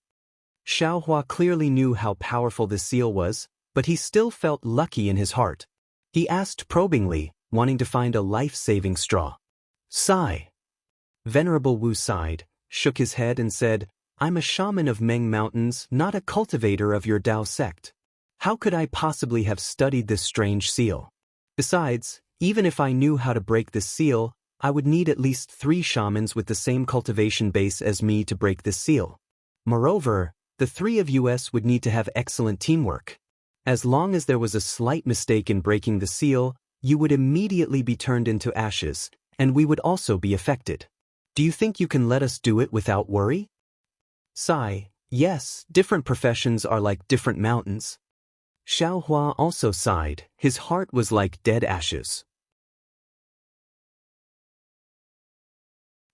Xiaohua clearly knew how powerful the seal was, but he still felt lucky in his heart. He asked probingly, wanting to find a life-saving straw. Sigh. Venerable Wu sighed, shook his head and said, I'm a shaman of Meng Mountains, not a cultivator of your Dao sect. How could I possibly have studied this strange seal? Besides, even if I knew how to break this seal, I would need at least 3 shamans with the same cultivation base as me to break this seal. Moreover, the 3 of us would need to have excellent teamwork. As long as there was a slight mistake in breaking the seal, you would immediately be turned into ashes, and we would also be affected. Do you think you can let us do it without worry? Sigh, yes, different professions are like different mountains. Xiaohua also sighed, his heart was like dead ashes.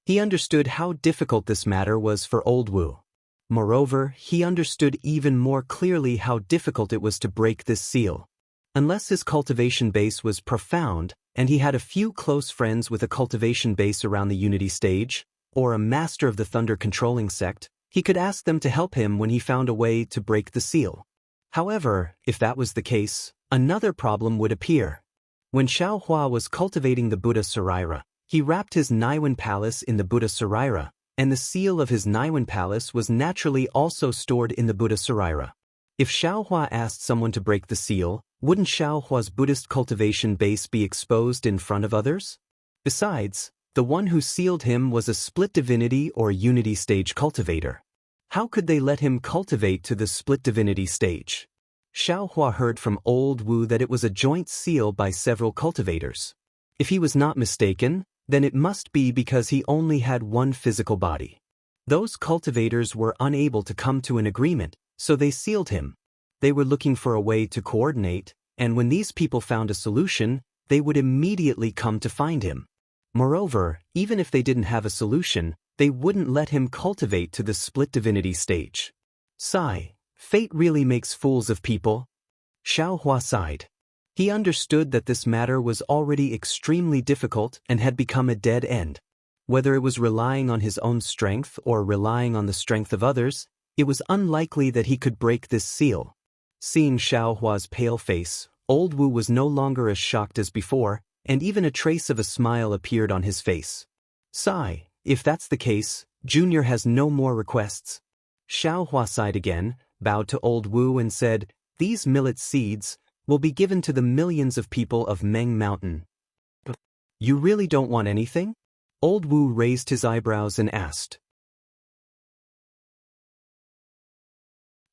He understood how difficult this matter was for Old Wu. Moreover, he understood even more clearly how difficult it was to break this seal. Unless his cultivation base was profound, and he had a few close friends with a cultivation base around the Unity stage, or a master of the Thunder controlling sect, he could ask them to help him when he found a way to break the seal. However, if that was the case, another problem would appear. When Xiaohua was cultivating the Buddha Saraira, he wrapped his Naiwen Palace in the Buddha Saraira, and the seal of his Naiwen Palace was naturally also stored in the Buddha Saraira. If Xiaohua asked someone to break the seal, wouldn't Xiaohua's Buddhist cultivation base be exposed in front of others? Besides, the one who sealed him was a split divinity or unity stage cultivator. How could they let him cultivate to the split divinity stage? Xiaohua heard from old Wu that it was a joint seal by several cultivators. If he was not mistaken, then it must be because he only had one physical body. Those cultivators were unable to come to an agreement, so they sealed him. They were looking for a way to coordinate, and when these people found a solution, they would immediately come to find him. Moreover, even if they didn't have a solution, they wouldn't let him cultivate to the split divinity stage. Sigh, fate really makes fools of people. Xiaohua sighed. He understood that this matter was already extremely difficult and had become a dead end. Whether it was relying on his own strength or relying on the strength of others, it was unlikely that he could break this seal. Seeing Xiaohua's pale face, old Wu was no longer as shocked as before, and even a trace of a smile appeared on his face. Sigh, if that's the case, Junior has no more requests. Xiaohua sighed again, bowed to old Wu and said, "These millet seeds will be given to the millions of people of Meng Mountain." You really don't want anything? Old Wu raised his eyebrows and asked.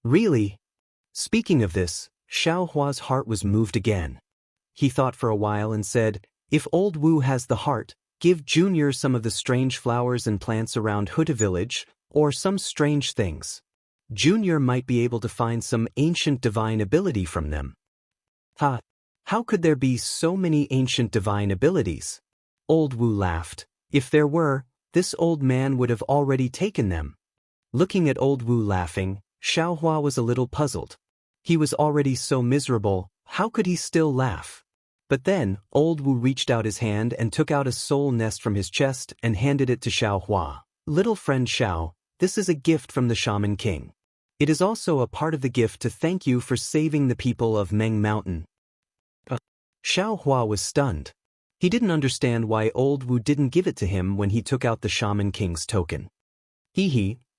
Really? Speaking of this, Xiaohua's heart was moved again. He thought for a while and said, "If old Wu has the heart, give Junior some of the strange flowers and plants around Huta village, or some strange things. Junior might be able to find some ancient divine ability from them." Ha! How could there be so many ancient divine abilities? Old Wu laughed. If there were, this old man would have already taken them. Looking at old Wu laughing, Xiaohua was a little puzzled. He was already so miserable, how could he still laugh? But then, old Wu reached out his hand and took out a soul nest from his chest and handed it to Xiaohua. "Little friend Xiao, this is a gift from the Shaman King. It is also a part of the gift to thank you for saving the people of Meng Mountain." Xiaohua was stunned. He didn't understand why old Wu didn't give it to him when he took out the Shaman King's token.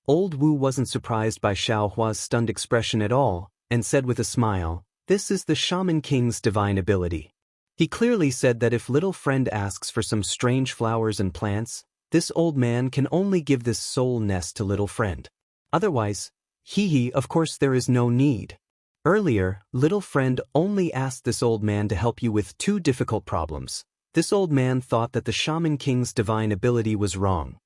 Old Wu wasn't surprised by Xiaohua's stunned expression at all, and said with a smile, "This is the Shaman King's divine ability." He clearly said that if little friend asks for some strange flowers and plants, this old man can only give this soul nest to little friend. Otherwise, of course there is no need. Earlier, little friend only asked this old man to help you with 2 difficult problems. This old man thought that the Shaman King's divine ability was wrong.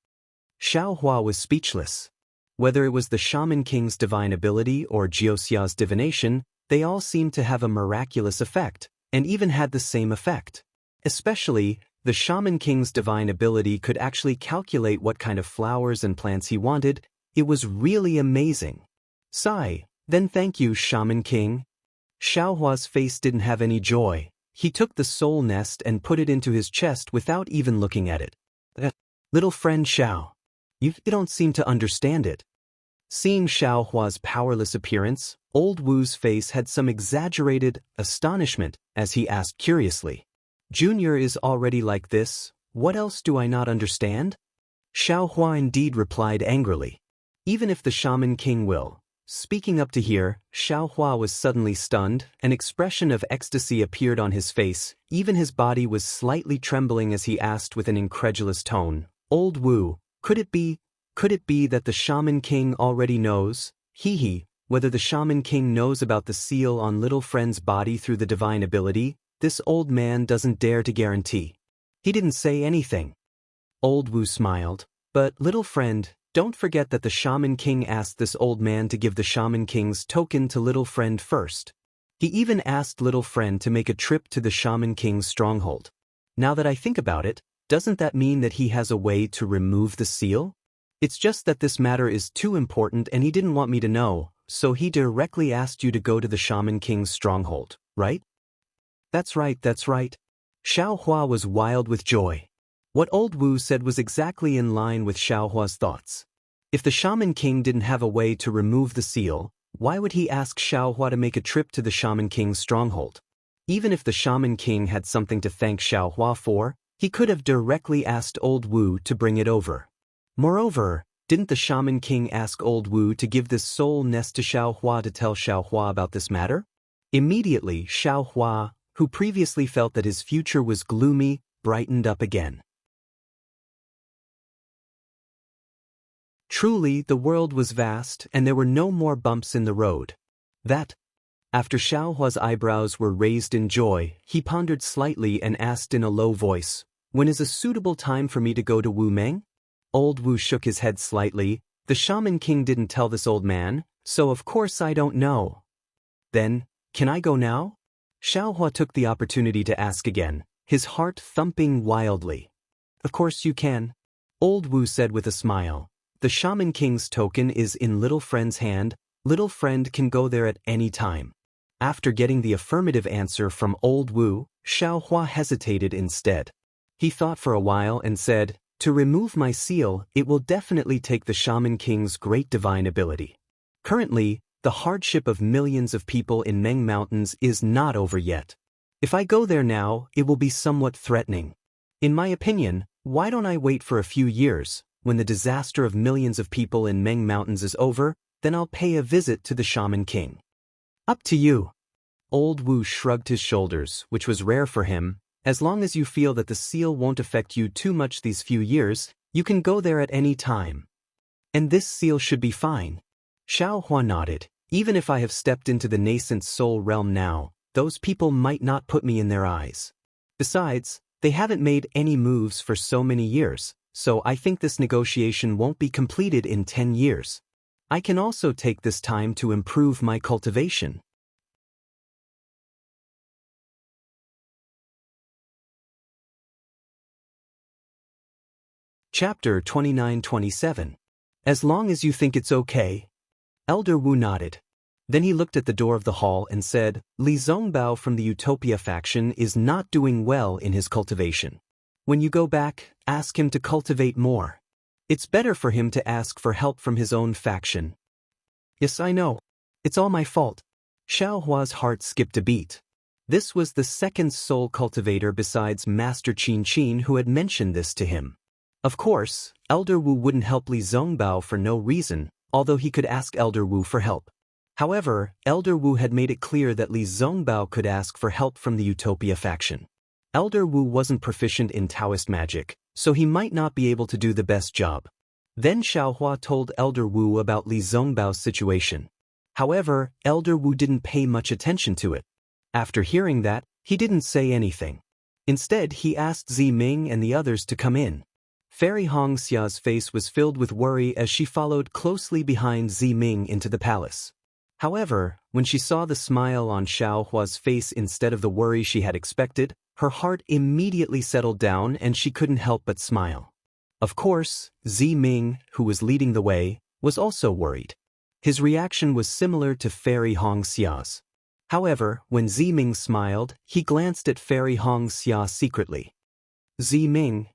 Xiaohua was speechless. Whether it was the Shaman King's divine ability or Jiuxia's divination, they all seemed to have a miraculous effect, and even had the same effect. Especially, the Shaman King's divine ability could actually calculate what kind of flowers and plants he wanted. It was really amazing. Sigh, then thank you, Shaman King. Xiaohua's face didn't have any joy. He took the soul nest and put it into his chest without even looking at it. Little friend Xiao, you don't seem to understand it. Seeing Xiaohua's powerless appearance, old Wu's face had some exaggerated astonishment as he asked curiously, "Junior is already like this, what else do I not understand?" Xiaohua indeed replied angrily, "Even if the Shaman King will." Speaking up to here, Xiaohua was suddenly stunned, an expression of ecstasy appeared on his face, even his body was slightly trembling as he asked with an incredulous tone, "Old Wu, could it be that the Shaman King already knows, whether the Shaman King knows about the seal on little friend's body through the divine ability? This old man doesn't dare to guarantee." He didn't say anything. Old Wu smiled, "But little friend, don't forget that the Shaman King asked this old man to give the Shaman King's token to little friend first. He even asked little friend to make a trip to the Shaman King's stronghold. Now that I think about it, doesn't that mean that he has a way to remove the seal? It's just that this matter is too important and he didn't want me to know, so he directly asked you to go to the Shaman King's stronghold, right?" That's right. Xiaohua was wild with joy. What old Wu said was exactly in line with Xiaohua's thoughts. If the Shaman King didn't have a way to remove the seal, why would he ask Xiaohua to make a trip to the Shaman King's stronghold? Even if the Shaman King had something to thank Xiaohua for, he could have directly asked old Wu to bring it over. Moreover, didn't the Shaman King ask old Wu to give this soul nest to Xiaohua to tell Xiaohua about this matter? Immediately, Xiaohua, who previously felt that his future was gloomy, brightened up again. Truly, the world was vast and there were no more bumps in the road. After Xiaohua's eyebrows were raised in joy, he pondered slightly and asked in a low voice, "When is a suitable time for me to go to Wu Meng?" Old Wu shook his head slightly. "The Shaman King didn't tell this old man, so of course I don't know." "Then, can I go now?" Xiaohua took the opportunity to ask again, his heart thumping wildly. "Of course you can," Old Wu said with a smile. "The Shaman King's token is in Little Friend's hand. Little Friend can go there at any time." After getting the affirmative answer from Old Wu, Xiaohua hesitated instead. He thought for a while and said, "To remove my seal, it will definitely take the Shaman King's great divine ability. Currently, the hardship of millions of people in Meng Mountains is not over yet. If I go there now, it will be somewhat threatening. In my opinion, why don't I wait for a few years? When the disaster of millions of people in Meng Mountains is over, then I'll pay a visit to the Shaman King." "Up to you." Old Wu shrugged his shoulders, which was rare for him. "As long as you feel that the seal won't affect you too much these few years, you can go there at any time. And this seal should be fine." Xiaohua nodded. "Even if I have stepped into the nascent soul realm now, those people might not put me in their eyes. Besides, they haven't made any moves for so many years, so I think this negotiation won't be completed in 10 years. I can also take this time to improve my cultivation." Chapter 29-27. As long as you think it's okay. Elder Wu nodded. Then he looked at the door of the hall and said, "Li Zongbao from the Utopia faction is not doing well in his cultivation. When you go back, ask him to cultivate more. It's better for him to ask for help from his own faction." "Yes, I know. It's all my fault." Xiaohua's heart skipped a beat. This was the second soul cultivator besides Master Qin Qin who had mentioned this to him. Of course, Elder Wu wouldn't help Li Zongbao for no reason, although he could ask Elder Wu for help. However, Elder Wu had made it clear that Li Zongbao could ask for help from the Utopia faction. Elder Wu wasn't proficient in Daoist magic, so he might not be able to do the best job. Then Xiaohua told Elder Wu about Li Zongbao's situation. However, Elder Wu didn't pay much attention to it. After hearing that, he didn't say anything. Instead, he asked Zi Ming and the others to come in. Fairy Xia's face was filled with worry as she followed closely behind Zi Ming into the palace. However, when she saw the smile on Xiaohua's face instead of the worry she had expected, her heart immediately settled down and she couldn't help but smile. Of course, Zi Ming, who was leading the way, was also worried. His reaction was similar to Fairy Xia's. However, when Zi Ming smiled, he glanced at Fairy Xia secretly. "Zi Ming."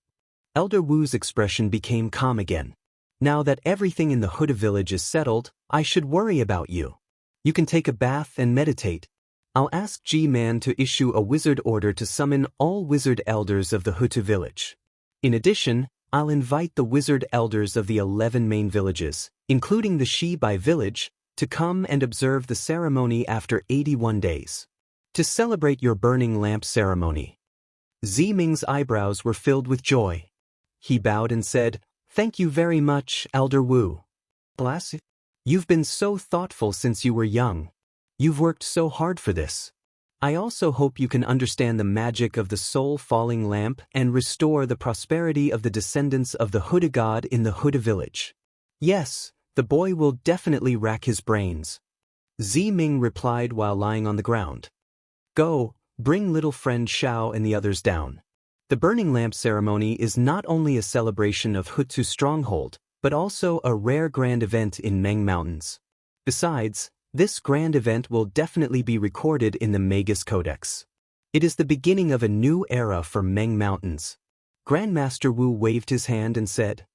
Elder Wu's expression became calm again. "Now that everything in the Huda village is settled, I should worry about you. You can take a bath and meditate. I'll ask G-Man to issue a wizard order to summon all wizard elders of the Hutu village. In addition, I'll invite the wizard elders of the 11 main villages, including the Shibai village, to come and observe the ceremony after 81 days. To celebrate your burning lamp ceremony." Zi Ming's eyebrows were filled with joy. He bowed and said, "Thank you very much, Elder Wu. Bless you. You've been so thoughtful since you were young. You've worked so hard for this. I also hope you can understand the magic of the soul-falling lamp and restore the prosperity of the descendants of the Huda god in the Huda village." "Yes, the boy will definitely rack his brains," Zi Ming replied while lying on the ground. "Go, bring little friend Xiao and the others down. The burning lamp ceremony is not only a celebration of Hutu stronghold, but also a rare grand event in Meng Mountains. Besides, this grand event will definitely be recorded in the Magus Codex. It is the beginning of a new era for Meng Mountains." Grandmaster Wu waved his hand and said,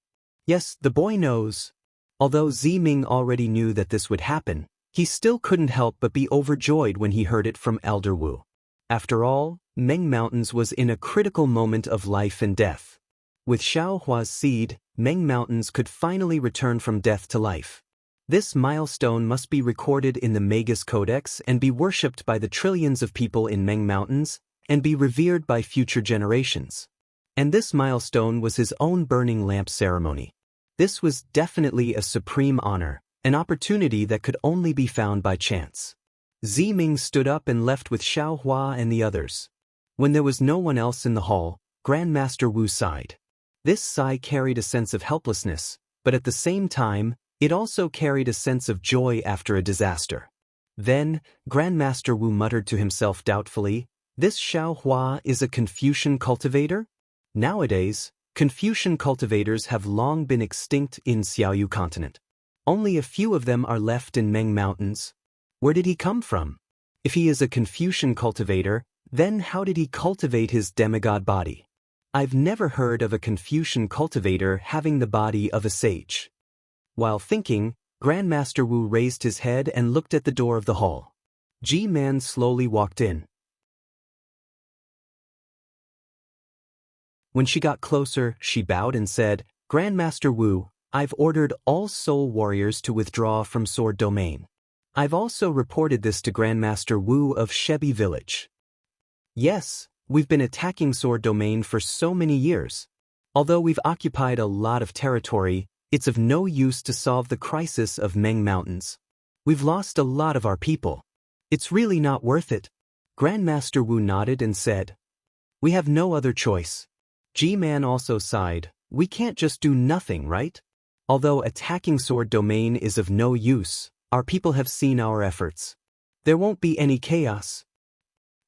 "Yes, the boy knows." Although Zi Ming already knew that this would happen, he still couldn't help but be overjoyed when he heard it from Elder Wu. After all, Meng Mountains was in a critical moment of life and death. With Xiaohua's seed, Meng Mountains could finally return from death to life. This milestone must be recorded in the Magus Codex and be worshipped by the trillions of people in Meng Mountains, and be revered by future generations. And this milestone was his own burning lamp ceremony. This was definitely a supreme honor, an opportunity that could only be found by chance. Ziming stood up and left with Xiaohua and the others. When there was no one else in the hall, Grandmaster Wu sighed. This sigh carried a sense of helplessness, but at the same time, it also carried a sense of joy after a disaster. Then, Grandmaster Wu muttered to himself doubtfully, "This Xiaohua is a Confucian cultivator?" Nowadays, Confucian cultivators have long been extinct in Xiaoyu continent. Only a few of them are left in Meng Mountains. Where did he come from? If he is a Confucian cultivator, then how did he cultivate his demigod body? I've never heard of a Confucian cultivator having the body of a sage. While thinking, Grandmaster Wu raised his head and looked at the door of the hall. G-Man slowly walked in. When she got closer, she bowed and said, "Grandmaster Wu, I've ordered all soul warriors to withdraw from Sword Domain. I've also reported this to Grandmaster Wu of Shebi Village. Yes, we've been attacking Sword Domain for so many years. Although we've occupied a lot of territory, it's of no use to solve the crisis of Meng Mountains. We've lost a lot of our people. It's really not worth it." Grandmaster Wu nodded and said, "We have no other choice." G-Man also sighed, "We can't just do nothing, right? Although attacking Sword Domain is of no use, our people have seen our efforts. There won't be any chaos."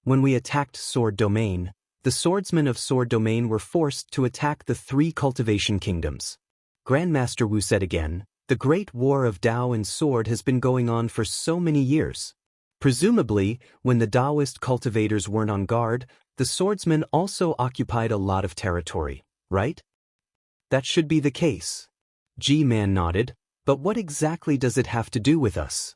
When we attacked Sword Domain, the swordsmen of Sword Domain were forced to attack the 3 cultivation kingdoms. Grandmaster Wu said again, "The Great War of Dao and Sword has been going on for so many years. Presumably, when the Daoist cultivators weren't on guard, the swordsmen also occupied a lot of territory, right?" "That should be the case." G-Man nodded, "But what exactly does it have to do with us?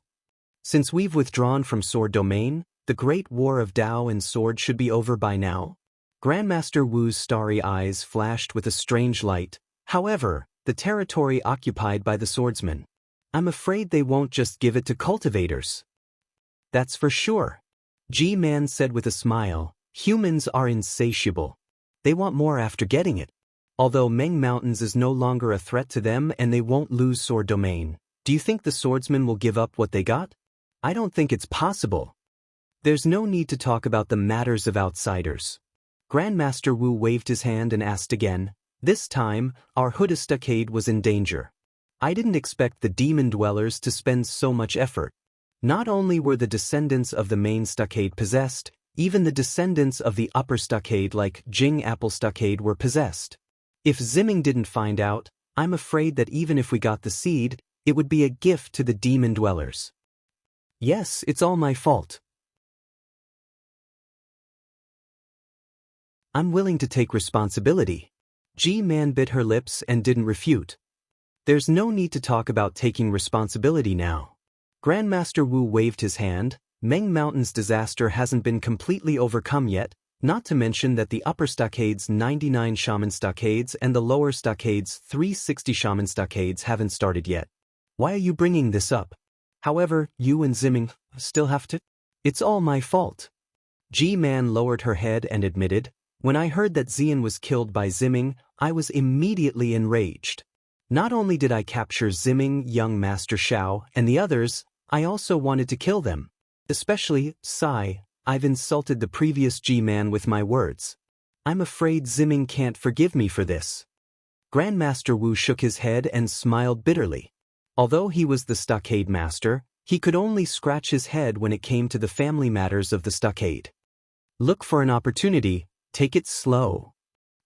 Since we've withdrawn from Sword Domain, the Great War of Dao and Sword should be over by now." Grandmaster Wu's starry eyes flashed with a strange light. "However, the territory occupied by the swordsmen, I'm afraid they won't just give it to cultivators." "That's for sure," G-Man said with a smile. "Humans are insatiable. They want more after getting it. Although Meng Mountains is no longer a threat to them and they won't lose Sword Domain, do you think the swordsmen will give up what they got? I don't think it's possible. There's no need to talk about the matters of outsiders." Grandmaster Wu waved his hand and asked again, "This time, our Huda stockade was in danger. I didn't expect the demon dwellers to spend so much effort. Not only were the descendants of the main stockade possessed, even the descendants of the upper stockade like Jing Apple stockade were possessed. If Ziming didn't find out, I'm afraid that even if we got the seed, it would be a gift to the demon dwellers. Yes, it's all my fault. I'm willing to take responsibility." G-Man bit her lips and didn't refute. "There's no need to talk about taking responsibility now." Grandmaster Wu waved his hand. "Meng Mountain's disaster hasn't been completely overcome yet, not to mention that the upper stockade's 99 shaman stockades and the lower stockade's 360 shaman stockades haven't started yet. Why are you bringing this up? However, you and Ziming still have to. It's all my fault." G-Man lowered her head and admitted, "When I heard that Xian was killed by Ziming, I was immediately enraged. Not only did I capture Ziming, young Master Xiao, and the others, I also wanted to kill them. Especially, Sai. I've insulted the previous G-Man with my words. I'm afraid Ziming can't forgive me for this." Grandmaster Wu shook his head and smiled bitterly. Although he was the stockade master, he could only scratch his head when it came to the family matters of the stockade. "Look for an opportunity, take it slow."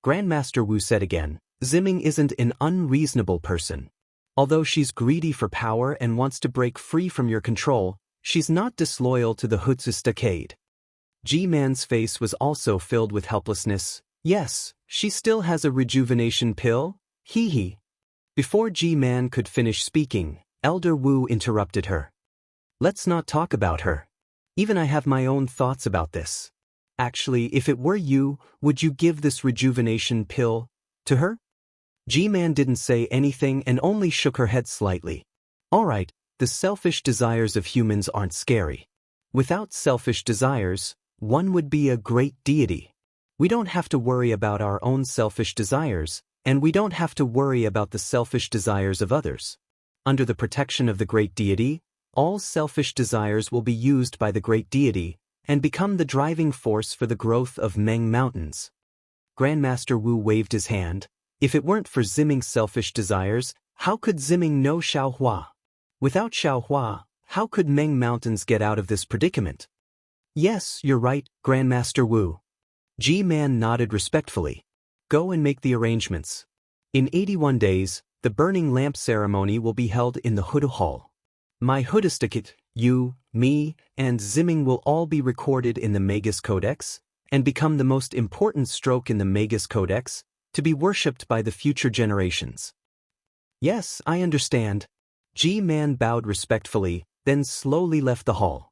Grandmaster Wu said again, "Ziming isn't an unreasonable person. Although she's greedy for power and wants to break free from your control, she's not disloyal to the Hutsu stockade." G-Man's face was also filled with helplessness. "Yes, she still has a rejuvenation pill? Hee hee." Before G-Man could finish speaking, Elder Wu interrupted her. "Let's not talk about her. Even I have my own thoughts about this. Actually, if it were you, would you give this rejuvenation pill to her?" G-Man didn't say anything and only shook her head slightly. "All right, the selfish desires of humans aren't scary. Without selfish desires, one would be a great deity. We don't have to worry about our own selfish desires, and we don't have to worry about the selfish desires of others. Under the protection of the great deity, all selfish desires will be used by the great deity and become the driving force for the growth of Meng Mountains. Grandmaster Wu waved his hand. If it weren't for Ziming's selfish desires, how could Ziming know Xiaohua? Without Xiaohua, how could Meng Mountains get out of this predicament? Yes, you're right, Grandmaster Wu. Ji-Man nodded respectfully. Go and make the arrangements. In 81 days, the burning lamp ceremony will be held in the Huda Hall. My Hudastikit, you, me, and Ziming will all be recorded in the Magus Codex, and become the most important stroke in the Magus Codex, to be worshipped by the future generations. Yes, I understand. Ji-Man bowed respectfully, then slowly left the hall.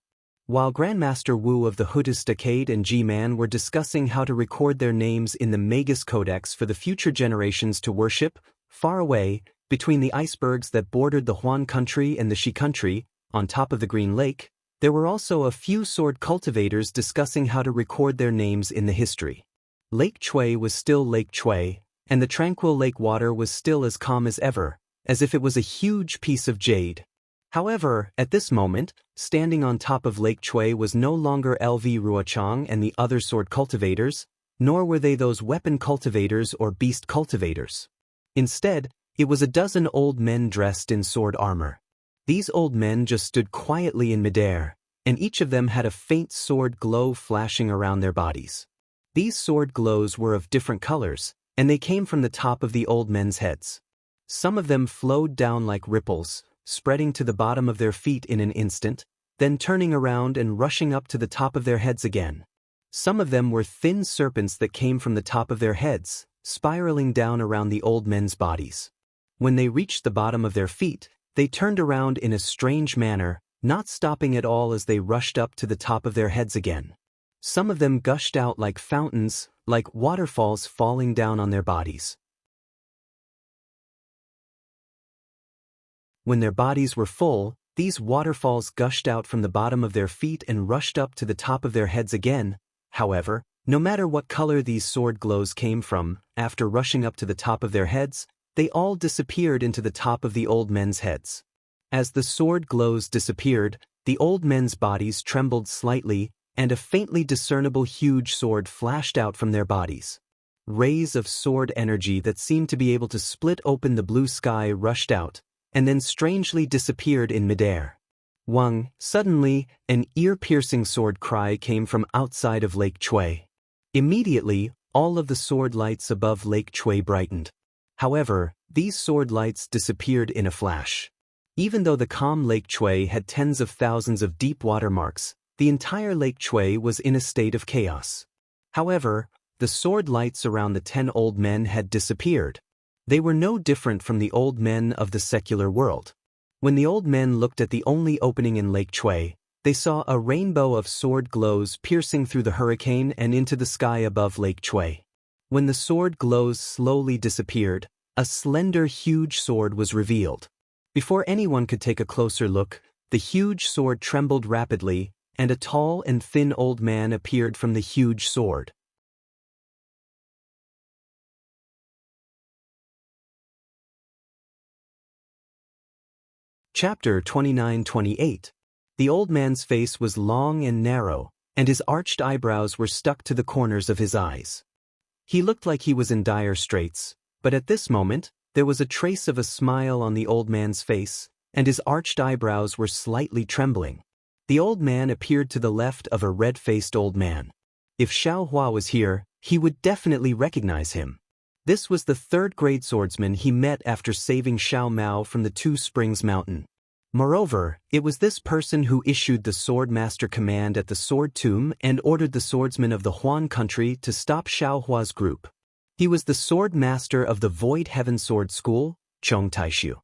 While Grandmaster Wu of the Hudastikate and Ji-Man were discussing how to record their names in the Magus Codex for the future generations to worship, far away, between the icebergs that bordered the Huan country and the Shi country, on top of the Green Lake, there were also a few sword cultivators discussing how to record their names in the history. Lake Chui was still Lake Chui, and the tranquil lake water was still as calm as ever, as if it was a huge piece of jade. However, at this moment, standing on top of Lake Chui was no longer LV Ruochang and the other sword cultivators, nor were they those weapon cultivators or beast cultivators. Instead, it was a dozen old men dressed in sword armor. These old men just stood quietly in midair, and each of them had a faint sword glow flashing around their bodies. These sword glows were of different colors, and they came from the top of the old men's heads. Some of them flowed down like ripples, spreading to the bottom of their feet in an instant, then turning around and rushing up to the top of their heads again. Some of them were thin serpents that came from the top of their heads, spiraling down around the old men's bodies. When they reached the bottom of their feet, they turned around in a strange manner, not stopping at all as they rushed up to the top of their heads again. Some of them gushed out like fountains, like waterfalls falling down on their bodies. When their bodies were full, these waterfalls gushed out from the bottom of their feet and rushed up to the top of their heads again. However, no matter what color these sword glows came from, after rushing up to the top of their heads, they all disappeared into the top of the old men's heads. As the sword glows disappeared, the old men's bodies trembled slightly, and a faintly discernible huge sword flashed out from their bodies. Rays of sword energy that seemed to be able to split open the blue sky rushed out, and then strangely disappeared in midair. Wang, suddenly, an ear-piercing sword cry came from outside of Lake Chui. Immediately, all of the sword lights above Lake Chui brightened. However, these sword lights disappeared in a flash. Even though the calm Lake Chui had tens of thousands of deep water marks, the entire Lake Chui was in a state of chaos. However, the sword lights around the 10 old men had disappeared. They were no different from the old men of the secular world. When the old men looked at the only opening in Lake Chui, they saw a rainbow of sword glows piercing through the hurricane and into the sky above Lake Chui. When the sword glows slowly disappeared, a slender, huge sword was revealed. Before anyone could take a closer look, the huge sword trembled rapidly, and a tall and thin old man appeared from the huge sword. Chapter 29-28. The old man's face was long and narrow, and his arched eyebrows were stuck to the corners of his eyes. He looked like he was in dire straits, but at this moment, there was a trace of a smile on the old man's face, and his arched eyebrows were slightly trembling. The old man appeared to the left of a red-faced old man. If Xiao Hua was here, he would definitely recognize him. This was the third-grade swordsman he met after saving Xiao Mao from the Two Springs Mountain. Moreover, it was this person who issued the Sword Master command at the Sword Tomb and ordered the swordsmen of the Huan country to stop Xiao Hua's group. He was the Sword Master of the Void Heaven Sword School, Chong Taishu.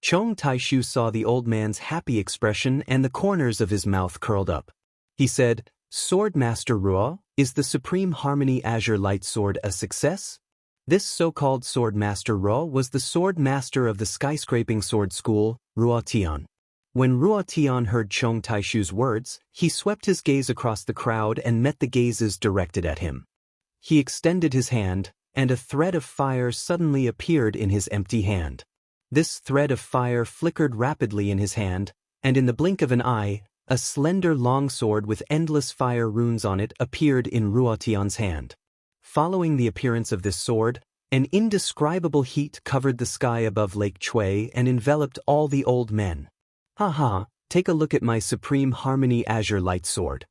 Chong Taishu saw the old man's happy expression and the corners of his mouth curled up. He said, "Sword Master Ruo, is the Supreme Harmony Azure Light Sword a success?" This so-called Sword Master Ruo was the Sword Master of the Skyscraping Sword School, Ruo Tian. When Ruo Tian heard Chong Taishu's words, he swept his gaze across the crowd and met the gazes directed at him. He extended his hand, and a thread of fire suddenly appeared in his empty hand. This thread of fire flickered rapidly in his hand, and in the blink of an eye, a slender longsword with endless fire runes on it appeared in Ruotian's hand. Following the appearance of this sword, an indescribable heat covered the sky above Lake Chui and enveloped all the old men. Haha, take a look at my Supreme Harmony Azure Light Sword.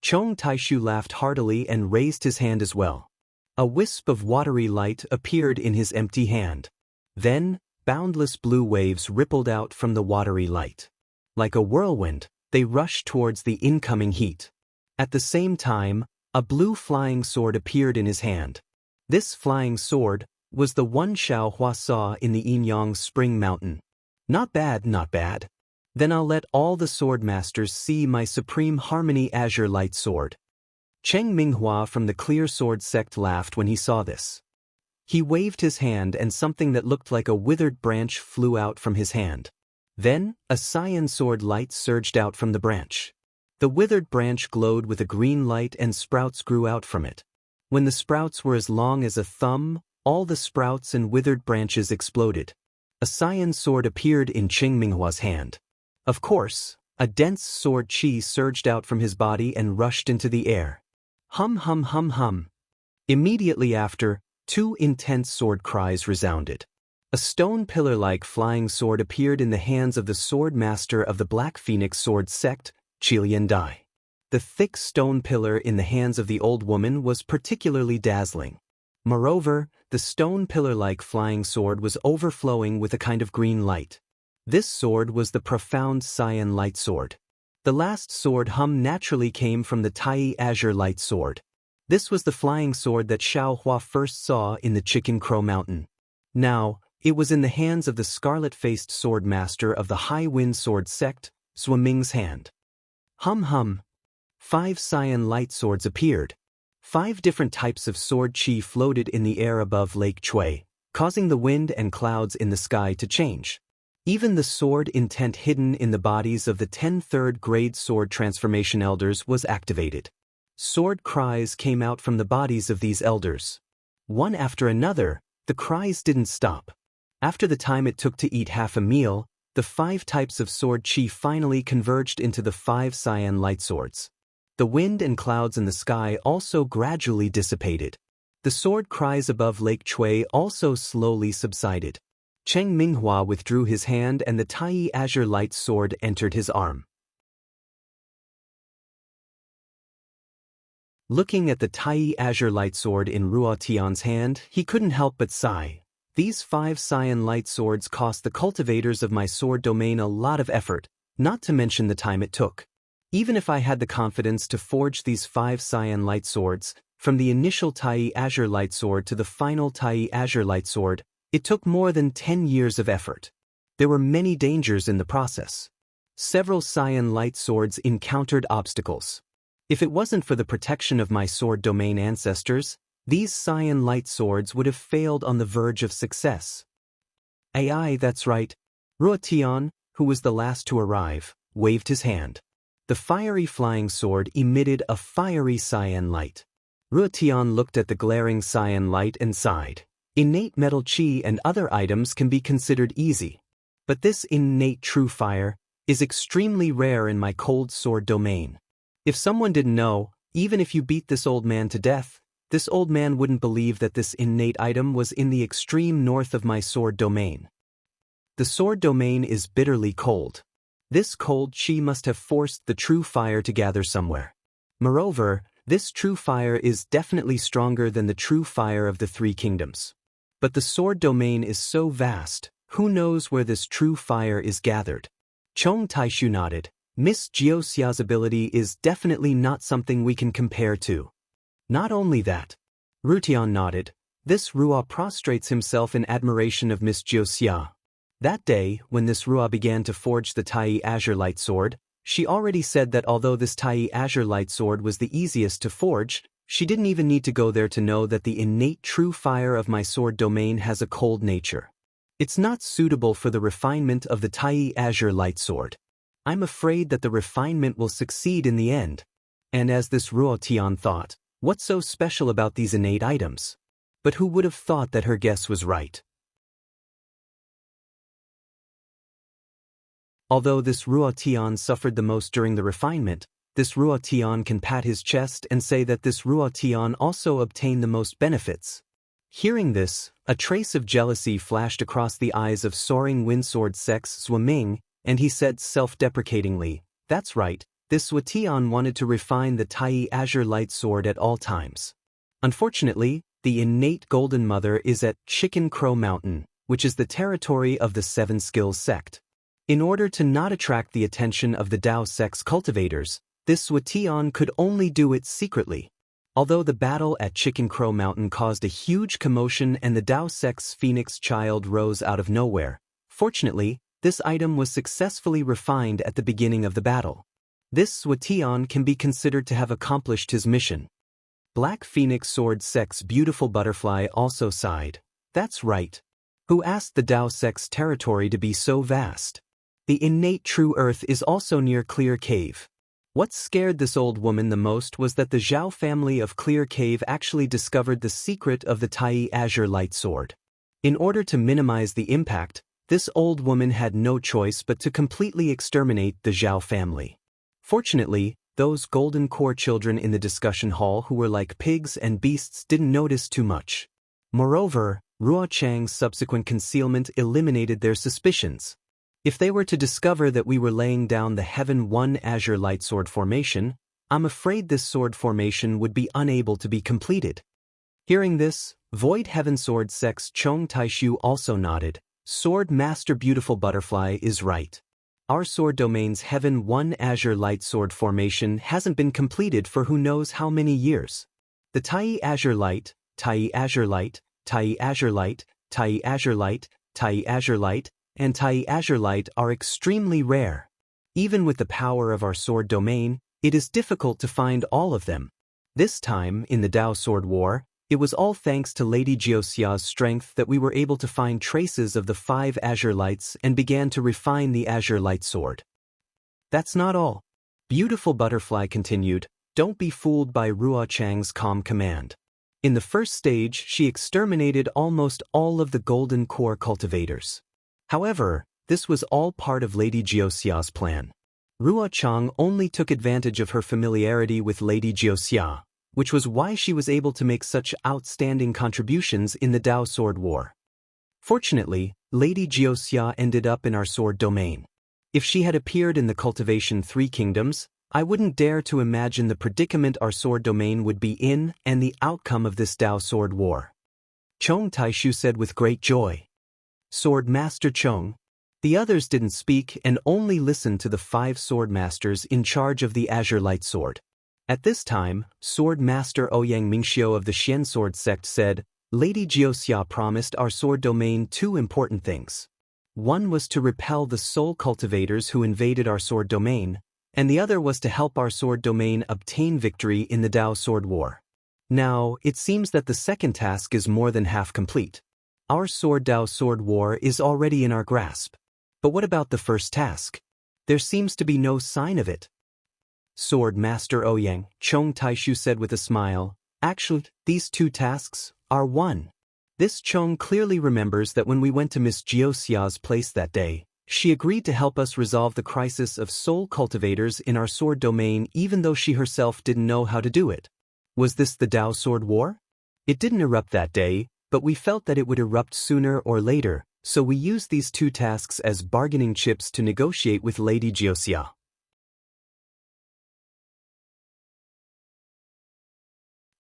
Chong Taishu laughed heartily and raised his hand as well. A wisp of watery light appeared in his empty hand. Then, boundless blue waves rippled out from the watery light. Like a whirlwind, they rushed towards the incoming heat. At the same time, a blue flying sword appeared in his hand. This flying sword was the one Xiao Hua saw in the Yinyang Spring Mountain. Not bad, not bad. Then I'll let all the sword masters see my Supreme Harmony Azure Light Sword. Cheng Minghua from the Clear Sword sect laughed when he saw this. He waved his hand and something that looked like a withered branch flew out from his hand. Then, a cyan sword light surged out from the branch. The withered branch glowed with a green light and sprouts grew out from it. When the sprouts were as long as a thumb, all the sprouts and withered branches exploded. A cyan sword appeared in Cheng Minghua's hand. Of course, a dense sword chi surged out from his body and rushed into the air. Hum hum hum hum. Immediately after, two intense sword cries resounded. A stone pillar-like flying sword appeared in the hands of the sword master of the Black Phoenix Sword sect, Qilian Dai. The thick stone pillar in the hands of the old woman was particularly dazzling. Moreover, the stone pillar-like flying sword was overflowing with a kind of green light. This sword was the profound cyan light sword. The last sword hum naturally came from the Tai Azure Light Sword. This was the flying sword that Xiao Hua first saw in the Chicken Crow Mountain. Now, it was in the hands of the scarlet-faced sword master of the High Wind Sword sect, Swimming's hand. Hum hum. 5 cyan light swords appeared. 5 different types of sword chi floated in the air above Lake Chui, causing the wind and clouds in the sky to change. Even the sword intent hidden in the bodies of the 10 third-grade sword transformation elders was activated. Sword cries came out from the bodies of these elders. One after another, the cries didn't stop. After the time it took to eat half a meal, the 5 types of sword chi finally converged into the 5 cyan light swords. The wind and clouds in the sky also gradually dissipated. The sword cries above Lake Chui also slowly subsided. Cheng Minghua withdrew his hand and the Tai Azure Light Sword entered his arm. Looking at the Tai Azure Light Sword in Ruotian's hand, he couldn't help but sigh. These 5 cyan light swords cost the cultivators of my sword domain a lot of effort, not to mention the time it took. Even if I had the confidence to forge these 5 cyan light swords, from the initial Tai Azure Light Sword to the final Tai Azure Light Sword, it took more than 10 years of effort. There were many dangers in the process. Several cyan light swords encountered obstacles. If it wasn't for the protection of my sword domain ancestors, these cyan light swords would have failed on the verge of success. Aye, that's right. Ruotian, who was the last to arrive, waved his hand. The fiery flying sword emitted a fiery cyan light. Ruotian looked at the glaring cyan light and sighed. Innate metal chi and other items can be considered easy. But this innate true fire is extremely rare in my cold sword domain. If someone didn't know, even if you beat this old man to death, this old man wouldn't believe that this innate item was in the extreme north of my sword domain. The sword domain is bitterly cold. This cold chi must have forced the true fire to gather somewhere. Moreover, this true fire is definitely stronger than the true fire of the 3 kingdoms. But the sword domain is so vast, who knows where this true fire is gathered? Chong Taishu nodded. Miss Jiuxia's ability is definitely not something we can compare to. Not only that. Rutian nodded. This Ruo prostrates himself in admiration of Miss Jiuxia. That day, when this Ruo began to forge the Tai Azure Light Sword, she already said that although this Tai Azure Light Sword was the easiest to forge, she didn't even need to go there to know that the innate true fire of my sword domain has a cold nature. It's not suitable for the refinement of the Tai Azure Light Sword. I'm afraid that the refinement will succeed in the end. And as this Ruotian thought, what's so special about these innate items? but who would have thought that her guess was right? Although this Ruo Tian suffered the most during the refinement, this Ruo Tian can pat his chest and say that this Ruo Tian also obtained the most benefits. Hearing this, a trace of jealousy flashed across the eyes of soaring windsword sex Zhuoming, and he said self-deprecatingly, "That's right, this Ruo Tian wanted to refine the Tai Azure Light Sword at all times. Unfortunately, the innate Golden Mother is at Chicken Crow Mountain, which is the territory of the Seven Skills sect. In order to not attract the attention of the Dao sect's cultivators, this Ruo Tian could only do it secretly. Although the battle at Chicken Crow Mountain caused a huge commotion and the Dao sect's phoenix child rose out of nowhere, fortunately, this item was successfully refined at the beginning of the battle. This Ruo Tian can be considered to have accomplished his mission." Black Phoenix Sword Sect's beautiful butterfly also sighed. "That's right. Who asked the Dao sect's territory to be so vast? The innate true earth is also near Clear Cave." What scared this old woman the most was that the Zhao family of Clear Cave actually discovered the secret of the Tai Azure Light Sword. In order to minimize the impact, this old woman had no choice but to completely exterminate the Zhao family. Fortunately, those golden core children in the discussion hall who were like pigs and beasts didn't notice too much. Moreover, Ruo Chang's subsequent concealment eliminated their suspicions. If they were to discover that we were laying down the Heaven One Azure Light Sword formation, I'm afraid this sword formation would be unable to be completed. Hearing this, Void Heaven Sword Sect's Chong Taishu also nodded. "Sword Master Beautiful Butterfly is right. Our sword domain's Heaven One Azure Light Sword formation hasn't been completed for who knows how many years. The Tai Azure Light, Tai Azure Light, Tai Azure Light, Tai Azure Light, Tai Azure Light, and Tai Azure Light are extremely rare. Even with the power of our sword domain, it is difficult to find all of them. This time, in the Dao Sword War, it was all thanks to Lady Jiuxia's strength that we were able to find traces of the 5 Azure Lights and began to refine the Azure Light Sword." "That's not all," Beautiful Butterfly continued. "Don't be fooled by Ruo Chang's calm command. In the first stage, she exterminated almost all of the Golden Core cultivators. However, this was all part of Lady Jiuxia's plan. Ruo Chang only took advantage of her familiarity with Lady Jiuxia, which was why she was able to make such outstanding contributions in the Dao Sword War. Fortunately, Lady Jiuxia ended up in our sword domain. If she had appeared in the Cultivation 3 Kingdoms, I wouldn't dare to imagine the predicament our sword domain would be in and the outcome of this Dao Sword War." Chong Taishu said with great joy. "Sword Master Chong." The others didn't speak and only listened to the 5 sword masters in charge of the Azure Light Sword. At this time, Sword Master Ouyang Mingxiu of the Xian Sword Sect said, "Lady Jiuxia promised our sword domain 2 important things. One was to repel the soul cultivators who invaded our sword domain, and the other was to help our sword domain obtain victory in the Dao Sword War. Now, it seems that the second task is more than half complete. Our Sword Dao Sword War is already in our grasp. But what about the first task? There seems to be no sign of it." Sword Master Ouyang, Chong Taishu said with a smile, "Actually, these 2 tasks are one." This Chong clearly remembers that when we went to Miss Jiuxia's place that day, she agreed to help us resolve the crisis of soul cultivators in our sword domain even though she herself didn't know how to do it. Was this the Dao Sword War? It didn't erupt that day, but we felt that it would erupt sooner or later, so we used these 2 tasks as bargaining chips to negotiate with Lady Jiuxia.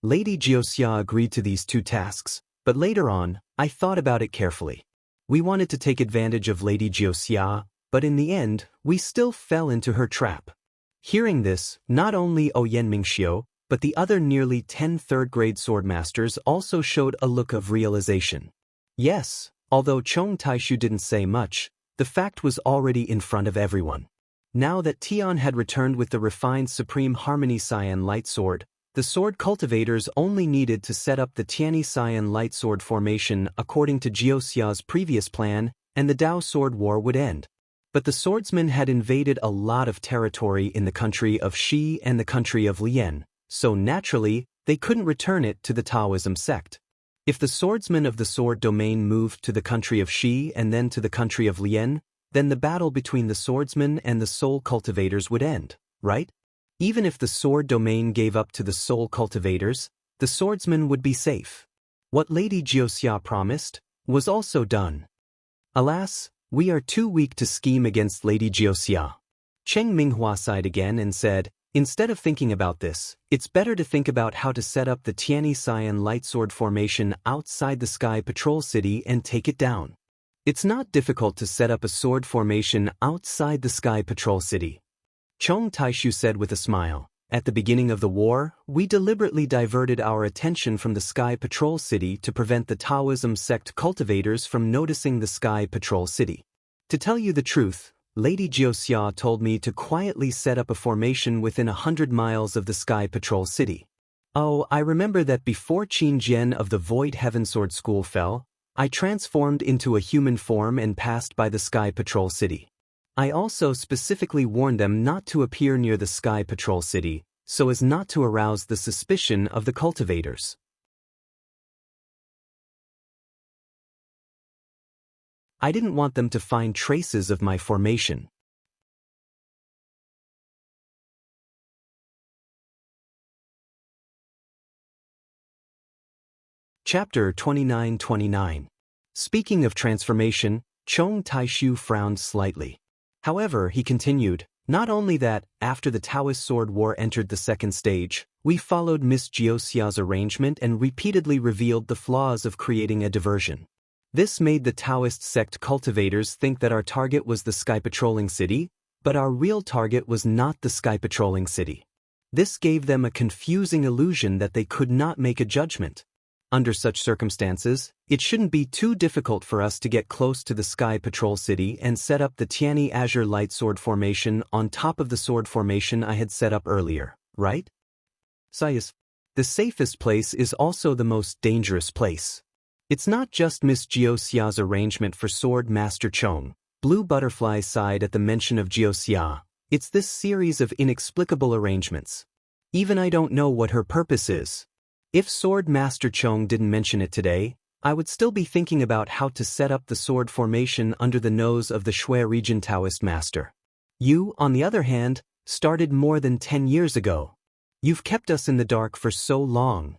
Lady Jiuxia agreed to these 2 tasks, but later on, I thought about it carefully. We wanted to take advantage of Lady Jiuxia, but in the end, we still fell into her trap. Hearing this, not only Ouyang Mingxiu, but the other nearly 10 third-grade swordmasters also showed a look of realization. Yes, although Chong Taishu didn't say much, the fact was already in front of everyone. Now that Tian had returned with the refined Supreme Harmony Cyan Light Sword, the sword cultivators only needed to set up the Tianyi Cyan Light Sword formation according to Jiuxia's previous plan, and the Dao Sword War would end. But the swordsmen had invaded a lot of territory in the country of Shi and the country of Lian, so naturally, they couldn't return it to the Taoism sect. If the swordsmen of the sword domain moved to the country of Xi and then to the country of Lien, then the battle between the swordsmen and the soul cultivators would end, right? Even if the sword domain gave up to the soul cultivators, the swordsmen would be safe. What Lady Xiaoxia promised was also done. Alas, we are too weak to scheme against Lady Xiaoxia. Cheng Minghua sighed again and said, instead of thinking about this, it's better to think about how to set up the Tianyi Cyan Lightsword formation outside the Sky Patrol City and take it down. It's not difficult to set up a sword formation outside the Sky Patrol City. Chong Taishu said with a smile. At the beginning of the war, we deliberately diverted our attention from the Sky Patrol City to prevent the Taoism sect cultivators from noticing the Sky Patrol City. To tell you the truth, Lady Xiaoxia told me to quietly set up a formation within 100 miles of the Sky Patrol City. Oh, I remember that before Qin Jian of the Void Heavensword School fell, I transformed into a human form and passed by the Sky Patrol City. I also specifically warned them not to appear near the Sky Patrol City, so as not to arouse the suspicion of the cultivators. I didn't want them to find traces of my formation. Chapter 29-29. Speaking of transformation, Chong Taishu frowned slightly. However, he continued, not only that, after the Taoist Sword War entered the second stage, we followed Miss Xiaoxia's arrangement and repeatedly revealed the flaws of creating a diversion. This made the Taoist sect cultivators think that our target was the Sky Patrolling City, but our real target was not the Sky Patrolling City. This gave them a confusing illusion that they could not make a judgment. Under such circumstances, it shouldn't be too difficult for us to get close to the Sky Patrol City and set up the Tianyi Azure Light Sword formation on top of the sword formation I had set up earlier, right? Sayas, the safest place is also the most dangerous place. It's not just Miss Xiaoxia's arrangement for Sword Master Chong. Blue Butterfly sighed at the mention of Xiaoxia. It's this series of inexplicable arrangements. Even I don't know what her purpose is. If Sword Master Chong didn't mention it today, I would still be thinking about how to set up the sword formation under the nose of the Shui region Taoist master. You, on the other hand, started more than 10 years ago. You've kept us in the dark for so long.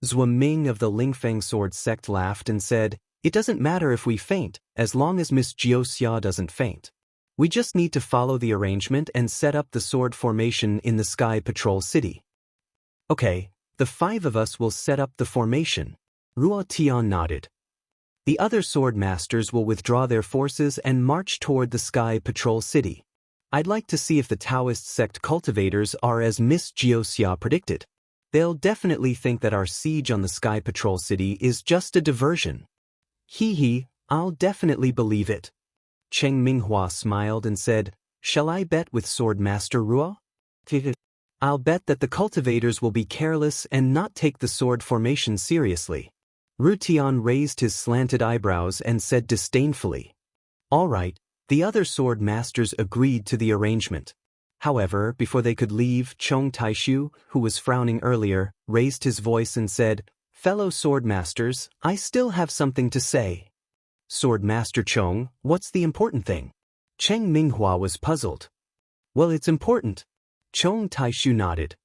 Zhua Ming of the Lingfeng sword sect laughed and said, it doesn't matter if we faint, as long as Miss Xiaoxia doesn't faint. We just need to follow the arrangement and set up the sword formation in the Sky Patrol City. Okay. The 5 of us will set up the formation. Ruo Tian nodded. The other sword masters will withdraw their forces and march toward the Sky Patrol City. I'd like to see if the Taoist sect cultivators are as Miss Xiaoxia predicted. They'll definitely think that our siege on the Sky Patrol City is just a diversion. Hee, I'll definitely believe it. Cheng Minghua smiled and said, shall I bet with Sword Master Ruo? I'll bet that the cultivators will be careless and not take the sword formation seriously. Ru Tian raised his slanted eyebrows and said disdainfully. All right, the other sword masters agreed to the arrangement. However, before they could leave, Chong Taishu, who was frowning earlier, raised his voice and said, fellow sword masters, I still have something to say. Sword Master Chong, what's the important thing? Cheng Minghua was puzzled. Well, it's important. Chong Taishu nodded.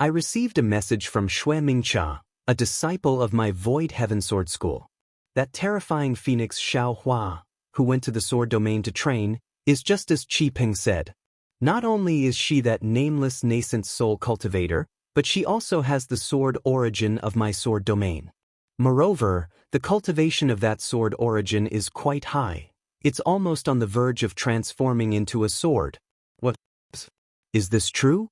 I received a message from Shui Mingcha, a disciple of my Void Heavensword School. That terrifying phoenix Xiao Hua, who went to the sword domain to train, is just as Qi Ping said. Not only is she that nameless nascent soul cultivator, but she also has the sword origin of my sword domain. Moreover, the cultivation of that sword origin is quite high. It's almost on the verge of transforming into a sword. What? Is this true?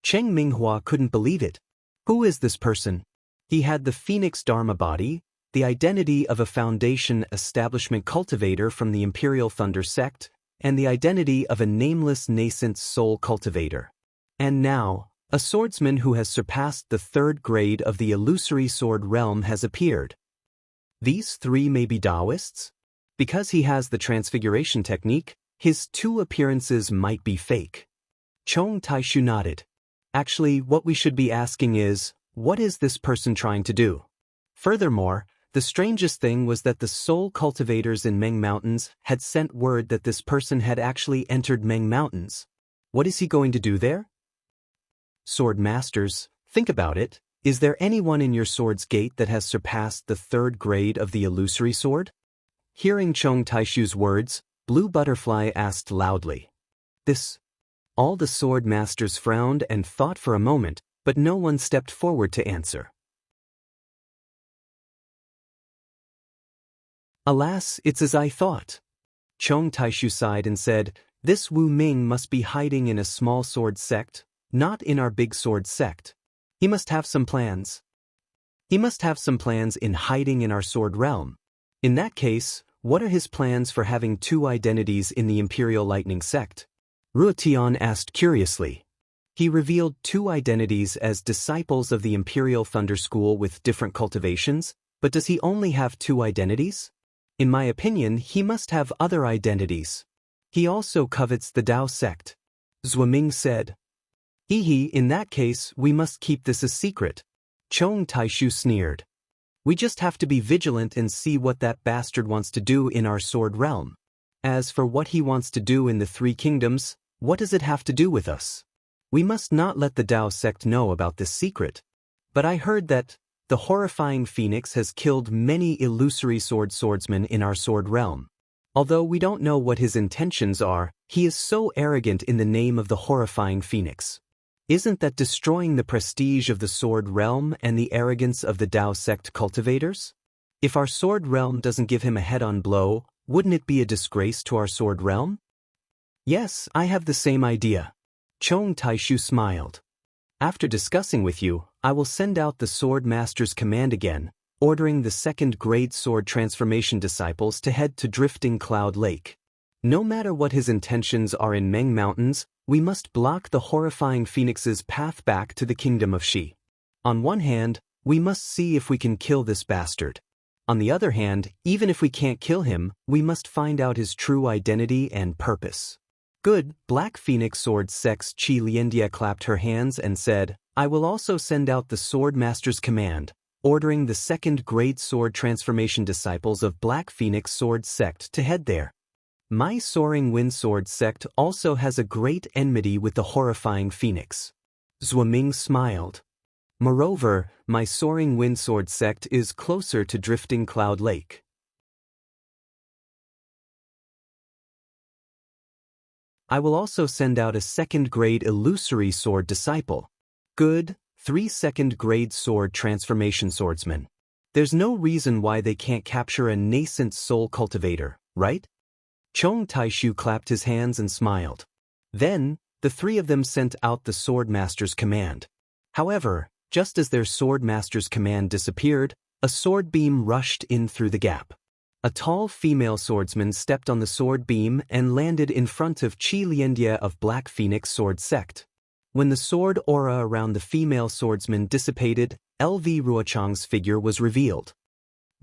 Cheng Minghua couldn't believe it. Who is this person? He had the Phoenix Dharma body, the identity of a Foundation establishment cultivator from the Imperial Thunder sect, and the identity of a nameless nascent soul cultivator. And now, a swordsman who has surpassed the 3rd grade of the illusory sword realm has appeared. These 3 may be Daoists? Because he has the transfiguration technique, his 2 appearances might be fake. Chong Taishu nodded. Actually, what we should be asking is, what is this person trying to do? Furthermore, the strangest thing was that the soul cultivators in Meng Mountains had sent word that this person had actually entered Meng Mountains. What is he going to do there? Sword masters, think about it. Is there anyone in your sword's gate that has surpassed the 3rd grade of the illusory sword? Hearing Chong Taishu's words, Blue Butterfly asked loudly. This. All the sword masters frowned and thought for a moment, but no one stepped forward to answer. Alas, it's as I thought. Chong Taishu sighed and said, this Wu Ming must be hiding in a small sword sect, not in our big sword sect. He must have some plans. He must have some plans in hiding in our sword realm. In that case, what are his plans for having 2 identities in the Imperial Lightning sect? Ruotian asked curiously. He revealed 2 identities as disciples of the Imperial Thunder School with different cultivations, but does he only have 2 identities? In my opinion, he must have other identities. He also covets the Dao sect. Zhuaming said. In that case, we must keep this a secret. Chong Taishu sneered. We just have to be vigilant and see what that bastard wants to do in our sword realm. As for what he wants to do in the 3 kingdoms, what does it have to do with us? We must not let the Dao sect know about this secret. But I heard that the horrifying phoenix has killed many illusory swordsmen in our sword realm. Although we don't know what his intentions are, he is so arrogant in the name of the horrifying phoenix. Isn't that destroying the prestige of the sword realm and the arrogance of the Dao sect cultivators? If our sword realm doesn't give him a head-on blow, wouldn't it be a disgrace to our sword realm? Yes, I have the same idea. Chong Taishu smiled. After discussing with you, I will send out the Sword Master's command again, ordering the 2nd grade sword transformation disciples to head to Drifting Cloud Lake. No matter what his intentions are in Meng Mountains, we must block the horrifying phoenix's path back to the kingdom of Shi. On one hand, we must see if we can kill this bastard. On the other hand, even if we can't kill him, we must find out his true identity and purpose. Good, Black Phoenix Sword Sect's Qi Liandia clapped her hands and said, I will also send out the Sword Master's command, ordering the 2nd grade sword transformation disciples of Black Phoenix Sword Sect to head there. My Soaring Wind Sword Sect also has a great enmity with the horrifying phoenix. Zhuaming smiled. Moreover, my Soaring Wind Sword Sect is closer to Drifting Cloud Lake. I will also send out a 2nd grade illusory sword disciple. Good, 3 2nd grade sword transformation swordsmen. There's no reason why they can't capture a nascent soul cultivator, right? Chong Taishu clapped his hands and smiled. Then, the 3 of them sent out the Sword Master's command. However, just as their Sword Master's command disappeared, a sword beam rushed in through the gap. A tall female swordsman stepped on the sword beam and landed in front of Qi Liandia of Black Phoenix Sword Sect. When the sword aura around the female swordsman dissipated, LV Ruochang's figure was revealed.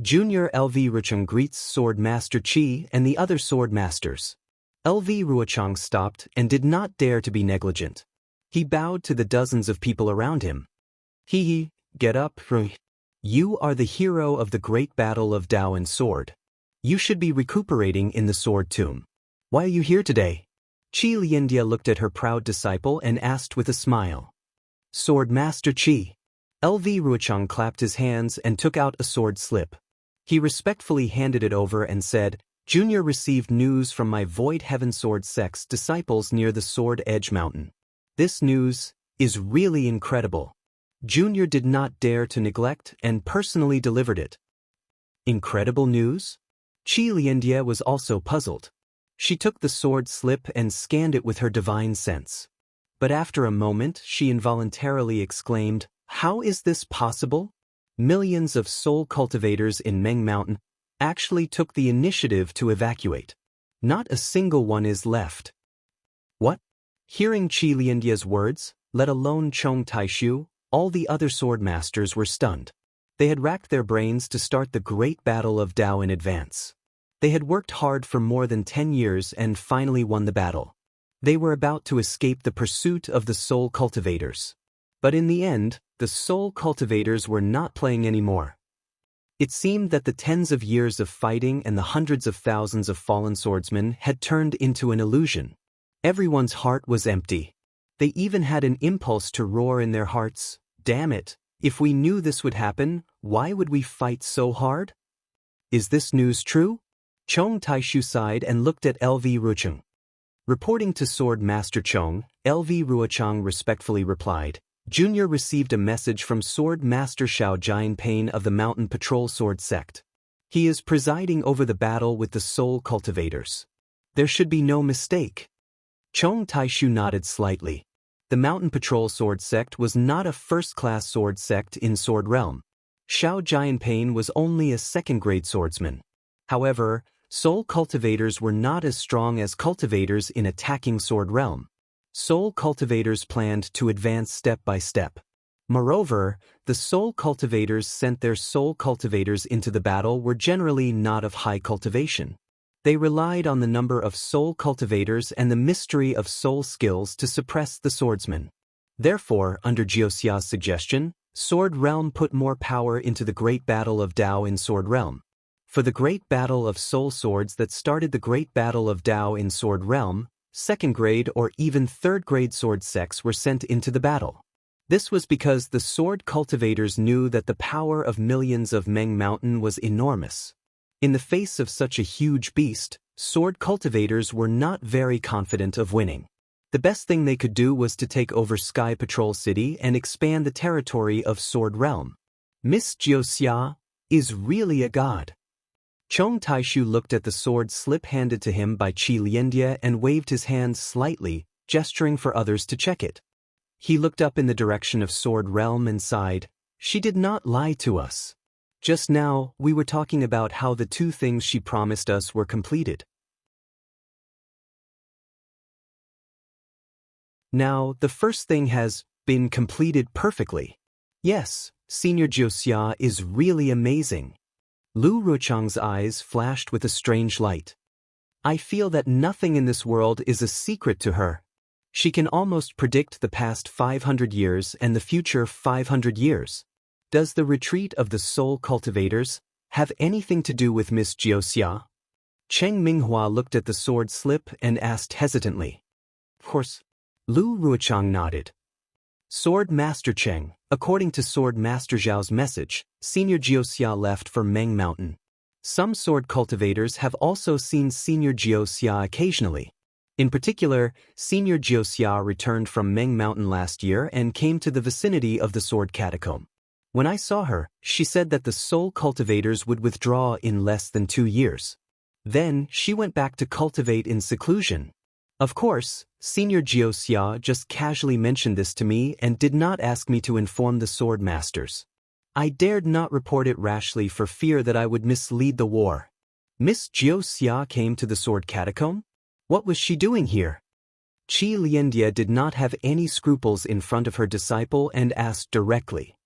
Junior LV Ruochang greets Sword Master Qi and the other sword masters. LV Ruochang stopped and did not dare to be negligent. He bowed to the dozens of people around him. Get up, you are the hero of the great battle of Dao and Sword. You should be recuperating in the Sword Tomb. Why are you here today? Qi Liandia looked at her proud disciple and asked with a smile. Sword Master Qi. LV Ruochang clapped his hands and took out a sword slip. He respectfully handed it over and said, Junior received news from my Void Heaven Sword Sect's disciples near the Sword Edge Mountain. This news is really incredible. Junior did not dare to neglect and personally delivered it. Incredible news? Qi Liandia was also puzzled. She took the sword slip and scanned it with her divine sense. But after a moment, she involuntarily exclaimed, How is this possible? Millions of soul cultivators in Meng Mountain actually took the initiative to evacuate. Not a single one is left. What? Hearing Qi Liandia's words, let alone Chong Taishu, all the other sword masters were stunned. They had racked their brains to start the great battle of Dao in advance. They had worked hard for more than 10 years and finally won the battle. They were about to escape the pursuit of the soul cultivators. But in the end, the soul cultivators were not playing anymore. It seemed that the tens of years of fighting and the hundreds of thousands of fallen swordsmen had turned into an illusion. Everyone's heart was empty. They even had an impulse to roar in their hearts, "Damn it! If we knew this would happen, why would we fight so hard?" "Is this news true?" Chong Taishu sighed and looked at LV Ruochang. Reporting to Sword Master Chong, LV Ruochang respectfully replied, "Junior received a message from Sword Master Xiao Jianpain of the Mountain Patrol Sword Sect. He is presiding over the battle with the Soul Cultivators. There should be no mistake." Chong Taishu nodded slightly. The Mountain Patrol Sword Sect was not a first-class sword sect in Sword Realm. Xiao Jianpain was only a second-grade swordsman. However, Soul Cultivators were not as strong as cultivators in attacking Sword Realm. Soul Cultivators planned to advance step by step. Moreover, the Soul Cultivators sent their Soul Cultivators into the battle were generally not of high cultivation. They relied on the number of Soul Cultivators and the mystery of soul skills to suppress the swordsmen. Therefore, under Jiuxia's suggestion, Sword Realm put more power into the Great Battle of Dao in Sword Realm. For the Great Battle of Soul Swords that started the Great Battle of Dao in Sword Realm, second-grade or even third-grade sword sects were sent into the battle. This was because the sword cultivators knew that the power of millions of Meng Mountain was enormous. In the face of such a huge beast, sword cultivators were not very confident of winning. The best thing they could do was to take over Sky Patrol City and expand the territory of Sword Realm. Miss Jiuxia is really a god. Chong Taishu looked at the sword slip handed to him by Qi Liandia and waved his hand slightly, gesturing for others to check it. He looked up in the direction of Sword Realm and sighed, "She did not lie to us. Just now, we were talking about how the two things she promised us were completed. Now, the first thing has been completed perfectly. Yes, Senior Jiuxia is really amazing." Lu Ruochang's eyes flashed with a strange light. "I feel that nothing in this world is a secret to her. She can almost predict the past 500 years and the future 500 years. Does the retreat of the Soul Cultivators have anything to do with Miss Jiuxia?" Cheng Minghua looked at the sword slip and asked hesitantly. "Of course." Lu Ruochang nodded. "Sword Master Cheng, according to Sword Master Zhao's message, Senior Jiuxia left for Meng Mountain. Some sword cultivators have also seen Senior Jiuxia occasionally. In particular, Senior Jiuxia returned from Meng Mountain last year and came to the vicinity of the Sword Catacomb. When I saw her, she said that the soul cultivators would withdraw in less than 2 years. Then, she went back to cultivate in seclusion. Of course, Senior Jiuxia just casually mentioned this to me and did not ask me to inform the sword masters. I dared not report it rashly for fear that I would mislead the war. Miss Jiuxia came to the Sword Catacomb? What was she doing here?" Qi Liandia did not have any scruples in front of her disciple and asked directly.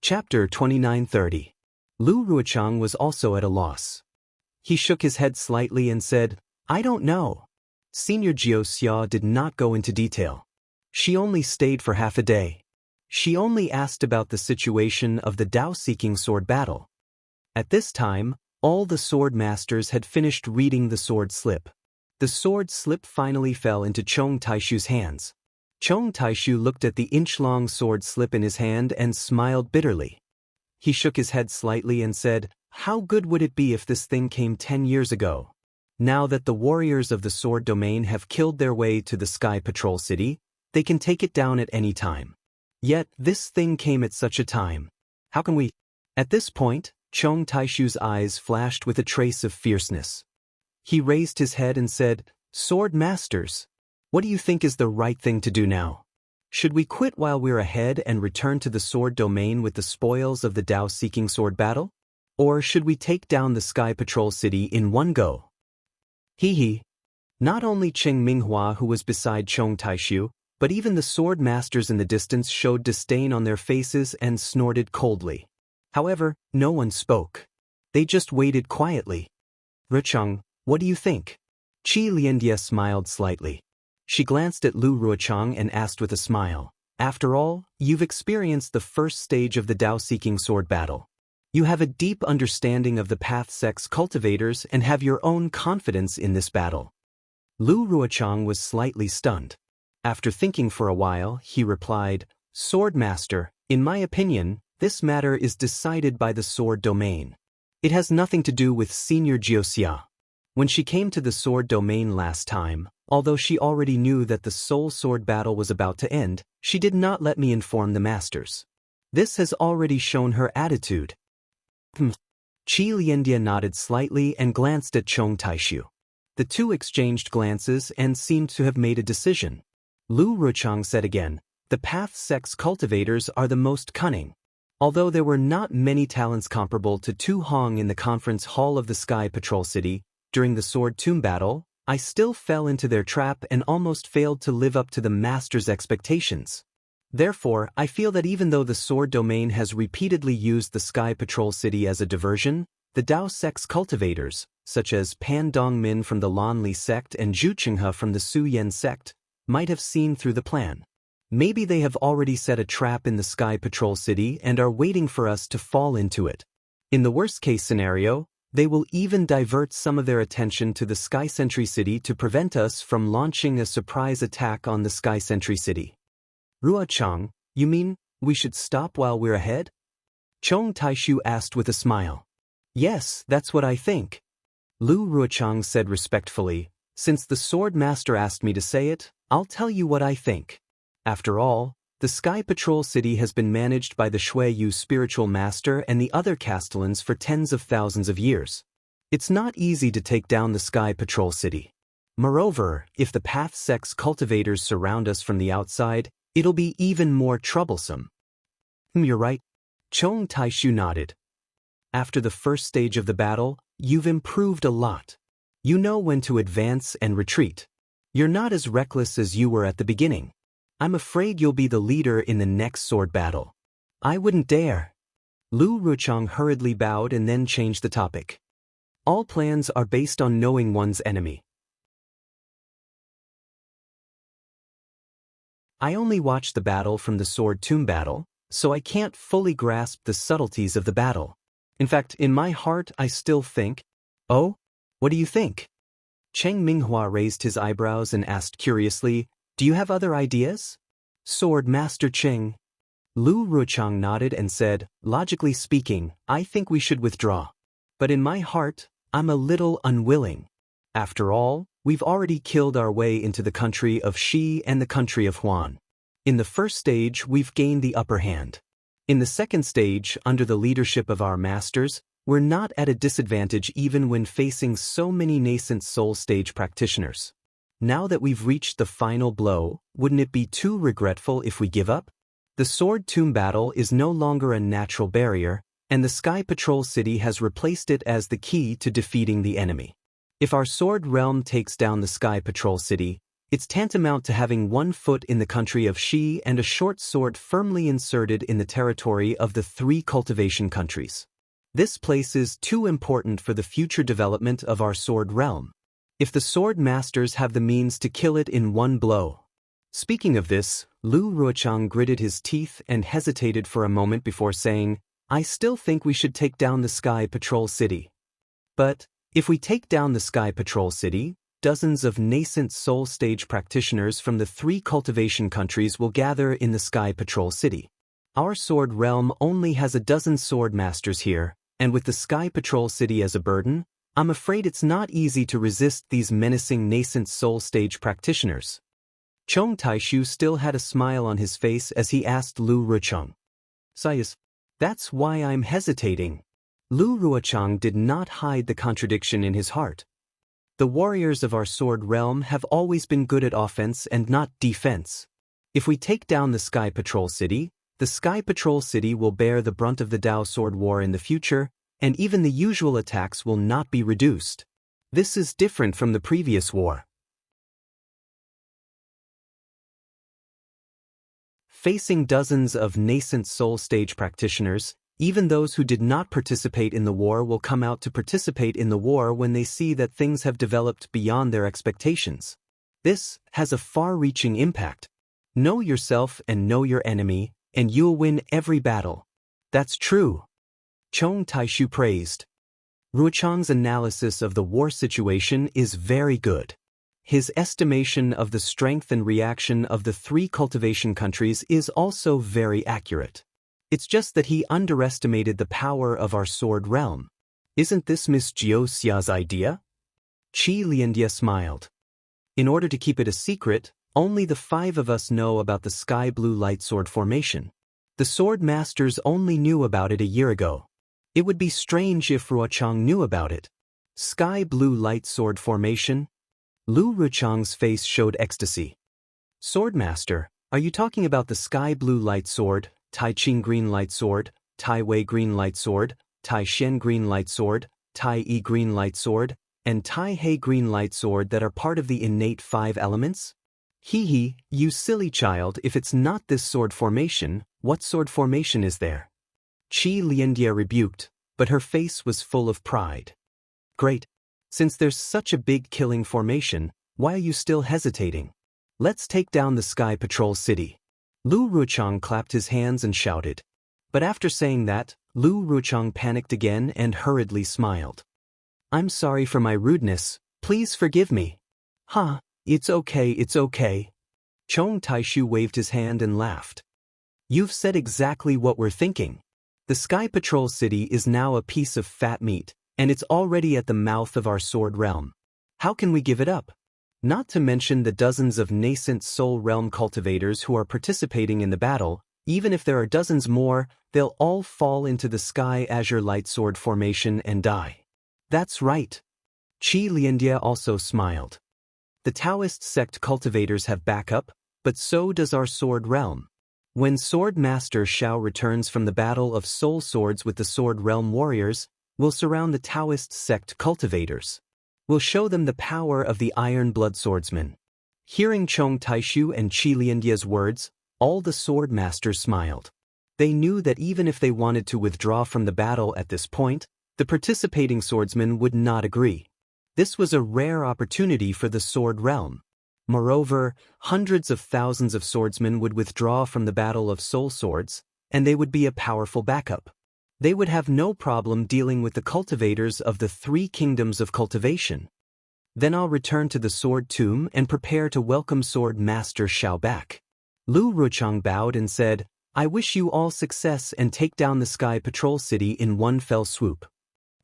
Chapter 2930. Lu Ruochang was also at a loss. He shook his head slightly and said, "I don't know." Senior Jiuxia did not go into detail. She only stayed for half a day. She only asked about the situation of the Dao-seeking sword battle. At this time, all the sword masters had finished reading the sword slip. The sword slip finally fell into Chong Taishu's hands. Chong Taishu looked at the inch-long sword slip in his hand and smiled bitterly. He shook his head slightly and said, "How good would it be if this thing came 10 years ago? Now that the warriors of the sword domain have killed their way to the Sky Patrol City, they can take it down at any time. Yet this thing came at such a time. How can we—" At this point, Chong Taishu's eyes flashed with a trace of fierceness. He raised his head and said, "Sword Masters, what do you think is the right thing to do now? Should we quit while we're ahead and return to the sword domain with the spoils of the Dao-seeking sword battle? Or should we take down the Sky Patrol City in one go?" Hee. Not only Cheng Minghua, who was beside Chong Taishu, but even the sword masters in the distance showed disdain on their faces and snorted coldly. However, no one spoke. They just waited quietly. "Ruochang, what do you think?" Qi Liandia smiled slightly. She glanced at Lu Ruochang and asked with a smile, "After all, you've experienced the first stage of the Dao-seeking sword battle. You have a deep understanding of the path sex cultivators and have your own confidence in this battle." Lu Ruochang was slightly stunned. After thinking for a while, he replied, "Sword Master, in my opinion, this matter is decided by the sword domain. It has nothing to do with Senior Jiuxia. When she came to the sword domain last time, although she already knew that the soul sword battle was about to end, she did not let me inform the masters. This has already shown her attitude." Qi Liandia nodded slightly and glanced at Chong Taishu. The two exchanged glances and seemed to have made a decision. Lu Ruchang said again, "The path sex cultivators are the most cunning. Although there were not many talents comparable to Tu Hong in the conference hall of the Sky Patrol City, during the Sword Tomb battle, I still fell into their trap and almost failed to live up to the master's expectations. Therefore, I feel that even though the sword domain has repeatedly used the Sky Patrol City as a diversion, the Dao sex cultivators, such as Pan Dongmin from the Lan Li sect and Zhu Qinghe from the Su Yan sect, might have seen through the plan. Maybe they have already set a trap in the Sky Patrol City and are waiting for us to fall into it. In the worst-case scenario, they will even divert some of their attention to the Sky Sentry City to prevent us from launching a surprise attack on the Sky Sentry City." "Ruochang, you mean we should stop while we're ahead?" Chong Taishu asked with a smile. "Yes, that's what I think." Lu Ruochang said respectfully, "Since the Sword Master asked me to say it, I'll tell you what I think. After all, the Sky Patrol City has been managed by the Shui Yu spiritual master and the other castellans for tens of thousands of years. It's not easy to take down the Sky Patrol City. Moreover, if the path sex cultivators surround us from the outside, it'll be even more troublesome." "You're right." Chong Taishu nodded. "After the first stage of the battle, you've improved a lot. You know when to advance and retreat. You're not as reckless as you were at the beginning. I'm afraid you'll be the leader in the next sword battle." "I wouldn't dare." Lu Ruchang hurriedly bowed and then changed the topic. "All plans are based on knowing one's enemy. I only watched the battle from the Sword Tomb battle, so I can't fully grasp the subtleties of the battle. In fact, in my heart I still think." "Oh? What do you think?" Cheng Minghua raised his eyebrows and asked curiously, "Do you have other ideas?" "Sword Master Cheng." Lu Ruchang nodded and said, "Logically speaking, I think we should withdraw. But in my heart, I'm a little unwilling. After all, we've already killed our way into the country of Shi and the country of Huan. In the first stage, we've gained the upper hand. In the second stage, under the leadership of our masters, we're not at a disadvantage even when facing so many nascent soul stage practitioners. Now that we've reached the final blow, wouldn't it be too regretful if we give up? The Sword Tomb battle is no longer a natural barrier, and the Sky Patrol City has replaced it as the key to defeating the enemy. If our Sword Realm takes down the Sky Patrol City, it's tantamount to having one foot in the country of Shi and a short sword firmly inserted in the territory of the 3 cultivation countries. This place is too important for the future development of our Sword Realm. If the Sword Masters have the means to kill it in one blow." Speaking of this, Lu Ruochang gritted his teeth and hesitated for a moment before saying, "I still think we should take down the Sky Patrol City. But, if we take down the Sky Patrol City, dozens of nascent soul stage practitioners from the 3 cultivation countries will gather in the Sky Patrol City. Our Sword Realm only has a dozen sword masters here, and with the Sky Patrol City as a burden, I'm afraid it's not easy to resist these menacing nascent soul stage practitioners." Chong Taishu still had a smile on his face as he asked Lu Ruchang, "Sayas, that's why I'm hesitating." Lu Ruochang did not hide the contradiction in his heart. The warriors of our sword realm have always been good at offense and not defense. If we take down the Sky Patrol City, the Sky Patrol City will bear the brunt of the Dao Sword War in the future, and even the usual attacks will not be reduced. This is different from the previous war. Facing dozens of nascent soul stage practitioners, even those who did not participate in the war will come out to participate in the war when they see that things have developed beyond their expectations. This has a far-reaching impact. Know yourself and know your enemy, and you'll win every battle. That's true. Chong Taishu praised. Ruochang's analysis of the war situation is very good. His estimation of the strength and reaction of the 3 cultivation countries is also very accurate. It's just that he underestimated the power of our sword realm. Isn't this Miss Jiu Xia's idea? Qi Liandia smiled. In order to keep it a secret, only the 5 of us know about the sky blue light sword formation. The sword masters only knew about it a year ago. It would be strange if Ruochang knew about it. Sky blue light sword formation? Lu Ruochang's face showed ecstasy. Swordmaster, are you talking about the sky blue light sword, Tai Ching green light sword, Tai Wei green light sword, Tai Shen green light sword, Tai Yi green light sword, and Tai He green light sword that are part of the innate 5 elements? Hee, you silly child, if it's not this sword formation, what sword formation is there? Qi Liandia rebuked, but her face was full of pride. Great. Since there's such a big killing formation, why are you still hesitating? Let's take down the Sky Patrol City. Lu Ruochang clapped his hands and shouted. But after saying that, Lu Ruochang panicked again and hurriedly smiled. I'm sorry for my rudeness, please forgive me. Ha, it's okay. Chong Taishu waved his hand and laughed. You've said exactly what we're thinking. The Sky Patrol City is now a piece of fat meat, and it's already at the mouth of our sword realm. How can we give it up? Not to mention the dozens of nascent soul realm cultivators who are participating in the battle. Even if there are dozens more, they'll all fall into the Sky Azure Light Sword formation and die. That's right. Qi Liandia also smiled. The Daoist sect cultivators have backup, but so does our sword realm. When Sword Master Xiao returns from the Battle of Soul Swords with the Sword Realm warriors, we'll surround the Daoist sect cultivators. We'll show them the power of the Iron Blood Swordsman. Hearing Chong Taishu and Qi Liandia's words, all the sword masters smiled. They knew that even if they wanted to withdraw from the battle at this point, the participating swordsmen would not agree. This was a rare opportunity for the sword realm. Moreover, hundreds of thousands of swordsmen would withdraw from the Battle of Soul Swords, and they would be a powerful backup. They would have no problem dealing with the cultivators of the 3 kingdoms of cultivation. Then I'll return to the sword tomb and prepare to welcome Sword Master Xiao back. Lu Ruochang bowed and said, I wish you all success and take down the Sky Patrol City in one fell swoop.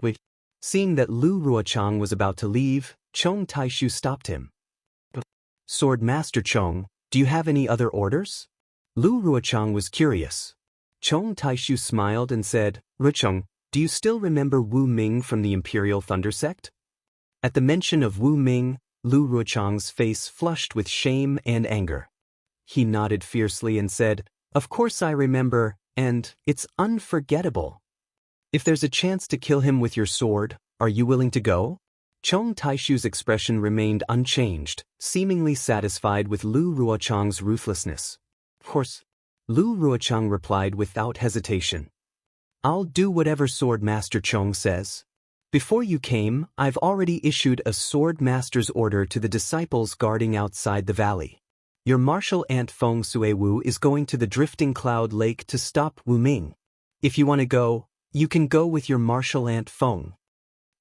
Wait. Seeing that Lu Ruochang was about to leave, Chong Taishu stopped him. Sword Master Chong, do you have any other orders? Lu Ruochang was curious. Chong Taishu smiled and said, Ruochang, do you still remember Wu Ming from the Imperial Thunder Sect? At the mention of Wu Ming, Lu Ruochang's face flushed with shame and anger. He nodded fiercely and said, Of course I remember, and it's unforgettable. If there's a chance to kill him with your sword, are you willing to go? Chong Taishu's expression remained unchanged, seemingly satisfied with Lu Ruochang's ruthlessness. Of course, Lu Ruochang replied without hesitation. I'll do whatever Sword Master Chong says. Before you came, I've already issued a Sword Master's order to the disciples guarding outside the valley. Your martial aunt Feng Suewu is going to the Drifting Cloud Lake to stop Wu Ming. If you want to go, you can go with your martial aunt Feng.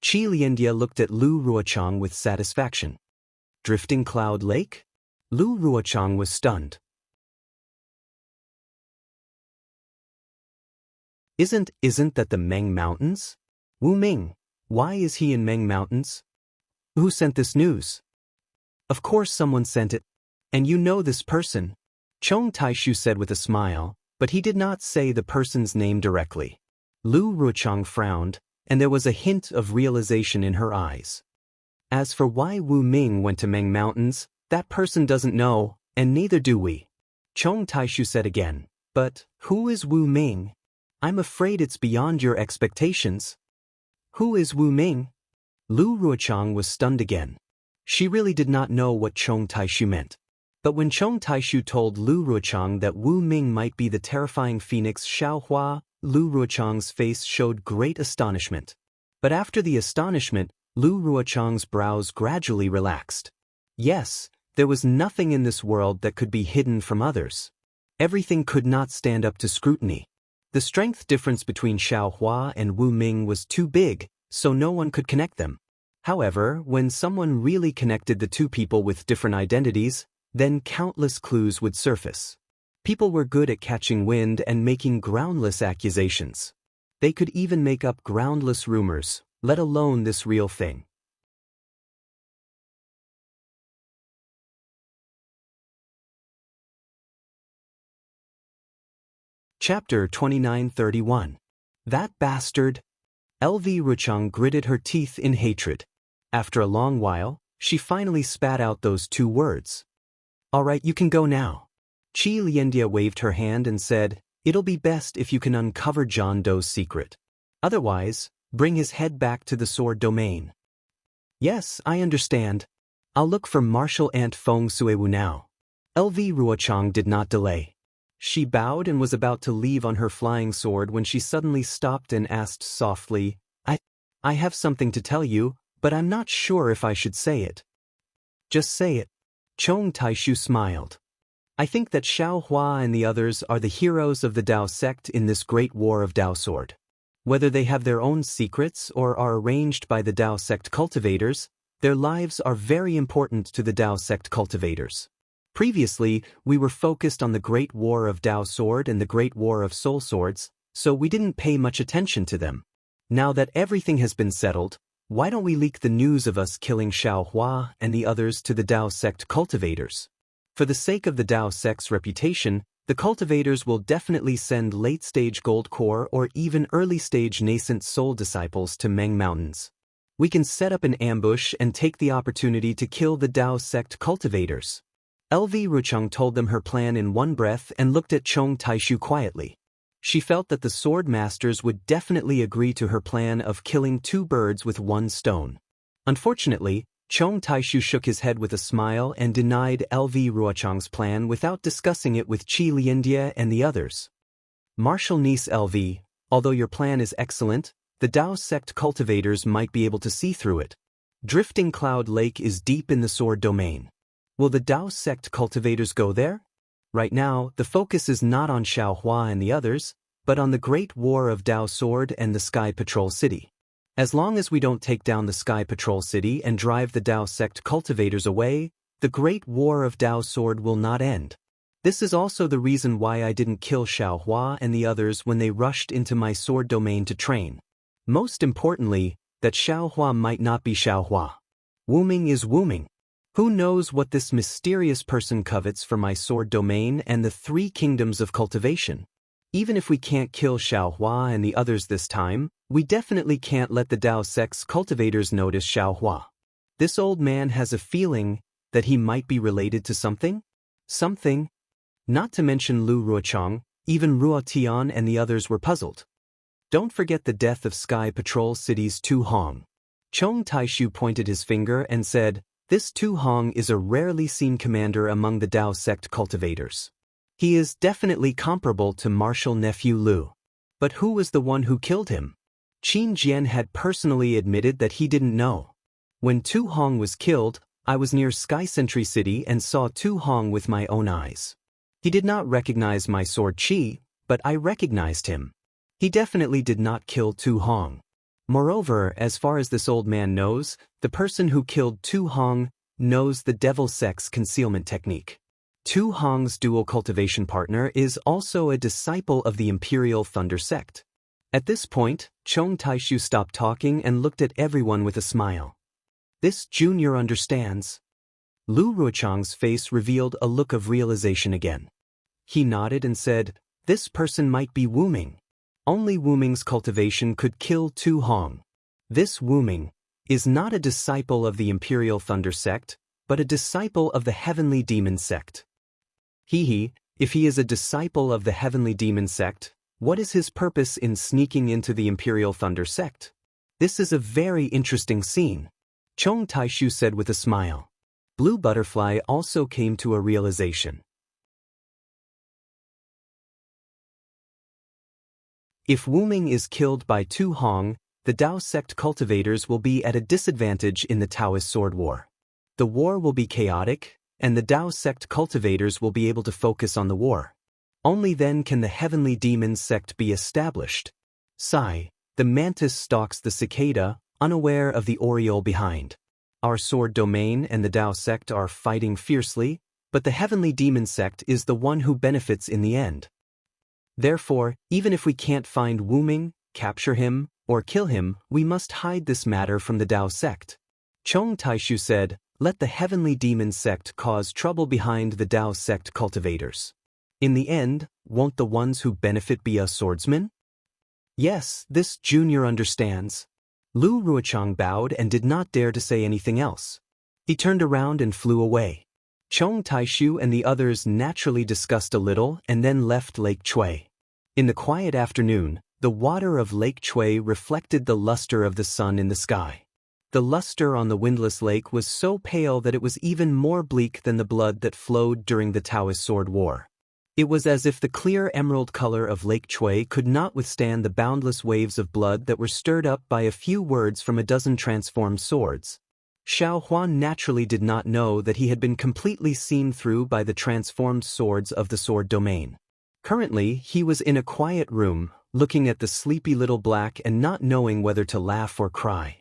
Qi Liandia looked at Lu Ruochang with satisfaction. Drifting Cloud Lake? Lu Ruochang was stunned. Isn't that the Meng Mountains? Wu Ming, why is he in Meng Mountains? Who sent this news? Of course someone sent it. And you know this person? Chong Taishu said with a smile, but he did not say the person's name directly. Lu Ruochang frowned, and there was a hint of realization in her eyes. As for why Wu Ming went to Meng Mountains, that person doesn't know, and neither do we. Chong Taishu said again, but who is Wu Ming? I'm afraid it's beyond your expectations. Who is Wu Ming? Lu Ruochang was stunned again. She really did not know what Chong Taishu meant. But when Chong Taishu told Lu Ruochang that Wu Ming might be the terrifying phoenix Xiaohua, Lu Ruochang's face showed great astonishment. But after the astonishment, Lu Ruochang's brows gradually relaxed. Yes, There was nothing in this world that could be hidden from others. Everything could not stand up to scrutiny. The strength difference between Xiaohua and Wu Ming was too big, so no one could connect them. However, when someone really connected the two people with different identities, then countless clues would surface. People were good at catching wind and making groundless accusations. They could even make up groundless rumors, let alone this real thing. Chapter 2931. That bastard. LV Ruchang gritted her teeth in hatred. After a long while, she finally spat out those two words. All right, you can go now. Qi Liandia waved her hand and said, it'll be best if you can uncover John Doe's secret. Otherwise, bring his head back to the sword domain. Yes, I understand. I'll look for Martial Ant Feng Suewu now. LV Ruochang did not delay. She bowed and was about to leave on her flying sword when she suddenly stopped and asked softly, I have something to tell you, but I'm not sure if I should say it. Just say it. Chong Taishu smiled. I think that Xiaohua and the others are the heroes of the Dao sect in this great war of Dao sword. Whether they have their own secrets or are arranged by the Dao sect cultivators, their lives are very important to the Dao sect cultivators. Previously, we were focused on the Great War of Dao Sword and the Great War of Soul Swords, so we didn't pay much attention to them. Now that everything has been settled, why don't we leak the news of us killing Xiaohua and the others to the Dao sect cultivators? For the sake of the Dao sect's reputation, the cultivators will definitely send late-stage gold core or even early-stage nascent soul disciples to Meng Mountains. We can set up an ambush and take the opportunity to kill the Dao sect cultivators. LV Ruchang told them her plan in one breath and looked at Chong Taishu quietly. She felt that the sword masters would definitely agree to her plan of killing two birds with one stone. Unfortunately, Chong Taishu shook his head with a smile and denied LV Ruochang's plan without discussing it with Qi Liandia and the others. Martial niece LV, although your plan is excellent, the Dao sect cultivators might be able to see through it. Drifting Cloud Lake is deep in the sword domain. Will the Dao sect cultivators go there? Right now, the focus is not on Xiaohua and the others, but on the Great War of Dao Sword and the Sky Patrol City. As long as we don't take down the Sky Patrol City and drive the Dao sect cultivators away, the Great War of Dao Sword will not end. This is also the reason why I didn't kill Xiaohua and the others when they rushed into my sword domain to train. Most importantly, that Xiaohua might not be Xiaohua. Wu Ming is Wu Ming. Who knows what this mysterious person covets for my sword domain and the three kingdoms of cultivation? Even if we can't kill Xiaohua and the others this time, we definitely can't let the Dao sect's cultivators notice Xiaohua. This old man has a feeling that he might be related to something? Something? Not to mention Lu Ruochang, even Ruo Tian and the others were puzzled. Don't forget the death of Sky Patrol City's Tu Hong. Chong Taishu pointed his finger and said, this Tu Hong is a rarely seen commander among the Dao sect cultivators. He is definitely comparable to Martial Nephew Lu. But who was the one who killed him? Qin Jian had personally admitted that he didn't know. When Tu Hong was killed, I was near Sky Sentry City and saw Tu Hong with my own eyes. He did not recognize my sword Qi, but I recognized him. He definitely did not kill Tu Hong. Moreover, as far as this old man knows, the person who killed Tu Hong knows the Devil Sect's concealment technique. Tu Hong's dual cultivation partner is also a disciple of the Imperial Thunder sect. At this point, Chong Taishu stopped talking and looked at everyone with a smile. This junior understands. Lu Ruochang's face revealed a look of realization again. He nodded and said, this person might be Wu Ming. Only Wu Ming's cultivation could kill Tu Hong. This Wu Ming is not a disciple of the Imperial Thunder sect, but a disciple of the Heavenly Demon sect. If he is a disciple of the Heavenly Demon sect, what is his purpose in sneaking into the Imperial Thunder sect? This is a very interesting scene. Chong Taishu said with a smile. Blue Butterfly also came to a realization. If Wu Ming is killed by Tu Hong, the Dao sect cultivators will be at a disadvantage in the Taoist sword war. The war will be chaotic, and the Dao sect cultivators will be able to focus on the war. Only then can the heavenly demons sect be established. Sigh, the mantis stalks the cicada, unaware of the oriole behind. Our sword domain and the Dao sect are fighting fiercely, but the heavenly demon sect is the one who benefits in the end. Therefore, even if we can't find Wu Ming, capture him, or kill him, we must hide this matter from the Dao sect. Chong Taishu said, let the heavenly demon sect cause trouble behind the Dao sect cultivators. In the end, won't the ones who benefit be us swordsmen? Yes, this junior understands. Lu Ruochang bowed and did not dare to say anything else. He turned around and flew away. Chong Taishu and the others naturally discussed a little and then left Lake Chui. In the quiet afternoon, the water of Lake Chui reflected the luster of the sun in the sky. The luster on the windless lake was so pale that it was even more bleak than the blood that flowed during the Taoist sword war. It was as if the clear emerald color of Lake Chui could not withstand the boundless waves of blood that were stirred up by a few words from a dozen transformed swords. Xiao Huan naturally did not know that he had been completely seen through by the transformed swords of the sword domain. Currently, he was in a quiet room, looking at the sleepy little black and not knowing whether to laugh or cry.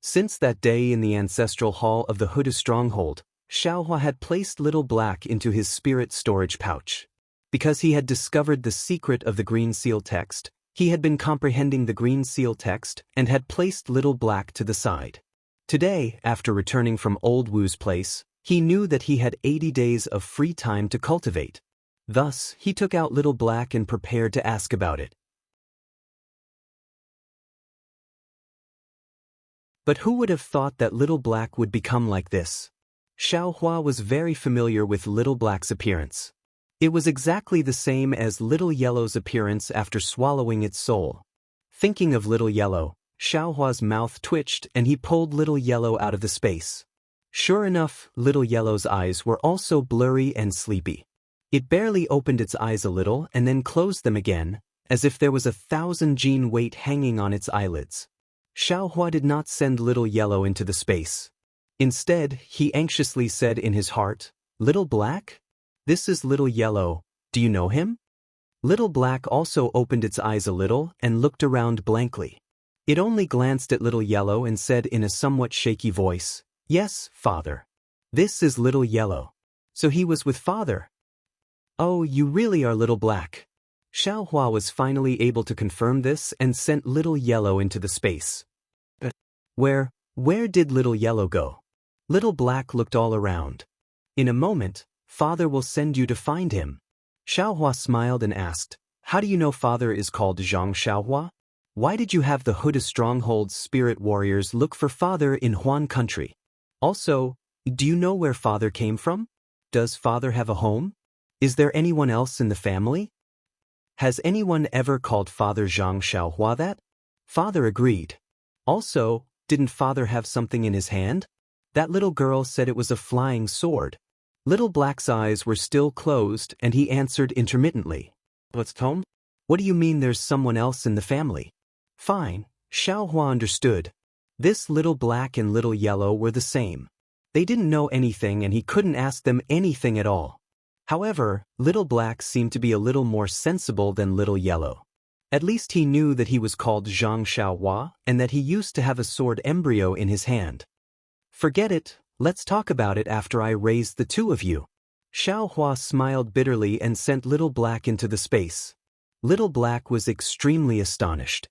Since that day in the ancestral hall of the Huda stronghold, Xiaohua had placed little black into his spirit storage pouch. Because he had discovered the secret of the green seal text, he had been comprehending the green seal text and had placed little black to the side. Today, after returning from Old Wu's place, he knew that he had 80 days of free time to cultivate. Thus, he took out little black and prepared to ask about it. But who would have thought that little black would become like this? Xiaohua was very familiar with little black's appearance. It was exactly the same as little yellow's appearance after swallowing its soul. Thinking of little yellow, Xiaohua's mouth twitched and he pulled little yellow out of the space. Sure enough, little yellow's eyes were also blurry and sleepy. It barely opened its eyes a little and then closed them again, as if there was 1,000 gene weight hanging on its eyelids. Xiaohua did not send little yellow into the space. Instead, he anxiously said in his heart, "Little black? This is little yellow, do you know him?" Little black also opened its eyes a little and looked around blankly. It only glanced at little yellow and said in a somewhat shaky voice, "Yes, father. This is little yellow. So he was with father." "Oh, you really are little black." Xiaohua was finally able to confirm this and sent little yellow into the space. But where did little yellow go? Little black looked all around. "In a moment, father will send you to find him." Xiaohua smiled and asked, "How do you know father is called Zhang Xiaohua? Why did you have the Huda stronghold's spirit warriors look for father in Huan country? Also, do you know where father came from? Does father have a home? Is there anyone else in the family? Has anyone ever called father Zhang Xiaohua that?" Father agreed. "Also, didn't father have something in his hand? That little girl said it was a flying sword." Little black's eyes were still closed and he answered intermittently. "What's Tom? What do you mean there's someone else in the family?" Fine, Xiaohua understood. This little black and little yellow were the same. They didn't know anything and he couldn't ask them anything at all. However, little black seemed to be a little more sensible than little yellow. At least he knew that he was called Zhang Xiaohua and that he used to have a sword embryo in his hand. "Forget it, let's talk about it after I raise the two of you." Xiaohua smiled bitterly and sent little black into the space. Little black was extremely astonished.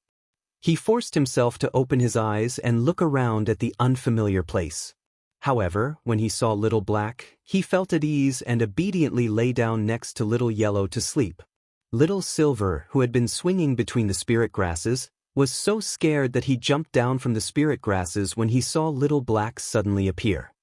He forced himself to open his eyes and look around at the unfamiliar place. However, when he saw little black, he felt at ease and obediently lay down next to little yellow to sleep. Little silver, who had been swinging between the spirit grasses, was so scared that he jumped down from the spirit grasses when he saw little black suddenly appear.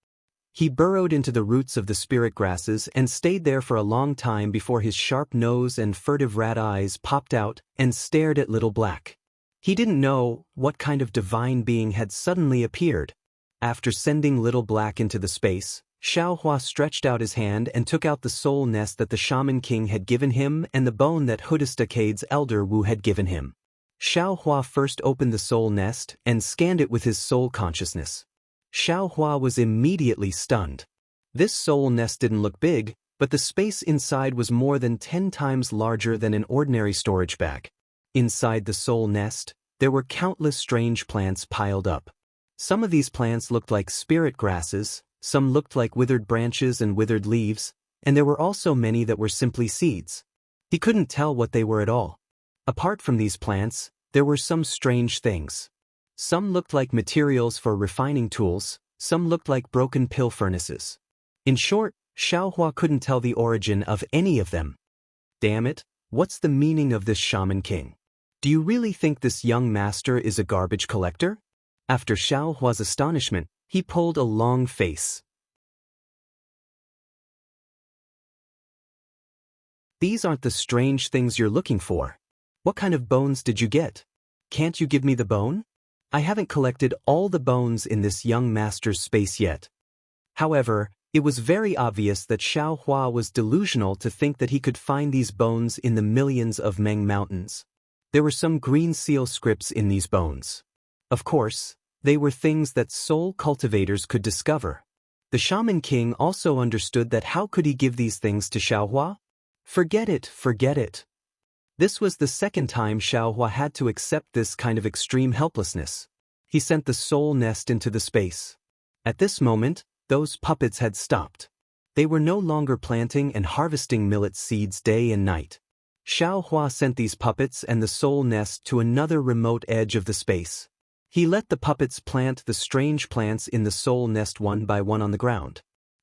He burrowed into the roots of the spirit grasses and stayed there for a long time before his sharp nose and furtive rat eyes popped out and stared at little black. He didn't know what kind of divine being had suddenly appeared. After sending little black into the space, Xiaohua stretched out his hand and took out the soul nest that the Shaman King had given him and the bone that Hudastacade's elder Wu had given him. Xiaohua first opened the soul nest and scanned it with his soul consciousness. Xiaohua was immediately stunned. This soul nest didn't look big, but the space inside was more than 10 times larger than an ordinary storage bag. Inside the soul nest, there were countless strange plants piled up. Some of these plants looked like spirit grasses, some looked like withered branches and withered leaves, and there were also many that were simply seeds. He couldn't tell what they were at all. Apart from these plants, there were some strange things. Some looked like materials for refining tools, some looked like broken pill furnaces. In short, Xiaohua couldn't tell the origin of any of them. Damn it, what's the meaning of this shaman king? Do you really think this young master is a garbage collector? After Xiaohua's astonishment, he pulled a long face. These aren't the strange things you're looking for. What kind of bones did you get? Can't you give me the bone? I haven't collected all the bones in this young master's space yet. However, it was very obvious that Xiaohua was delusional to think that he could find these bones in the millions of Meng mountains. There were some green seal scripts in these bones. Of course, they were things that soul cultivators could discover. The shaman king also understood that how could he give these things to Xiaohua? Forget it, forget it. This was the second time Xiaohua had to accept this kind of extreme helplessness. He sent the soul nest into the space. At this moment, those puppets had stopped. They were no longer planting and harvesting millet seeds day and night. Xiaohua sent these puppets and the soul nest to another remote edge of the space. He let the puppets plant the strange plants in the soul nest one by one on the ground.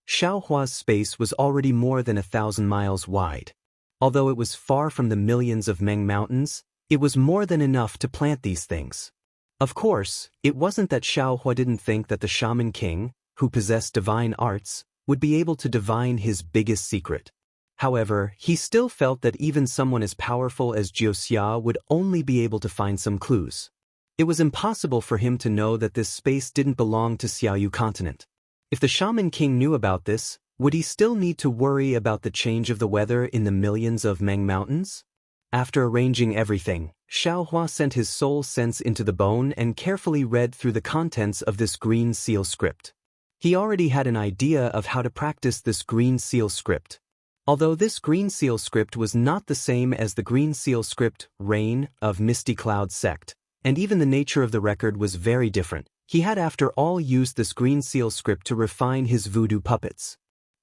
Xiaohua's space was already more than 1,000 miles wide. Although it was far from the millions of Meng mountains, it was more than enough to plant these things. Of course, it wasn't that Xiaohua didn't think that the shaman king, who possessed divine arts, would be able to divine his biggest secret. However, he still felt that even someone as powerful as Jiuxia would only be able to find some clues. It was impossible for him to know that this space didn't belong to Xiaoyu continent. If the shaman king knew about this, would he still need to worry about the change of the weather in the millions of Meng mountains? After arranging everything, Xiaohua sent his soul sense into the bone and carefully read through the contents of this green seal script. He already had an idea of how to practice this green seal script. Although this green seal script was not the same as the green seal script, Rain, of Misty Cloud sect, and even the nature of the record was very different, he had after all used this green seal script to refine his voodoo puppets.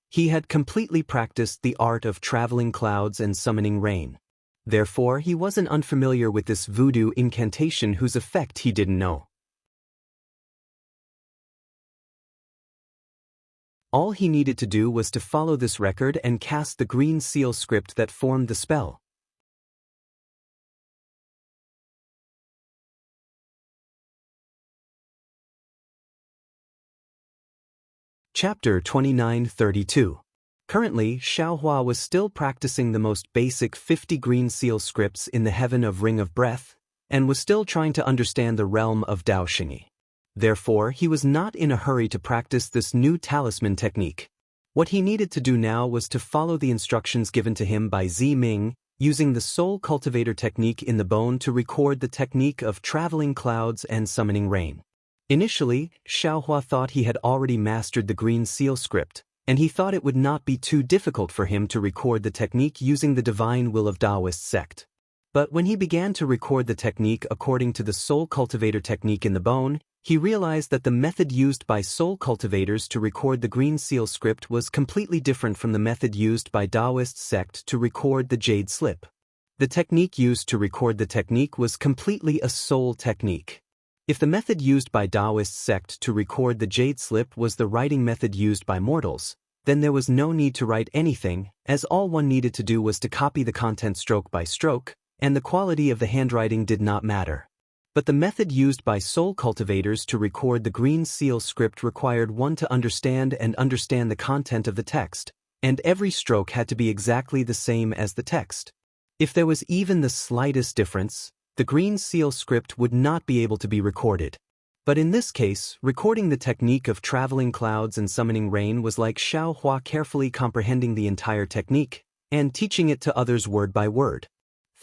He had completely practiced the art of traveling clouds and summoning rain. Therefore, he wasn't unfamiliar with this voodoo incantation whose effect he didn't know. All he needed to do was to follow this record and cast the green seal script that formed the spell. Chapter 2932. Currently, Xiaohua was still practicing the most basic 50 green seal scripts in the heaven of Ring of Breath, and was still trying to understand the realm of Daoist. Therefore, he was not in a hurry to practice this new talisman technique. What he needed to do now was to follow the instructions given to him by Zi Ming, using the soul cultivator technique in the bone to record the technique of traveling clouds and summoning rain. Initially, Xiaohua thought he had already mastered the green seal script, and he thought it would not be too difficult for him to record the technique using the divine will of Daoist sect. But when he began to record the technique according to the soul cultivator technique in the bone, he realized that the method used by soul cultivators to record the green seal script was completely different from the method used by Daoist sect to record the jade slip. The technique used to record the technique was completely a soul technique. If the method used by Daoist sect to record the jade slip was the writing method used by mortals, then there was no need to write anything, as all one needed to do was to copy the content stroke by stroke, and the quality of the handwriting did not matter. But the method used by soul cultivators to record the green seal script required one to understand the content of the text, and every stroke had to be exactly the same as the text. If there was even the slightest difference, the green seal script would not be able to be recorded. But in this case, recording the technique of traveling clouds and summoning rain was like Xiaohua carefully comprehending the entire technique, and teaching it to others word by word.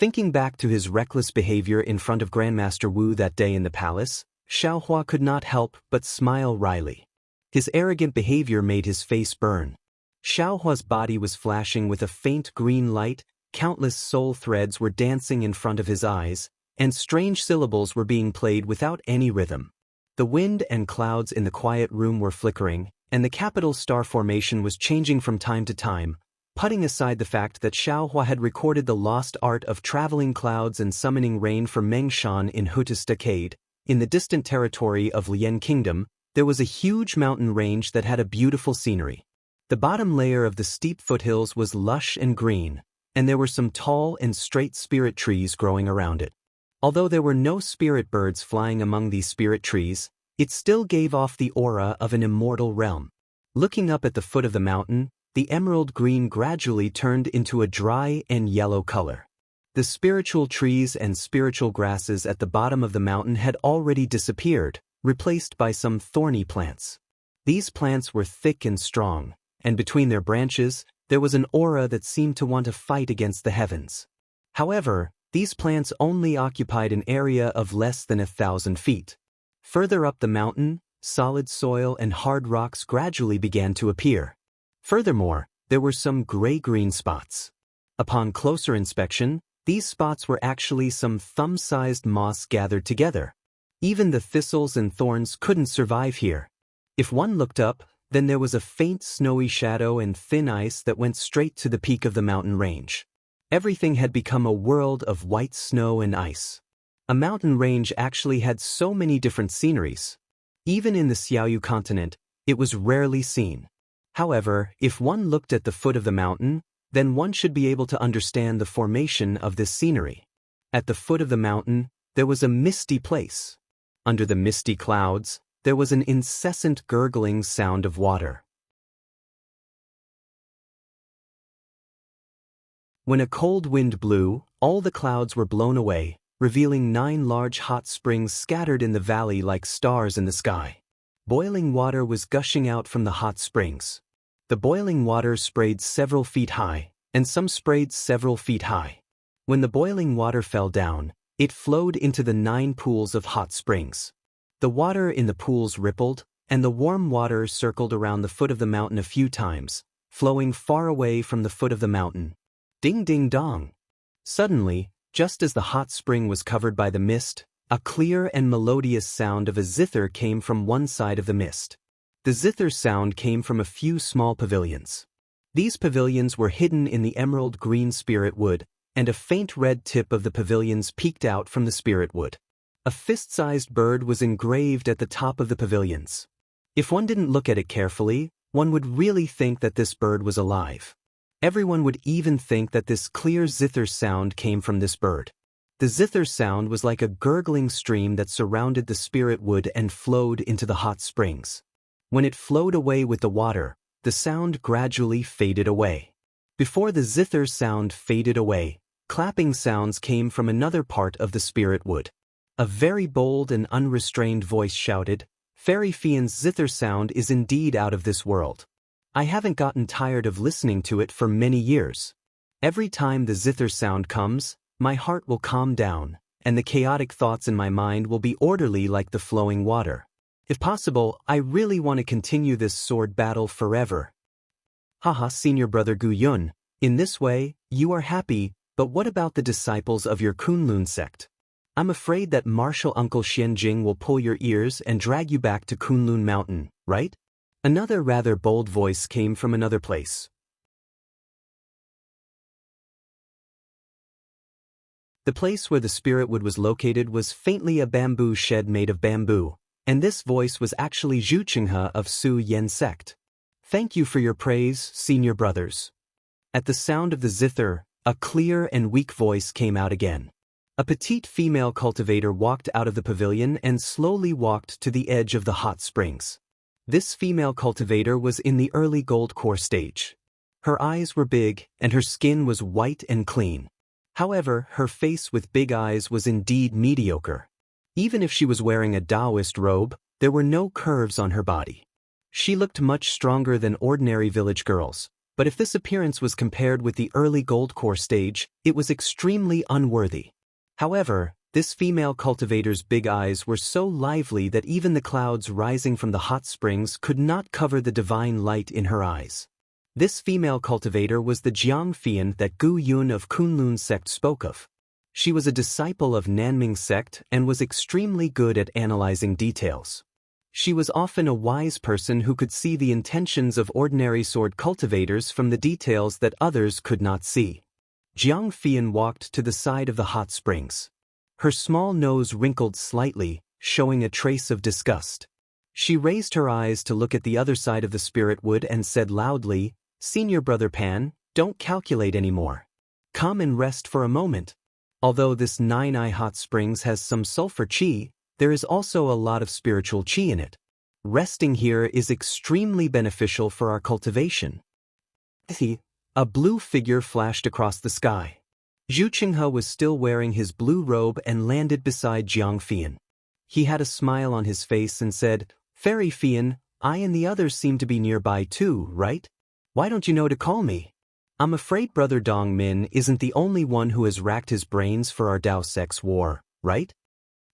Thinking back to his reckless behavior in front of Grandmaster Wu that day in the palace, Xiaohua could not help but smile wryly. His arrogant behavior made his face burn. Xiaohua's body was flashing with a faint green light, countless soul threads were dancing in front of his eyes, and strange syllables were being played without any rhythm. The wind and clouds in the quiet room were flickering, and the capital star formation was changing from time to time, putting aside the fact that Xiaohua had recorded the lost art of traveling clouds and summoning rain for Mengshan in Hutis Decade. In the distant territory of Lian Kingdom, there was a huge mountain range that had a beautiful scenery. The bottom layer of the steep foothills was lush and green, and there were some tall and straight spirit trees growing around it. Although there were no spirit birds flying among these spirit trees, it still gave off the aura of an immortal realm. Looking up at the foot of the mountain, the emerald green gradually turned into a dry and yellow color. The spiritual trees and spiritual grasses at the bottom of the mountain had already disappeared, replaced by some thorny plants. These plants were thick and strong, and between their branches, there was an aura that seemed to want to fight against the heavens. However, these plants only occupied an area of less than 1,000 feet. Further up the mountain, solid soil and hard rocks gradually began to appear. Furthermore, there were some gray-green spots. Upon closer inspection, these spots were actually some thumb-sized moss gathered together. Even the thistles and thorns couldn't survive here. If one looked up, then there was a faint snowy shadow and thin ice that went straight to the peak of the mountain range. Everything had become a world of white snow and ice. A mountain range actually had so many different sceneries. Even in the Xiaoyu continent, it was rarely seen. However, if one looked at the foot of the mountain, then one should be able to understand the formation of this scenery. At the foot of the mountain, there was a misty place. Under the misty clouds, there was an incessant gurgling sound of water. When a cold wind blew, all the clouds were blown away, revealing 9 large hot springs scattered in the valley like stars in the sky. Boiling water was gushing out from the hot springs. The boiling water sprayed several feet high, and some sprayed several feet high. When the boiling water fell down, it flowed into the 9 pools of hot springs. The water in the pools rippled, and the warm water circled around the foot of the mountain a few times, flowing far away from the foot of the mountain. Ding ding dong! Suddenly, just as the hot spring was covered by the mist, a clear and melodious sound of a zither came from one side of the mist. The zither sound came from a few small pavilions. These pavilions were hidden in the emerald green spirit wood, and a faint red tip of the pavilions peeked out from the spirit wood. A fist-sized bird was engraved at the top of the pavilions. If one didn't look at it carefully, one would really think that this bird was alive. Everyone would even think that this clear zither sound came from this bird. The zither sound was like a gurgling stream that surrounded the spirit wood and flowed into the hot springs. When it flowed away with the water, the sound gradually faded away. Before the zither sound faded away, clapping sounds came from another part of the spirit wood. A very bold and unrestrained voice shouted, "Fairy Fian's zither sound is indeed out of this world. I haven't gotten tired of listening to it for many years. Every time the zither sound comes, my heart will calm down, and the chaotic thoughts in my mind will be orderly like the flowing water. If possible, I really want to continue this sword battle forever." Haha, senior brother Gu Yun, in this way, you are happy, but what about the disciples of your Kunlun sect? I'm afraid that martial Uncle Xianjing will pull your ears and drag you back to Kunlun Mountain, right? Another rather bold voice came from another place. The place where the spirit wood was located was faintly a bamboo shed made of bamboo, and this voice was actually Zhu Qinghe of Su Yen sect. Thank you for your praise, senior brothers. At the sound of the zither, a clear and weak voice came out again. A petite female cultivator walked out of the pavilion and slowly walked to the edge of the hot springs. This female cultivator was in the early gold core stage. Her eyes were big, and her skin was white and clean. However, her face with big eyes was indeed mediocre. Even if she was wearing a Daoist robe, there were no curves on her body. She looked much stronger than ordinary village girls, but if this appearance was compared with the early gold core stage, it was extremely unworthy. However, This female cultivator's big eyes were so lively that even the clouds rising from the hot springs could not cover the divine light in her eyes. This female cultivator was the Jiang Fian that Gu Yun of Kunlun sect spoke of. She was a disciple of Nanming sect and was extremely good at analyzing details. She was often a wise person who could see the intentions of ordinary sword cultivators from the details that others could not see. Jiang Fian walked to the side of the hot springs. Her small nose wrinkled slightly, showing a trace of disgust. She raised her eyes to look at the other side of the spirit wood and said loudly, "Senior Brother Pan, don't calculate anymore. Come and rest for a moment. Although this 9-eye hot springs has some sulfur qi, there is also a lot of spiritual qi in it. Resting here is extremely beneficial for our cultivation." A blue figure flashed across the sky. Zhu Qinghe was still wearing his blue robe and landed beside Jiang Fian. He had a smile on his face and said, "Fairy Fian, I and the others seem to be nearby too, right? Why don't you know to call me? I'm afraid Brother Dong Min isn't the only one who has racked his brains for our Dao Sect's war, right?"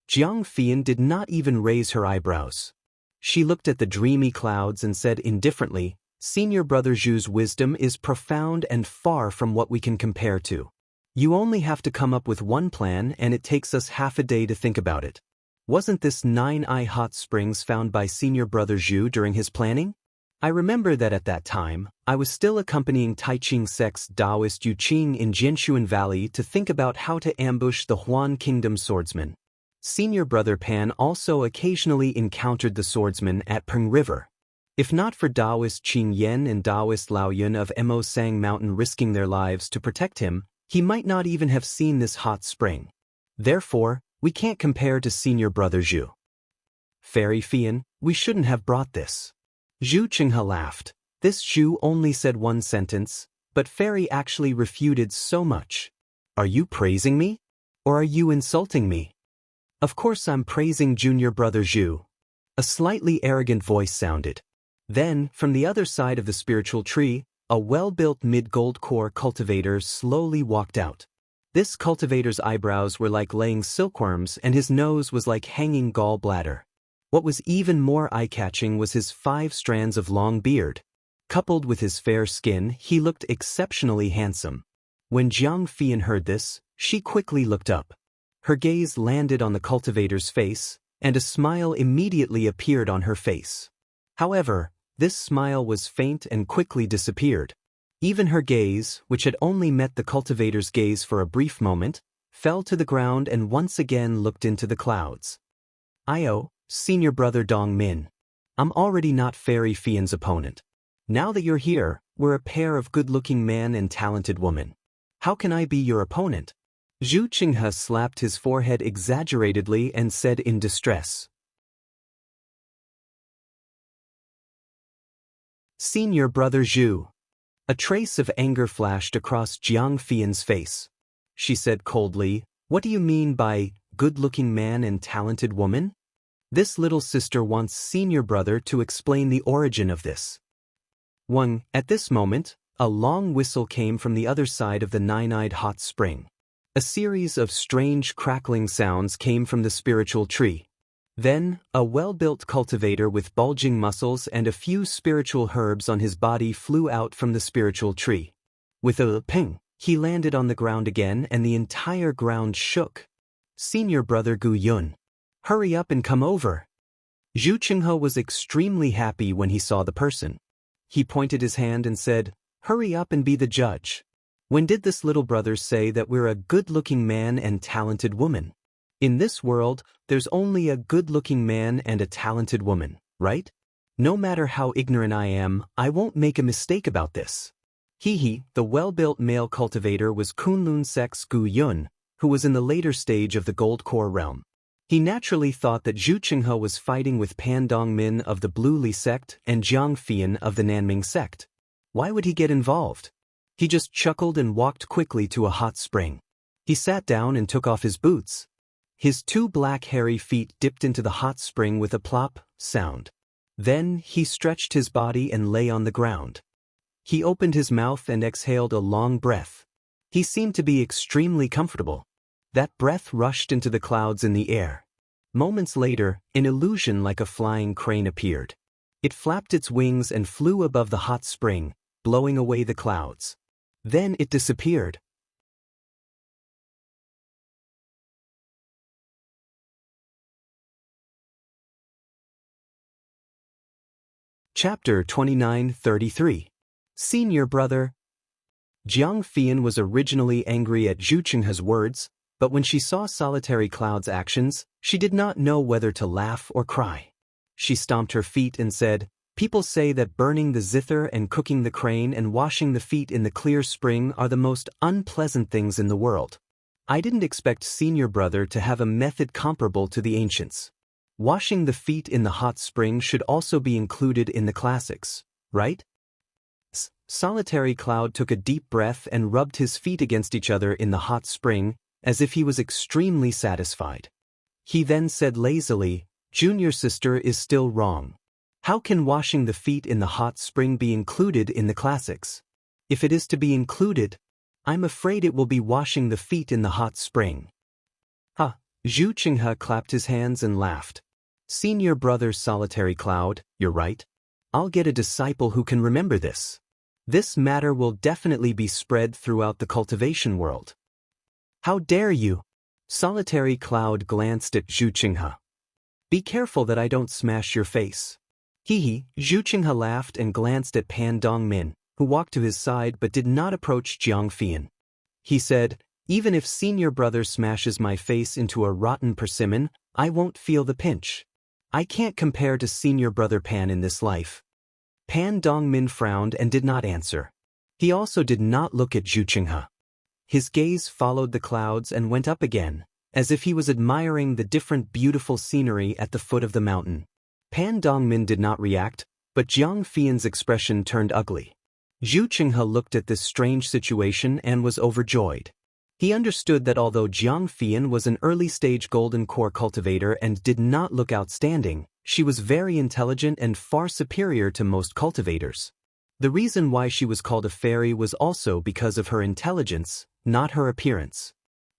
Jiang Fian did not even raise her eyebrows. She looked at the dreamy clouds and said indifferently, "Senior Brother Zhu's wisdom is profound and far from what we can compare to. You only have to come up with one plan and it takes us half a day to think about it. Wasn't this 9-eye hot springs found by Senior Brother Zhu during his planning? I remember that at that time, I was still accompanying Taiqing sect's Daoist Yuqing in Jianshuan Valley to think about how to ambush the Huan Kingdom swordsmen. Senior Brother Pan also occasionally encountered the swordsmen at Peng River. If not for Daoist Qing Yan and Daoist Lao Yun of Mo Sang Mountain risking their lives to protect him, he might not even have seen this hot spring. Therefore, we can't compare to Senior Brother Zhu." "Fairy Fian, we shouldn't have brought this." Zhu Qinghe laughed. This Zhu only said one sentence, but Fairy actually refuted so much. "Are you praising me? Or are you insulting me?" "Of course I'm praising Junior Brother Zhu." A slightly arrogant voice sounded. Then, from the other side of the spiritual tree, a well-built mid-gold core cultivator slowly walked out. This cultivator's eyebrows were like laying silkworms and his nose was like hanging gall-bladder. What was even more eye-catching was his 5 strands of long beard. Coupled with his fair skin, he looked exceptionally handsome. When Jiang Fian heard this, she quickly looked up. Her gaze landed on the cultivator's face, and a smile immediately appeared on her face. However, this smile was faint and quickly disappeared. Even her gaze, which had only met the cultivator's gaze for a brief moment, fell to the ground and once again looked into the clouds. "Io, Senior Brother Dong Min. I'm already not Fairy Fian's opponent. Now that you're here, we're a pair of good-looking man and talented woman. How can I be your opponent?" Zhu Qinghe slapped his forehead exaggeratedly and said in distress, "Senior Brother Zhu." A trace of anger flashed across Jiang Fian's face. She said coldly, "What do you mean by good-looking man and talented woman? This little sister wants Senior Brother to explain the origin of this." At this moment, a long whistle came from the other side of the 9-eyed hot spring. A series of strange crackling sounds came from the spiritual tree. Then, a well-built cultivator with bulging muscles and a few spiritual herbs on his body flew out from the spiritual tree. With a ping, he landed on the ground again and the entire ground shook. "Senior Brother Gu Yun, hurry up and come over." Zhu Qinghe was extremely happy when he saw the person. He pointed his hand and said, "Hurry up and be the judge. When did this little brother say that we're a good-looking man and talented woman? In this world, there's only a good-looking man and a talented woman, right? No matter how ignorant I am, I won't make a mistake about this." The well-built male cultivator was Kunlun sect's Gu Yun, who was in the later stage of the gold core realm. He naturally thought that Zhu Qinghe was fighting with Pan Dongmin of the Blue Li sect and Jiang Fian of the Nanming sect. Why would he get involved? He just chuckled and walked quickly to a hot spring. He sat down and took off his boots. His 2 black hairy feet dipped into the hot spring with a plop sound. Then he stretched his body and lay on the ground. He opened his mouth and exhaled a long breath. He seemed to be extremely comfortable. That breath rushed into the clouds in the air. Moments later, an illusion like a flying crane appeared. It flapped its wings and flew above the hot spring, blowing away the clouds. Then it disappeared. Chapter 29:33. Senior Brother. Jiang Fian was originally angry at Zhu Qinghe's words, but when she saw Solitary Cloud's actions, she did not know whether to laugh or cry. She stomped her feet and said, "People say that burning the zither and cooking the crane and washing the feet in the clear spring are the most unpleasant things in the world. I didn't expect Senior Brother to have a method comparable to the ancients. Washing the feet in the hot spring should also be included in the classics, right?" Solitary Cloud took a deep breath and rubbed his feet against each other in the hot spring, as if he was extremely satisfied. He then said lazily, "Junior sister is still wrong. How can washing the feet in the hot spring be included in the classics? If it is to be included, I'm afraid it will be washing the feet in the hot spring." Zhu Qinghe clapped his hands and laughed. "Senior Brother Solitary Cloud, you're right. I'll get a disciple who can remember this. This matter will definitely be spread throughout the cultivation world." "How dare you?" Solitary Cloud glanced at Zhu Qinghe. "Be careful that I don't smash your face." Zhu Qinghe laughed and glanced at Pan Dongmin, who walked to his side but did not approach Jiang Fian. He said, "Even if Senior Brother smashes my face into a rotten persimmon, I won't feel the pinch. I can't compare to Senior Brother Pan in this life." Pan Dongmin frowned and did not answer. He also did not look at Zhu Qinghe. His gaze followed the clouds and went up again, as if he was admiring the different beautiful scenery at the foot of the mountain. Pan Dongmin did not react, but Jiang Fian's expression turned ugly. Zhu Qinghe looked at this strange situation and was overjoyed. He understood that although Jiang Fian was an early-stage golden core cultivator and did not look outstanding, she was very intelligent and far superior to most cultivators. The reason why she was called a fairy was also because of her intelligence, not her appearance.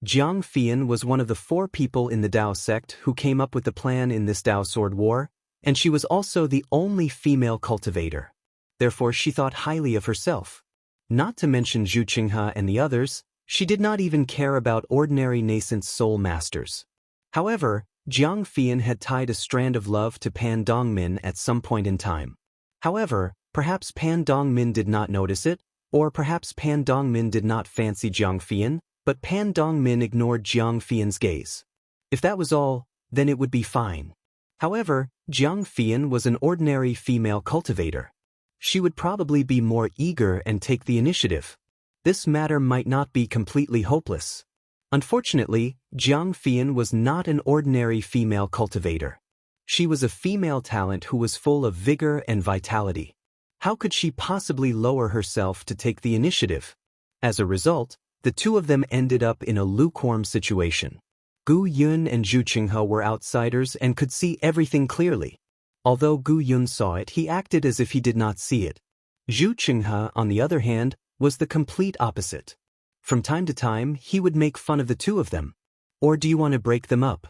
Jiang Fian was one of the 4 people in the Dao sect who came up with the plan in this Dao sword war, and she was also the only female cultivator. Therefore she thought highly of herself. Not to mention Zhu Qinghe and the others, she did not even care about ordinary nascent soul masters. However, Jiang Fian had tied a strand of love to Pan Dongmin at some point in time. However, perhaps Pan Dongmin did not notice it, or perhaps Pan Dongmin did not fancy Jiang Fian, but Pan Dongmin ignored Jiang Fian's gaze. If that was all, then it would be fine. However, Jiang Fian was an ordinary female cultivator. She would probably be more eager and take the initiative. This matter might not be completely hopeless. Unfortunately, Jiang Fian was not an ordinary female cultivator. She was a female talent who was full of vigor and vitality. How could she possibly lower herself to take the initiative? As a result, the two of them ended up in a lukewarm situation. Gu Yun and Zhu Qinghe were outsiders and could see everything clearly. Although Gu Yun saw it, he acted as if he did not see it. Zhu Qinghe, on the other hand, was the complete opposite. From time to time, he would make fun of the two of them. Or do you want to break them up?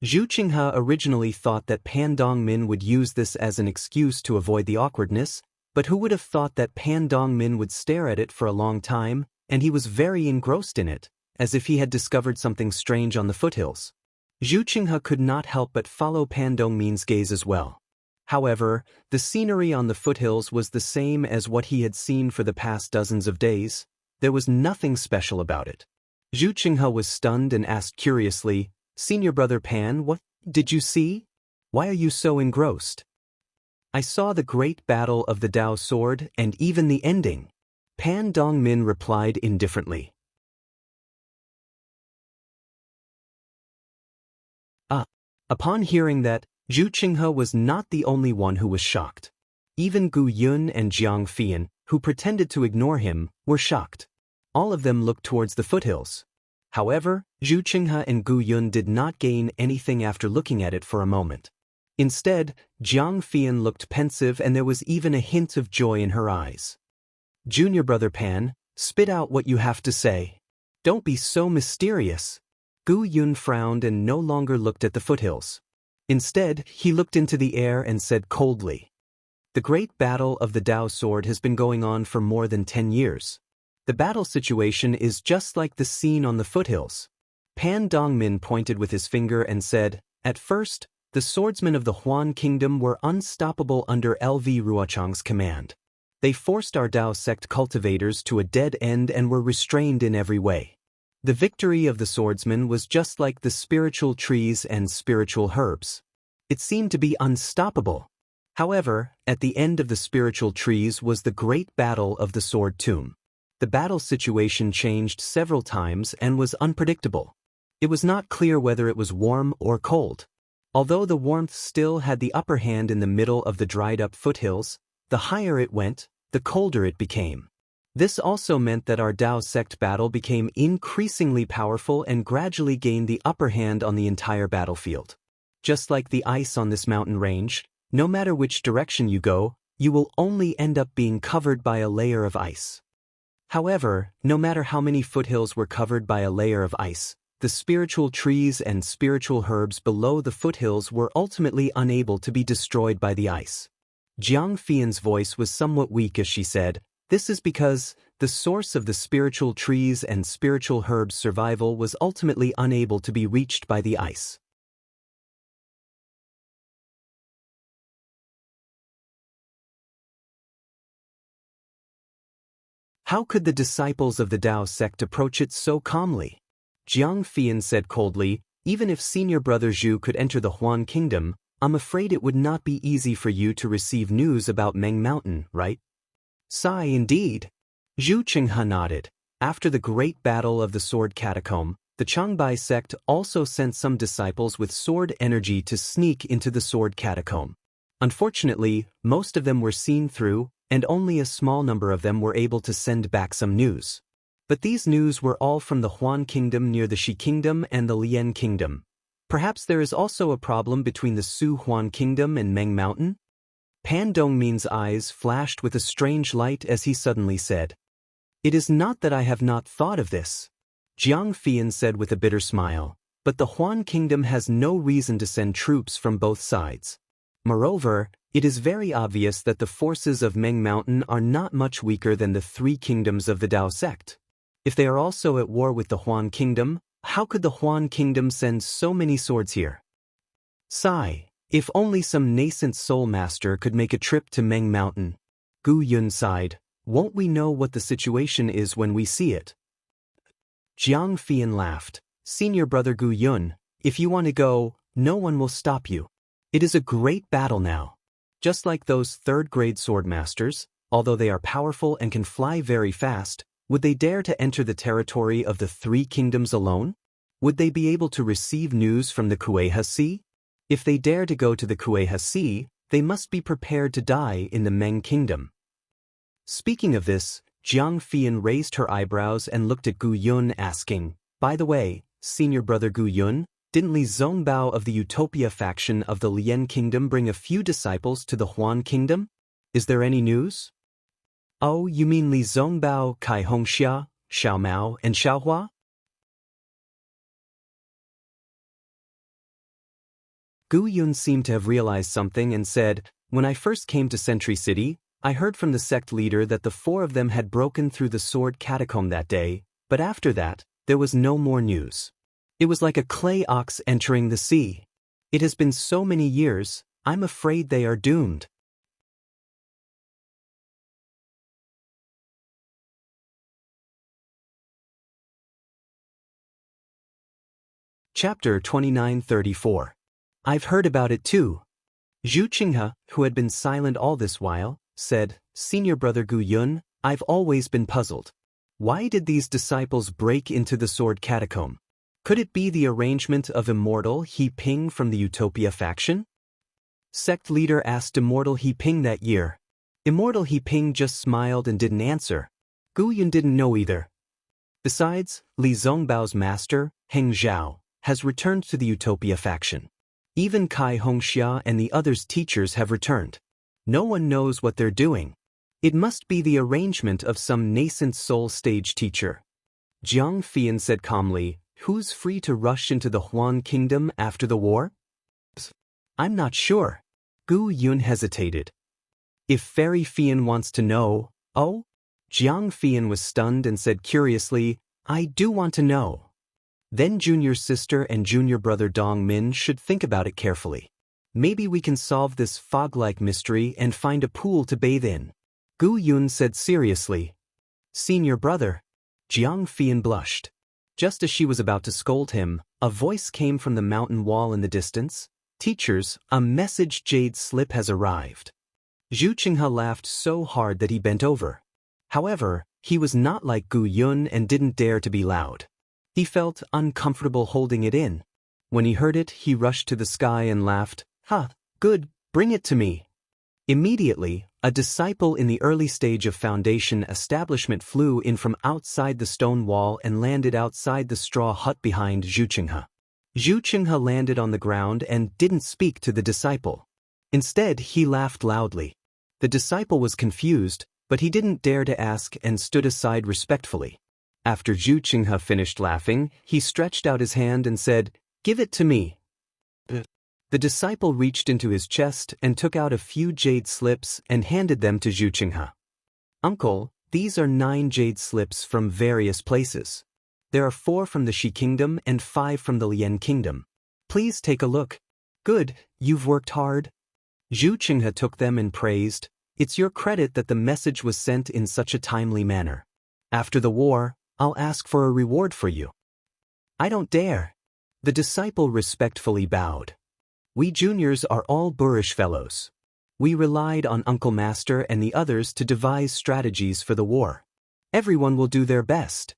Zhu Qinghe originally thought that Pan Dongmin would use this as an excuse to avoid the awkwardness, but who would have thought that Pan Dongmin would stare at it for a long time, and he was very engrossed in it, as if he had discovered something strange on the foothills. Zhu Qinghe could not help but follow Pan Dongmin's gaze as well. However, the scenery on the foothills was the same as what he had seen for the past dozens of days. There was nothing special about it. Zhu Qinghe was stunned and asked curiously, "Senior Brother Pan, what did you see? Why are you so engrossed?" "I saw the great battle of the Dao sword and even the ending," Pan Dongmin replied indifferently. Upon hearing that, Zhu Qinghe was not the only one who was shocked. Even Gu Yun and Jiang Fian, who pretended to ignore him, were shocked. All of them looked towards the foothills. However, Zhu Qinghe and Gu Yun did not gain anything after looking at it for a moment. Instead, Jiang Fian looked pensive and there was even a hint of joy in her eyes. "Junior Brother Pan, spit out what you have to say. Don't be so mysterious." Gu Yun frowned and no longer looked at the foothills. Instead, he looked into the air and said coldly, "The great battle of the Dao sword has been going on for more than 10 years. The battle situation is just like the scene on the foothills." Pan Dongmin pointed with his finger and said, "At first, the swordsmen of the Huan Kingdom were unstoppable under LV Ruochang's command. They forced our Dao sect cultivators to a dead end and were restrained in every way. The victory of the swordsmen was just like the spiritual trees and spiritual herbs. It seemed to be unstoppable. However, at the end of the spiritual trees was the great battle of the sword tomb. The battle situation changed several times and was unpredictable. It was not clear whether it was warm or cold. Although the warmth still had the upper hand in the middle of the dried-up foothills, the higher it went, the colder it became. This also meant that our Dao sect battle became increasingly powerful and gradually gained the upper hand on the entire battlefield. Just like the ice on this mountain range, no matter which direction you go, you will only end up being covered by a layer of ice. However, no matter how many foothills were covered by a layer of ice, the spiritual trees and spiritual herbs below the foothills were ultimately unable to be destroyed by the ice. Jiang Fian's voice was somewhat weak as she said, "This is because the source of the spiritual trees and spiritual herbs' survival was ultimately unable to be reached by the ice." How could the disciples of the Dao sect approach it so calmly? Jiang Fian said coldly, "Even if senior brother Zhu could enter the Huan Kingdom, I'm afraid it would not be easy for you to receive news about Meng Mountain, right?" "Sigh indeed." Zhu Qinghe nodded. After the great battle of the Sword Catacomb, the Changbai sect also sent some disciples with sword energy to sneak into the Sword Catacomb. Unfortunately, most of them were seen through, and only a small number of them were able to send back some news. But these news were all from the Huan Kingdom near the Shi Kingdom and the Lian Kingdom. Perhaps there is also a problem between the Su Huan Kingdom and Meng Mountain? Pan Dongmin's eyes flashed with a strange light as he suddenly said, "It is not that I have not thought of this," Jiang Fian said with a bitter smile, "but the Huan Kingdom has no reason to send troops from both sides. Moreover, it is very obvious that the forces of Meng Mountain are not much weaker than the three kingdoms of the Dao sect. If they are also at war with the Huan Kingdom, how could the Huan Kingdom send so many swords here? Sigh. If only some nascent soul master could make a trip to Meng Mountain." Gu Yun sighed. "Won't we know what the situation is when we see it?" Jiang Fian laughed. "Senior brother Gu Yun, if you want to go, no one will stop you. It is a great battle now. Just like those third-grade sword masters, although they are powerful and can fly very fast, would they dare to enter the territory of the three kingdoms alone? Would they be able to receive news from the Kueha Sea? If they dare to go to the Kueha Sea, they must be prepared to die in the Meng Kingdom." Speaking of this, Jiang Fian raised her eyebrows and looked at Gu Yun asking, "By the way, senior brother Gu Yun, didn't Li Zongbao of the Utopia faction of the Lian Kingdom bring a few disciples to the Huan Kingdom? Is there any news?" "Oh, you mean Li Zongbao, Kai Hongxia, Xiao Mao, and Xiaohua?" Gu Yun seemed to have realized something and said, "When I first came to Sentry City, I heard from the sect leader that the four of them had broken through the Sword Catacomb that day, but after that, there was no more news. It was like a clay ox entering the sea. It has been so many years, I'm afraid they are doomed." Chapter 2934. I've heard about it too. Zhu Qinghe, who had been silent all this while, said, "Senior brother Gu Yun, I've always been puzzled. Why did these disciples break into the Sword Catacomb? Could it be the arrangement of Immortal He Ping from the Utopia faction?" Sect leader asked Immortal He Ping that year. Immortal He Ping just smiled and didn't answer. Gu Yun didn't know either. Besides, Li Zongbao's master, Heng Zhao, has returned to the Utopia faction. Even Kai Hongxia and the others' teachers have returned. No one knows what they're doing. It must be the arrangement of some nascent soul stage teacher. Jiang Fian said calmly, who's free to rush into the Huan kingdom after the war? I'm not sure. Gu Yun hesitated. If Fairy Fian wants to know, oh? Jiang Fian was stunned and said curiously, I do want to know. Then junior sister and junior brother Dong Min should think about it carefully. Maybe we can solve this fog-like mystery and find a pool to bathe in. Gu Yun said seriously. Senior brother. Jiang Fian blushed. Just as she was about to scold him, a voice came from the mountain wall in the distance. Teachers, a message jade slip has arrived. Zhu Qinghe laughed so hard that he bent over. However, he was not like Gu Yun and didn't dare to be loud. He felt uncomfortable holding it in. When he heard it, he rushed to the sky and laughed, good, bring it to me. Immediately, a disciple in the early stage of foundation establishment flew in from outside the stone wall and landed outside the straw hut behind Zhu Qinghe. Zhu Qinghe landed on the ground and didn't speak to the disciple. Instead, he laughed loudly. The disciple was confused, but he didn't dare to ask and stood aside respectfully. After Zhu Qinghe finished laughing, he stretched out his hand and said, Give it to me. The disciple reached into his chest and took out a few jade slips and handed them to Zhu Qinghe. Uncle, these are 9 jade slips from various places. There are 4 from the Shi Kingdom and 5 from the Lian Kingdom. Please take a look. Good, you've worked hard. Zhu Qinghe took them and praised, It's your credit that the message was sent in such a timely manner. After the war, I'll ask for a reward for you. I don't dare. The disciple respectfully bowed. We juniors are all boorish fellows. We relied on Uncle Master and the others to devise strategies for the war. Everyone will do their best.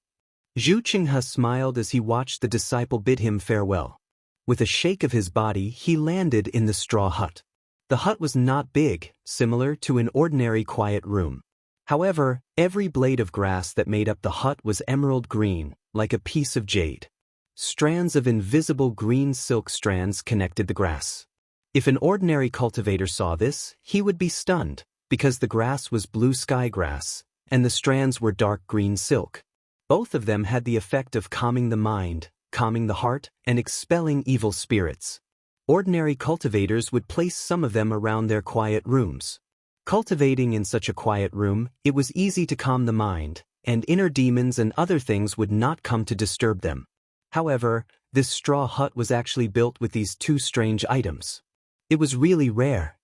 Zhu Qinghe smiled as he watched the disciple bid him farewell. With a shake of his body, he landed in the straw hut. The hut was not big, similar to an ordinary quiet room. However, every blade of grass that made up the hut was emerald green, like a piece of jade. Strands of invisible green silk strands connected the grass. If an ordinary cultivator saw this, he would be stunned, because the grass was blue sky grass, and the strands were dark green silk. Both of them had the effect of calming the mind, calming the heart, and expelling evil spirits. Ordinary cultivators would place some of them around their quiet rooms. Cultivating in such a quiet room, it was easy to calm the mind, and inner demons and other things would not come to disturb them. However, this straw hut was actually built with these 2 strange items. It was really rare.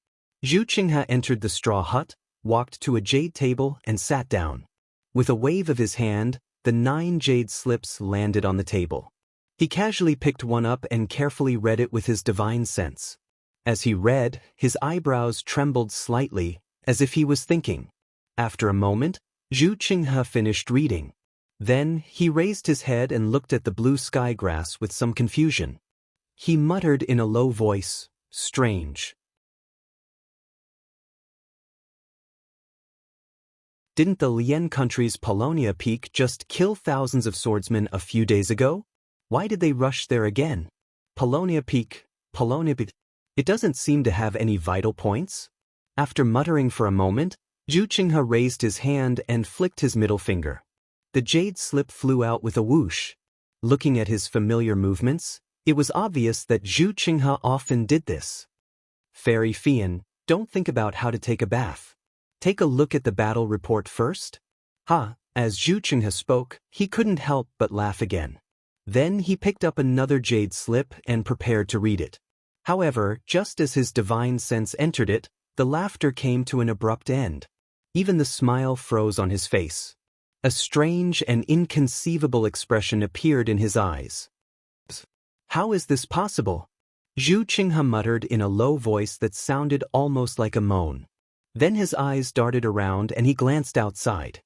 Zhu Qinghe entered the straw hut, walked to a jade table and sat down. With a wave of his hand, the 9 jade slips landed on the table. He casually picked one up and carefully read it with his divine sense. As he read, his eyebrows trembled slightly, as if he was thinking. After a moment, Zhu Qinghe finished reading. Then, he raised his head and looked at the blue sky grass with some confusion. He muttered in a low voice, Strange. Didn't the Lian country's Polonia Peak just kill thousands of swordsmen a few days ago? Why did they rush there again? Polonia Peak. It doesn't seem to have any vital points. After muttering for a moment, Zhu Qinghe raised his hand and flicked his middle finger. The jade slip flew out with a whoosh. Looking at his familiar movements, it was obvious that Zhu Qinghe often did this. Fairy Fian, don't think about how to take a bath. Take a look at the battle report first. As Zhu Qinghe spoke, he couldn't help but laugh again. Then he picked up another jade slip and prepared to read it. However, just as his divine sense entered it, the laughter came to an abrupt end. Even the smile froze on his face. A strange and inconceivable expression appeared in his eyes. How is this possible? Zhu Qinghe muttered in a low voice that sounded almost like a moan. Then his eyes darted around and he glanced outside.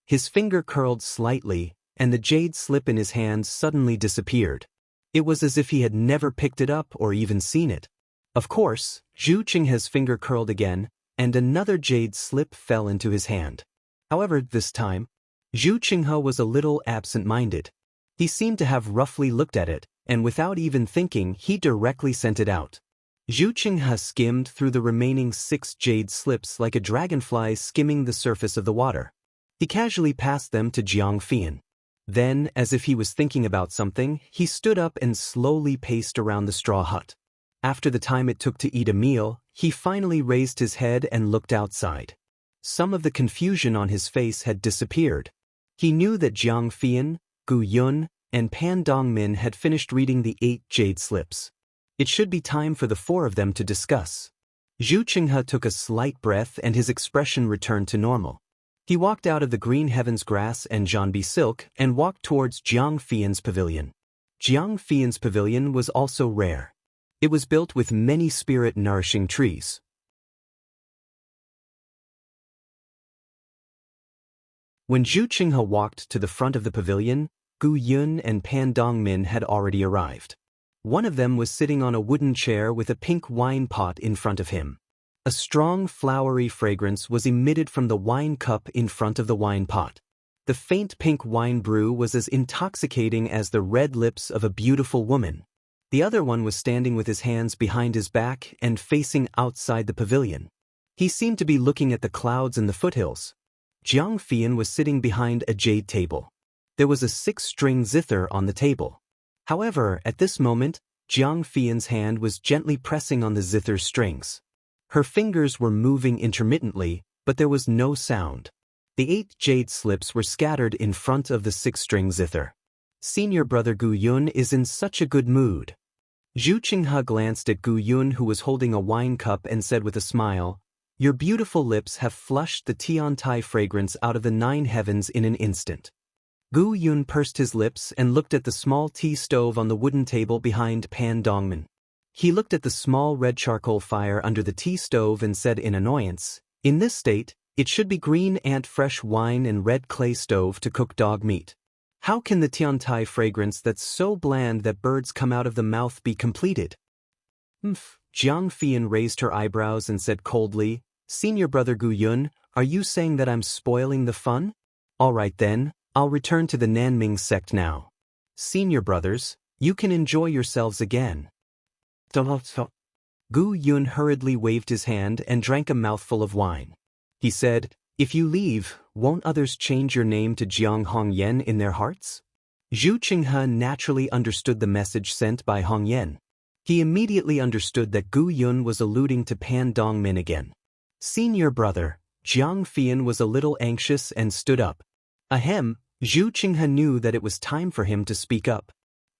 His finger curled slightly, and the jade slip in his hand suddenly disappeared. It was as if he had never picked it up or even seen it. Of course, Zhu Qinghe's finger curled again, and another jade slip fell into his hand. However, this time, Zhu Qinghe was a little absent-minded. He seemed to have roughly looked at it, and without even thinking, he directly sent it out. Zhu Qinghe skimmed through the remaining 6 jade slips like a dragonfly skimming the surface of the water. He casually passed them to Jiang Fian. Then, as if he was thinking about something, he stood up and slowly paced around the straw hut. After the time it took to eat a meal, he finally raised his head and looked outside. Some of the confusion on his face had disappeared. He knew that Jiang Fian, Gu Yun, and Pan Dongmin had finished reading the 8 jade slips. It should be time for the 4 of them to discuss. Zhu Qinghe took a slight breath and his expression returned to normal. He walked out of the green heavens grass and Janbi silk and walked towards Jiang Fian's pavilion. Jiang Fian's pavilion was also rare. It was built with many spirit-nourishing trees. When Zhu Qinghe walked to the front of the pavilion, Gu Yun and Pan Dongmin had already arrived. One of them was sitting on a wooden chair with a pink wine pot in front of him. A strong flowery fragrance was emitted from the wine cup in front of the wine pot. The faint pink wine brew was as intoxicating as the red lips of a beautiful woman. The other one was standing with his hands behind his back and facing outside the pavilion. He seemed to be looking at the clouds and the foothills. Jiang Fian was sitting behind a jade table. There was a 6-string zither on the table. However, at this moment, Jiang Fian's hand was gently pressing on the zither's strings. Her fingers were moving intermittently, but there was no sound. The 8 jade slips were scattered in front of the 6-string zither. Senior brother Gu Yun is in such a good mood. Zhu Qinghe glanced at Gu Yun, who was holding a wine cup, and said with a smile, "Your beautiful lips have flushed the Tiantai fragrance out of the 9 heavens in an instant." Gu Yun pursed his lips and looked at the small tea stove on the wooden table behind Pan Dongmin. He looked at the small red charcoal fire under the tea stove and said in annoyance, "In this state, it should be green ant fresh wine and red clay stove to cook dog meat. How can the Tiantai fragrance that's so bland that birds come out of the mouth be completed?" Jiang Fian raised her eyebrows and said coldly, "Senior brother Gu Yun, are you saying that I'm spoiling the fun? All right then, I'll return to the Nanming sect now. Senior brothers, you can enjoy yourselves again." Gu Yun hurriedly waved his hand and drank a mouthful of wine. He said, "If you leave, won't others change your name to Jiang Hongyan in their hearts?" Zhu Qinghe naturally understood the message sent by Hongyan. He immediately understood that Gu Yun was alluding to Pan Dongmin again. "Senior brother," Jiang Fian was a little anxious and stood up. Ahem, Zhu Qinghe knew that it was time for him to speak up.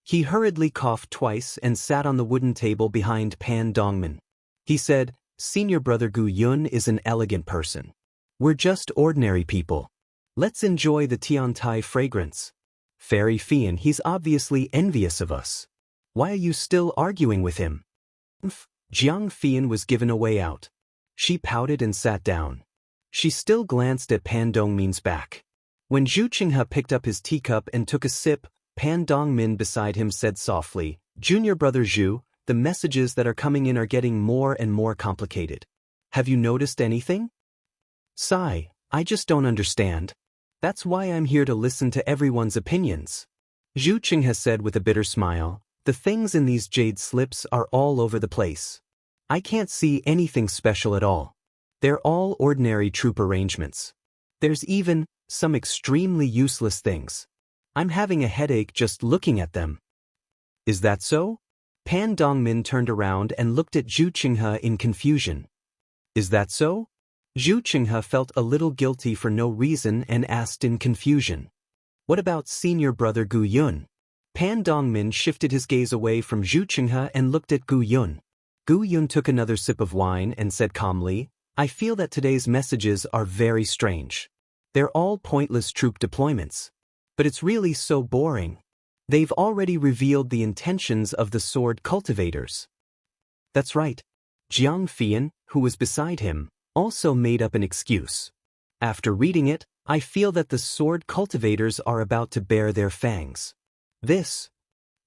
He hurriedly coughed twice and sat on the wooden table behind Pan Dongmin. He said, "Senior brother Gu Yun is an elegant person. We're just ordinary people. Let's enjoy the Tiantai fragrance. Fairy Fian, he's obviously envious of us. Why are you still arguing with him?" Jiang Fian was given a way out. She pouted and sat down. She still glanced at Pan Dongmin's back. When Zhu Qinghe picked up his teacup and took a sip, Pan Dongmin beside him said softly, "Junior brother Zhu, the messages that are coming in are getting more and more complicated. Have you noticed anything?" "Sigh, I just don't understand. That's why I'm here to listen to everyone's opinions." Zhu Qinghe said with a bitter smile, "The things in these jade slips are all over the place. I can't see anything special at all. They're all ordinary troop arrangements. There's even some extremely useless things. I'm having a headache just looking at them." "Is that so?" Pan Dongmin turned around and looked at Zhu Qinghe in confusion. "Is that so?" Zhu Qinghe felt a little guilty for no reason and asked in confusion, "What about senior brother Gu Yun?" Pan Dongmin shifted his gaze away from Zhu Qinghe and looked at Gu Yun. Gu Yun took another sip of wine and said calmly, "I feel that today's messages are very strange. They're all pointless troop deployments. But it's really so boring. They've already revealed the intentions of the sword cultivators." "That's right." Jiang Fian, who was beside him, also made up an excuse. "After reading it, I feel that the sword cultivators are about to bare their fangs." This.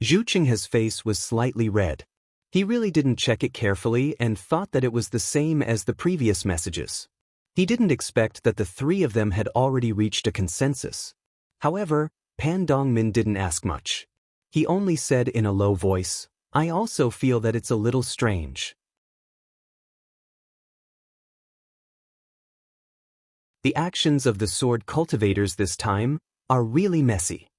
Zhu Qinghe's face was slightly red. He really didn't check it carefully and thought that it was the same as the previous messages. He didn't expect that the 3 of them had already reached a consensus. However, Pan Dongmin didn't ask much. He only said in a low voice, "I also feel that it's a little strange." The actions of the sword cultivators this time are really messy.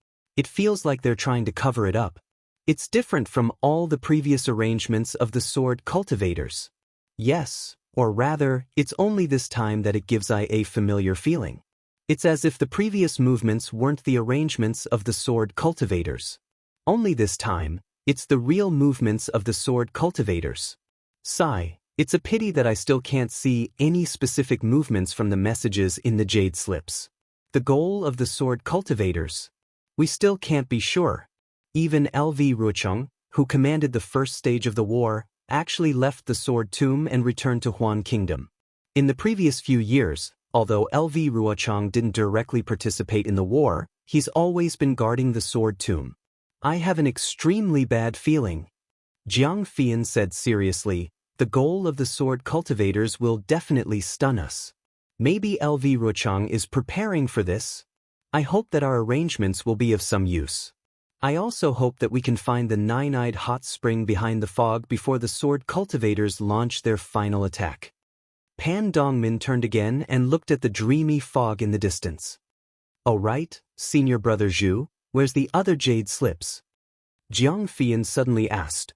It feels like they're trying to cover it up. It's different from all the previous arrangements of the sword cultivators. Yes, or rather, it's only this time that it gives I a familiar feeling. It's as if the previous movements weren't the arrangements of the sword cultivators. Only this time, it's the real movements of the sword cultivators. Sigh, it's a pity that I still can't see any specific movements from the messages in the jade slips. The goal of the sword cultivators? We still can't be sure. Even LV Ruocheng, who commanded the first stage of the war, actually left the sword tomb and returned to Huan Kingdom. In the previous few years, although LV Ruocheng didn't directly participate in the war, he's always been guarding the sword tomb. I have an extremely bad feeling. Jiang Fian said seriously, the goal of the sword cultivators will definitely stun us. Maybe LV Ruocheng is preparing for this. I hope that our arrangements will be of some use. I also hope that we can find the nine-eyed hot spring behind the fog before the sword cultivators launch their final attack. Pan Dongmin turned again and looked at the dreamy fog in the distance. Oh right, senior brother Zhu, where's the other jade slips? Jiang Fian suddenly asked.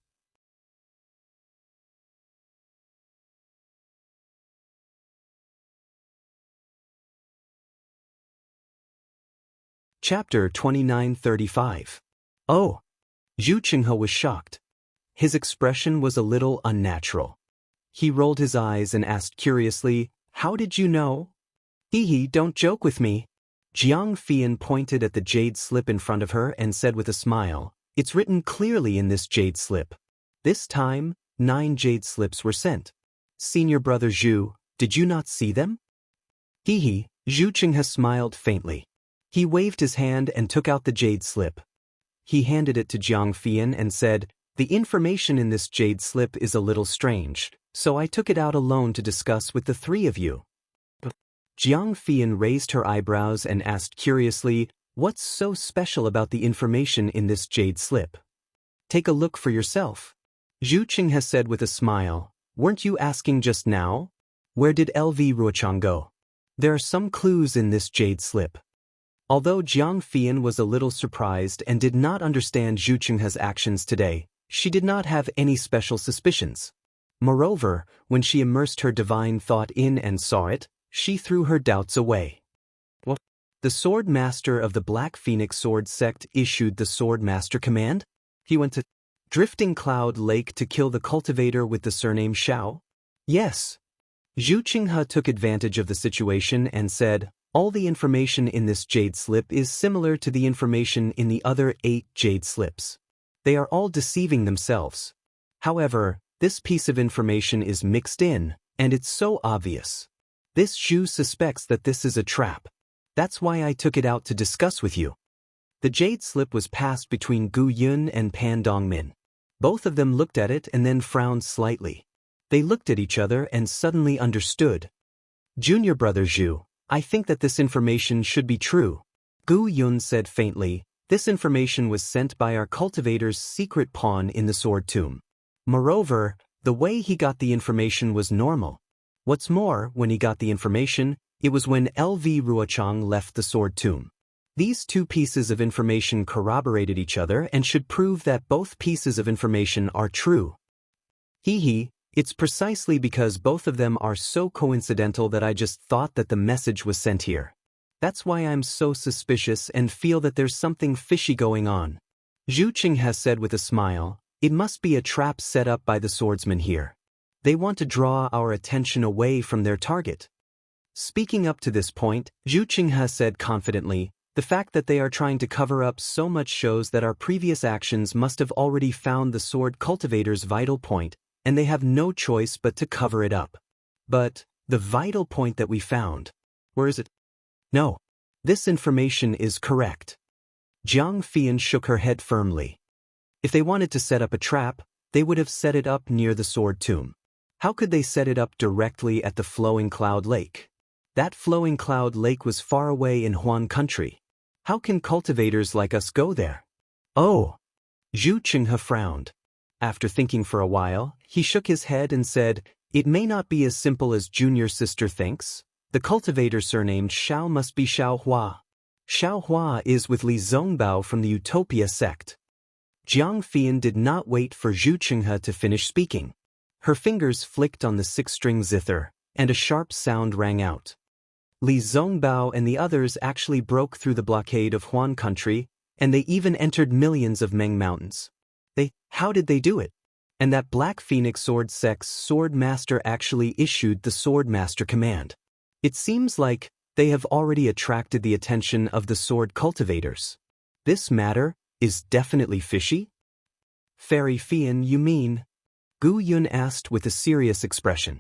Chapter 2935. Oh! Zhu Qinghe was shocked. His expression was a little unnatural. He rolled his eyes and asked curiously, how did you know? Hee, don't joke with me. Jiang Fian pointed at the jade slip in front of her and said with a smile, it's written clearly in this jade slip. This time, 9 jade slips were sent. Senior brother Zhu, did you not see them? Hee, Zhu Qinghe smiled faintly. He waved his hand and took out the jade slip. He handed it to Jiang Fian and said, the information in this jade slip is a little strange, so I took it out alone to discuss with the 3 of you. Jiang Fian raised her eyebrows and asked curiously, what's so special about the information in this jade slip? Take a look for yourself. Zhu Qinghe said with a smile, weren't you asking just now? Where did LV Ruocheng go? There are some clues in this jade slip. Although Jiang Fian was a little surprised and did not understand Zhu Qinghe's actions today, she did not have any special suspicions. Moreover, when she immersed her divine thought in and saw it, she threw her doubts away. What? The Sword Master of the Black Phoenix Sword Sect issued the Sword Master command? He went to Drifting Cloud Lake to kill the cultivator with the surname Xiao? Yes. Zhu Qinghe took advantage of the situation and said, all the information in this jade slip is similar to the information in the other 8 jade slips. They are all deceiving themselves. However, this piece of information is mixed in, and it's so obvious. This Zhu suspects that this is a trap. That's why I took it out to discuss with you. The jade slip was passed between Gu Yun and Pan Dongmin. Both of them looked at it and then frowned slightly. They looked at each other and suddenly understood. Junior brother Zhu, I think that this information should be true. Gu Yun said faintly, this information was sent by our cultivator's secret pawn in the sword tomb. Moreover, the way he got the information was normal. What's more, when he got the information, it was when LV Ruocheng left the sword tomb. These 2 pieces of information corroborated each other and should prove that both pieces of information are true. Hee, it's precisely because both of them are so coincidental that I just thought that the message was sent here. That's why I'm so suspicious and feel that there's something fishy going on. Zhu Qinghe said with a smile, it must be a trap set up by the swordsmen here. They want to draw our attention away from their target. Speaking up to this point, Zhu Qinghe said confidently, the fact that they are trying to cover up so much shows that our previous actions must have already found the sword cultivator's vital point, and they have no choice but to cover it up. But, the vital point that we found, where is it? No. This information is correct. Jiang Fian shook her head firmly. If they wanted to set up a trap, they would have set it up near the sword tomb. How could they set it up directly at the Flowing Cloud Lake? That Flowing Cloud Lake was far away in Huan country. How can cultivators like us go there? Oh! Zhu Qinghe frowned. After thinking for a while, he shook his head and said, it may not be as simple as junior sister thinks. The cultivator surnamed Xiao must be Xiao Hua. Xiaohua is with Li Zongbao from the Utopia sect. Jiang Fian did not wait for Zhu Qinghe to finish speaking. Her fingers flicked on the six-string zither, and a sharp sound rang out. Li Zongbao and the others actually broke through the blockade of Huan country, and they even entered millions of Meng mountains. How did they do it? And that Black Phoenix Sword Sect's Sword Master actually issued the Sword Master command. It seems like they have already attracted the attention of the sword cultivators. This matter is definitely fishy? Fairy Fian, you mean? Gu Yun asked with a serious expression.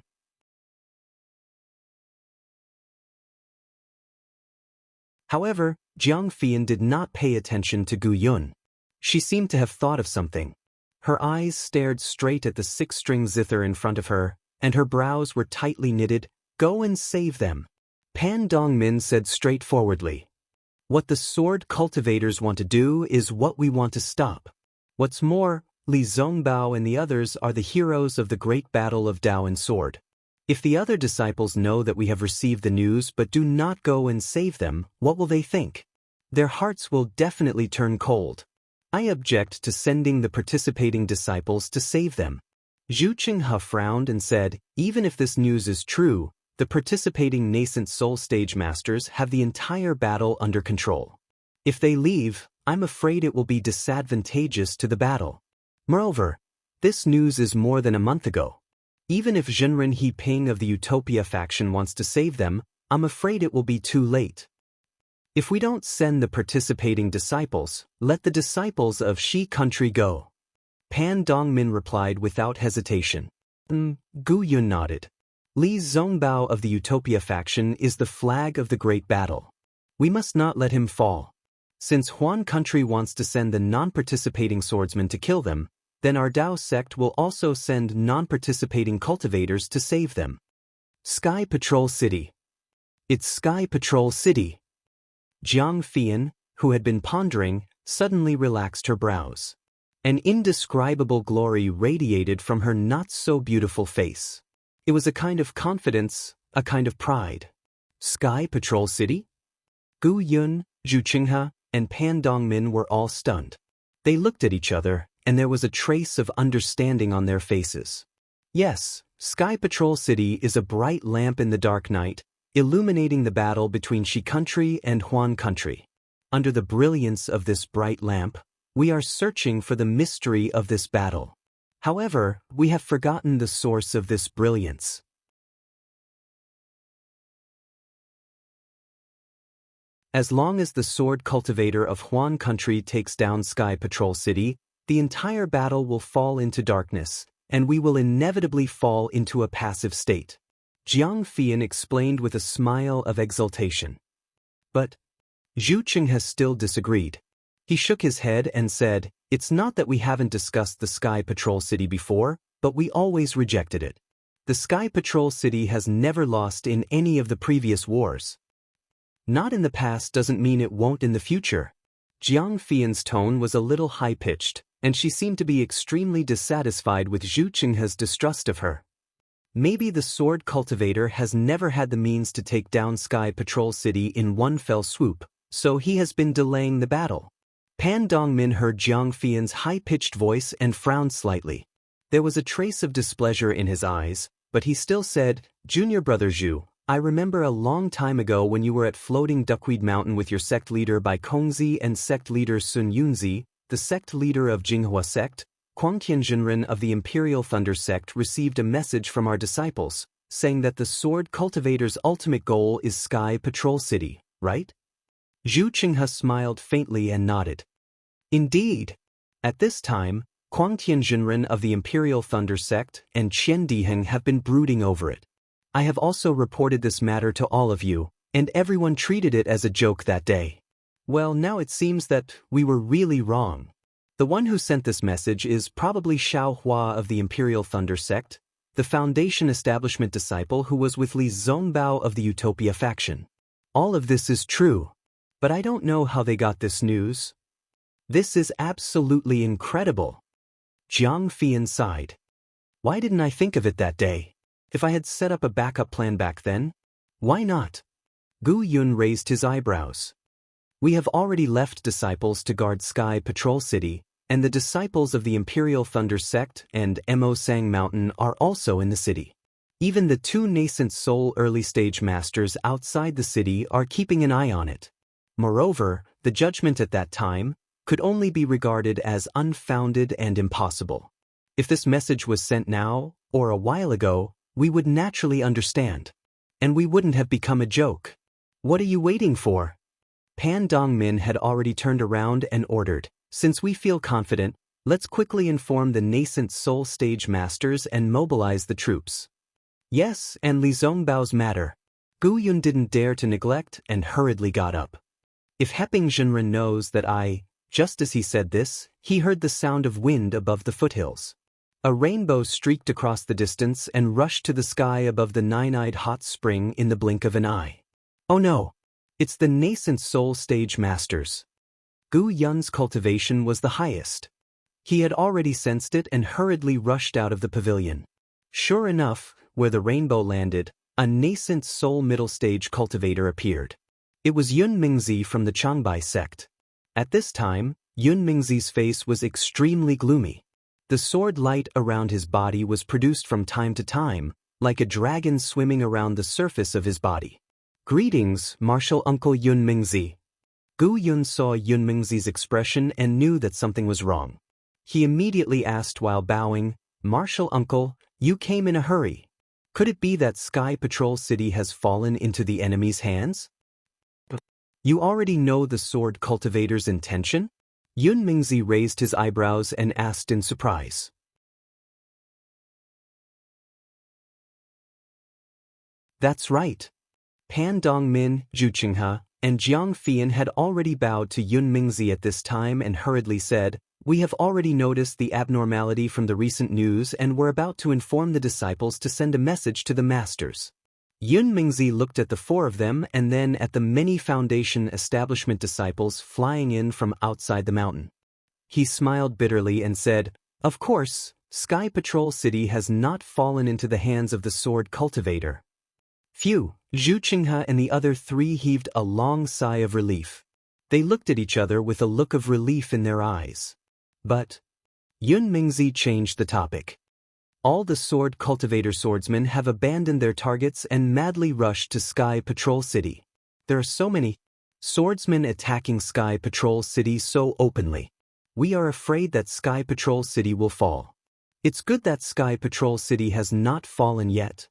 However, Jiang Fian did not pay attention to Gu Yun. She seemed to have thought of something. Her eyes stared straight at the six-string zither in front of her, and her brows were tightly knitted. Go and save them. Pan Dongmin said straightforwardly. What the sword cultivators want to do is what we want to stop. What's more, Li Zongbao and the others are the heroes of the great battle of Dao and Sword. If the other disciples know that we have received the news but do not go and save them, what will they think? Their hearts will definitely turn cold. I object to sending the participating disciples to save them. Zhu Qinghe frowned and said, even if this news is true, the participating nascent soul stage masters have the entire battle under control. If they leave, I'm afraid it will be disadvantageous to the battle. Moreover, this news is more than a month ago. Even if Zhenren He-ping of the Utopia faction wants to save them, I'm afraid it will be too late. If we don't send the participating disciples, let the disciples of Shi country go. Pan Dongmin replied without hesitation. Gu Yun nodded. Li Zongbao of the Utopia faction is the flag of the great battle. We must not let him fall. Since Huan country wants to send the non-participating swordsmen to kill them, then our Dao sect will also send non-participating cultivators to save them. Sky Patrol City. It's Sky Patrol City. Jiang Fian, who had been pondering, suddenly relaxed her brows. An indescribable glory radiated from her not-so-beautiful face. It was a kind of confidence, a kind of pride. Sky Patrol City? Gu Yun, Zhu Qinghe, and Pan Dongmin were all stunned. They looked at each other, and there was a trace of understanding on their faces. Yes, Sky Patrol City is a bright lamp in the dark night, illuminating the battle between Shi country and Huan country. Under the brilliance of this bright lamp, we are searching for the mystery of this battle. However, we have forgotten the source of this brilliance. As long as the sword cultivator of Huan country takes down Sky Patrol City, the entire battle will fall into darkness, and we will inevitably fall into a passive state. Jiang Fian explained with a smile of exultation. But Zhu Qinghe still disagreed. He shook his head and said, it's not that we haven't discussed the Sky Patrol City before, but we always rejected it. The Sky Patrol City has never lost in any of the previous wars. Not in the past doesn't mean it won't in the future. Jiang Fian's tone was a little high-pitched, and she seemed to be extremely dissatisfied with Zhu Qinghe's distrust of her. Maybe the sword cultivator has never had the means to take down Sky Patrol City in one fell swoop, so he has been delaying the battle. Pan Dongmin heard Jiang Fian's high-pitched voice and frowned slightly. There was a trace of displeasure in his eyes, but he still said, Junior Brother Zhu, I remember a long time ago when you were at Floating Duckweed Mountain with your sect leader Bai Kongzi and sect leader Sun Yunzi, the sect leader of Jinghua sect, Quangtian Zhenren of the Imperial Thunder sect received a message from our disciples, saying that the sword cultivator's ultimate goal is Sky Patrol City, right? Zhu Qinghe smiled faintly and nodded. Indeed. At this time, Quangtian Zhenren of the Imperial Thunder sect and Qian Diheng have been brooding over it. I have also reported this matter to all of you, and everyone treated it as a joke that day. Well, now it seems that we were really wrong. The one who sent this message is probably Xiao Hua of the Imperial Thunder sect, the Foundation establishment disciple who was with Li Zongbao of the Utopia faction. All of this is true. But I don't know how they got this news. This is absolutely incredible. Jiang Fian sighed. Why didn't I think of it that day? If I had set up a backup plan back then? Why not? Gu Yun raised his eyebrows. We have already left disciples to guard Sky Patrol City, and the disciples of the Imperial Thunder Sect and Mo Sang Mountain are also in the city. Even the two nascent soul early-stage masters outside the city are keeping an eye on it. Moreover, the judgment at that time could only be regarded as unfounded and impossible. If this message was sent now, or a while ago, we would naturally understand. And we wouldn't have become a joke. What are you waiting for? Pan Dongmin had already turned around and ordered, since we feel confident, let's quickly inform the nascent soul stage masters and mobilize the troops. Yes, and Li Zhongbao's matter. Gu Yun didn't dare to neglect and hurriedly got up. If Heping Zhenren knows that just as he said this, he heard the sound of wind above the foothills. A rainbow streaked across the distance and rushed to the sky above the nine-eyed hot spring in the blink of an eye. Oh no! It's the nascent soul stage masters. Gu Yun's cultivation was the highest. He had already sensed it and hurriedly rushed out of the pavilion. Sure enough, where the rainbow landed, a nascent soul middle stage cultivator appeared. It was Yun Mingzi from the Changbai sect. At this time, Yun Mingzi's face was extremely gloomy. The sword light around his body was produced from time to time, like a dragon swimming around the surface of his body. Greetings, Martial Uncle Yun Mingzi. Gu Yun saw Yun Mingzi's expression and knew that something was wrong. He immediately asked while bowing, Martial Uncle, you came in a hurry. Could it be that Sky Patrol City has fallen into the enemy's hands? You already know the sword cultivator's intention? Yun Mingzi raised his eyebrows and asked in surprise. That's right. Pan Dongmin, Zhu Qinghe, and Jiang Fian had already bowed to Yun Mingzi at this time and hurriedly said, we have already noticed the abnormality from the recent news and were about to inform the disciples to send a message to the masters. Yun Mingzi looked at the four of them and then at the many Foundation establishment disciples flying in from outside the mountain. He smiled bitterly and said, of course, Sky Patrol City has not fallen into the hands of the sword cultivator. Phew, Zhu Qinghe and the other three heaved a long sigh of relief. They looked at each other with a look of relief in their eyes. But Yun Mingzi changed the topic. All the sword cultivator swordsmen have abandoned their targets and madly rushed to Sky Patrol City. There are so many swordsmen attacking Sky Patrol City so openly. We are afraid that Sky Patrol City will fall. It's good that Sky Patrol City has not fallen yet.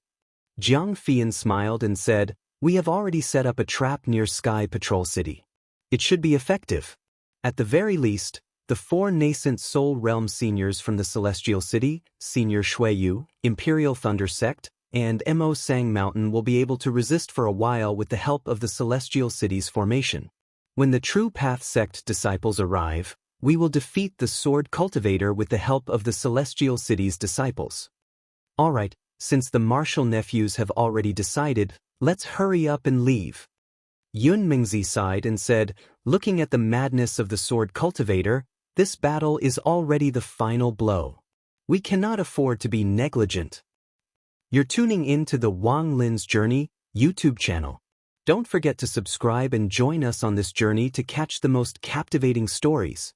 Jiang Fian smiled and said, we have already set up a trap near Sky Patrol City. It should be effective. At the very least, the four nascent Soul Realm seniors from the Celestial City, Senior Shuiyu, Imperial Thunder Sect, and Mo Sang Mountain will be able to resist for a while with the help of the Celestial City's formation. When the True Path Sect disciples arrive, we will defeat the Sword Cultivator with the help of the Celestial City's disciples. Alright, since the martial nephews have already decided, let's hurry up and leave. Yun Mingzi sighed and said, looking at the madness of the Sword Cultivator, this battle is already the final blow. We cannot afford to be negligent. You're tuning in to the Wang Lin's Journey YouTube channel. Don't forget to subscribe and join us on this journey to catch the most captivating stories.